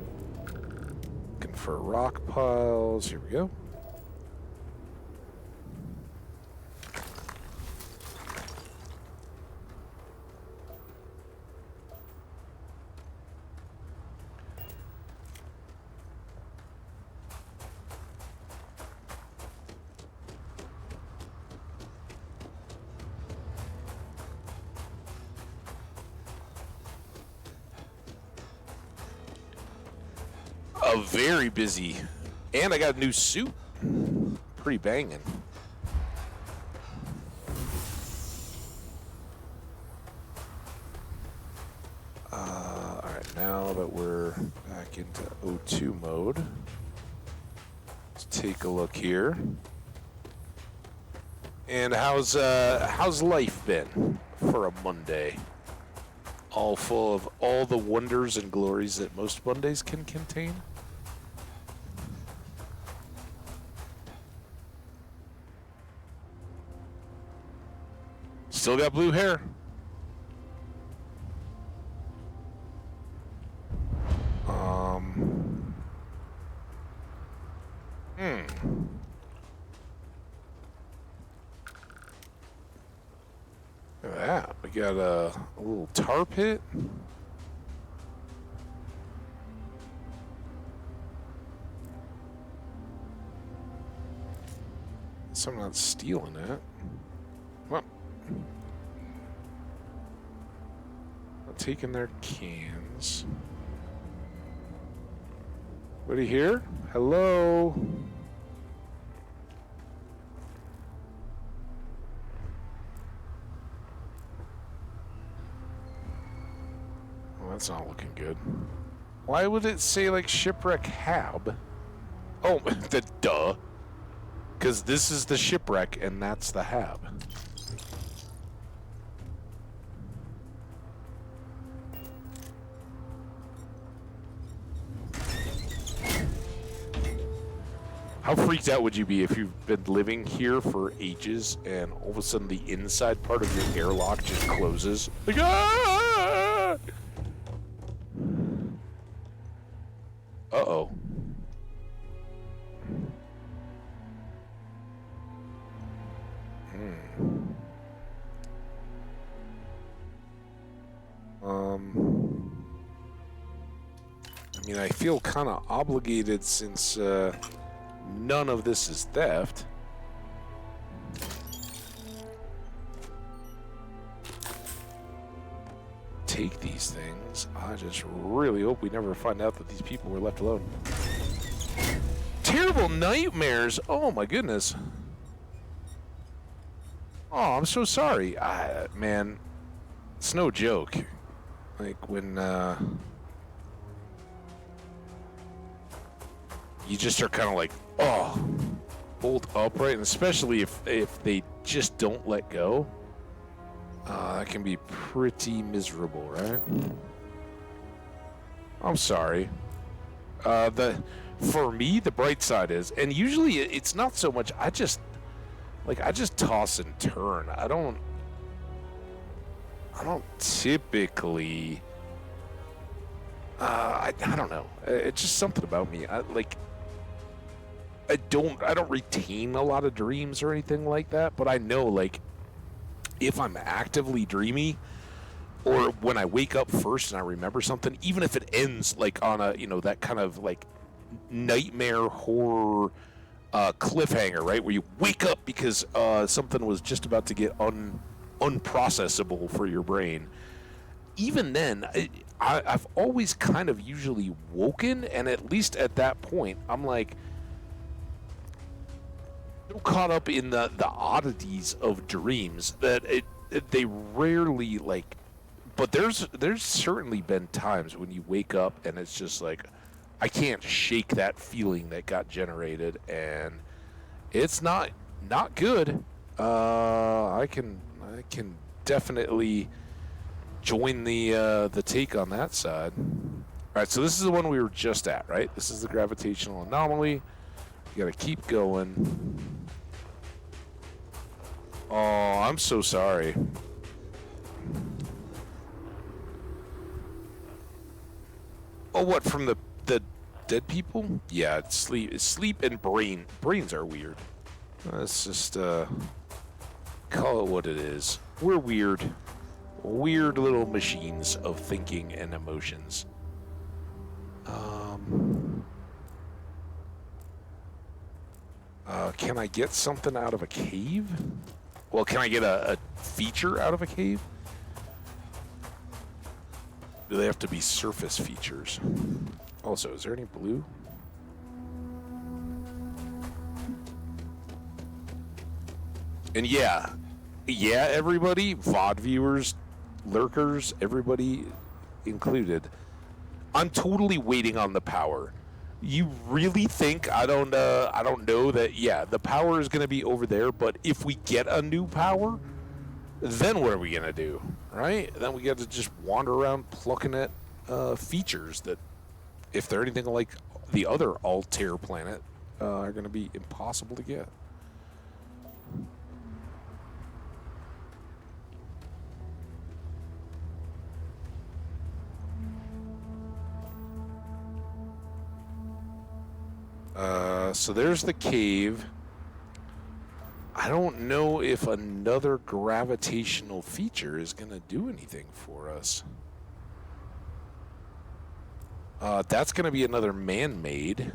Looking for rock piles. Here we go. Very busy, and I got a new suit. Pretty banging. now that we're back into O2 mode, let's take a look here. And how's life been for a Monday? All full of all the wonders and glories that most Mondays can contain? Still got blue hair. Look at that. We got a little tar pit. So I'm not stealing it. Well, not taking their cans. Anybody here? Hello? Well, that's not looking good. Why would it say, like, shipwreck hab? Oh, the duh. Because this is the shipwreck, and that's the hab. How freaked out would you be if you've been living here for ages, and all of a sudden the inside part of your airlock just closes? Like, ah! Uh-oh. I mean, I feel kind of obligated since none of this is theft. Take these things. I just really hope we never find out that these people were left alone. Terrible nightmares! Oh my goodness. Oh, I'm so sorry. Man, it's no joke. Like when you just are kind of like, oh, bolt upright, and especially if they just don't let go, that can be pretty miserable, right? I'm sorry. For me, the bright side is, and usually it's not so much. I just toss and turn. I don't typically. I don't know. It's just something about me. I don't retain a lot of dreams or anything like that, but I know, like, if I'm actively dreamy, or when I wake up first and I remember something, even if it ends like on a, that kind of like nightmare horror cliffhanger, right, where you wake up because something was just about to get unprocessable for your brain. Even then, I've always kind of usually woken, and at least at that point, I'm like, so caught up in the oddities of dreams that they rarely, like, but there's certainly been times when you wake up and it's just like, I can't shake that feeling that got generated, and it's not good. I can definitely join the take on that side. All right, so this is the one we were just at, right? This is the gravitational anomaly. You gotta keep going. Oh, I'm so sorry. Oh, what, from the dead people? Yeah, it's sleep and brains are weird. Let's just call it what it is. We're weird little machines of thinking and emotions. Can I get something out of a cave? Well, can I get a feature out of a cave? Do they have to be surface features? Also, is there any blue? And yeah, everybody, VOD viewers, lurkers, everybody included, I'm totally waiting on the power. You really think I don't know that? Yeah, the power is going to be over there. But if we get a new power, then what are we going to do? Right? Then we got to just wander around plucking at features that, if they're anything like the other Altair planet, are going to be impossible to get. So there's the cave. I don't know if another gravitational feature is going to do anything for us. That's going to be another man-made.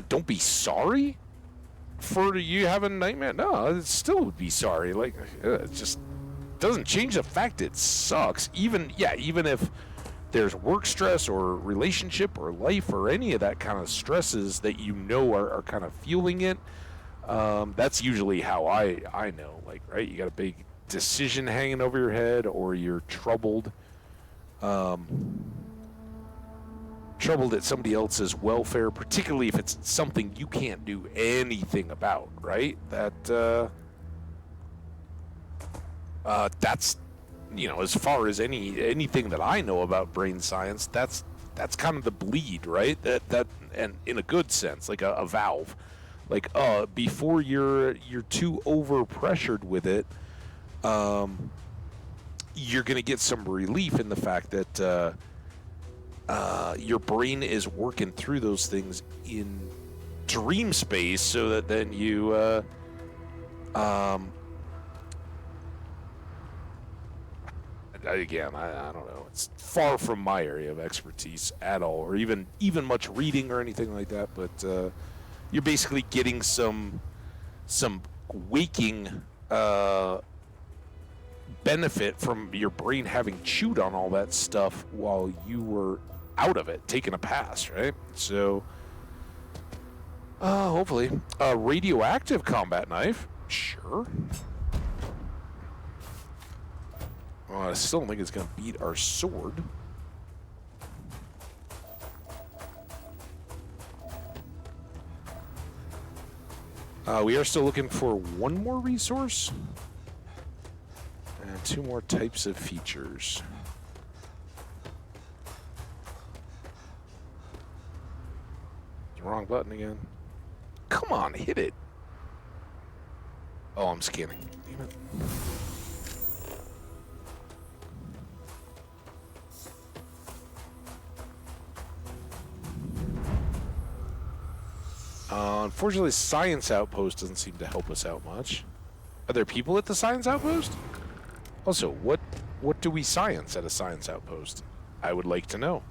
Don't be sorry for you having a nightmare. No, it still would be sorry. Like, it just doesn't change the fact it sucks. Even if there's work stress or relationship or life or any of that kind of stresses that are kind of fueling it, that's usually how I know. Like, right, you got a big decision hanging over your head, or you're troubled. Troubled at somebody else's welfare, particularly if it's something you can't do anything about, right? That's, as far as anything that I know about brain science, that's kind of the bleed, right? That and in a good sense, like a valve, like before you're too over pressured with it, you're gonna get some relief in the fact that your brain is working through those things in dream space, so that then you again, I don't know, it's far from my area of expertise at all, or even much reading or anything like that, but you're basically getting some waking benefit from your brain having chewed on all that stuff while you were out of it, taking a pass, right? So, hopefully, a radioactive combat knife, sure. I still don't think it's going to beat our sword. We are still looking for one more resource and 2 more types of features. Wrong button again. Come on, hit it. Oh, I'm scanning. Damn it. Unfortunately, Science Outpost doesn't seem to help us out much. Are there people at the Science Outpost? Also, what do we science at a Science Outpost? I would like to know.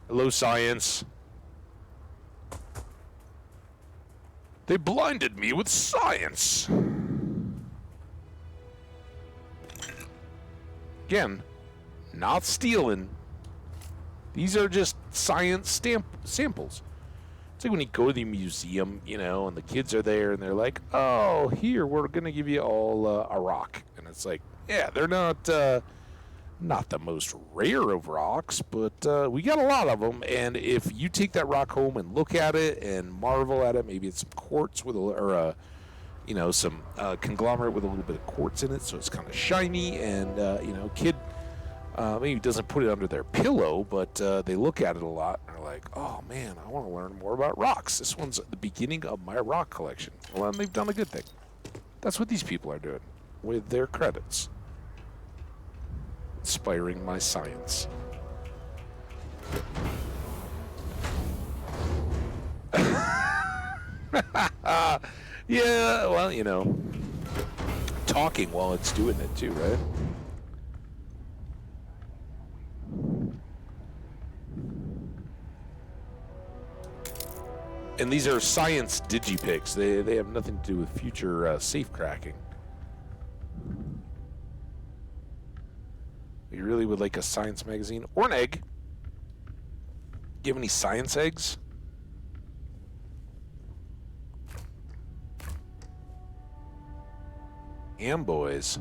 Hello, Science. They blinded me with science. Again, not stealing. These are just science samples. It's like when you go to the museum, and the kids are there, and they're like, "Oh, here, we're going to give you all a rock." And it's like, yeah, they're not the most rare of rocks, but we got a lot of them. And if you take that rock home and look at it and marvel at it, maybe it's some quartz with some conglomerate with a little bit of quartz in it, so it's kind of shiny, and kid maybe doesn't put it under their pillow, but they look at it a lot and are like, "Oh man, I want to learn more about rocks. This one's at the beginning of my rock collection." Well, then they've done a good thing. That's what these people are doing with their credits. Inspiring my science. Yeah, well, talking while it's doing it too, right? And these are science digipics. They have nothing to do with future safe cracking. You really would like a science magazine or an egg? Do you have any science eggs? Boys.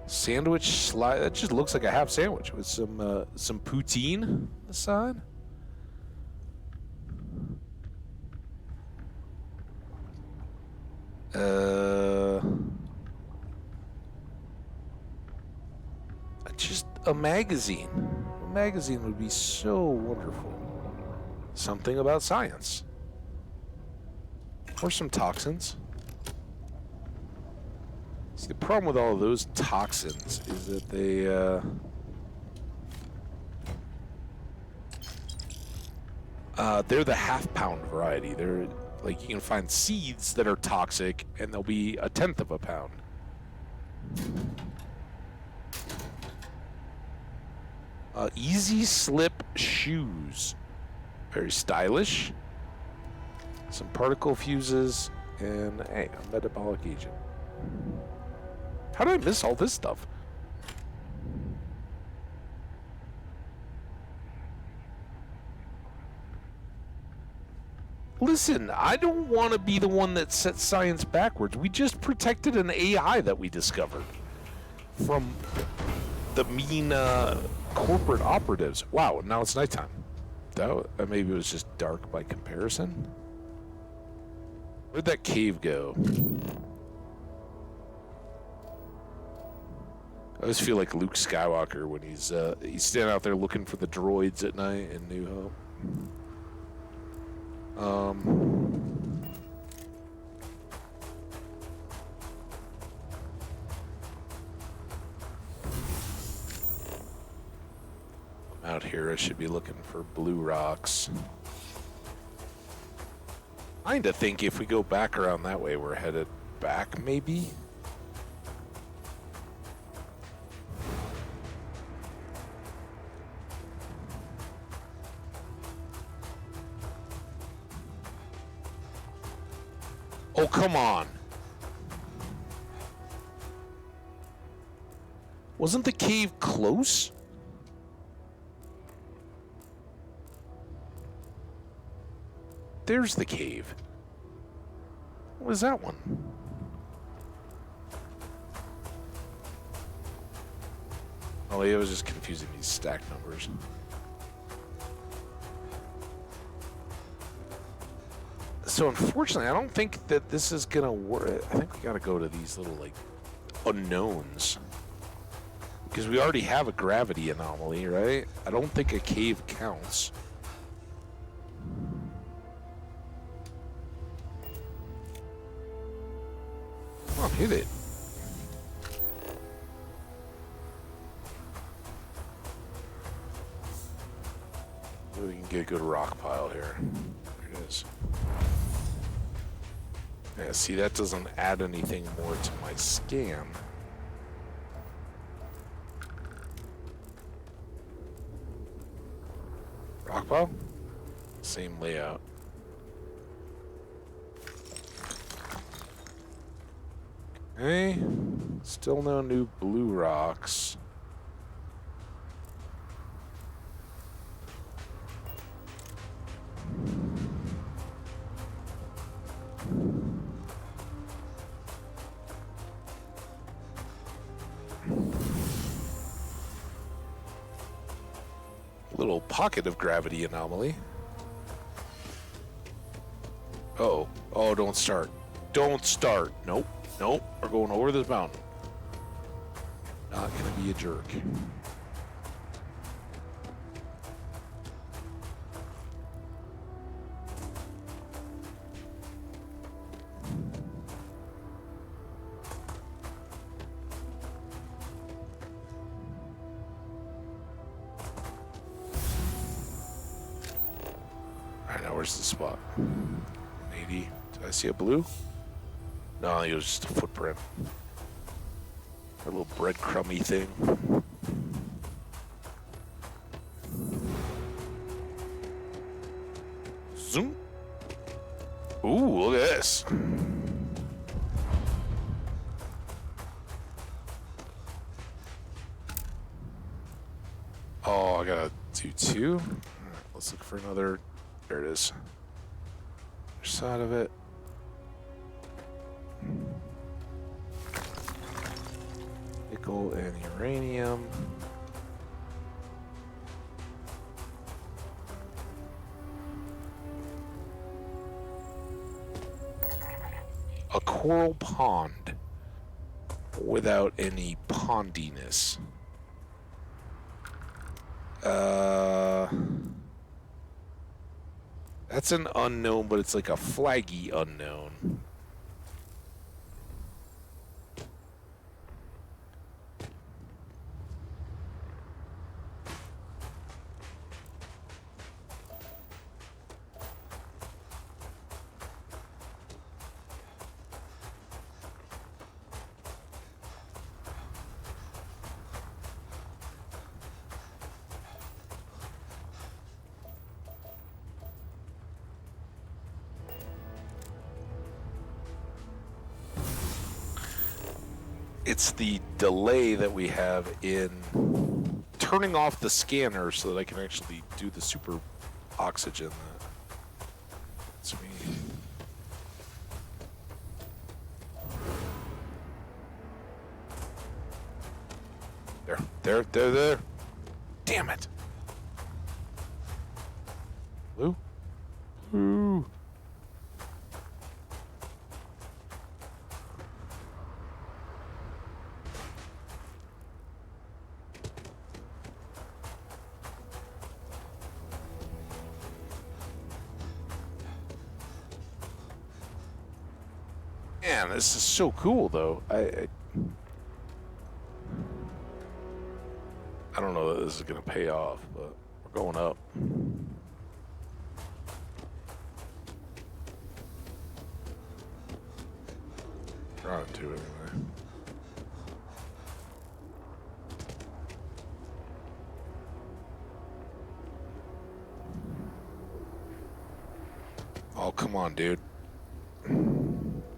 Sandwich slide. That just looks like a half sandwich with some poutine on the side. Just a magazine. A magazine would be so wonderful. Something about science. Or some toxins. See, the problem with all of those toxins is that they're the half-pound variety. They're like, you can find seeds that are toxic, and they'll be 1/10 of a pound. Easy slip shoes. Very stylish. Some particle fuses, and hey, a metabolic agent. How did I miss all this stuff? Listen, I don't want to be the one that sets science backwards. We just protected an AI that we discovered from the mean corporate operatives. Wow, now it's nighttime. Maybe it was just dark by comparison. Where'd that cave go? I always feel like Luke Skywalker when he's standing out there looking for the droids at night in New Hope. Out here, I should be looking for blue rocks. I kinda think if we go back around that way, we're headed back, maybe? Oh, come on. Wasn't the cave close? There's the cave. What was that one? Oh, yeah, I was just confusing these stack numbers. So unfortunately, I don't think that this is gonna work. I think we gotta go to these little, like, unknowns. Because we already have a gravity anomaly, right? I don't think a cave counts. Come on, hit it. Maybe we can get a good rock pile here. There it is. Yeah, see, that doesn't add anything more to my scan. Rock pile? Same layout. Okay. Still no new blue rocks. Little pocket of gravity anomaly. Uh-oh. Oh, don't start. Don't start. Nope. Nope. We're going over this mountain. Not gonna be a jerk. Alright, now where's the spot? 80. Did I see a blue? No, it was just a footprint. A little breadcrumby thing. Zoom. Ooh, look at this. 222. All right, let's look for another. There it is. Other side of it. Nickel and uranium. A coral pond without any pondiness. That's an unknown, but it's like a flaggy unknown. It's the delay that we have in turning off the scanner so that I can actually do the super oxygen. That's me. There. Damn it. Blue? Blue. Man, this is so cool, though. I don't know that this is going to pay off, but we're going up. Trying to, anyway. Oh, come on, dude.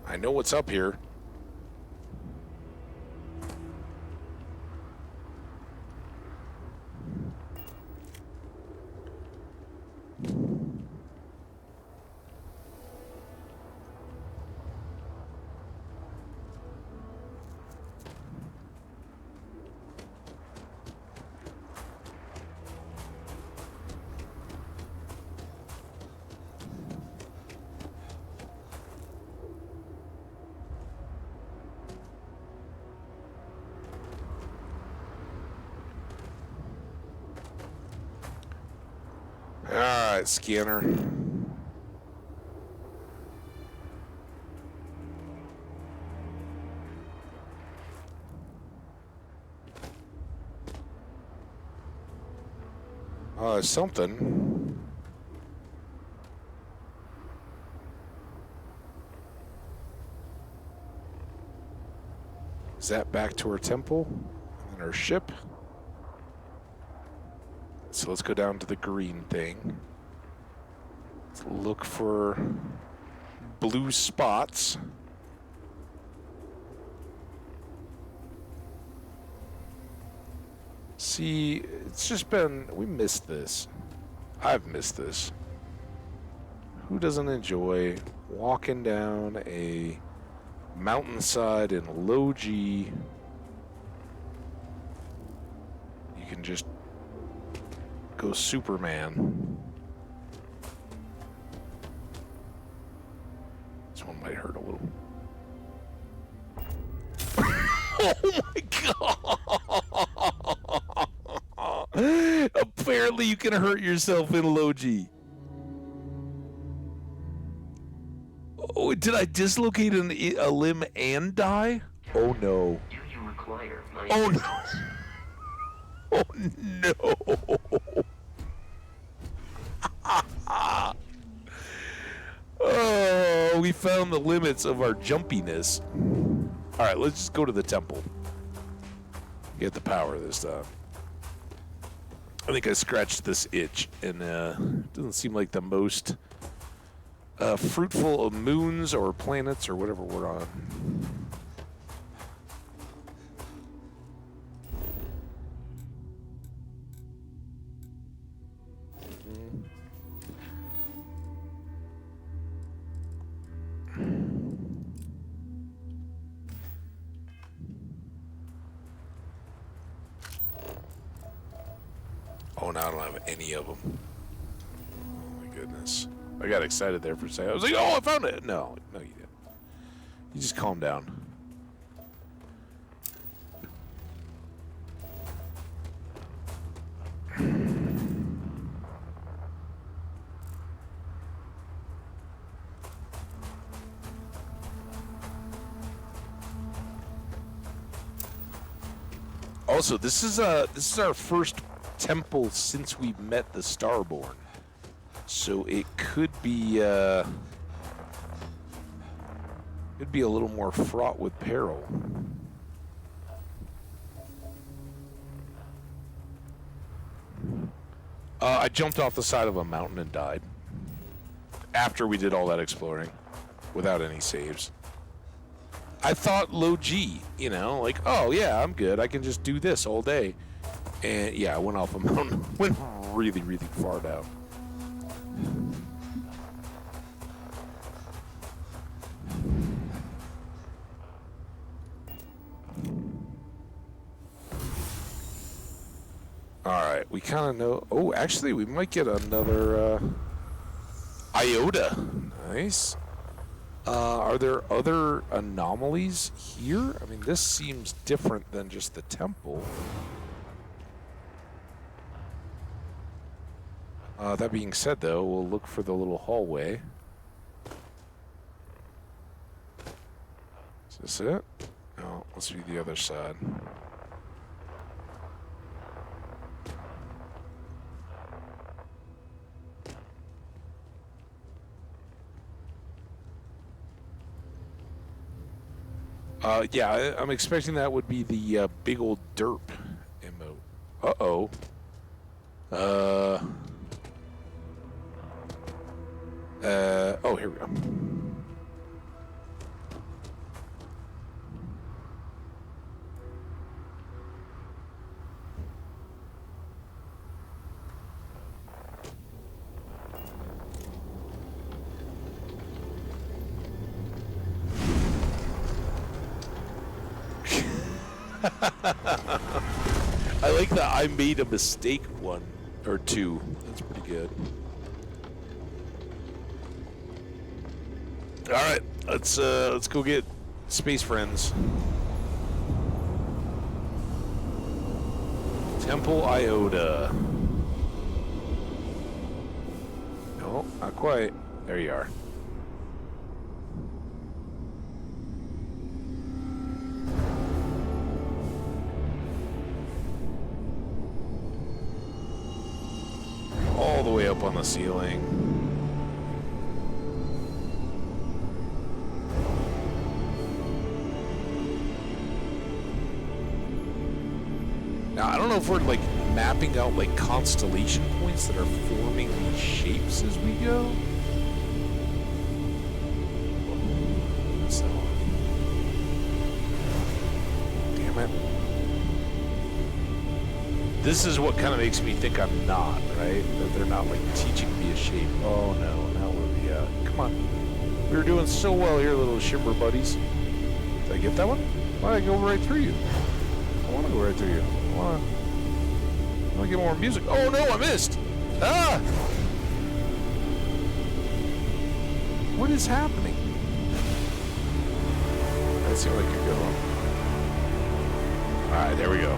I know what's up here. Alright, scanner. Something. Is that back to our temple? And then our ship? So let's go down to the green thing. Let's look for blue spots. See, it's just been, we missed this. I've missed this. Who doesn't enjoy walking down a mountainside in low G? You can just go Superman. This one might hurt a little. Oh my god! Apparently you can hurt yourself in low G. Oh, did I dislocate a limb and die? Oh no. Do you require my Oh no. Oh no. Oh, we found the limits of our jumpiness. All right, let's just go to the temple. Get the power this time. I think I scratched this itch, and it doesn't seem like the most fruitful of moons or planets or whatever we're on. Oh, no, I don't have any of them. Oh, my goodness. I got excited there for a second. I was like, oh, I found it. No, no, you didn't. You just calm down. Also, this is our first temple since we met the Starborn, so it could be a little more fraught with peril. I jumped off the side of a mountain and died after we did all that exploring, without any saves. I thought low G, you know, like, oh yeah, I'm good. I can just do this all day. And yeah, I went off a mountain, went really, really far down. All right, we kind of know. Oh, actually, we might get another iota. Nice. Are there other anomalies here? I mean, this seems different than just the temple. That being said, though, we'll look for the little hallway. Is this it? No, let's be the other side. Yeah, I'm expecting that would be the big old derp emote. Uh-oh. Oh, here we go. I like that I made a mistake one or two. That's pretty good. All right, let's go get space friends. Temple Iota. No, not quite. There you are. All the way up on the ceiling. Now, I don't know if we're like mapping out like constellation points that are forming these shapes as we go. So, damn it. This is what kind of makes me think I'm not, right? That they're not like teaching me a shape. Oh no, now where are we at? Come on. We were doing so well here, little shimmer buddies. Did I get that one? Why did I go right through you? I want to go right through you. I want to get more music. Oh no, I missed! Ah! What is happening? That seemed like a good one. Alright, there we go.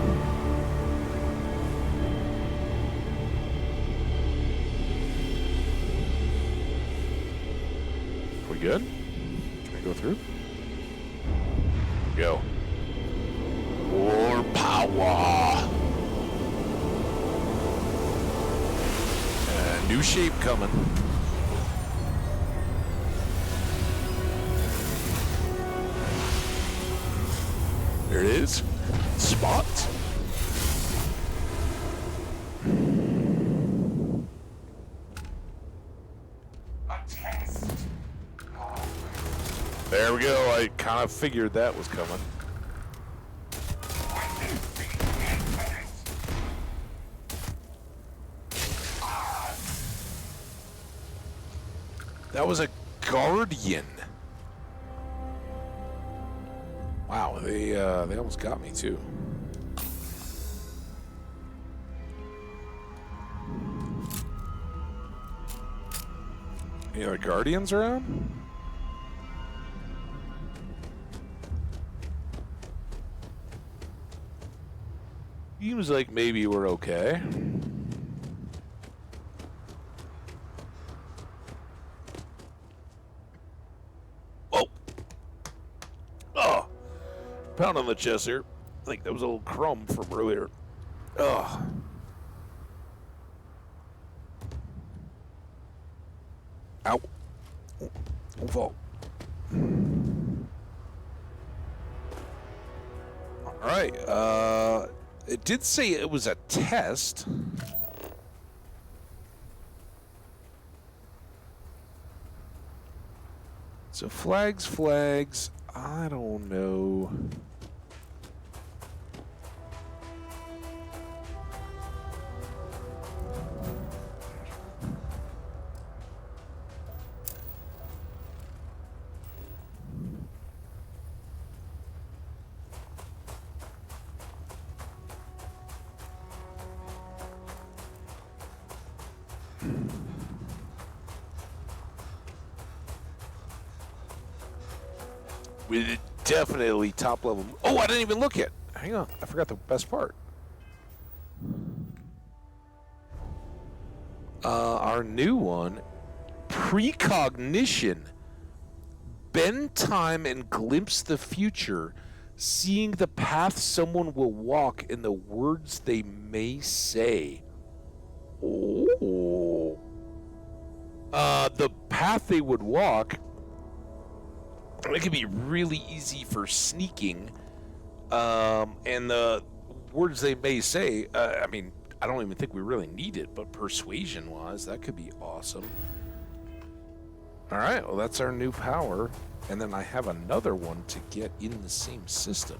We good? Can I go through? Go. More power! New shape coming. There it is. Spot. There we go. I kind of figured that was coming. That was a guardian. Wow, they almost got me too. Any other Guardians around? Seems like maybe we're okay. Oh! Oh! Pound on the chest here. I think that was a little crumb from earlier. Oh. Ow. Don't fall. Alright, it did say it was a test. So flags, I don't know. We definitely top level. Oh, I didn't even look at. Hang on, I forgot the best part. Our new one, precognition. Bend time and glimpse the future, seeing the path someone will walk and the words they may say. Oh. The path they would walk, it could be really easy for sneaking, and the words they may say, I mean, I don't even think we really need it, but persuasion-wise, that could be awesome. All right, well, that's our new power, and then I have another one to get in the same system.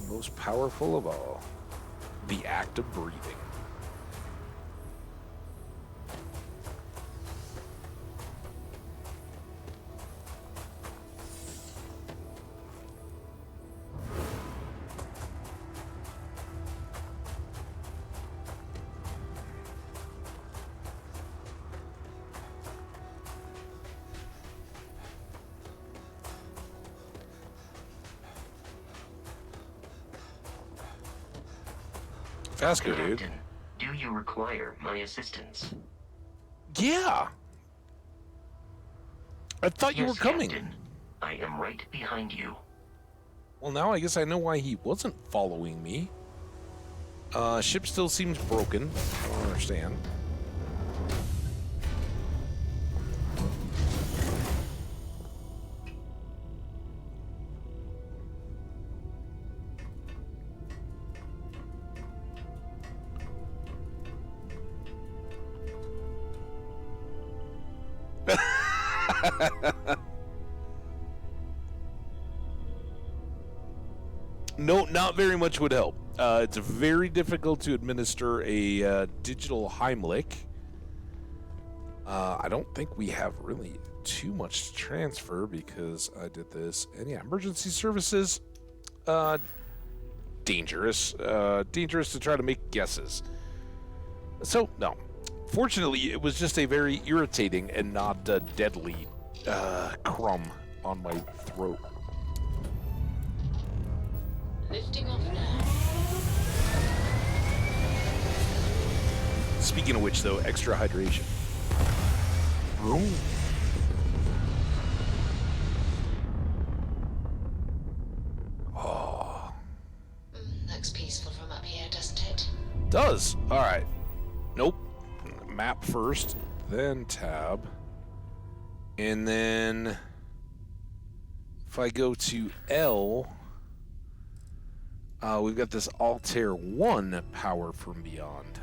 Most powerful of all, the act of breathing. Fasco, dude. Captain, do you require my assistance? Yeah. I thought you were coming. Captain. I am right behind you. Well, now I guess I know why he wasn't following me. Ship still seems broken. I don't understand. No, not very much would help. It's very difficult to administer a digital Heimlich. I don't think we have really too much to transfer because I did this. And yeah, emergency services, dangerous. Dangerous to try to make guesses. So, no. Fortunately, it was just a very irritating and not deadly crumb on my throat. Lifting off now. Speaking of which, though, extra hydration. Vroom. Oh. Looks peaceful from up here, doesn't it? Does. All right. Nope. Map first, then tab. And then if I go to L, we've got this Altair 1 power from beyond.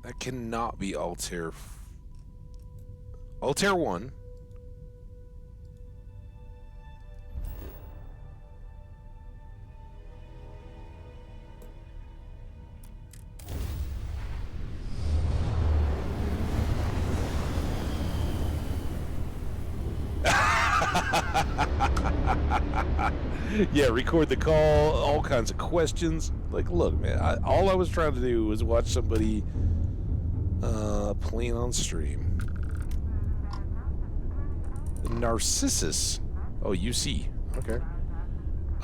That cannot be Altair. Altair 1. Yeah, record the call, all kinds of questions. Like, look, man, all I was trying to do was watch somebody playing on stream. Narcissus. Oh, UC. Okay.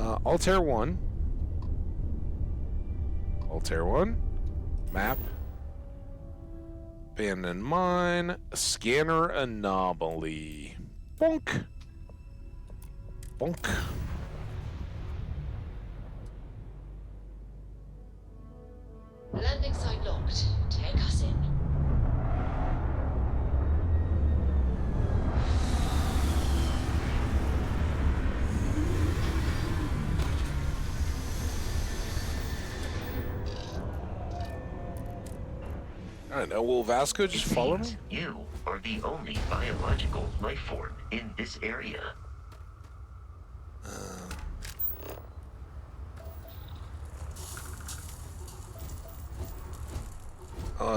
Altair 1. Altair 1. Map. Abandoned mine. Scanner anomaly. Bonk. Bonk. Landing site locked. Take us in. I don't know. Will Vasco just follow me? You are the only biological life form in this area.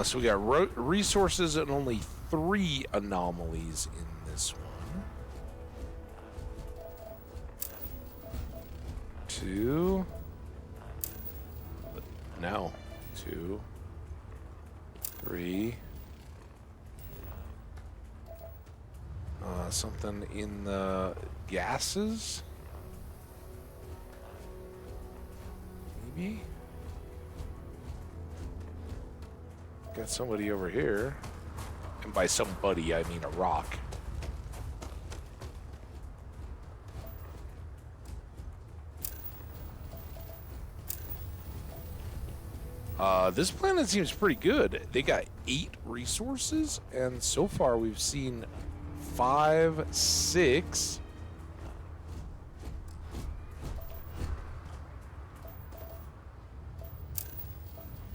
So we got resources and only 3 anomalies in this one. 2. No. 2. 3. Something in the gases? Maybe? Got somebody over here. And by somebody, I mean a rock. This planet seems pretty good. They got 8 resources, and so far we've seen 5, 6.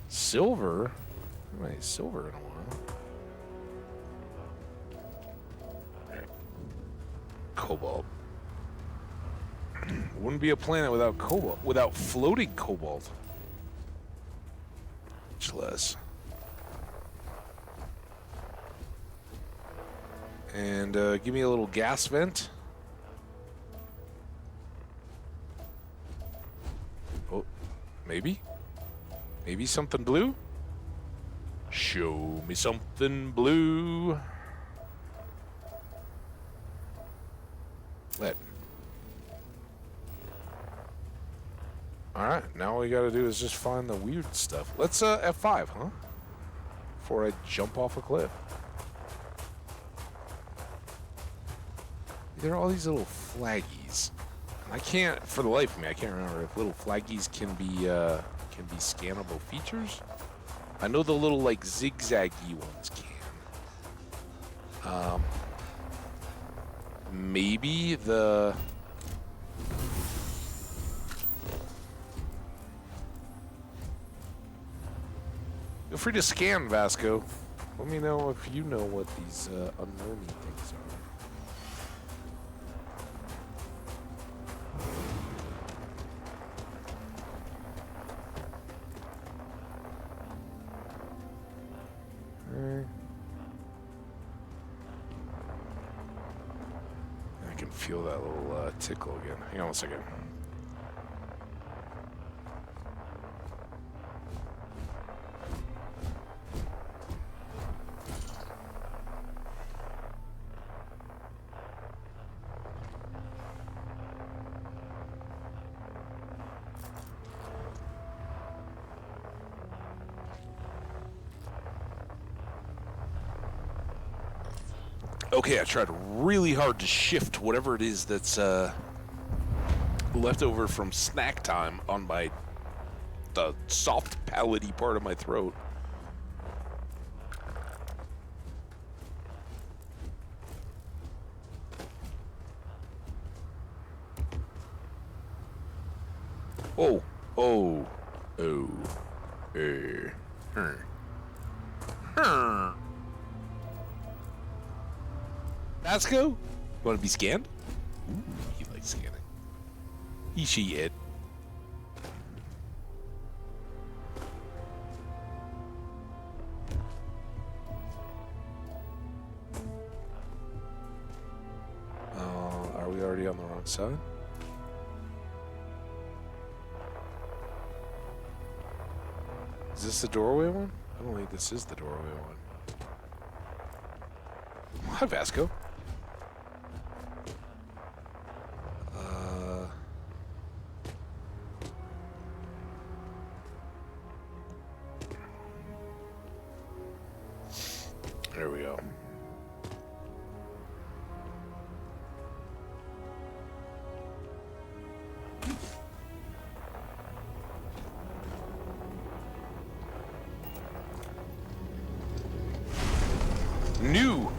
Silver? Wait, silver in a while. Cobalt. Wouldn't be a planet without cobalt, without floating cobalt. Much less. And give me a little gas vent. Oh, maybe? Maybe something blue? Show me something blue. Let. Alright, now all we gotta do is just find the weird stuff. Let's F5, huh? Before I jump off a cliff. There are all these little flaggies. I can't, for the life of me, I can't remember if little flaggies can be scannable features. I know the little like zigzaggy ones can. Maybe the feel free to scan, Vasco. Let me know if you know what these unknown things are. I can feel that little tickle again. Hang on one second. Okay, I tried really hard to shift whatever it is that's left over from snack time on the soft palaty part of my throat. Oh, oh, oh, Vasco? You want to be scanned? Ooh, he likes scanning. He, she, it. Are we already on the wrong side. Is this the doorway one? I don't think this is the doorway one. Hi, Vasco. There we go. New.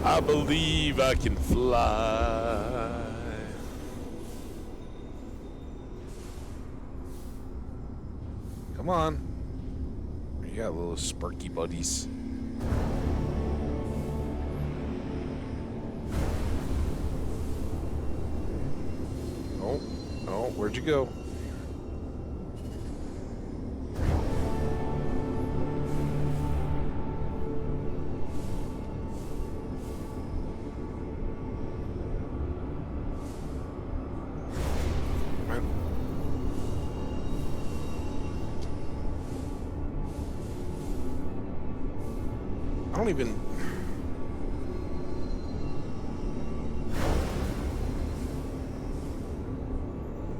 I believe I can fly. Come on. You got little sparky buddies. Oh, oh, where'd you go? I don't even...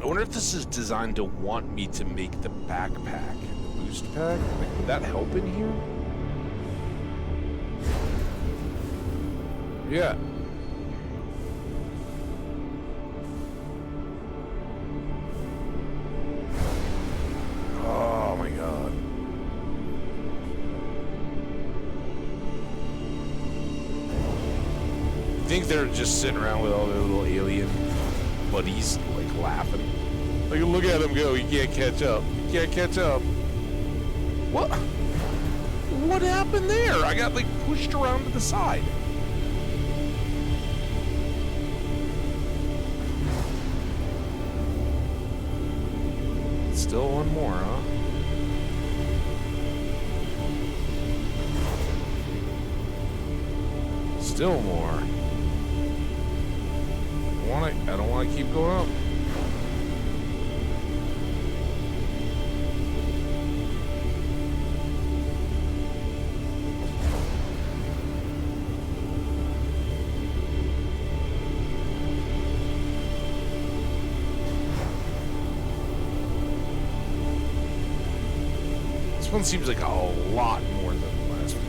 I wonder if this is designed to want me to make the backpack, the boost pack. Like, would that help in here? Yeah. Oh my god. I think they're just sitting around with all their little alien buddies, like, laughing. Like, look at him go, he can't catch up. He can't catch up. What? What happened there? I got, like, pushed around to the side. Still one more, huh? Still more. I don't want to keep going up. This one seems like a lot more than the last one.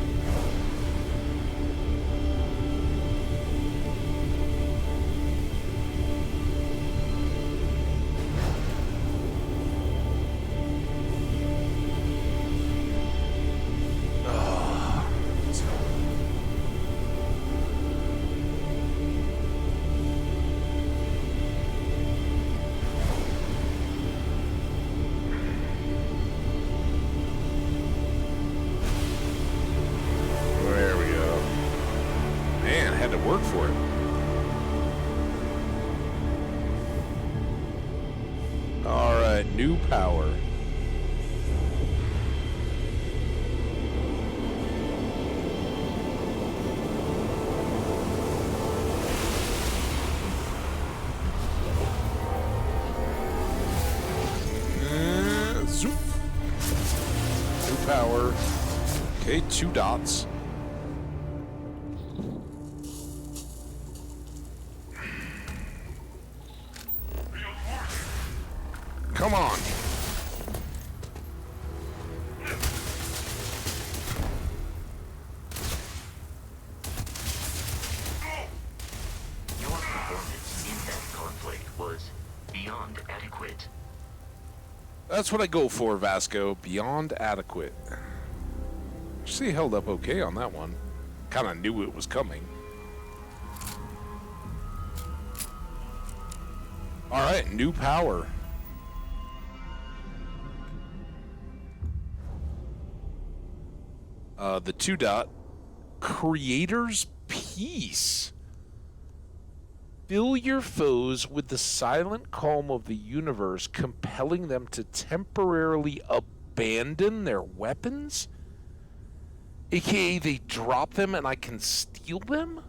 Work for it. All right, new power. Zoop. New power. Okay, 2 dots. Come on. Your performance in that conflict was beyond adequate. That's what I go for, Vasco. Beyond adequate. Actually held up okay on that one. Kind of knew it was coming. All right, new power. The 2 dot. Creator's Piece. Fill your foes with the silent calm of the universe, compelling them to temporarily abandon their weapons? AKA, they drop them and I can steal them?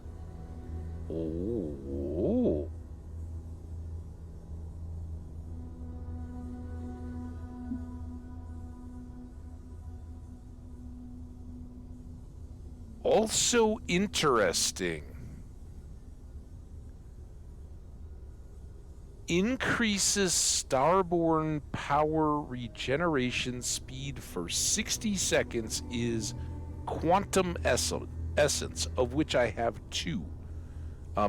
Oh. Also interesting. Increases starborn power regeneration speed for 60 seconds is quantum essence, of which I have 2.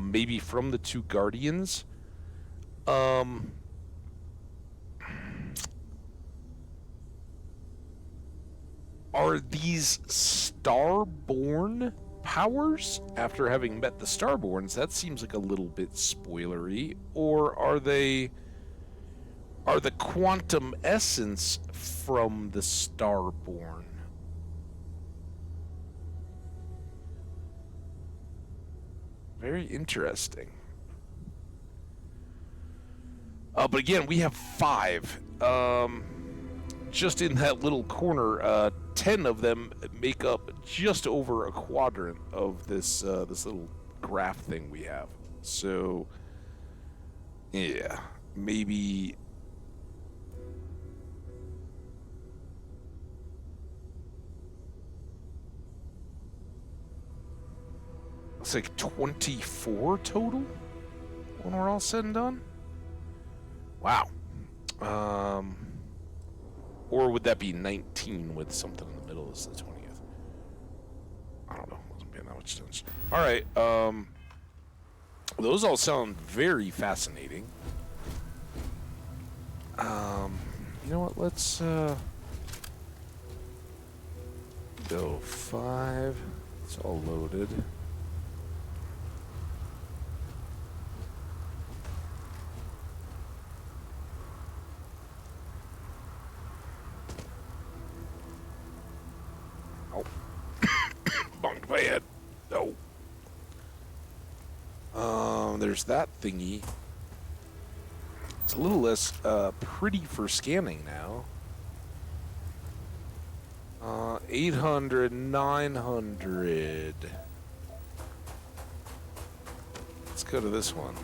Maybe from the 2 guardians. Are these starborn powers after having met the Starborns? That seems like a little bit spoilery. Or are the quantum essence from the Starborn? Very interesting. But again, we have 5. Just in that little corner, 10 of them make up just over a quadrant of this this little graph thing we have. So, yeah, maybe. It's like 24 total when we're all said and done. Wow. Or would that be 19 with something in the middle is the 20th? I don't know. Wasn't paying that much attention. All right. Those all sound very fascinating. You know what? Let's go 5. It's all loaded. Bumped my head. No. There's that thingy. It's a little less pretty for scanning now. 800, 900. Let's go to this one.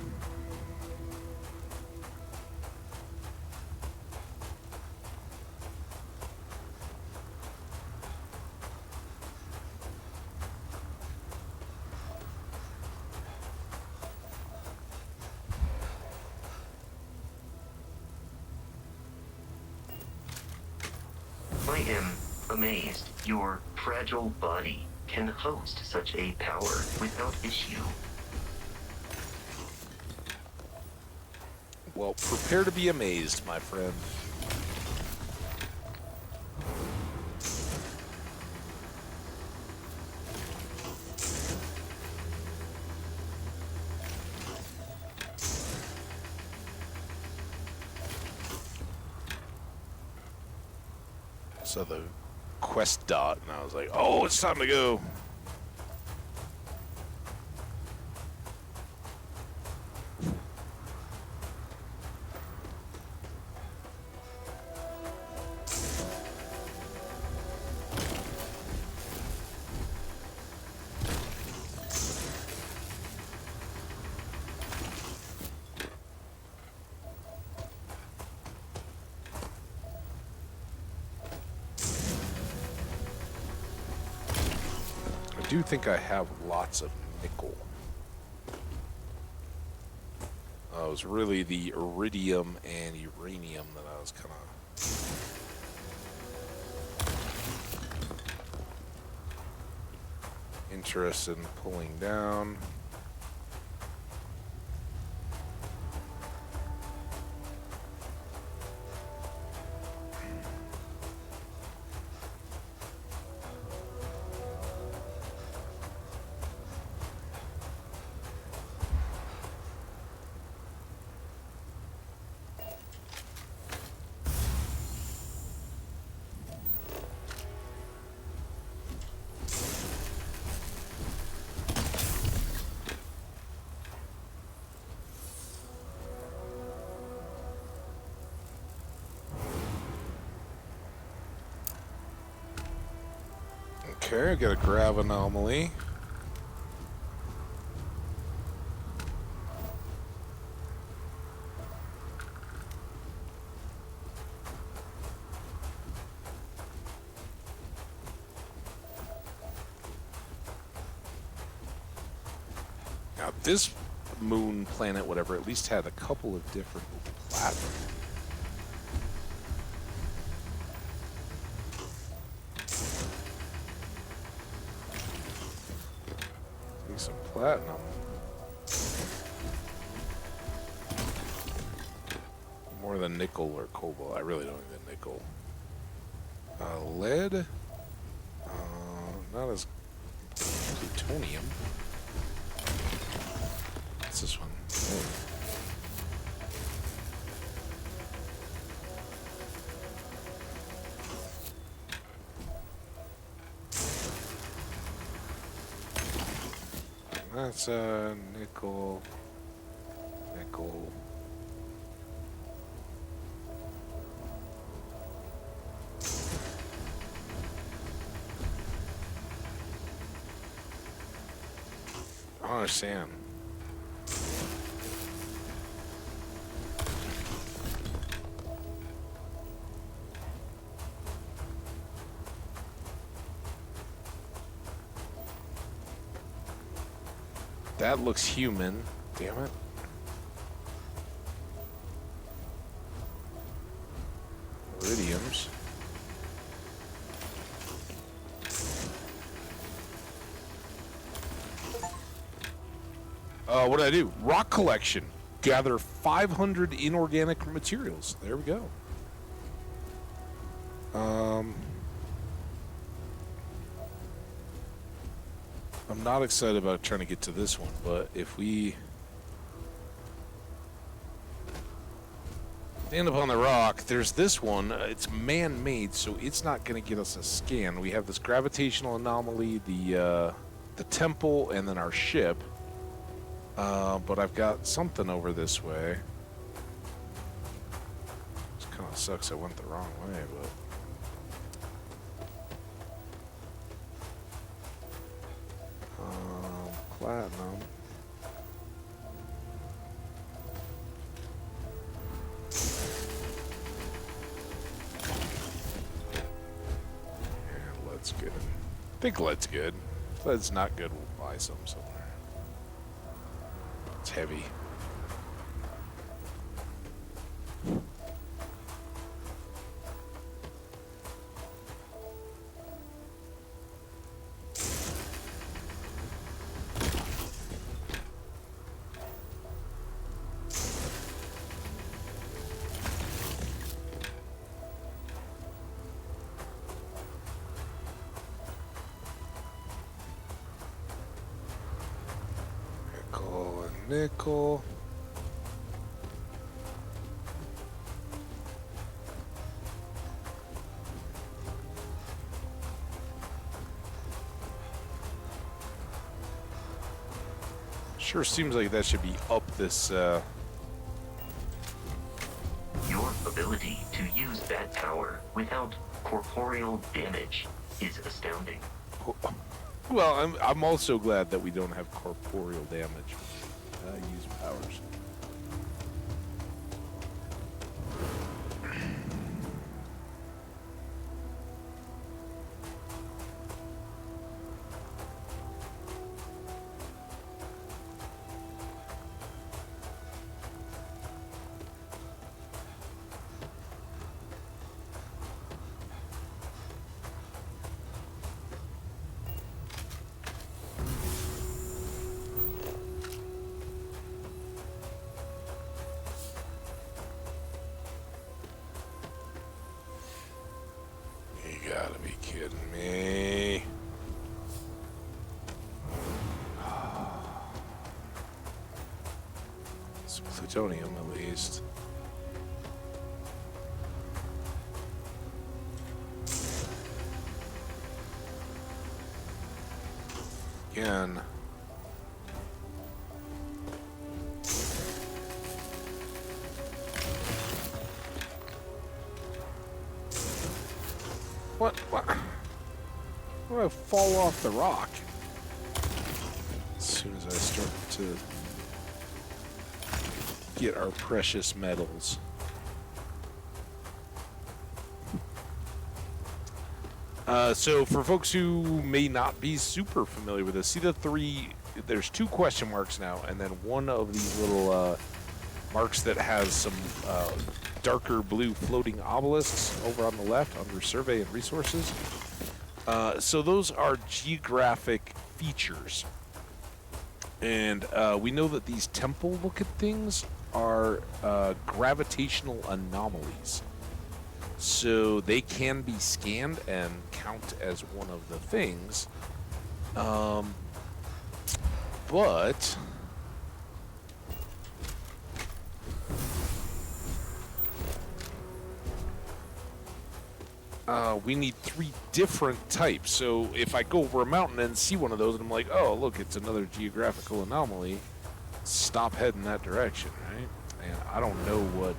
I am amazed your fragile body can host such a power without issue. Well, prepare to be amazed, my friend. So the quest dot, and I was like, oh, it's time to go. I do think I have lots of nickel. It was really the iridium and uranium that I was kind of interested in pulling down. Okay, I got a grav anomaly. Now this moon, planet, whatever, at least had a couple of different platforms. Take some platinum. More than nickel or cobalt. I really don't need the nickel. Lead. Not as plutonium. What's this one? Oh. That's nickel. Nickel. I don't understand. That looks human. Damn it. Iridiums. What did I do? Rock collection. Gather 500 inorganic materials. There we go. I'm not excited about trying to get to this one, but if we end up on the rock, there's this one. It's man-made, so it's not going to get us a scan. We have this gravitational anomaly, the temple, and then our ship. But I've got something over this way. This kind of sucks I went the wrong way, but... platinum. Yeah, lead's good. I think lead's good. If lead's not good, we'll buy some somewhere. It's heavy. Nickel. Sure seems like that should be up this, Your ability to use that power without corporeal damage is astounding. Well, I'm also glad that we don't have corporeal damage. Use powers. You gotta be kidding me. Some plutonium, at least. Again. What? I'm gonna fall off the rock as soon as I start to get our precious metals. So for folks who may not be super familiar with this, see the three, there's 2 question marks now, and then one of these little marks that has some darker blue floating obelisks over on the left under survey and resources. So those are geographic features. And we know that these temple-looking things are gravitational anomalies. So they can be scanned and count as one of the things. But we need 3 different types. So if I go over a mountain and see one of those and I'm like, oh, look, it's another geographical anomaly, stop heading that direction, right? And I don't know what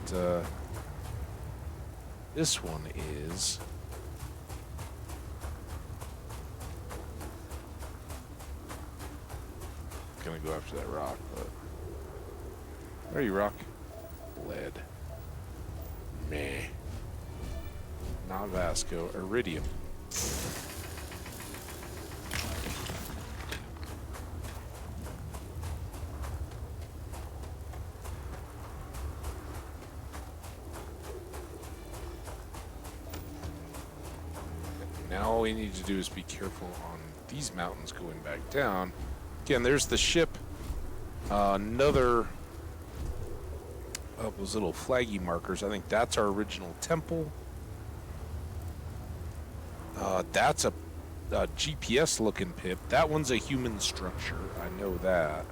this one is. Gonna go after that rock, but where are you, rock? Lead. Meh. Not Vasco. Iridium. Now all we need to do is be careful on these mountains going back down. Again, there's the ship. Another of those little flaggy markers. I think that's our original temple. That's a GPS-looking pip. That one's a human structure. I know that.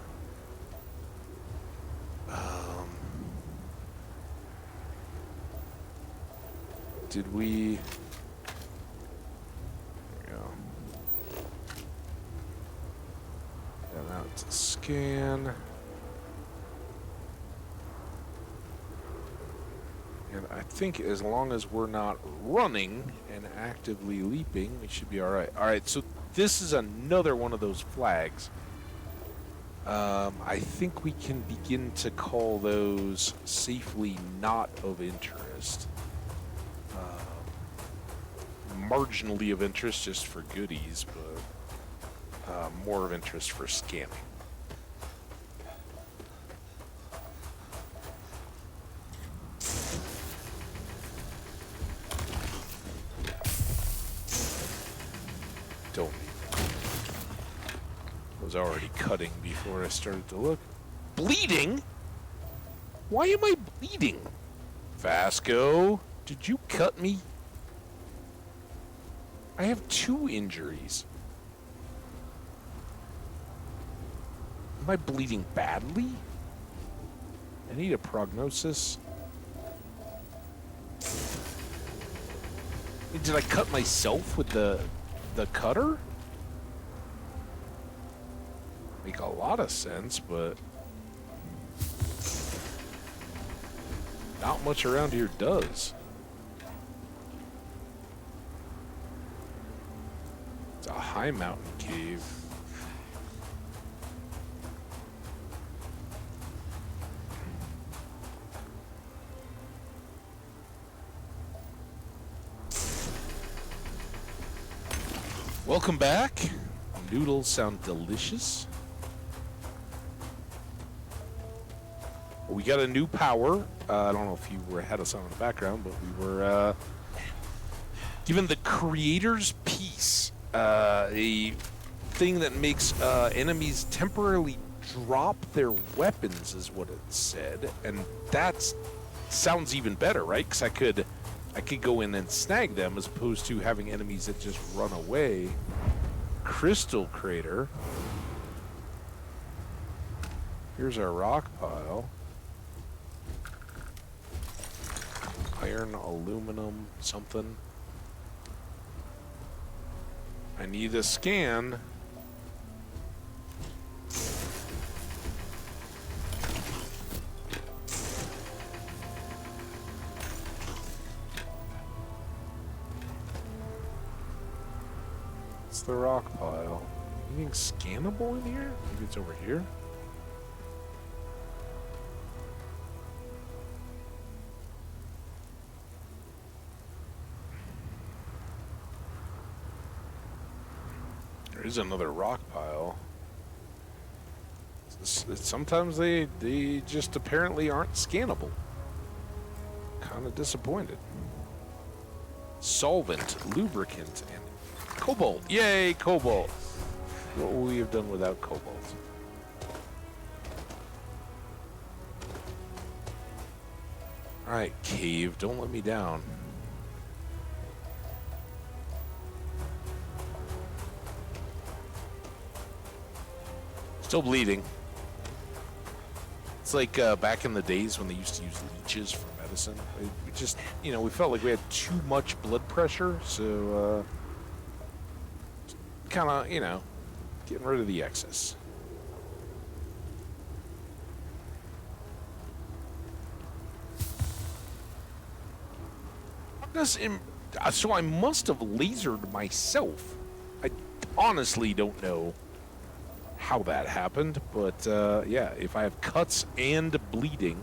Did we... There we go. And now it's a scan. And I think as long as we're not running and actively leaping, we should be all right. All right, so this is another one of those flags. I think we can begin to call those safely not of interest. Marginally of interest just for goodies, but more of interest for scamming. Don't. I was already cutting before I started to look. Bleeding? Why am I bleeding? Vasco, did you cut me? I have 2 injuries. Am I bleeding badly? I need a prognosis. Did I cut myself with the cutter? Make a lot of sense, but not much around here does. It's a high mountain cave. Welcome back. Noodles sound delicious. We got a new power. I don't know if you had us on in the background, but we were given the Creator's Piece, a thing that makes enemies temporarily drop their weapons, is what it said, and that sounds even better, right? Because I could go in and snag them as opposed to having enemies that just run away. Crystal Crater. Here's our rock pile. Iron, aluminum, something. I need a scan. That's the rock pile. Anything scannable in here? Maybe it's over here? There is another rock pile. Sometimes they just apparently aren't scannable. Kind of disappointed. Solvent, lubricant, and cobalt. Yay, cobalt. What would we have done without cobalt? Alright, cave, don't let me down. Still bleeding. It's like back in the days when they used to use leeches for medicine. We just, you know, we felt like we had too much blood pressure, so kind of, you know, getting rid of the excess. So I must have lasered myself. I honestly don't know how that happened, but yeah, if I have cuts and bleeding.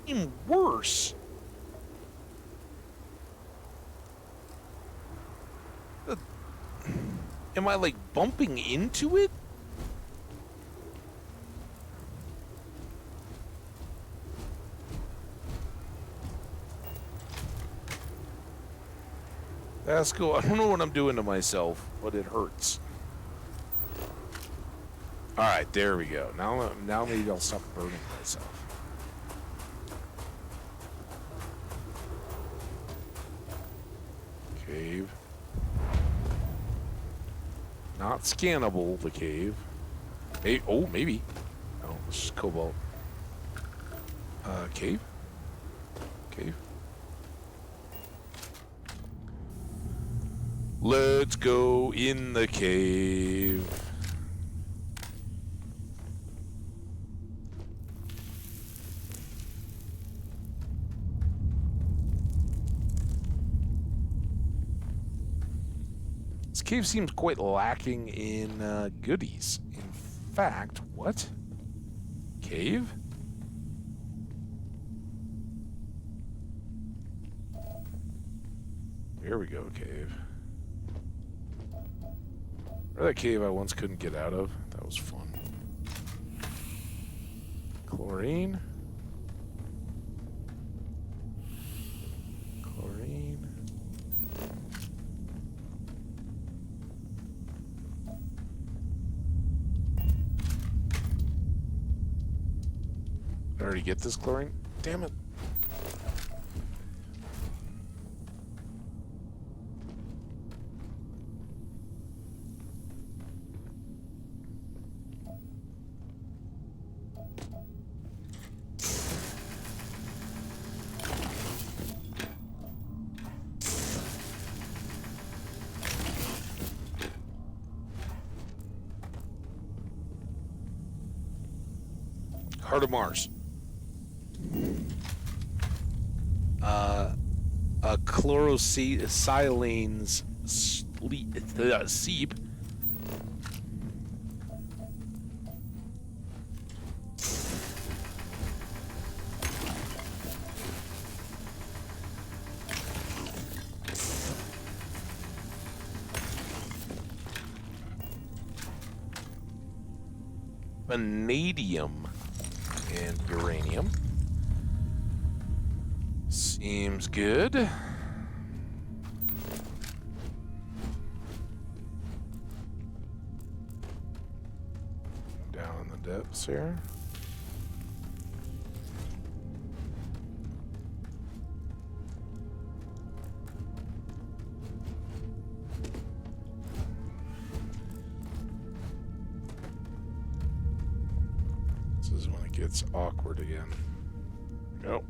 Even worse. Am I like bumping into it? That's cool. I don't know what I'm doing to myself, but it hurts. All right, there we go. Now maybe I'll stop burning myself. Cave. Not scannable, the cave. Hey, oh, maybe. Oh, this is cobalt. Cave? Cave? Let's go in the cave. This cave seems quite lacking in goodies. In fact, what? Cave? Here we go, cave. Remember that cave I once couldn't get out of? That was fun. Chlorine. Chlorine. Did I already get this chlorine? Damn it. Heart of Mars. Chlorosilene's seep. Vanadium and uranium. Seems good. Down in the depths here. This is when it gets awkward again. Go.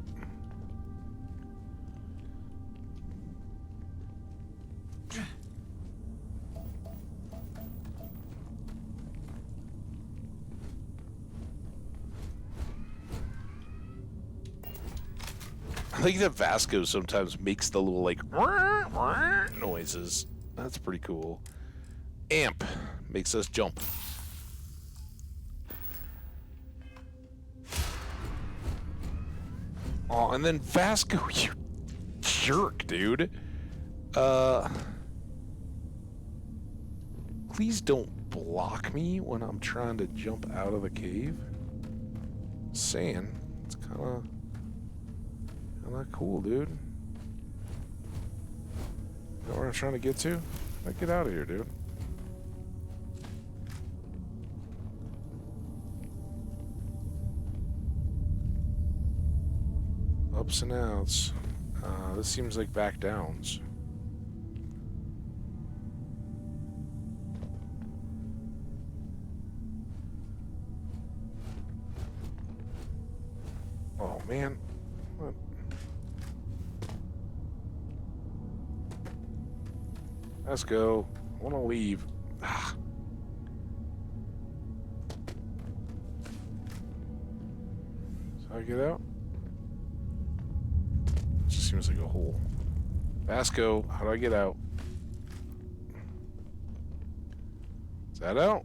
I think that Vasco sometimes makes the little like noises. That's pretty cool. Amp makes us jump. Oh, and then Vasco, you jerk, dude. Please don't block me when I'm trying to jump out of the cave. Saying, it's kind of cool, dude. You know where I'm trying to get to? Get out of here, dude. Ups and outs. This seems like back downs. Oh, man. What? Let's go. I want to leave. Ah. So I get out? Just seems like a hole. Vasco, how do I get out? Is that out?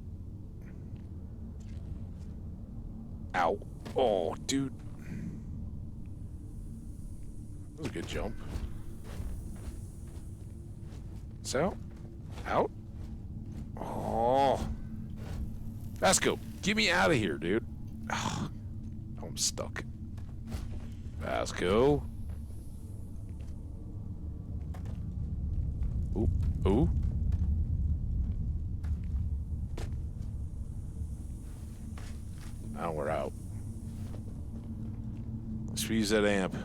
Ow. Oh, dude. That was a good jump. Is that out? Out? Oh. Vasco, get me out of here, dude. Oh, I'm stuck. Vasco. Ooh. Ooh. Now we're out. Let's use that amp.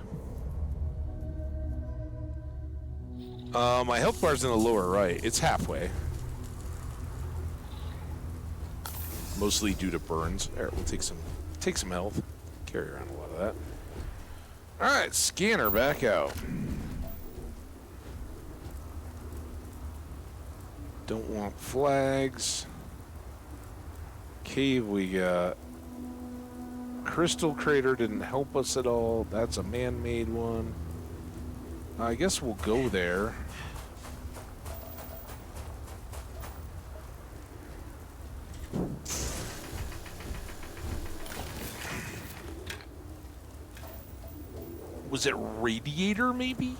My health bar's in the lower right. It's halfway. Mostly due to burns. Alright, we'll take some health. Carry around a lot of that. Alright, scanner back out. Don't want flags. Cave we got. Crystal crater didn't help us at all. That's a man-made one. I guess we'll go there. Was it radiator, maybe?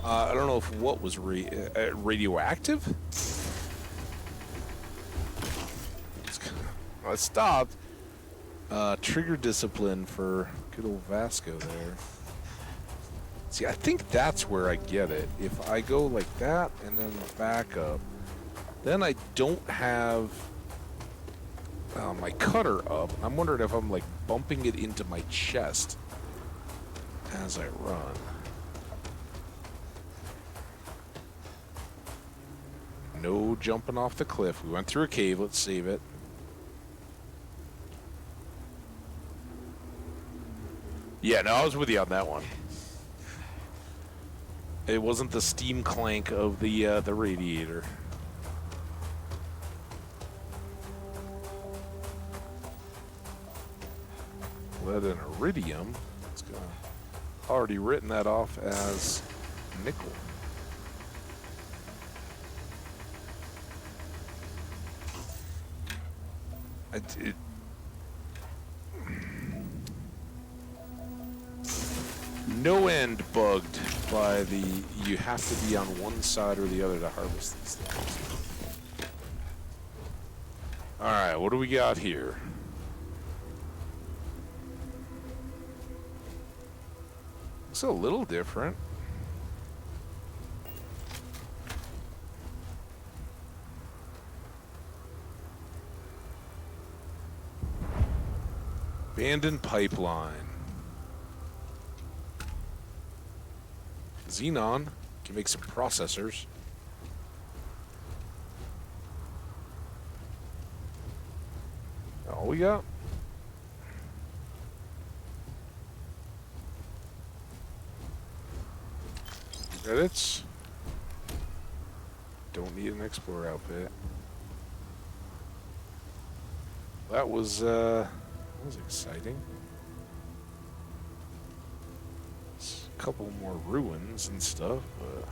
I don't know if what was radioactive? I stopped. Trigger discipline for good old Vasco there. See, I think that's where I get it. If I go like that and then back up, then I don't have my cutter up. I'm wondering if I'm like bumping it into my chest as I run. No jumping off the cliff. We went through a cave. Let's save it. Yeah, no, I was with you on that one. It wasn't the steam clank of the radiator. Lead and iridium. It's gonna already written that off as nickel. No end bugged by the you have to be on one side or the other to harvest these things. Alright, what do we got here? Looks a little different. Abandoned pipeline. Xenon can make some processors. All we got. Credits. Don't need an explorer outfit. That was exciting. A couple more ruins and stuff, but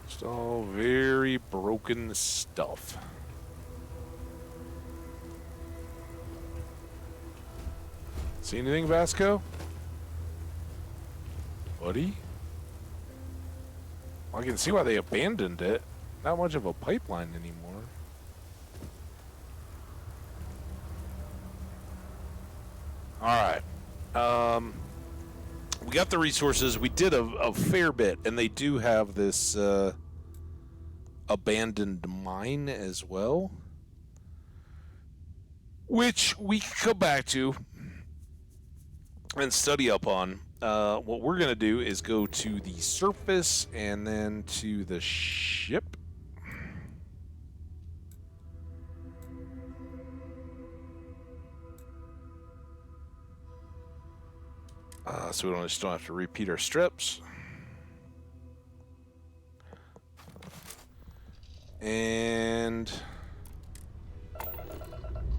just all very broken stuff. See anything, Vasco? Buddy? Well, I can see why they abandoned it. Not much of a pipeline anymore. Alright. We got the resources. We did a fair bit, and they do have this abandoned mine as well, which we can come back to and study up on. What we're going to do is go to the surface and then to the ship. So we just don't have to repeat our strips. And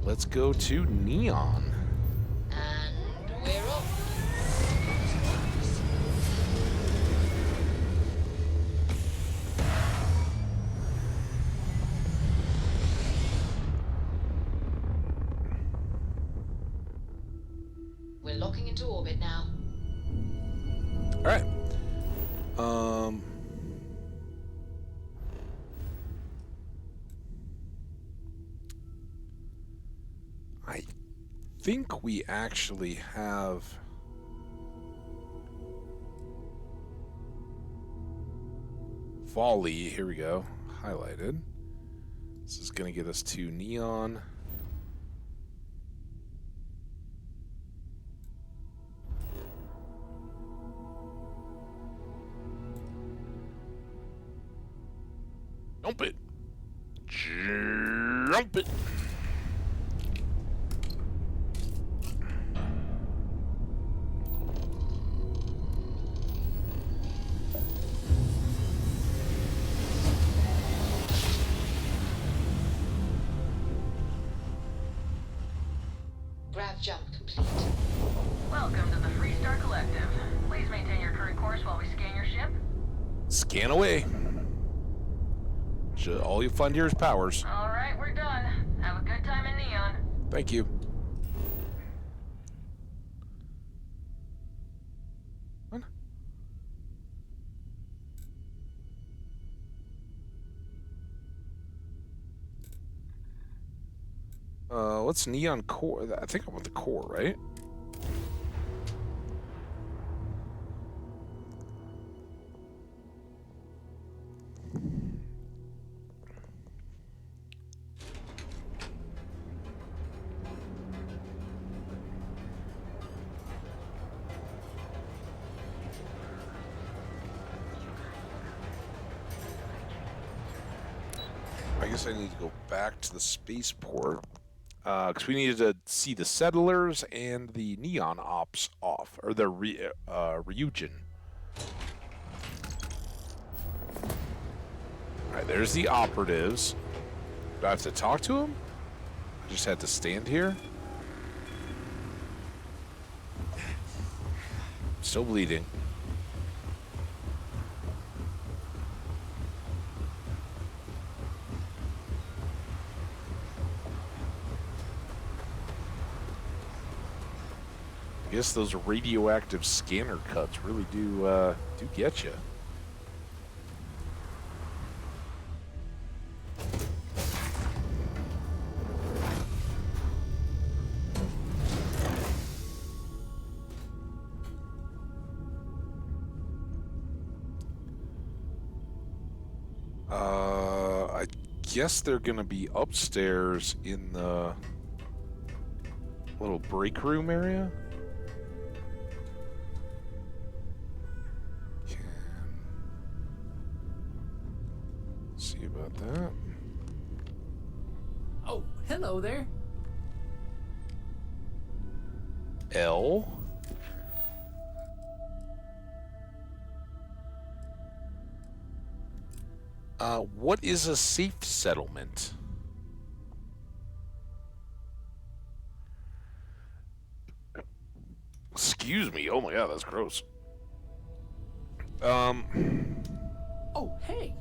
let's go to Neon. And we're off. We're locking into orbit now. All right. I think we actually have Volley. Here we go. Highlighted. This is going to get us to Neon. Jump it. Jump it. Grav jump complete. Welcome to the Freestar Collective. Please maintain your current course while we scan your ship. Scan away. All you find here is powers. All right, we're done. Have a good time in Neon. Thank you. What's Neon Core? I think I want the core, right? I guess I need to go back to the spaceport. Because we needed to see the settlers and the neon ops off, or the Ryujin. Alright, there's the operatives. Do I have to talk to them? I just had to stand here? Still bleeding. I guess those radioactive scanner cuts really do get you. I guess they're gonna be upstairs in the little break room area. See about that. Oh, hello there. L. What is a safe settlement? Excuse me. Oh my god, that's gross. Oh, hey!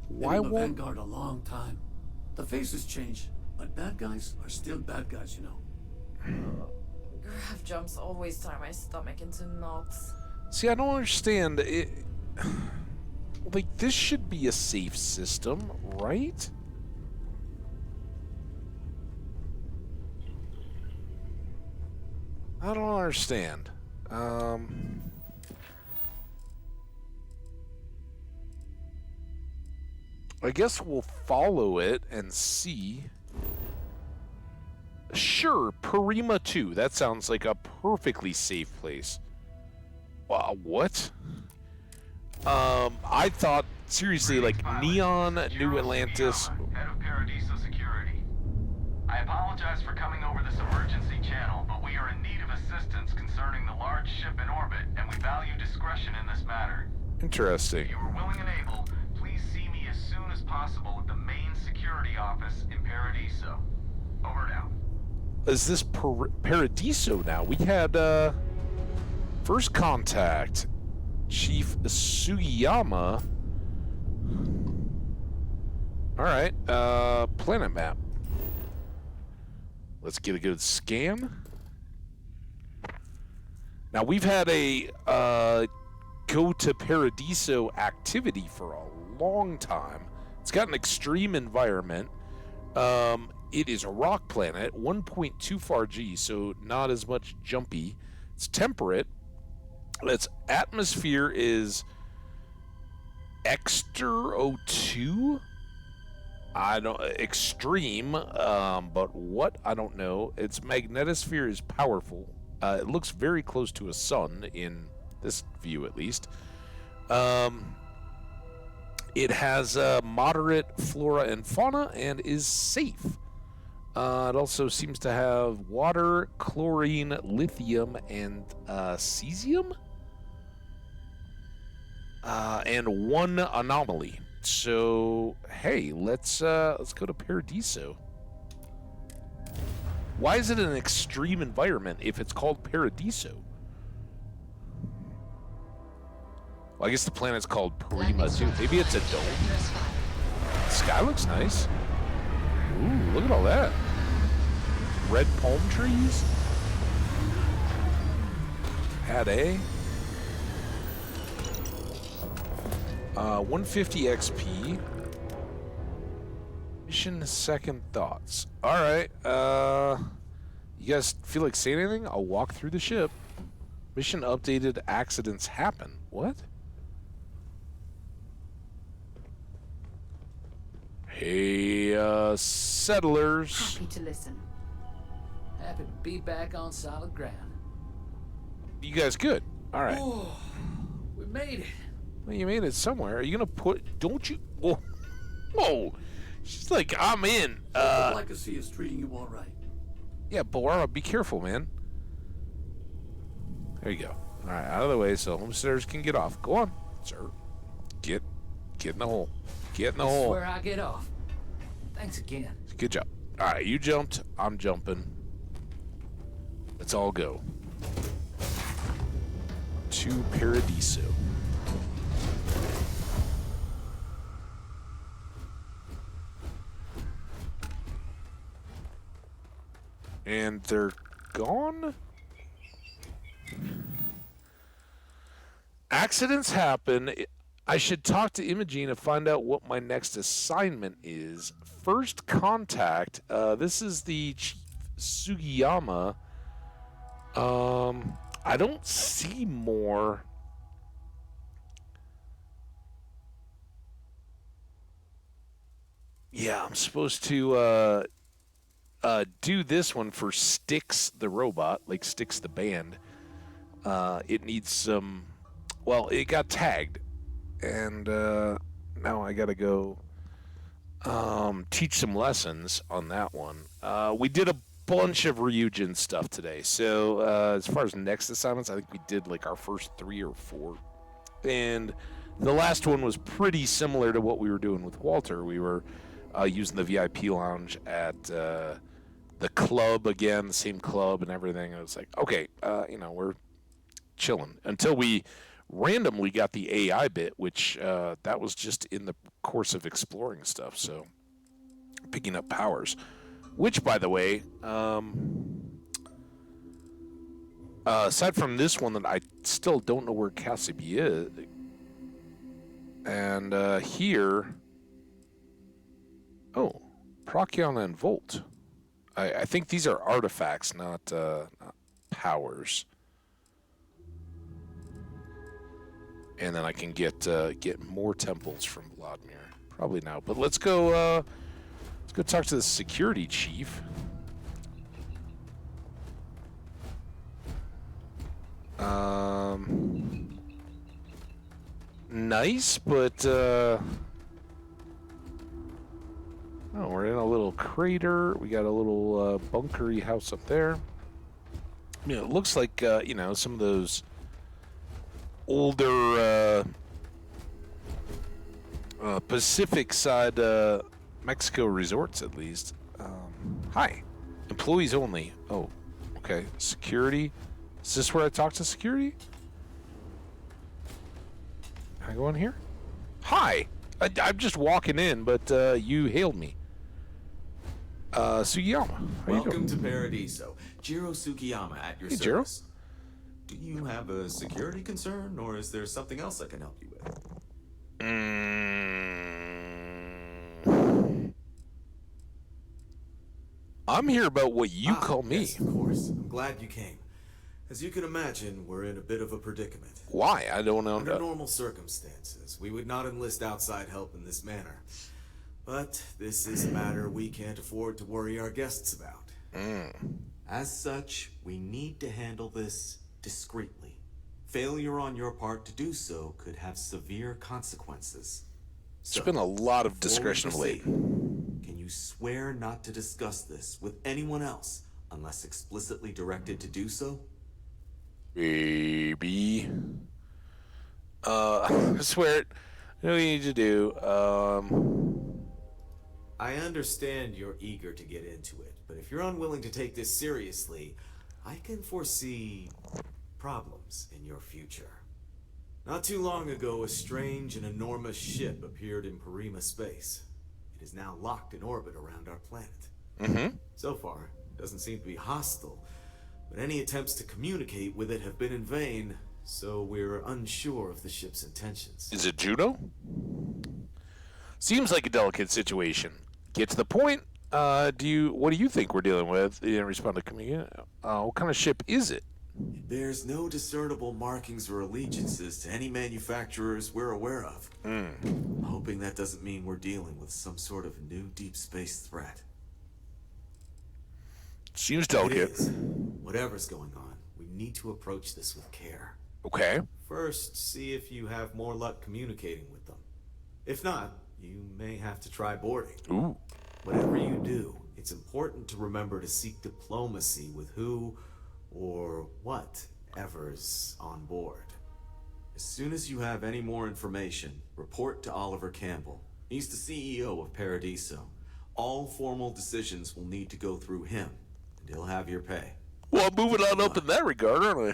Why Been in the won't... Vanguard a long time. The faces change, but bad guys are still bad guys, you know. Graph jumps always tie my stomach into knots. See, I don't understand. Like, this should be a safe system, right? I don't understand. I guess we'll follow it and see. Sure, Parima 2. That sounds like a perfectly safe place. Wow, what? I thought, seriously, like, Neon, New Atlantis... Head of Paradiso Security. I apologize for coming over this emergency channel, but we are in need of assistance concerning the large ship in orbit, and we value discretion in this matter. Interesting. If you are willing and able, please see me as soon as possible at the main security office in Paradiso. Over and out. Is this Paradiso now? We had, first contact, Chief Sugiyama. Alright, planet map. Let's get a good scan. Now, we've had a, go to Paradiso activity for a long time. It's got an extreme environment. It is a rock planet, 1.24 G, so not as much jumpy. It's temperate. Its atmosphere is Exter O2. I don't extreme, but what I don't know. Its magnetosphere is powerful. It looks very close to a sun in this view, at least. It has moderate flora and fauna and is safe. It also seems to have water, chlorine, lithium, and cesium, and one anomaly. So, hey, let's go to Paradiso. Why is it an extreme environment if it's called Paradiso? Well, I guess the planet's called Parima too. Maybe it's a dome. The sky looks nice. Ooh, look at all that. Red palm trees. Pad A. 150 XP. Mission second thoughts. Alright, you guys feel like saying anything? I'll walk through the ship. Mission updated, accidents happen. What? Hey, settlers. Happy to listen. Happy to be back on solid ground. You guys good? Alright. Oh, we made it. Well, you made it somewhere. Are you gonna put... Don't you... Whoa. Whoa. She's like, I'm in. Legacy is treating you all right. Yeah, Bora, be careful, man. There you go. All right, out of the way so homesteaders can get off. Go on, sir. Get in the hole. Get in the hole. That's where I get off. Thanks again. Good job. All right, you jumped. I'm jumping. Let's all go. To Paradiso. And they're gone? Accidents happen. I should talk to Imogene to find out what my next assignment is. First contact. This is the Chief Sugiyama. I don't see more. Yeah, I'm supposed to do this one for Styx the robot, like Styx the band. It needs some... Well, it got tagged. And now I gotta go teach some lessons on that one. We did a bunch of Ryujin stuff today. So as far as next assignments, I think we did like our first 3 or 4. And the last one was pretty similar to what we were doing with Walter. We were using the VIP lounge at the club again, the same club and everything. I was like, okay, we're chilling until we randomly got the AI bit, which that was just in the course of exploring stuff. So picking up powers, which, by the way, aside from this one that I still don't know where Cassidy is, and here, Procyon and Volt. I think these are artifacts, not powers. And then I can get more temples from Vladimir. Probably now, but let's go talk to the security chief. Nice, but we're in a little crater. We got a little bunkery house up there. I mean, it looks like some of those older Pacific side Mexico resorts, at least. Hi, employees only. Oh, okay. Security. Is this where I talk to security? Can I go in here? Hi. I'm just walking in, but you hailed me. Sugiyama, how Welcome you doing? to Paradiso. Jiro Sugiyama at your Hey, Jiro. service. Do you have a security concern, or is there something else I can help you with? I'm here about what you call me. Yes, of course. I'm glad you came. As you can imagine, we're in a bit of a predicament. Why? I don't know. Under normal circumstances, we would not enlist outside help in this manner. But this is a matter we can't afford to worry our guests about. As such, we need to handle this discreetly. Failure on your part to do so could have severe consequences. There's been a lot of discretion of late. Can you swear not to discuss this with anyone else unless explicitly directed to do so? Baby. I swear it. You know what you need to do. I understand you're eager to get into it, but if you're unwilling to take this seriously, I can foresee problems in your future. Not too long ago, a strange and enormous ship appeared in Parima space. It is now locked in orbit around our planet. So far, it doesn't seem to be hostile, but any attempts to communicate with it have been in vain, so we're unsure of the ship's intentions. Is it Juno? Seems like a delicate situation. Get to the point. What do you think we're dealing with? You didn't respond to communication. What kind of ship is it? It bears no discernible markings or allegiances to any manufacturers we're aware of. I'm hoping that doesn't mean we're dealing with some sort of new deep space threat. Seems delicate. It is. Whatever's going on, we need to approach this with care. Okay. First, see if you have more luck communicating with them. If not, you may have to try boarding. Ooh. Whatever you do, it's important to remember to seek diplomacy with who or whatever's on board. As soon as you have any more information, report to Oliver Campbell. He's the CEO of Paradiso. All formal decisions will need to go through him, and he'll have your pay. Well, moving on up in that regard, aren't we?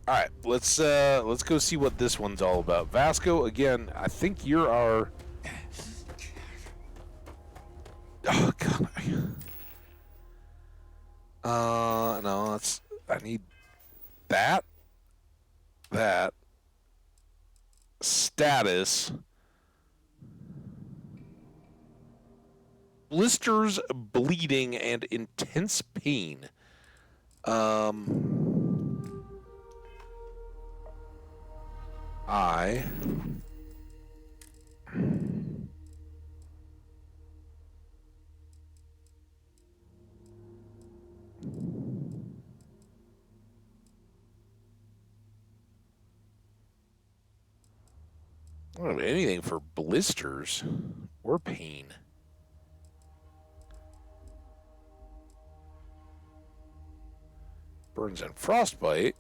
All right, let's go see what this one's all about. Vasco, again, I think you're our. Oh God. No, that's. I need that. Status. Blisters, bleeding, and intense pain. I don't have anything for blisters or pain. Burns and frostbite.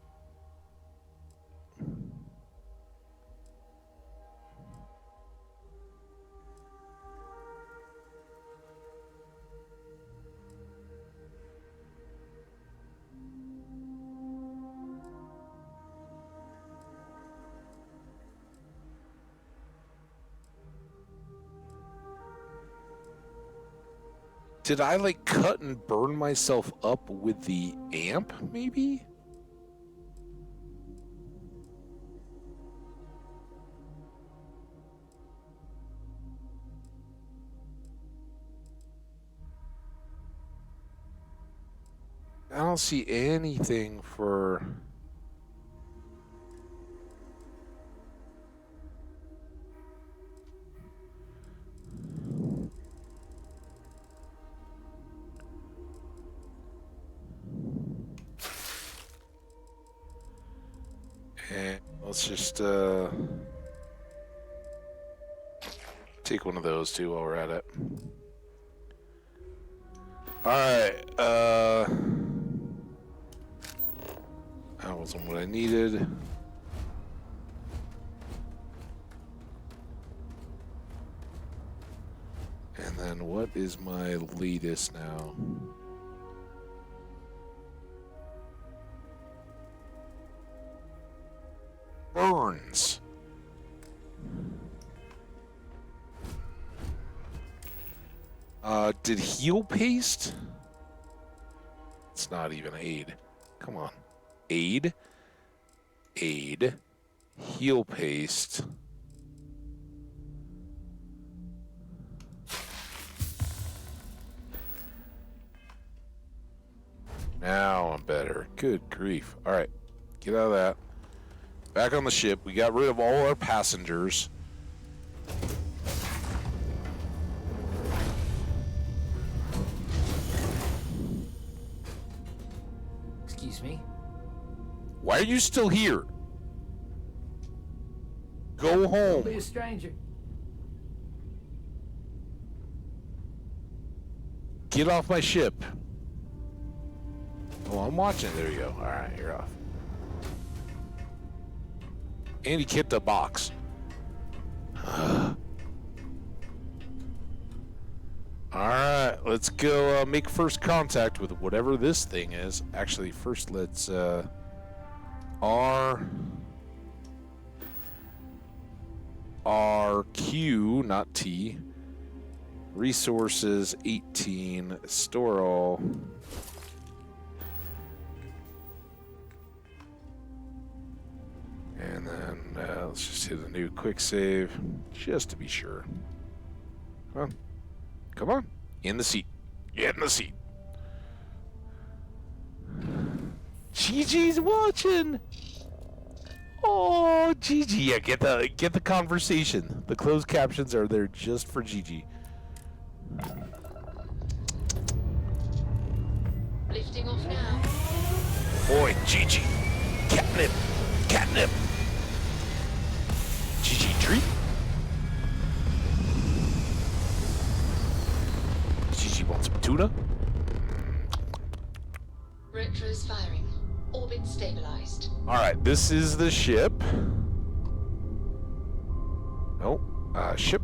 Did I like cut and burn myself up with the amp, maybe? I don't see anything for... And let's just take one of those too while we're at it. Alright, that wasn't what I needed. And then what is my latest now? Burns. Did heal paste? It's not even aid. Come on. Aid. Aid. Heal paste. Now I'm better. Good grief. Alright. Get out of that. Back on the ship. We got rid of all our passengers. Excuse me? Why are you still here? Go home. Don't be a stranger. Get off my ship. Oh, I'm watching. There you go. Alright, you're off. And he kicked a box. Alright, let's go make first contact with whatever this thing is. Actually, first let's RQ, not T. Resources 18. Store all. And then let's just hit a new quick save, just to be sure. Come on. Come on. In the seat. Get in the seat. Gigi's watching. Oh, Gigi. Yeah, get the conversation. The closed captions are there just for Gigi. Lifting off now. Boy, Gigi. Catnip. Catnip. Gigi treat. Gigi wants some tuna. Retros firing. Orbit stabilized. Alright, this is the ship. Nope. Ship.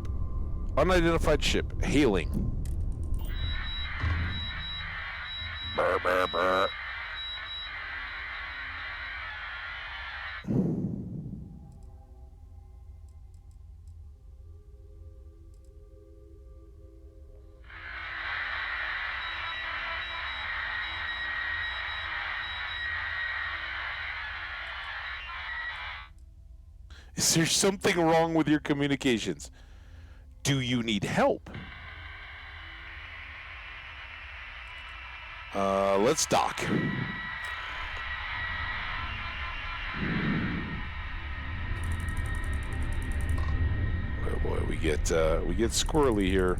Unidentified ship. Hailing. Brr, brr, brr. Is there something wrong with your communications? Do you need help? Let's dock. Oh boy, we get squirrely here.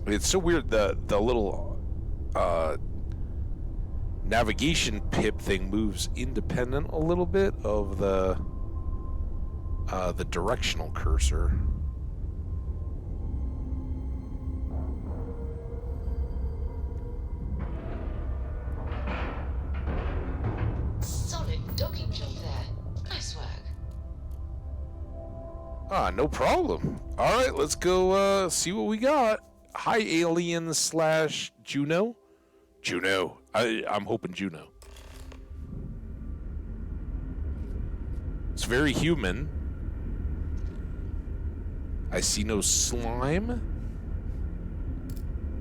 It's so weird, the little navigation pip thing moves independent a little bit of the directional cursor. No problem. All right, let's go see what we got. Hi, alien slash Juno. Juno. I'm hoping Juno. It's very human. I see no slime.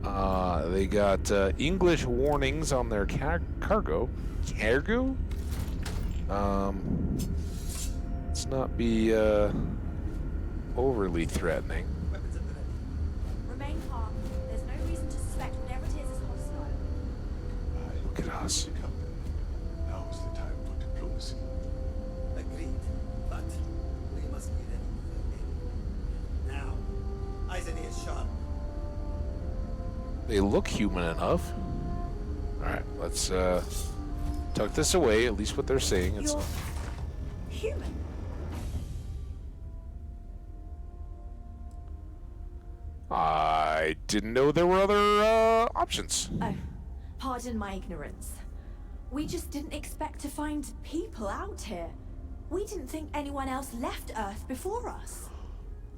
They got English warnings on their cargo. Cargo? Let's not be overly threatening. Remain calm. There's no reason to suspect whatever it is hostile. Look at us. Now is the time for diplomacy. Agreed, but we must be ready. Now, eyes and ears sharp. They look human enough. Alright, let's tuck this away, at least what they're saying. It's You're human. I didn't know there were other options. Oh, pardon my ignorance. We just didn't expect to find people out here. We didn't think anyone else left Earth before us.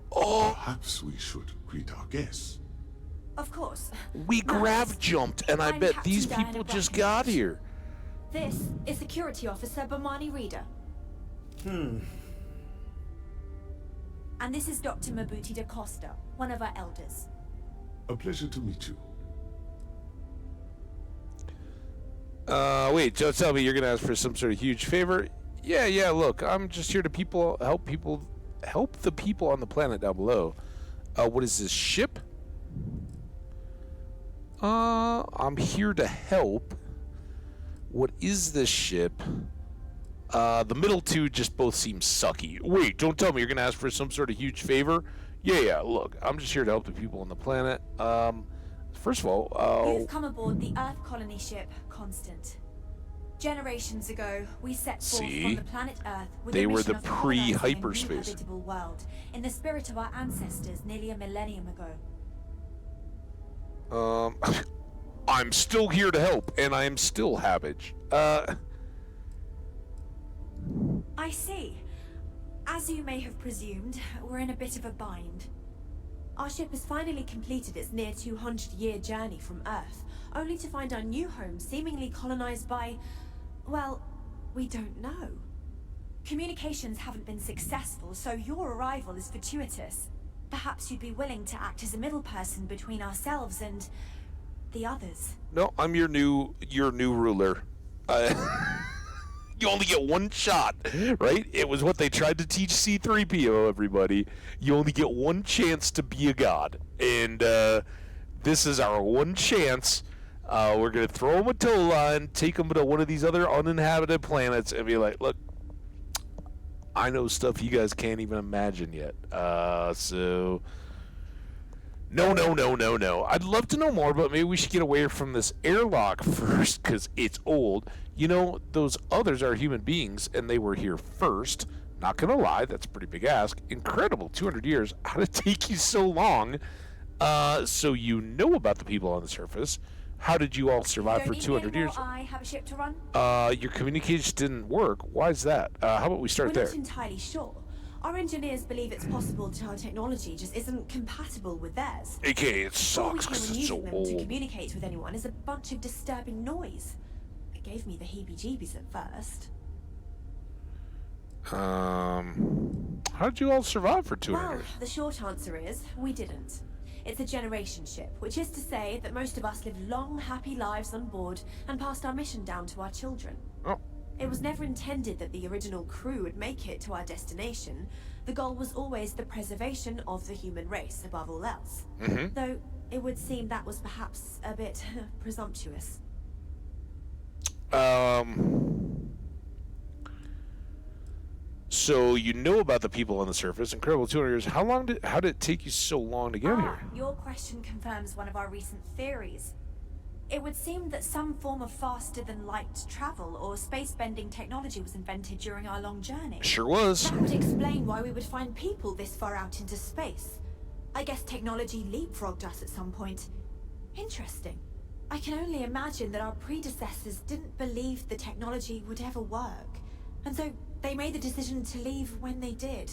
Perhaps we should greet our guests. Of course. We grav jumped, and I I'm bet Captain these Diana people just Breckenridge. got here. This is Security Officer Bomani Reader. And this is Dr. Mabuti da Costa, one of our elders. A pleasure to meet you. Wait, don't tell me you're gonna ask for some sort of huge favor. Yeah, look, I'm just here to help the people on the planet down below. What is this ship? I'm here to help. What is this ship? The middle two just both seem sucky. Wait, don't tell me you're gonna ask for some sort of huge favor. Yeah, look, I'm just here to help the people on the planet. First of all, You've come aboard the Earth colony ship Constant. Generations ago, we set forth from the planet Earth with they a were mission the of colonizing a new pre-hyperspace. habitable world in the spirit of our ancestors nearly a millennium ago. I'm still here to help, and I am still Havage. I see. As you may have presumed, we're in a bit of a bind. Our ship has finally completed its near 200-year journey from Earth, only to find our new home seemingly colonized by, well, we don't know. Communications haven't been successful, so your arrival is fortuitous. Perhaps you'd be willing to act as a middle person between ourselves and the others. No, I'm your new ruler. You only get one shot, right? It was what they tried to teach C-3PO, everybody. You only get one chance to be a god. And this is our one chance. We're going to throw them a tow line, take them to one of these other uninhabited planets, and be like, look, I know stuff you guys can't even imagine yet. So... No. I'd love to know more, but maybe we should get away from this airlock first, because it's old. You know, those others are human beings, and they were here first. Not gonna lie, that's a pretty big ask. Incredible, 200 years. How did it take you so long? So you know about the people on the surface. How did you all survive for 200 years? I have a ship to run? Your communications didn't work. Why is that? How about we start there? We're not entirely sure. Our engineers believe it's possible that our technology just isn't compatible with theirs. AKA, it sucks because it's so Using them to communicate with anyone is a bunch of disturbing noise. It gave me the heebie-jeebies at first. How did you all survive for 200 Well, years? the short answer is, we didn't. It's a generation ship, which is to say that most of us lived long, happy lives on board and passed our mission down to our children. Oh. It was never intended that the original crew would make it to our destination. The goal was always the preservation of the human race, above all else. Mm-hmm. Though, it would seem that was perhaps a bit presumptuous. So you know about the people on the surface. Incredible 200 years. How did it take you so long to get here? Your question confirms one of our recent theories. It would seem that some form of faster-than-light travel or space-bending technology was invented during our long journey. Sure was. That would explain why we would find people this far out into space. I guess technology leapfrogged us at some point. Interesting. I can only imagine that our predecessors didn't believe the technology would ever work, and so they made the decision to leave when they did.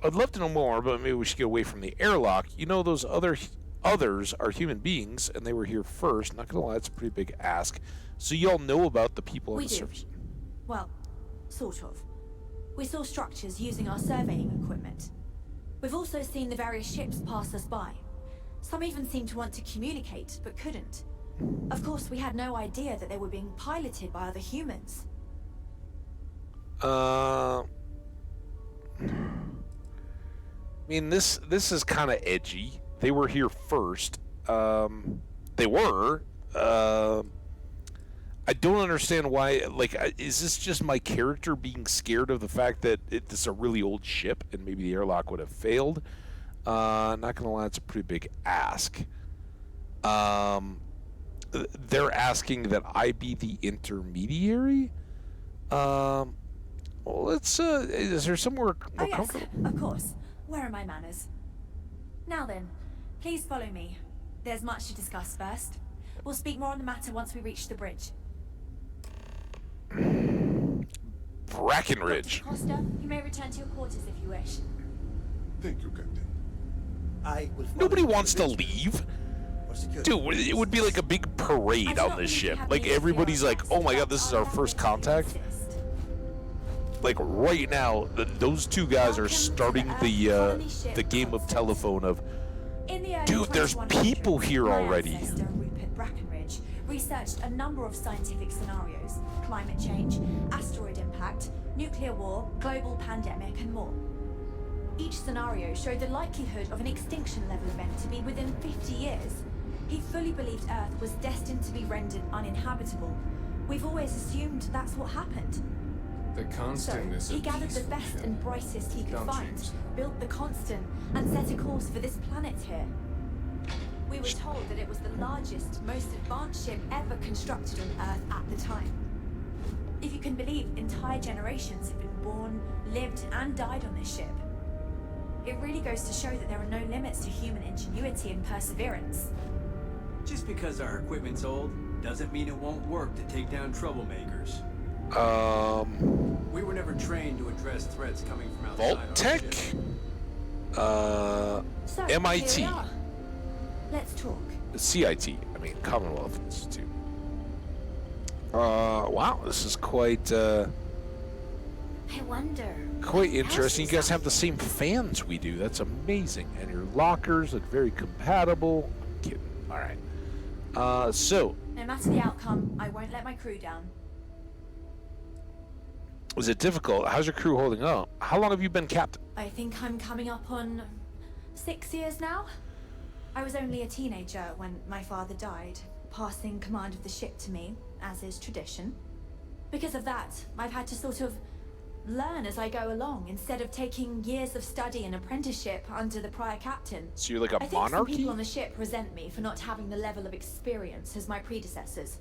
I'd love to know more, but maybe we should get away from the airlock. You know, those others are human beings, and they were here first. Not gonna lie, it's a pretty big ask. So y'all know about the people on We the do. surface? Well, sort of. We saw structures using our surveying equipment. We've also seen the various ships pass us by. Some even seemed to want to communicate, but couldn't. Of course, we had no idea that they were being piloted by other humans. I mean, this is kind of edgy. They were here first. They were. I don't understand why. Like, is this just my character being scared of the fact that it's a really old ship and maybe the airlock would have failed? Not gonna lie, it's a pretty big ask. They're asking that I be the intermediary. Well, let's. Is there somewhere more comfortable? Of course. Where are my manners? Now then, please follow me. There's much to discuss first. We'll speak more on the matter once we reach the bridge. Brackenridge. Costa, you may return to your quarters if you wish. Thank you, Captain. Nobody wants to leave. Dude, it would be like a big parade on this ship. Like, everybody's like, oh my god, this is our first contact. Like, right now, those two guys are starting the game of telephone of, dude, there's people here already. Brackenridge researched a number of scientific scenarios: climate change, asteroid impact, nuclear war, global pandemic, and more. Each scenario showed the likelihood of an extinction level event to be within 50 years. He fully believed Earth was destined to be rendered uninhabitable. We've always assumed that's what happened. The constant So, he gathered the best and brightest he could find, built the constant, and set a course for this planet here. We were told that it was the largest, most advanced ship ever constructed on Earth at the time. If you can believe, entire generations have been born, lived, and died on this ship. It really goes to show that there are no limits to human ingenuity and perseverance. Just because our equipment's old doesn't mean it won't work to take down troublemakers. We were never trained to address threats coming from outside. Vault Tech? So, MIT. here we are. Let's talk. CIT. I mean, Commonwealth Institute. Wow, this is quite, I wonder. quite interesting. You guys have the same fans we do. That's amazing. And your lockers look very compatible. I'm kidding. All right. So. No matter the outcome, I won't let my crew down. Was it difficult? How's your crew holding up? How long have you been captain? I think I'm coming up on 6 years now. I was only a teenager when my father died, passing command of the ship to me, as is tradition. Because of that, I've had to sort of learn as I go along, instead of taking years of study and apprenticeship under the prior captain. So you're like a I think some monarchy? people on the ship resent me for not having the level of experience as my predecessors.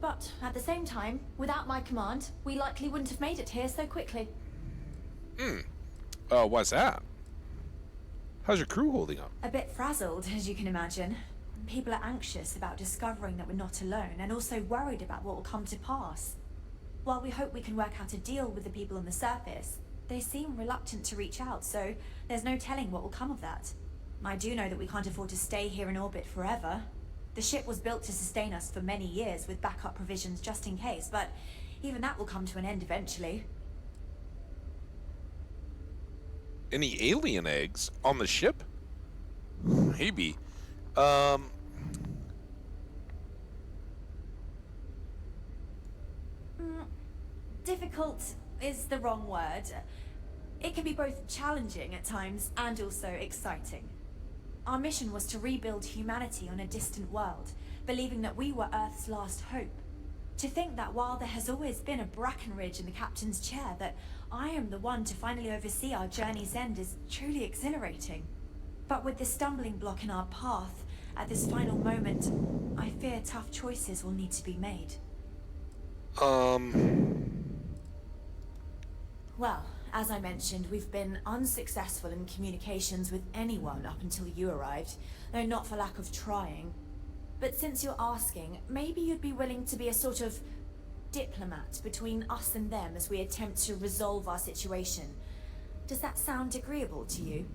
But at the same time, without my command, we likely wouldn't have made it here so quickly. Why's that? How's your crew holding up? A bit frazzled, as you can imagine. People are anxious about discovering that we're not alone, and also worried about what will come to pass. While we hope we can work out a deal with the people on the surface, they seem reluctant to reach out, so there's no telling what will come of that. I do know that we can't afford to stay here in orbit forever. The ship was built to sustain us for many years with backup provisions just in case, but even that will come to an end eventually. Any alien eggs on the ship? Maybe. Difficult is the wrong word. It can be both challenging at times and also exciting. Our mission was to rebuild humanity on a distant world, believing that we were Earth's last hope. To think that while there has always been a Brackenridge in the captain's chair, that I am the one to finally oversee our journey's end is truly exhilarating. But with this stumbling block in our path, at this final moment, I fear tough choices will need to be made. Well, as I mentioned, we've been unsuccessful in communications with anyone up until you arrived, though not for lack of trying. But since you're asking, maybe you'd be willing to be a sort of diplomat between us and them as we attempt to resolve our situation. Does that sound agreeable to you?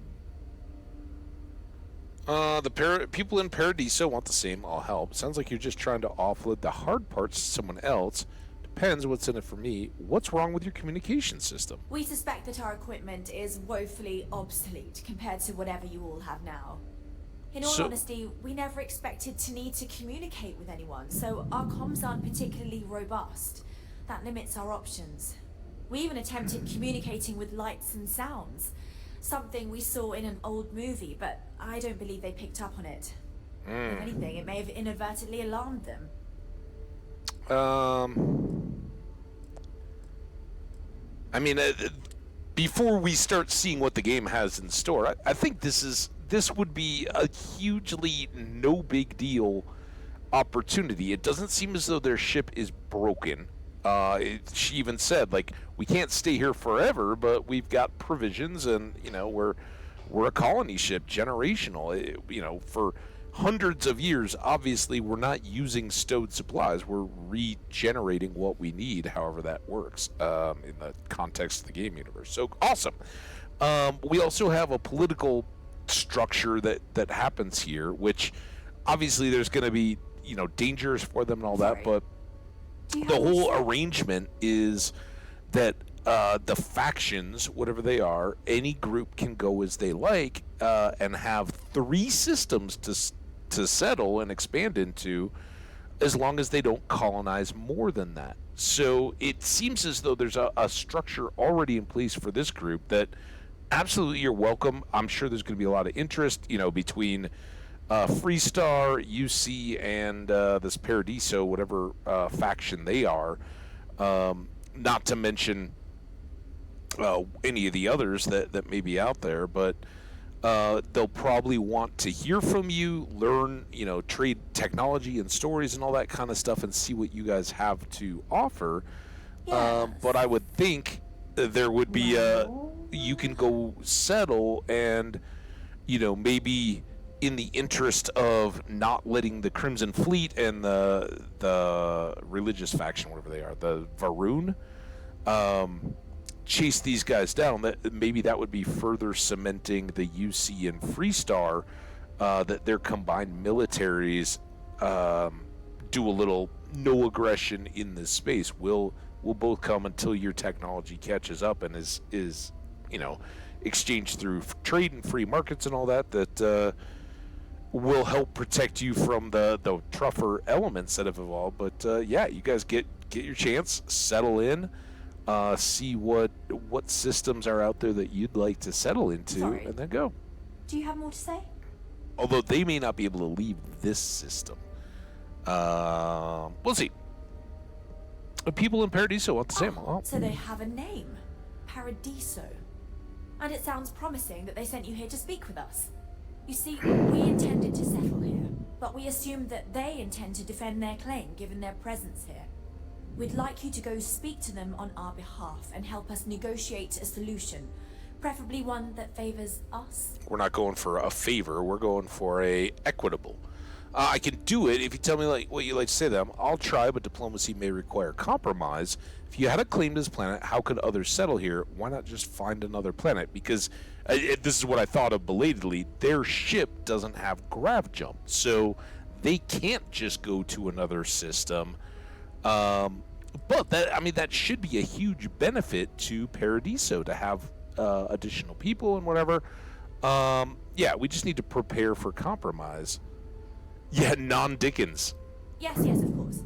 The people in Paradiso want the same. I'll help. Sounds like you're just trying to offload the hard parts to someone else. Depends what's in it for me. What's wrong with your communication system? We suspect that our equipment is woefully obsolete compared to whatever you all have now. In all honesty, we never expected to need to communicate with anyone, so our comms aren't particularly robust. That limits our options. We even attempted communicating with lights and sounds. Something we saw in an old movie, but I don't believe they picked up on it. If anything, it may have inadvertently alarmed them. I mean, before we start seeing what the game has in store, I think this would be a hugely no big deal opportunity. It doesn't seem as though their ship is broken. She even said, like, we can't stay here forever, but we've got provisions, and we're a colony ship, generational. For hundreds of years, obviously, we're not using stowed supplies. We're regenerating what we need, however that works in the context of the game universe. So awesome. We also have a political structure that happens here, which obviously there's going to be dangers for them and all that, but the whole arrangement is that the factions, whatever they are, any group can go as they like and have 3 systems to settle and expand into, as long as they don't colonize more than that. So it seems as though there's a structure already in place for this group that absolutely you're welcome. I'm sure there's going to be a lot of interest, between Freestar, UC, and this Paradiso, whatever faction they are. Not to mention any of the others that may be out there, but they'll probably want to hear from you, learn, trade technology and stories and all that kind of stuff, and see what you guys have to offer. Yes. But I would think there would be you can go settle and, maybe in the interest of not letting the Crimson Fleet and the religious faction, whatever they are, the Varun, chase these guys down, that maybe that would be further cementing the UC and Freestar, that their combined militaries do a little no aggression in this space. We'll both come until your technology catches up and is exchanged through trade and free markets and all that will help protect you from the tougher elements that have evolved. But you guys get your chance, settle in, see what systems are out there that you'd like to settle into, and then go. Do you have more to say? Although they may not be able to leave this system. We'll see. The people in Paradiso want the same. So they have a name. Paradiso. And it sounds promising that they sent you here to speak with us. You see, we intended to settle here, but we assumed that they intend to defend their claim given their presence here. We'd like you to go speak to them on our behalf and help us negotiate a solution, preferably one that favors us. We're not going for a favor, we're going for a equitable. I can do it if you tell me what you like to say to them. I'll try, but diplomacy may require compromise. If you had a claim to this planet, how could others settle here? Why not just find another planet? Because this is what I thought of belatedly. Their ship doesn't have grav jump, so they can't just go to another system. But that should be a huge benefit to Paradiso to have additional people and whatever. We just need to prepare for compromise. Yeah, non-Dickens. Yes, of course.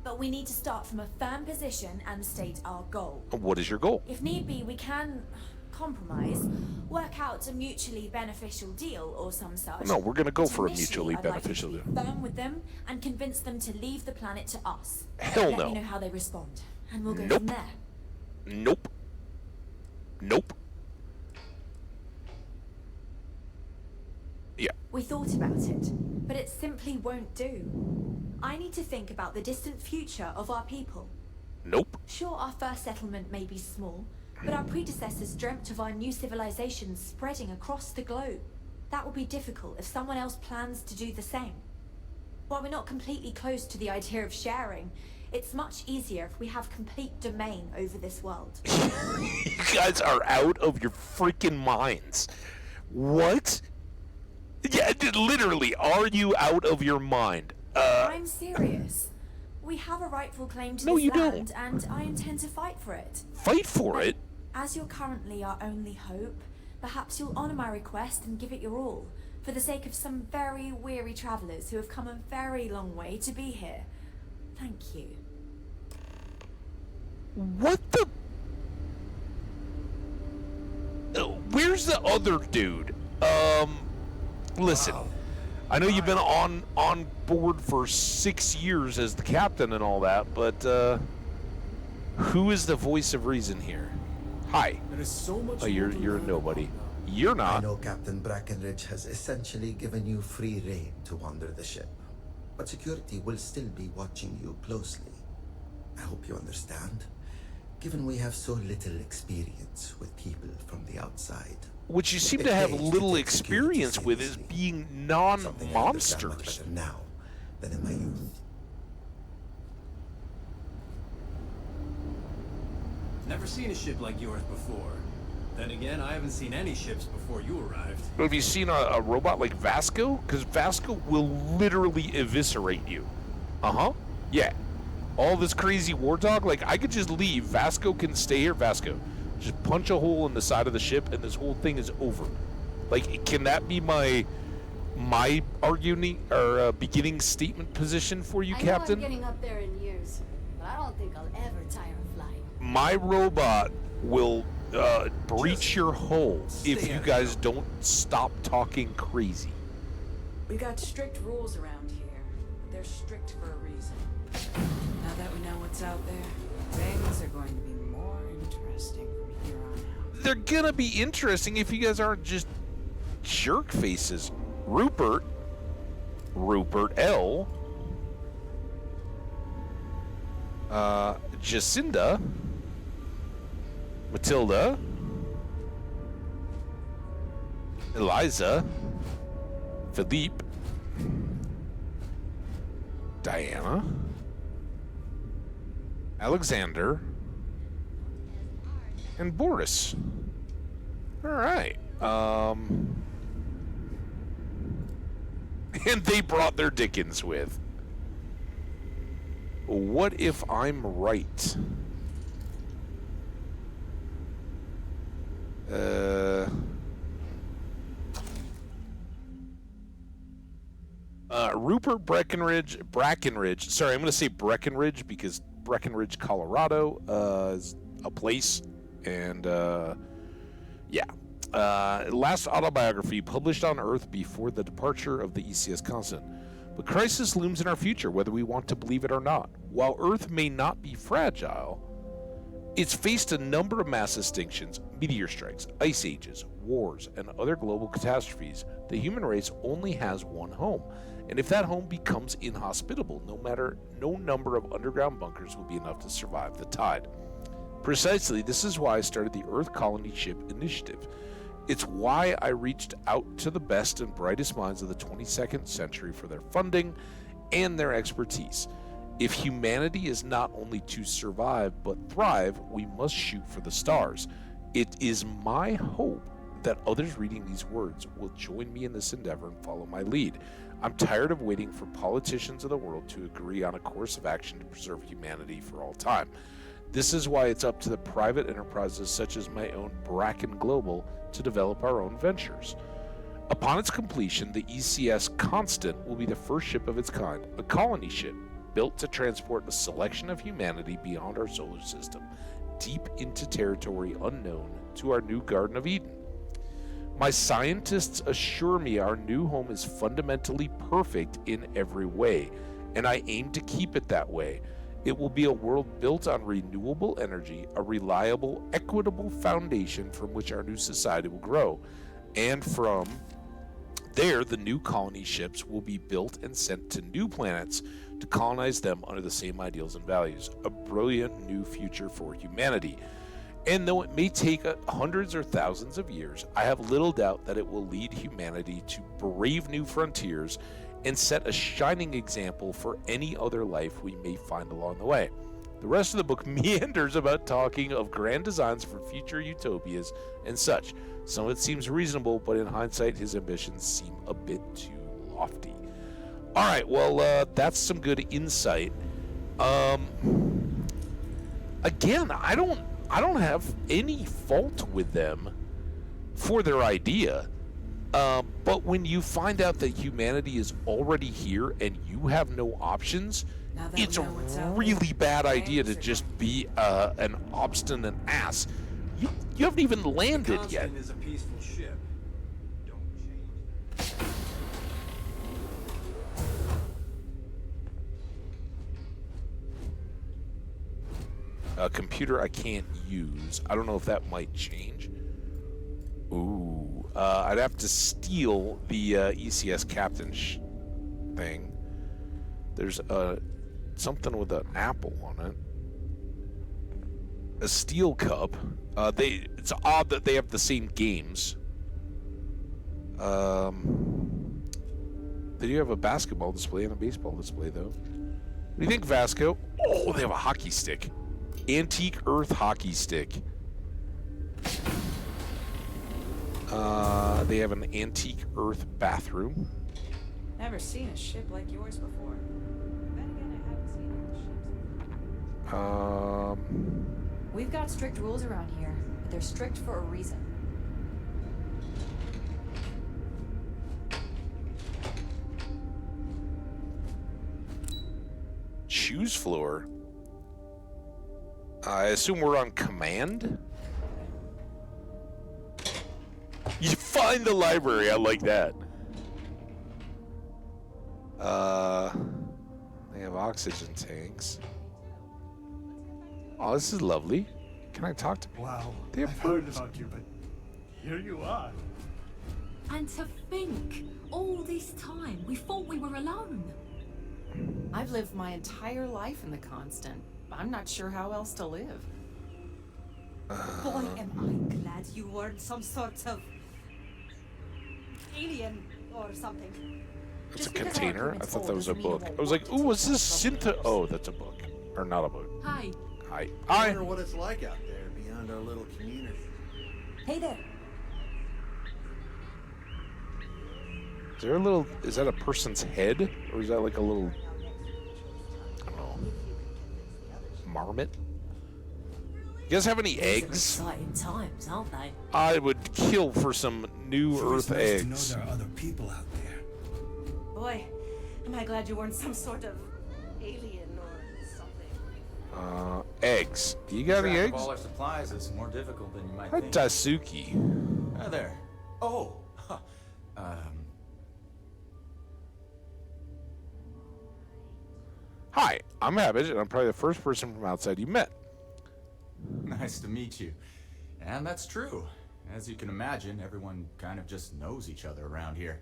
But we need to start from a firm position and state our goal. What is your goal? If need be, we can compromise, work out a mutually beneficial deal or some such. No, we're going to go for a mutually beneficial deal. I'd like to be firm with them and convince them to leave the planet to us. Hell no. Let me know how they respond, and we'll go Nope. from there. Nope. Yeah. We thought about it, but it simply won't do. I need to think about the distant future of our people. Nope. Sure, our first settlement may be small, but our predecessors dreamt of our new civilization spreading across the globe. That will be difficult if someone else plans to do the same. While we're not completely close to the idea of sharing, it's much easier if we have complete domain over this world. guys are out of your freaking minds. What? Yeah, literally, are you out of your mind? I'm serious. We have a rightful claim to this land, and I intend to fight for it. Fight for it? As you're currently our only hope, perhaps you'll honor my request and give it your all, for the sake of some very weary travelers who have come a very long way to be here. Thank you. What the? Where's the other dude? Listen. Wow. I know you've been on board for 6 years as the captain and all that, but who is the voice of reason here? Hi. There is so much you're a nobody. You're not. I know Captain Brackenridge has essentially given you free rein to wander the ship, but security will still be watching you closely. I hope you understand, given we have so little experience with people from the outside. What you seem to have little experience with is being non-monsters. Now than in my youth. Never seen a ship like yours before. Then again, I haven't seen any ships before you arrived. Have you seen a robot like Vasco? Because Vasco will literally eviscerate you. Yeah. All this crazy war talk, like, I could just leave. Vasco can stay here. Vasco, just punch a hole in the side of the ship and this whole thing is over. Like, can that be my arguing or beginning statement position for you, Captain? I'm getting up there in years, but I don't think I'll ever tire of flying. My robot will breach your hull if you guys don't stop talking crazy. We got strict rules around here, but they're strict for a reason. Now that we know what's out there, things are going to be more interesting from here on out. They're gonna be interesting if you guys aren't just jerk faces. Rupert L. Jacinda, Matilda, Eliza, Philippe, Diana, Alexander, and Boris. All right. And they brought their Dickens with. What if I'm right? Rupert Brackenridge. Sorry, I'm going to say Breckenridge because Breckenridge, Colorado is a place. And, yeah. Last autobiography published on Earth before the departure of the ECS Constant. But crisis looms in our future, whether we want to believe it or not. While Earth may not be fragile, it's faced a number of mass extinctions, meteor strikes, ice ages, wars, and other global catastrophes. The human race only has one home, and if that home becomes inhospitable, no number of underground bunkers will be enough to survive the tide. Precisely, this is why I started the Earth Colony Ship Initiative. It's why I reached out to the best and brightest minds of the 22nd century for their funding and their expertise. If humanity is not only to survive but thrive, we must shoot for the stars. It is my hope that others reading these words will join me in this endeavor and follow my lead. I'm tired of waiting for politicians of the world to agree on a course of action to preserve humanity for all time. This is why it's up to the private enterprises such as my own Bracken Global to develop our own ventures. Upon its completion, the ECS Constant will be the first ship of its kind, a colony ship built to transport a selection of humanity beyond our solar system, deep into territory unknown to our new Garden of Eden. My scientists assure me our new home is fundamentally perfect in every way, and I aim to keep it that way. It will be a world built on renewable energy, a reliable, equitable foundation from which our new society will grow. And from there, the new colony ships will be built and sent to new planets to colonize them under the same ideals and values. A brilliant new future for humanity. And though it may take hundreds or thousands of years, I have little doubt that it will lead humanity to brave new frontiers and set a shining example for any other life we may find along the way. The rest of the book meanders about talking of grand designs for future utopias and such. Some of it seems reasonable, but in hindsight, his ambitions seem a bit too lofty. All right, well, that's some good insight. Again, I don't have any fault with them for their idea. But when you find out that humanity is already here and you have no options, it's a really bad idea to just be an obstinate ass. You haven't even landed yet. Is a peaceful ship. Don't change A computer I can't use. I don't know if that might change. Ooh, I'd have to steal the ECS captain thing. There's something with an apple on it. A steel cup. It's odd that they have the same games. They do have a basketball display and a baseball display, though. What do you think, Vasco? Oh, they have a hockey stick. Antique Earth hockey stick. They have an Antique Earth bathroom. Never seen a ship like yours before. Then again, I haven't seen other ships. We've got strict rules around here, but they're strict for a reason. Choose floor. I assume we're on command? You find the library, I like that. They have oxygen tanks. Oh, this is lovely. Can I talk to people? Wow, They have I've heard birds. about you, but here you are. And to think, all this time, we thought we were alone. I've lived my entire life in the Constant. I'm not sure how else to live. Boy, am I glad you weren't some sort of alien or something. It's a container? I thought that was a book. I was like, ooh, what's this Synta? Oh, that's a book. Or not a book. Hi. Hi. I Hi. wonder what it's like out there beyond our little community. Hey there. Is that a person's head? Or is that like a little, I don't know, marmot? You guys have any eggs? Exciting times, aren't they? I would kill for some new Earth Nice to know eggs. there are other people out there. Boy, am I glad you weren't some sort of alien or something. Eggs. You got any Track eggs? of all our supplies is more difficult than you might Hi, think. Daisuke. Hi there. Oh. Hi, I'm Abbott, and I'm probably the first person from outside you met. Nice to meet you. And that's true. As you can imagine, everyone kind of just knows each other around here.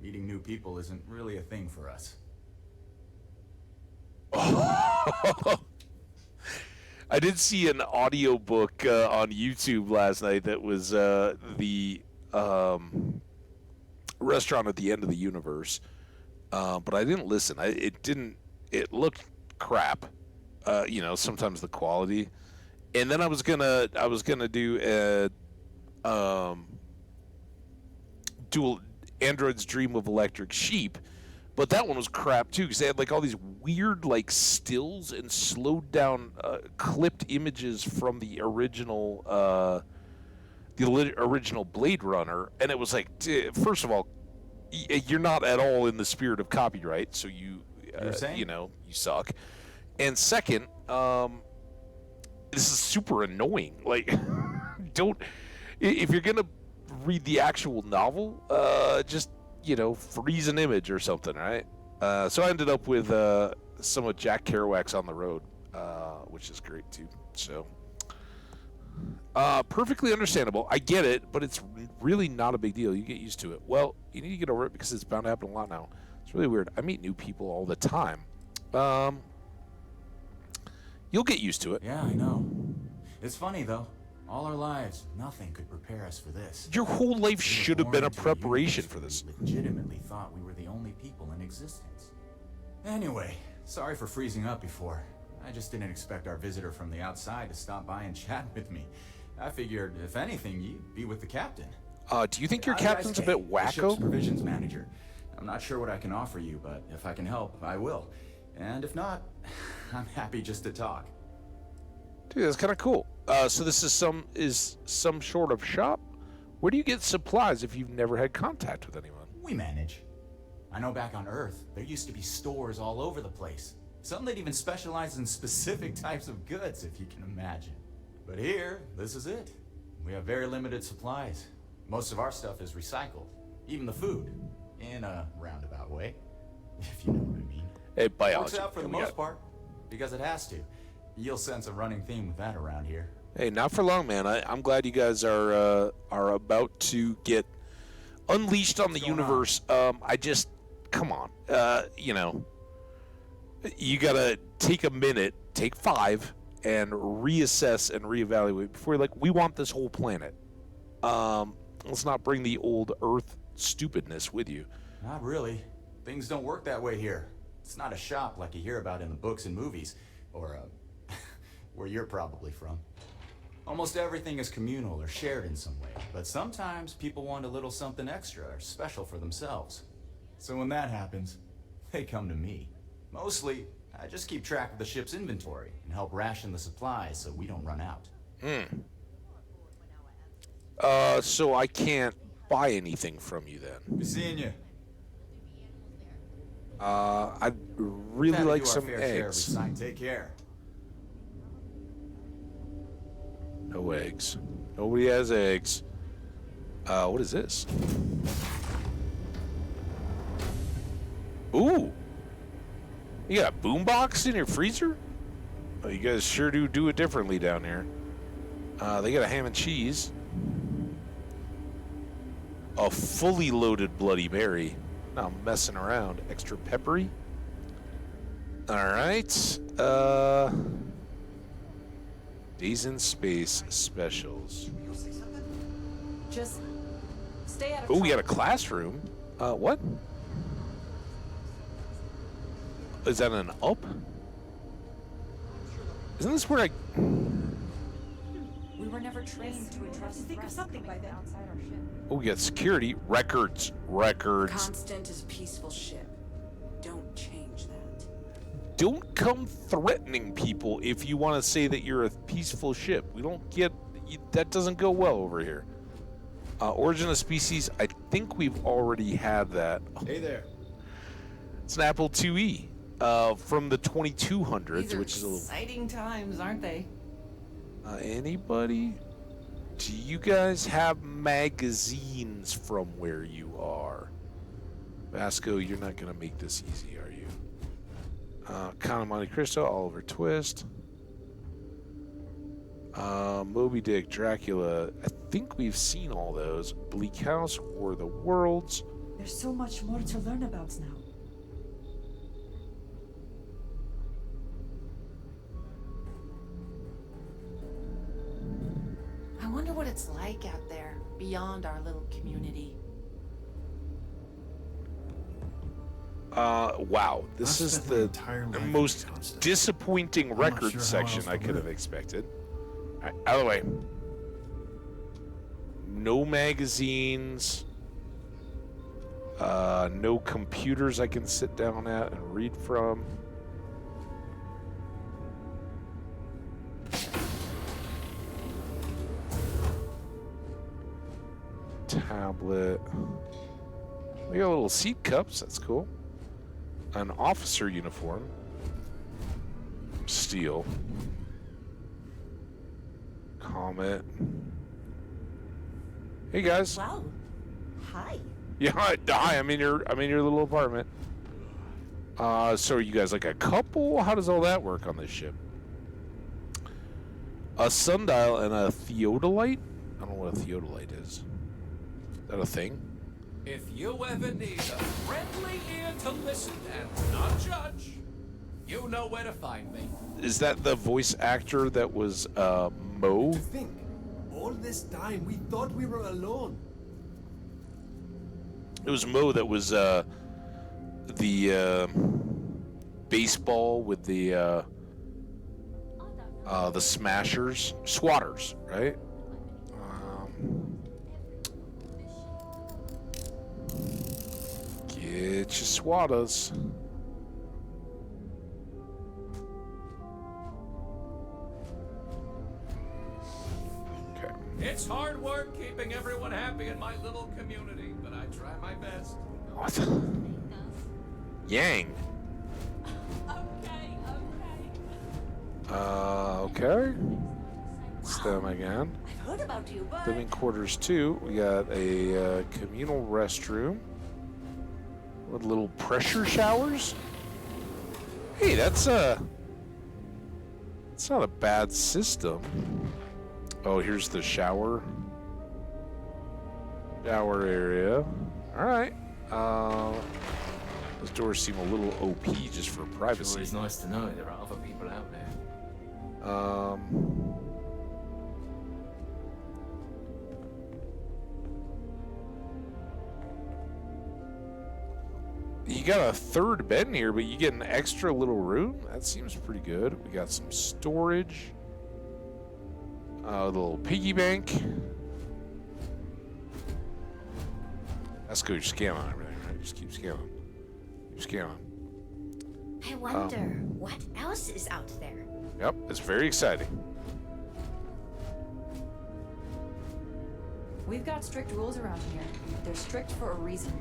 Meeting new people isn't really a thing for us. I did see an audiobook on YouTube last night that was the restaurant at the end of the universe, but I didn't listen. It looked crap. Sometimes the quality, and then I was gonna do a dual Android's Dream of Electric Sheep, but that one was crap too because they had like all these weird like stills and slowed down clipped images from the original original Blade Runner, and it was like, first of all, you're not at all in the spirit of copyright, so you suck. And second, this is super annoying. Like, if you're gonna read the actual novel, just freeze an image or something, right? So I ended up with some of Jack Kerouac's On the Road, which is great too. So perfectly understandable. I get it, but it's really not a big deal. You get used to it. Well, you need to get over it because it's bound to happen a lot now. It's really weird. I meet new people all the time. You'll get used to it. Yeah, I know. It's funny, though. All our lives, nothing could prepare us for this. Your whole life We should were have been born a into preparation universe for this. where we legitimately thought we were the only people in existence. Anyway, sorry for freezing up before. I just didn't expect our visitor from the outside to stop by and chat with me. I figured, if anything, you'd be with the captain. Do you think your I'm captain's a bit The ship's wacko? provisions manager. I'm not sure what I can offer you, but if I can help, I will. And if not, I'm happy just to talk. Dude, that's kind of cool. So this is some sort of shop? Where do you get supplies if you've never had contact with anyone? We manage. I know back on Earth, there used to be stores all over the place. Some that even specialize in specific types of goods, if you can imagine. But here, this is it. We have very limited supplies. Most of our stuff is recycled. Even the food. In a roundabout way. If you know what I mean. Hey, biology. Works out for the most part. Because it has to. You'll sense a running theme with that around here. Hey, not for long, man. I'm glad you guys are about to get unleashed on the universe. I just, come on. You gotta take a minute, take 5, and reassess and reevaluate before you're like, we want this whole planet. Let's not bring the old Earth stupidness with you. Not really. Things don't work that way here. It's not a shop like you hear about in the books and movies, or where you're probably from. Almost everything is communal or shared in some way, but sometimes people want a little something extra or special for themselves. So when that happens, they come to me. Mostly, I just keep track of the ship's inventory and help ration the supplies so we don't run out. So I can't buy anything from you then? Be seeing you. I'd really like some eggs. Take care. No eggs. Nobody has eggs. What is this? Ooh. You got a boombox in your freezer? Oh, you guys sure do it differently down here. They got a ham and cheese. A fully loaded Bloody Mary. Not messing around. Extra peppery. Alright. Days in Space specials. Just stay out of Oh, we got trouble. a classroom. What? Is that an up? Isn't this where I... We were never trained to address Think of something by then. outside our ship. Oh, we got security. Records. Constant is a peaceful ship. Don't change that. Don't come threatening people if you want to say that you're a peaceful ship. We don't get... That doesn't go well over here. Origin of Species, I think we've already had that. Hey there. It's an Apple IIe from the 2200s, These are which is a little... exciting times, aren't they? Anybody? Do you guys have magazines from where you are? Vasco, you're not going to make this easy, are you? Count of Monte Cristo, Oliver Twist. Moby Dick, Dracula. I think we've seen all those. Bleak House, War of the Worlds. There's so much more to learn about now. I wonder what it's like out there, beyond our little community. Wow. This I've is spent my the entire life in most Constant. disappointing not record sure how section else to I could have live. expected. All right, out of the way. No magazines. No computers I can sit down at and read from. Tablet. We got little seat cups. That's cool. An officer uniform. Steel. Comet. Hey guys. Wow. Hi. Yeah, hi. I'm in your little apartment. So are you guys like a couple? How does all that work on this ship? A sundial and a theodolite? I don't know what a theodolite is. Is that a thing? If you ever need a friendly ear to listen and not judge, you know where to find me. Is that the voice actor that was Mo? To think, all this time we thought we were alone. It was Mo that was the baseball with the The smashers, swatters, right? Get your swatters. Okay. It's hard work keeping everyone happy in my little community, but I try my best. What? Yang. Okay. It's them again. I've heard about you, but Living quarters 2. We got a communal restroom with little pressure showers. Hey, that's it's not a bad system. Oh, here's the shower area. All right. Those doors seem a little OP just for privacy. Sure, it's nice to know there are other people out there. You got a third bed in here, but you get an extra little room? That seems pretty good. We got some storage. A little piggy bank. That's good. You scan on everything, right? Just keep scanning. Keep scanning. I wonder what else is out there. Yep, it's very exciting. We've got strict rules around here. They're strict for a reason.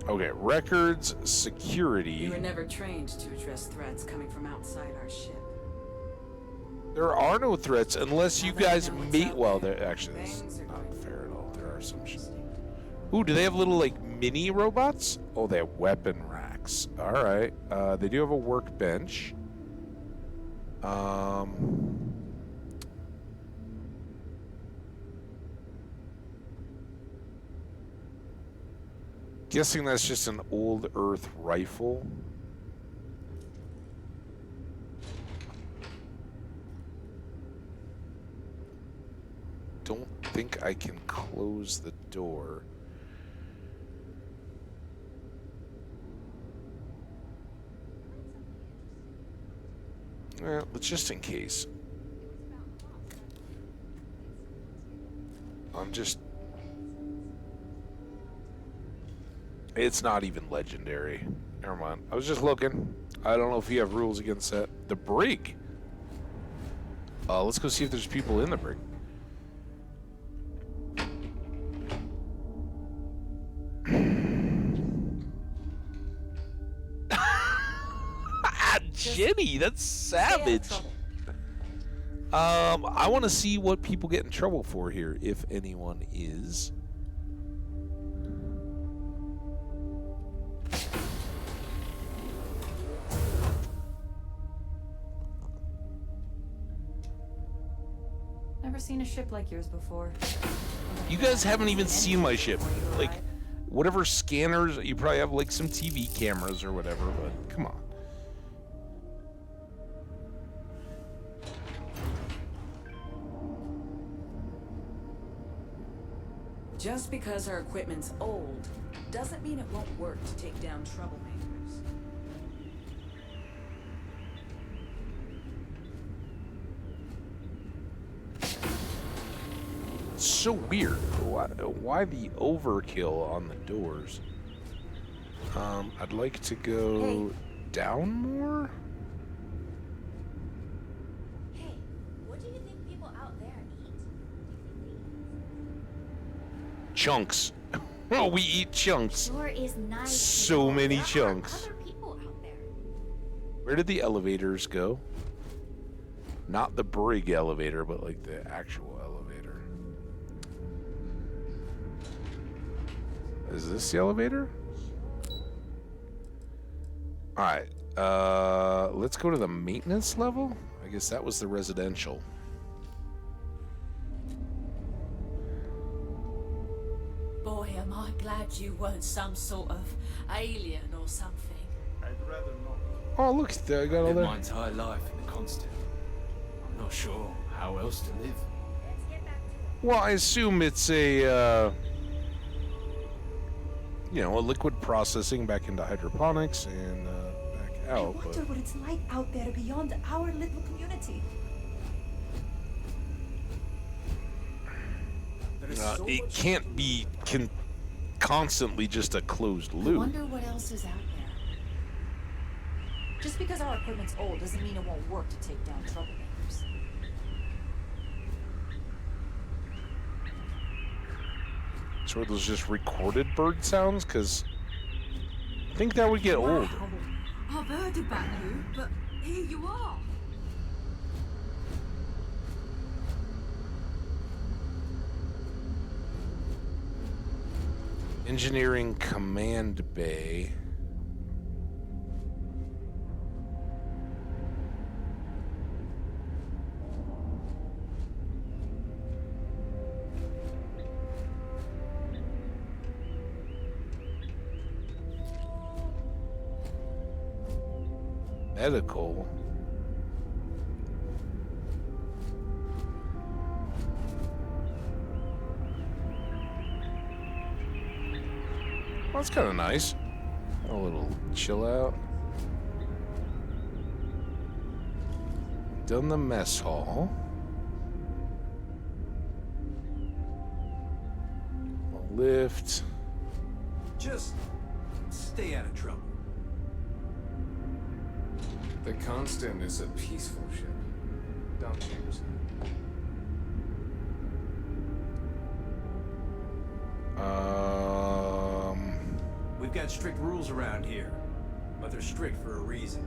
Okay, records, security. We were never trained to address threats coming from outside our ship. There are no threats unless you guys meet. Well, there actually that's not fair at all. There are some. Ooh, do they have little like mini robots? Oh, they have weapon racks. All right. They do have a workbench. Guessing that's just an old Earth rifle. Don't think I can close the door. Well, just in case. I'm just... It's not even legendary. Never mind. I was just looking. I don't know if you have rules against that. The brig. Let's go see if there's people in the brig. Jenny, that's savage. I want to see what people get in trouble for here, if anyone is. Never seen a ship like yours before. You guys haven't even seen my ship. Like, whatever scanners, you probably have like some TV cameras or whatever, but come on. Just because our equipment's old doesn't mean it won't work to take down troublemakers. It's so weird. Why the overkill on the doors? I'd like to go down more. Hey, what do you think people out there eat? Chunks. Oh, we eat chunks. Sure is nice. So many chunks. Other people out there. Where did the elevators go? Not the brig elevator, but like the actual elevator. Is this the elevator? Alright. Let's go to the maintenance level. I guess that was the residential. Boy, am I glad you weren't some sort of alien or something. I'd rather not. Oh, look, I got all Lived that. my entire life in the constant. I'm not sure how else to live. Well, I assume it's a, you know, a liquid processing back into hydroponics and back out. I wonder what it's like out there beyond our little community. It can't be constantly just a closed I loop. wonder what else is out there. Just because our equipment's old doesn't mean it won't work to take down troublemakers. So are those just recorded bird sounds? Because I think that would get old. I've heard about you, but here you are. Engineering Command Bay. Medical. Well, that's kind of nice. A little chill out. Done the mess hall. A lift. Just stay out of trouble. The Constant is a peaceful ship. Don't change that. We've got strict rules around here, but they're strict for a reason.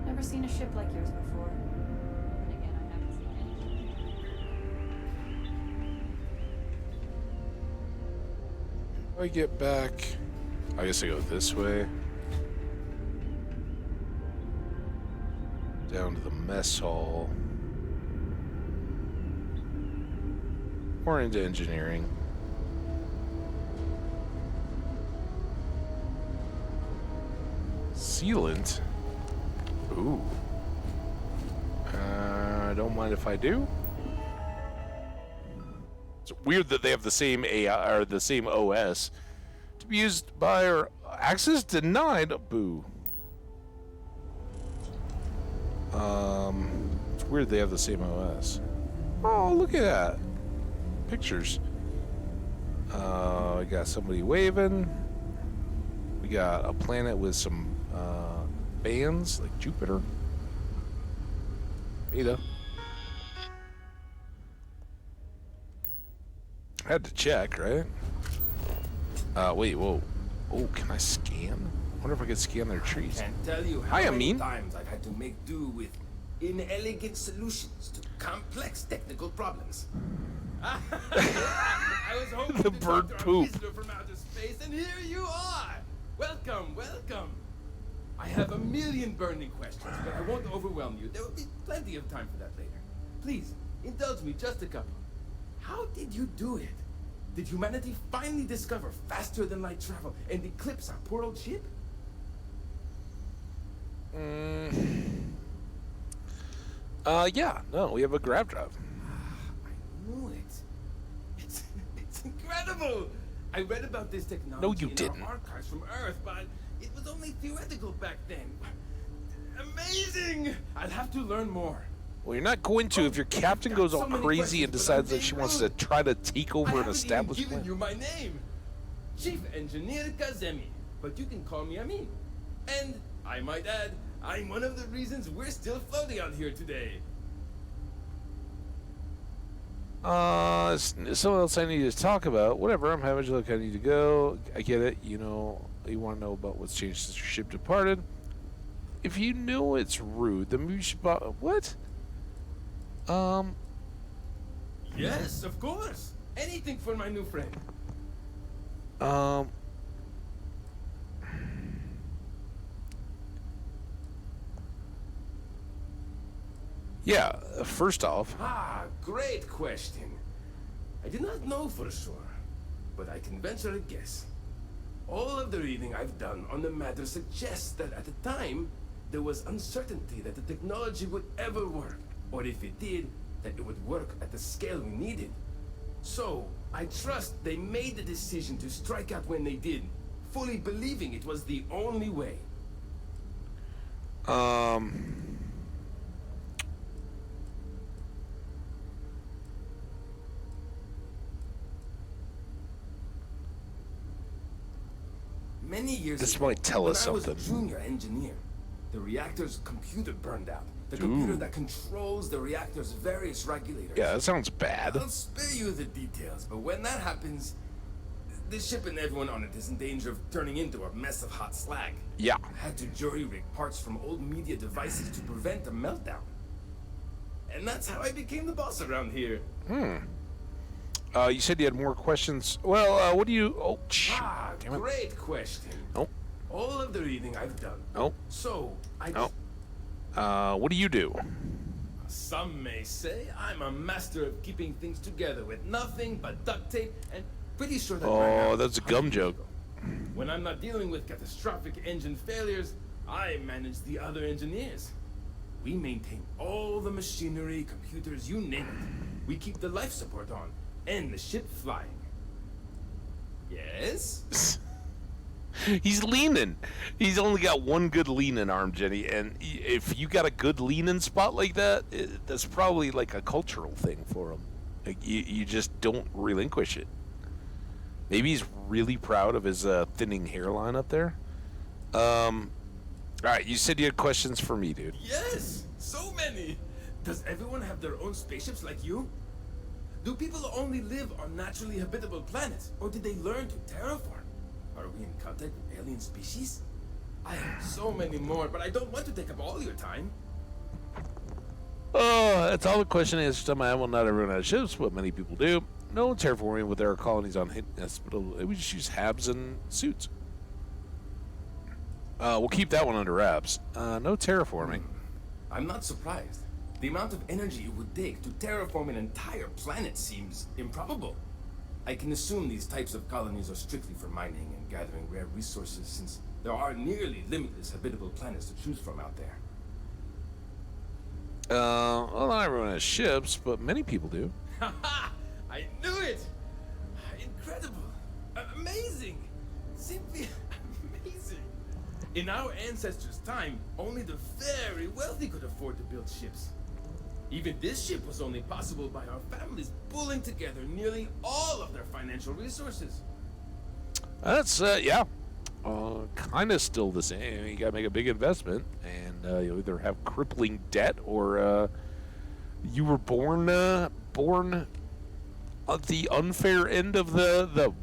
Never seen a ship like yours before. And again, I haven't seen anything. I get back. I guess I go this way. Down to the mess hall. Or into engineering. Sealant? Ooh. Don't mind if I do. It's weird that they have the same AI or the same OS. To be used by or access denied. Boo. It's weird they have the same OS. Oh, look at that. Pictures. We got somebody waving. We got a planet with some bands like Jupiter. Beta. Had to check, right? Wait, whoa. Oh, can I scan? I wonder if I could scan their trees. Can't tell you how Hi, many Amin. times I've had to make do with inelegant solutions to complex technical problems. I was hoping The to bird talk to poop. our visitor from outer space, and here you are. Welcome, welcome. I have a million burning questions, but I won't overwhelm you. There will be plenty of time for that later. Please, indulge me just a couple. How did you do it? Did humanity finally discover faster than light travel and eclipse our poor old ship? Yeah, no, we have a grav drive. I knew it. It's incredible. I read about this technology No, you in didn't. our archives from Earth, but it was only theoretical back then. Amazing! I'll have to learn more. Well, you're not going to if your captain goes all crazy and decides that she wants to try to take over an established Given planet. you my name, Chief Engineer Kazemi, but you can call me Amin. And I might add, I'm one of the reasons we're still floating out here today. Someone else I need to talk about. Whatever, I'm having to look. I need to go. I get it. You know, you want to know about what's changed since your ship departed. If you know it's rude, then maybe you should buy. What? Yes, of course. Anything for my new friend. Yeah, first off. Ah, great question. I do not know for sure, but I can venture a guess. All of the reading I've done on the matter suggests that at the time, there was uncertainty that the technology would ever work. Or if it did, that it would work at the scale we needed. So, I trust they made the decision to strike out when they did, fully believing it was the only way. Many years This ago, might tell us when I something. was a junior engineer, the reactor's computer burned out. The computer that controls the reactor's various regulators. Yeah, that sounds bad. I'll spare you the details, but when that happens, the ship and everyone on it is in danger of turning into a mess of hot slag. Yeah. I had to jury-rig parts from old media devices to prevent a meltdown. And that's how I became the boss around here. You said you had more questions. Well, what do you... Oh, shoot. Damn it. Great question. Nope. All of the reading I've done. Nope. So, I... Nope. What do you do? Some may say I'm a master of keeping things together with nothing but duct tape, and pretty sure that... Oh, that's a gum joke. When I'm not dealing with catastrophic engine failures, I manage the other engineers. We maintain all the machinery, computers, you name it. We keep the life support on, and the ship flying. Yes? He's leaning. He's only got one good leaning arm, Jenny. And if you got a good leaning spot like that, that's probably like a cultural thing for him. Like you just don't relinquish it. Maybe he's really proud of his thinning hairline up there. All right, you said you had questions for me, dude. Yes, so many. Does everyone have their own spaceships like you? Do people only live on naturally habitable planets, or did they learn to terraform? Are we in contact with alien species? I have so many more, but I don't want to take up all your time. Oh, that's all the question answers time I have. Well, not everyone has ships, but many people do. No terraforming with their colonies on hospital. We just use habs and suits. We'll keep that one under wraps. No terraforming. I'm not surprised. The amount of energy it would take to terraform an entire planet seems improbable. I can assume these types of colonies are strictly for mining and gathering rare resources, since there are nearly limitless habitable planets to choose from out there. Well, not everyone has ships, but many people do. Haha! I knew it! Incredible! Amazing! Simply amazing! In our ancestors' time, only the very wealthy could afford to build ships. Even this ship was only possible by our families pulling together nearly all of their financial resources. That's, yeah. Kind of still the same. You gotta make a big investment, and you either have crippling debt or you were born at the unfair end of the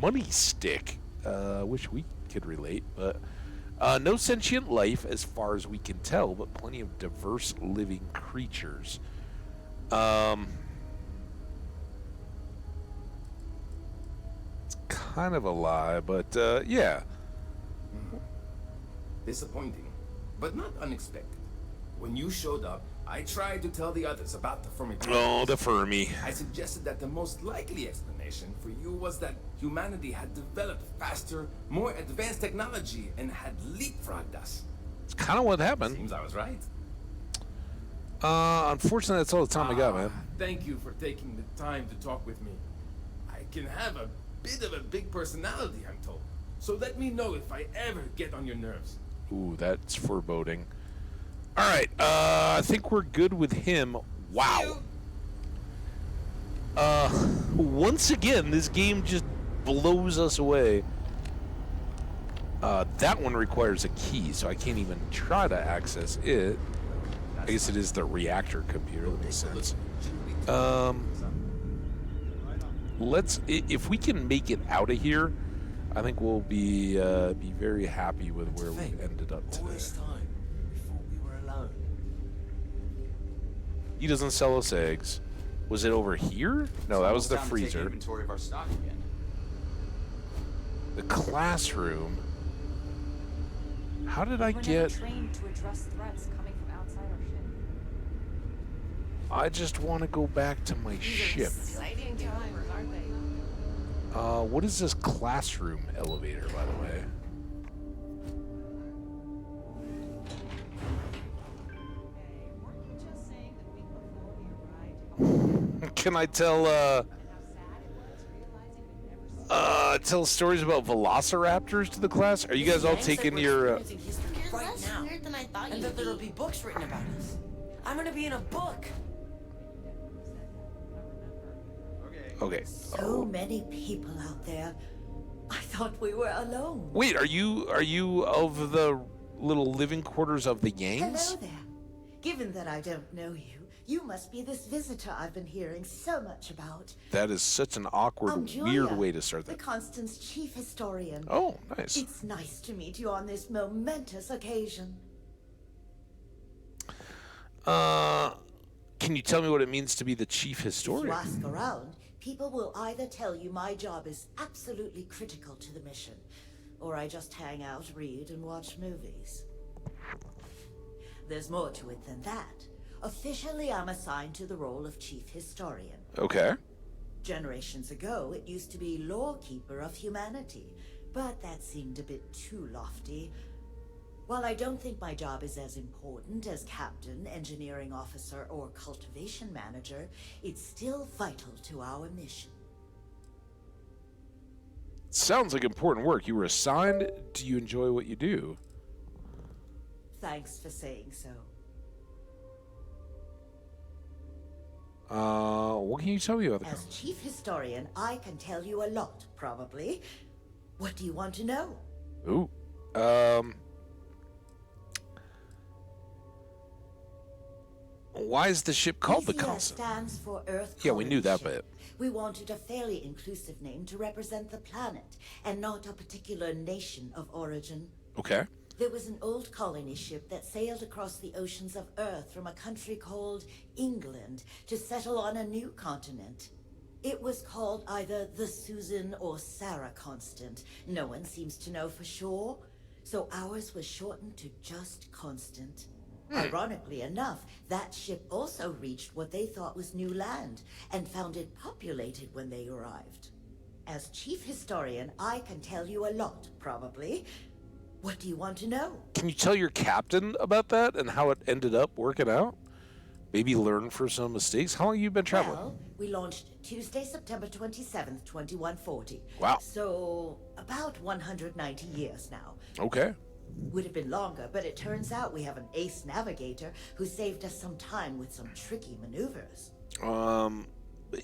money stick. Wish we could relate, but no sentient life as far as we can tell, but plenty of diverse living creatures. It's kind of a lie, but yeah. Disappointing, but not unexpected. When you showed up, I tried to tell the others about the Fermi. Oh, the Fermi. I suggested that the most likely explanation for you was that humanity had developed faster, more advanced technology and had leapfrogged us. It's kind of what happened. Seems I was right. Unfortunately, that's all the time I got, man. Thank you for taking the time to talk with me. I can have a bit of a big personality, I'm told. So let me know if I ever get on your nerves. Ooh, that's foreboding. All right, I think we're good with him. Wow. Once again, this game just blows us away. That one requires a key, so I can't even try to access it. I guess it is the reactor computer. That makes sense. If we can make it out of here, I think we'll be very happy with where we ended up today. He doesn't sell us eggs. Was it over here? No, that was the freezer. Inventory of our stock again. The classroom. How did I get? Trained to address threats coming from outside our ship. I just want to go back to my ship. Exciting times, aren't they? What is this classroom elevator, by the way? Can I tell tell stories about velociraptors to the class? Are you guys all taking your Right now. Weirder than I thought And you'd that there'll be books written about us. I'm gonna be in a book. Okay. So many people out there. I thought we were alone. Wait, are you of the little living quarters of the Yangs? Hello there. Given that I don't know you, you must be this visitor I've been hearing so much about. That is such an awkward, I'm weird Julia, way to start the that. Constant's chief historian. Oh, nice. It's nice to meet you on this momentous occasion. Can you tell me what it means to be the chief If historian? you ask around, people will either tell you my job is absolutely critical to the mission, or I just hang out, read, and watch movies. There's more to it than that. Officially, I'm assigned to the role of chief historian. Okay. Generations ago, it used to be lawkeeper of humanity, but that seemed a bit too lofty. While I don't think my job is as important as captain, engineering officer, or cultivation manager, it's still vital to our mission. Sounds like important work. You were assigned. Do you enjoy what you do? Thanks for saying so. What can you tell me about the As chief historian, I can tell you a lot, probably. What do you want to know? Ooh. Why is the ship called the ECS Constant? stands for Earth Yeah, we knew that Colony bit. Ship. We wanted a fairly inclusive name to represent the planet, and not a particular nation of origin. Okay. There was an old colony ship that sailed across the oceans of Earth from a country called England to settle on a new continent. It was called either the Susan or Sarah Constant. No one seems to know for sure, so ours was shortened to just Constant. Ironically enough, that ship also reached what they thought was new land, and found it populated when they arrived. As chief historian, I can tell you a lot, probably. What do you want to know? Can you tell your captain about that and how it ended up working out? Maybe learn from some mistakes? How long have you been traveling? Well, we launched Tuesday, September 27th, 2140. Wow. So, about 190 years now. Okay. Would have been longer, but it turns out we have an ace navigator who saved us some time with some tricky maneuvers.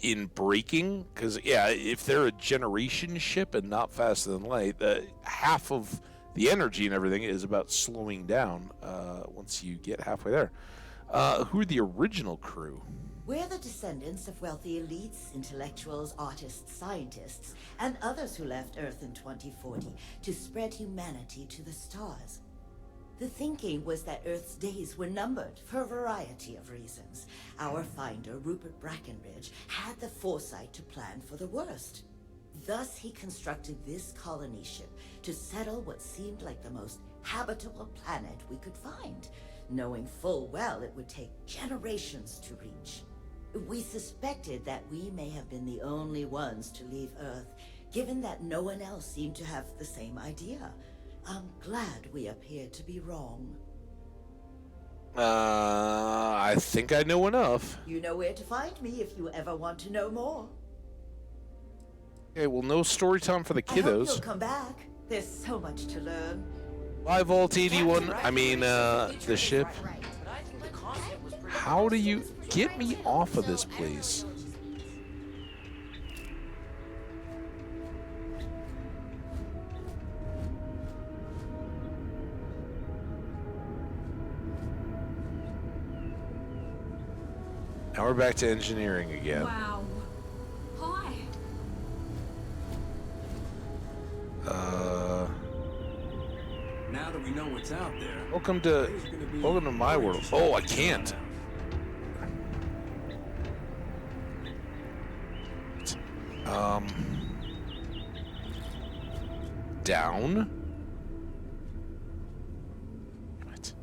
In braking? Because, yeah, if they're a generation ship and not faster than light, half of the energy and everything is about slowing down once you get halfway there. Who are the original crew? We're the descendants of wealthy elites, intellectuals, artists, scientists, and others who left Earth in 2040 to spread humanity to the stars. The thinking was that Earth's days were numbered for a variety of reasons. Our finder, Rupert Brackenridge, had the foresight to plan for the worst. Thus, he constructed this colony ship to settle what seemed like the most habitable planet we could find, knowing full well it would take generations to reach. We suspected that we may have been the only ones to leave Earth, given that no one else seemed to have the same idea. I'm glad we appeared to be wrong. I think I know enough. You know where to find me if you ever want to know more. Okay, well, no story time for the I hope you'll kiddos. come back. There's so much to learn. Bye, Vault 81. I mean, the ship. How do you get me off of this place? Now we're back to engineering again. Wow. Hi. Now that we know what's out there, Welcome to my world. Oh, I can't. Down. Damn it.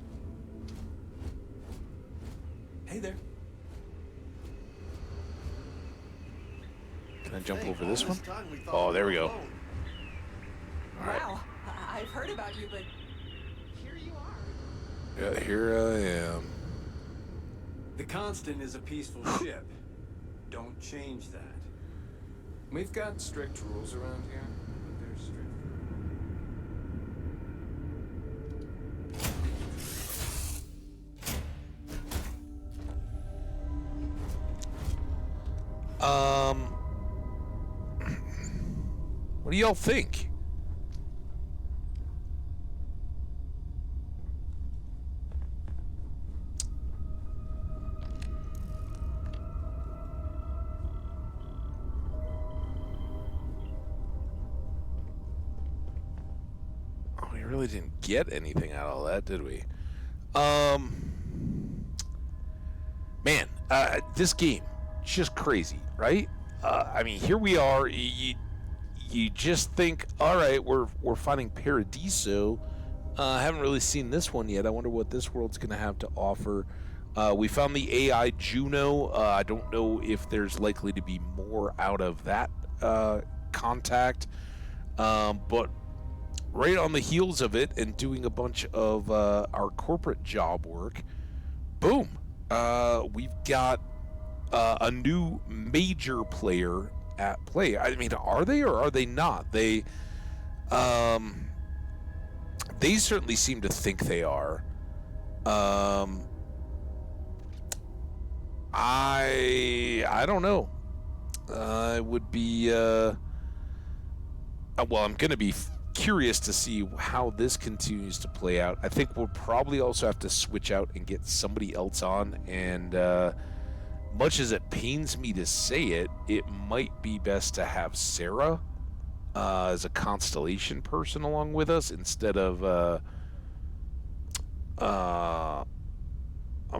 Hey there. Can I jump over this one? Oh, there we go. All right. Wow, I've heard about you, but here you are. Yeah, here I am. The Constant is a peaceful ship. don't change that. We've got strict rules around here, but they're strict. What do y'all think? Oh, we really didn't get anything out of all that, did we? Man, this game, just crazy, right? I mean, here we are. You just think, all right, we're finding Paradiso. Haven't really seen this one yet. I wonder what this world's going to have to offer. We found the AI Juno. I don't know if there's likely to be more out of that contact. But right on the heels of it and doing a bunch of our corporate job work, boom, we've got a new major player at play. I mean, are they or are they not? They certainly seem to think they are. I don't know. I would be well, I'm going to be curious to see how this continues to play out. I think we'll probably also have to switch out and get somebody else on, and much as it pains me to say it, it might be best to have Sarah as a Constellation person along with us instead of a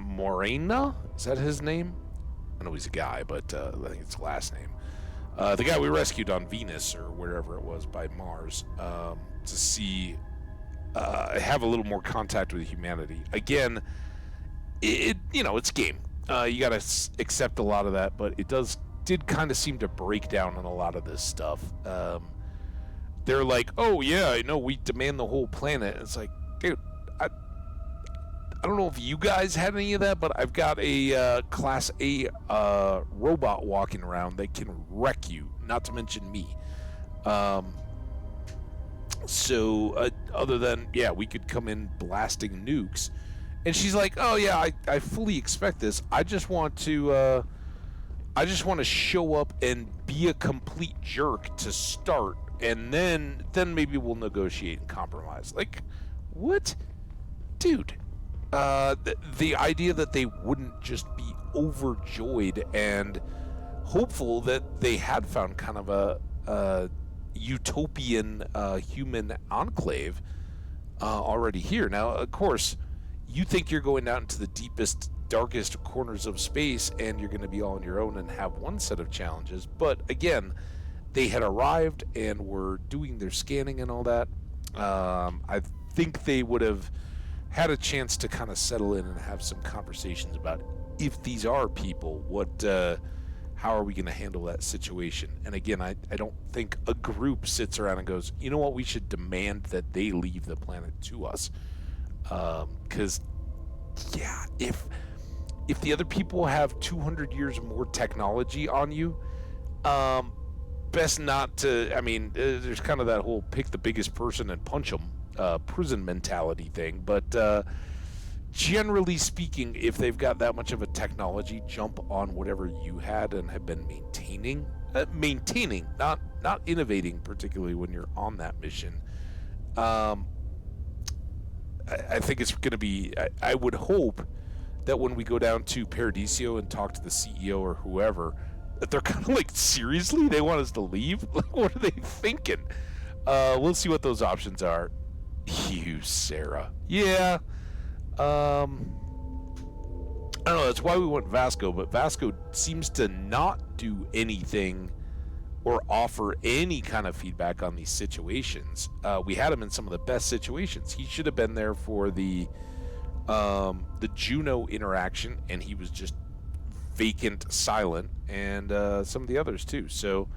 Morena? Is that his name? I know he's a guy, but I think it's the last name. The guy we rescued on Venus or wherever it was by Mars, to see have a little more contact with humanity. Again, it's game. You got to accept a lot of that, but it did kind of seem to break down on a lot of this stuff. They're like, oh yeah, I know, we demand the whole planet. It's like, dude, I don't know if you guys had any of that, but I've got a Class A robot walking around that can wreck you, not to mention me. So other than, yeah, we could come in blasting nukes. And she's like, oh yeah, I fully expect this. I just want to show up and be a complete jerk to start, and then maybe we'll negotiate and compromise. Like, what? Dude, the idea that they wouldn't just be overjoyed and hopeful that they had found kind of a utopian human enclave already here. Now, of course, you think you're going out into the deepest, darkest corners of space and you're going to be all on your own and have one set of challenges. But again, they had arrived and were doing their scanning and all that. I think they would have had a chance to kind of settle in and have some conversations about, if these are people, how are we going to handle that situation? And again, I don't think a group sits around and goes, you know what, we should demand that they leave the planet to us. Because, yeah, if the other people have 200 years more technology on you, best not to, I mean, there's kind of that whole pick the biggest person and punch them prison mentality thing. But generally speaking, if they've got that much of a technology, jump on whatever you had and have been maintaining, not innovating, particularly when you're on that mission. I think it's going to be, I would hope that when we go down to Paradiso and talk to the CEO or whoever, that they're kind of like, seriously? They want us to leave? Like, what are they thinking? We'll see what those options are. You, Sarah. Yeah. I don't know, that's why we went Vasco, but Vasco seems to not do anything or offer any kind of feedback on these situations. We had him in some of the best situations. He should have been there for the Juno interaction, and he was just vacant, silent, and some of the others too. So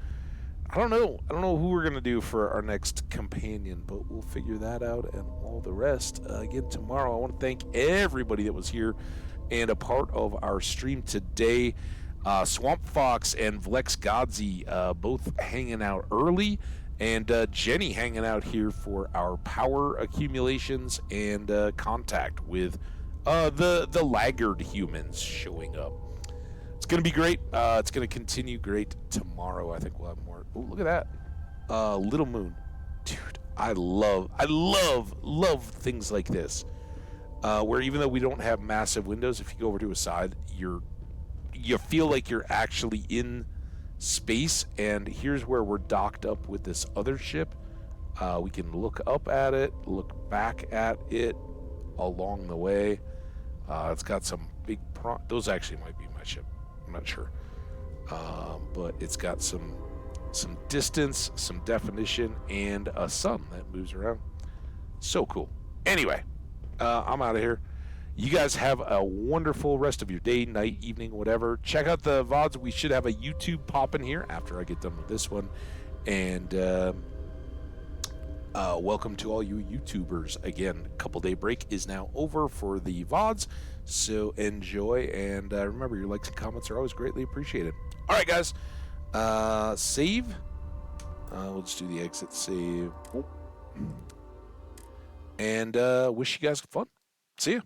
I don't know who we're gonna do for our next companion, but we'll figure that out and all the rest again tomorrow. I want to thank everybody that was here and a part of our stream today. Swamp Fox and Vlex Godzi both hanging out early, and Jenny hanging out here for our power accumulations and contact with the laggard humans showing up. It's going to be great. It's going to continue great tomorrow. I think we'll have more. Oh, look at that. Little Moon. Dude, I love things like this. Where even though we don't have massive windows, if you go over to a side, you feel like you're actually in space. And here's where we're docked up with this other ship. We can look up at it, look back at it along the way. It's got some big those actually might be my ship. I'm not sure. But it's got some distance, some definition, and a sun that moves around. So cool. Anyway, I'm out of here. You guys have a wonderful rest of your day, night, evening, whatever. Check out the VODs. We should have a YouTube popping here after I get done with this one. And welcome to all you YouTubers. Again, couple day break is now over for the VODs. So enjoy. And remember, your likes and comments are always greatly appreciated. All right, guys. Save. We'll just do the exit save. And wish you guys fun. See ya.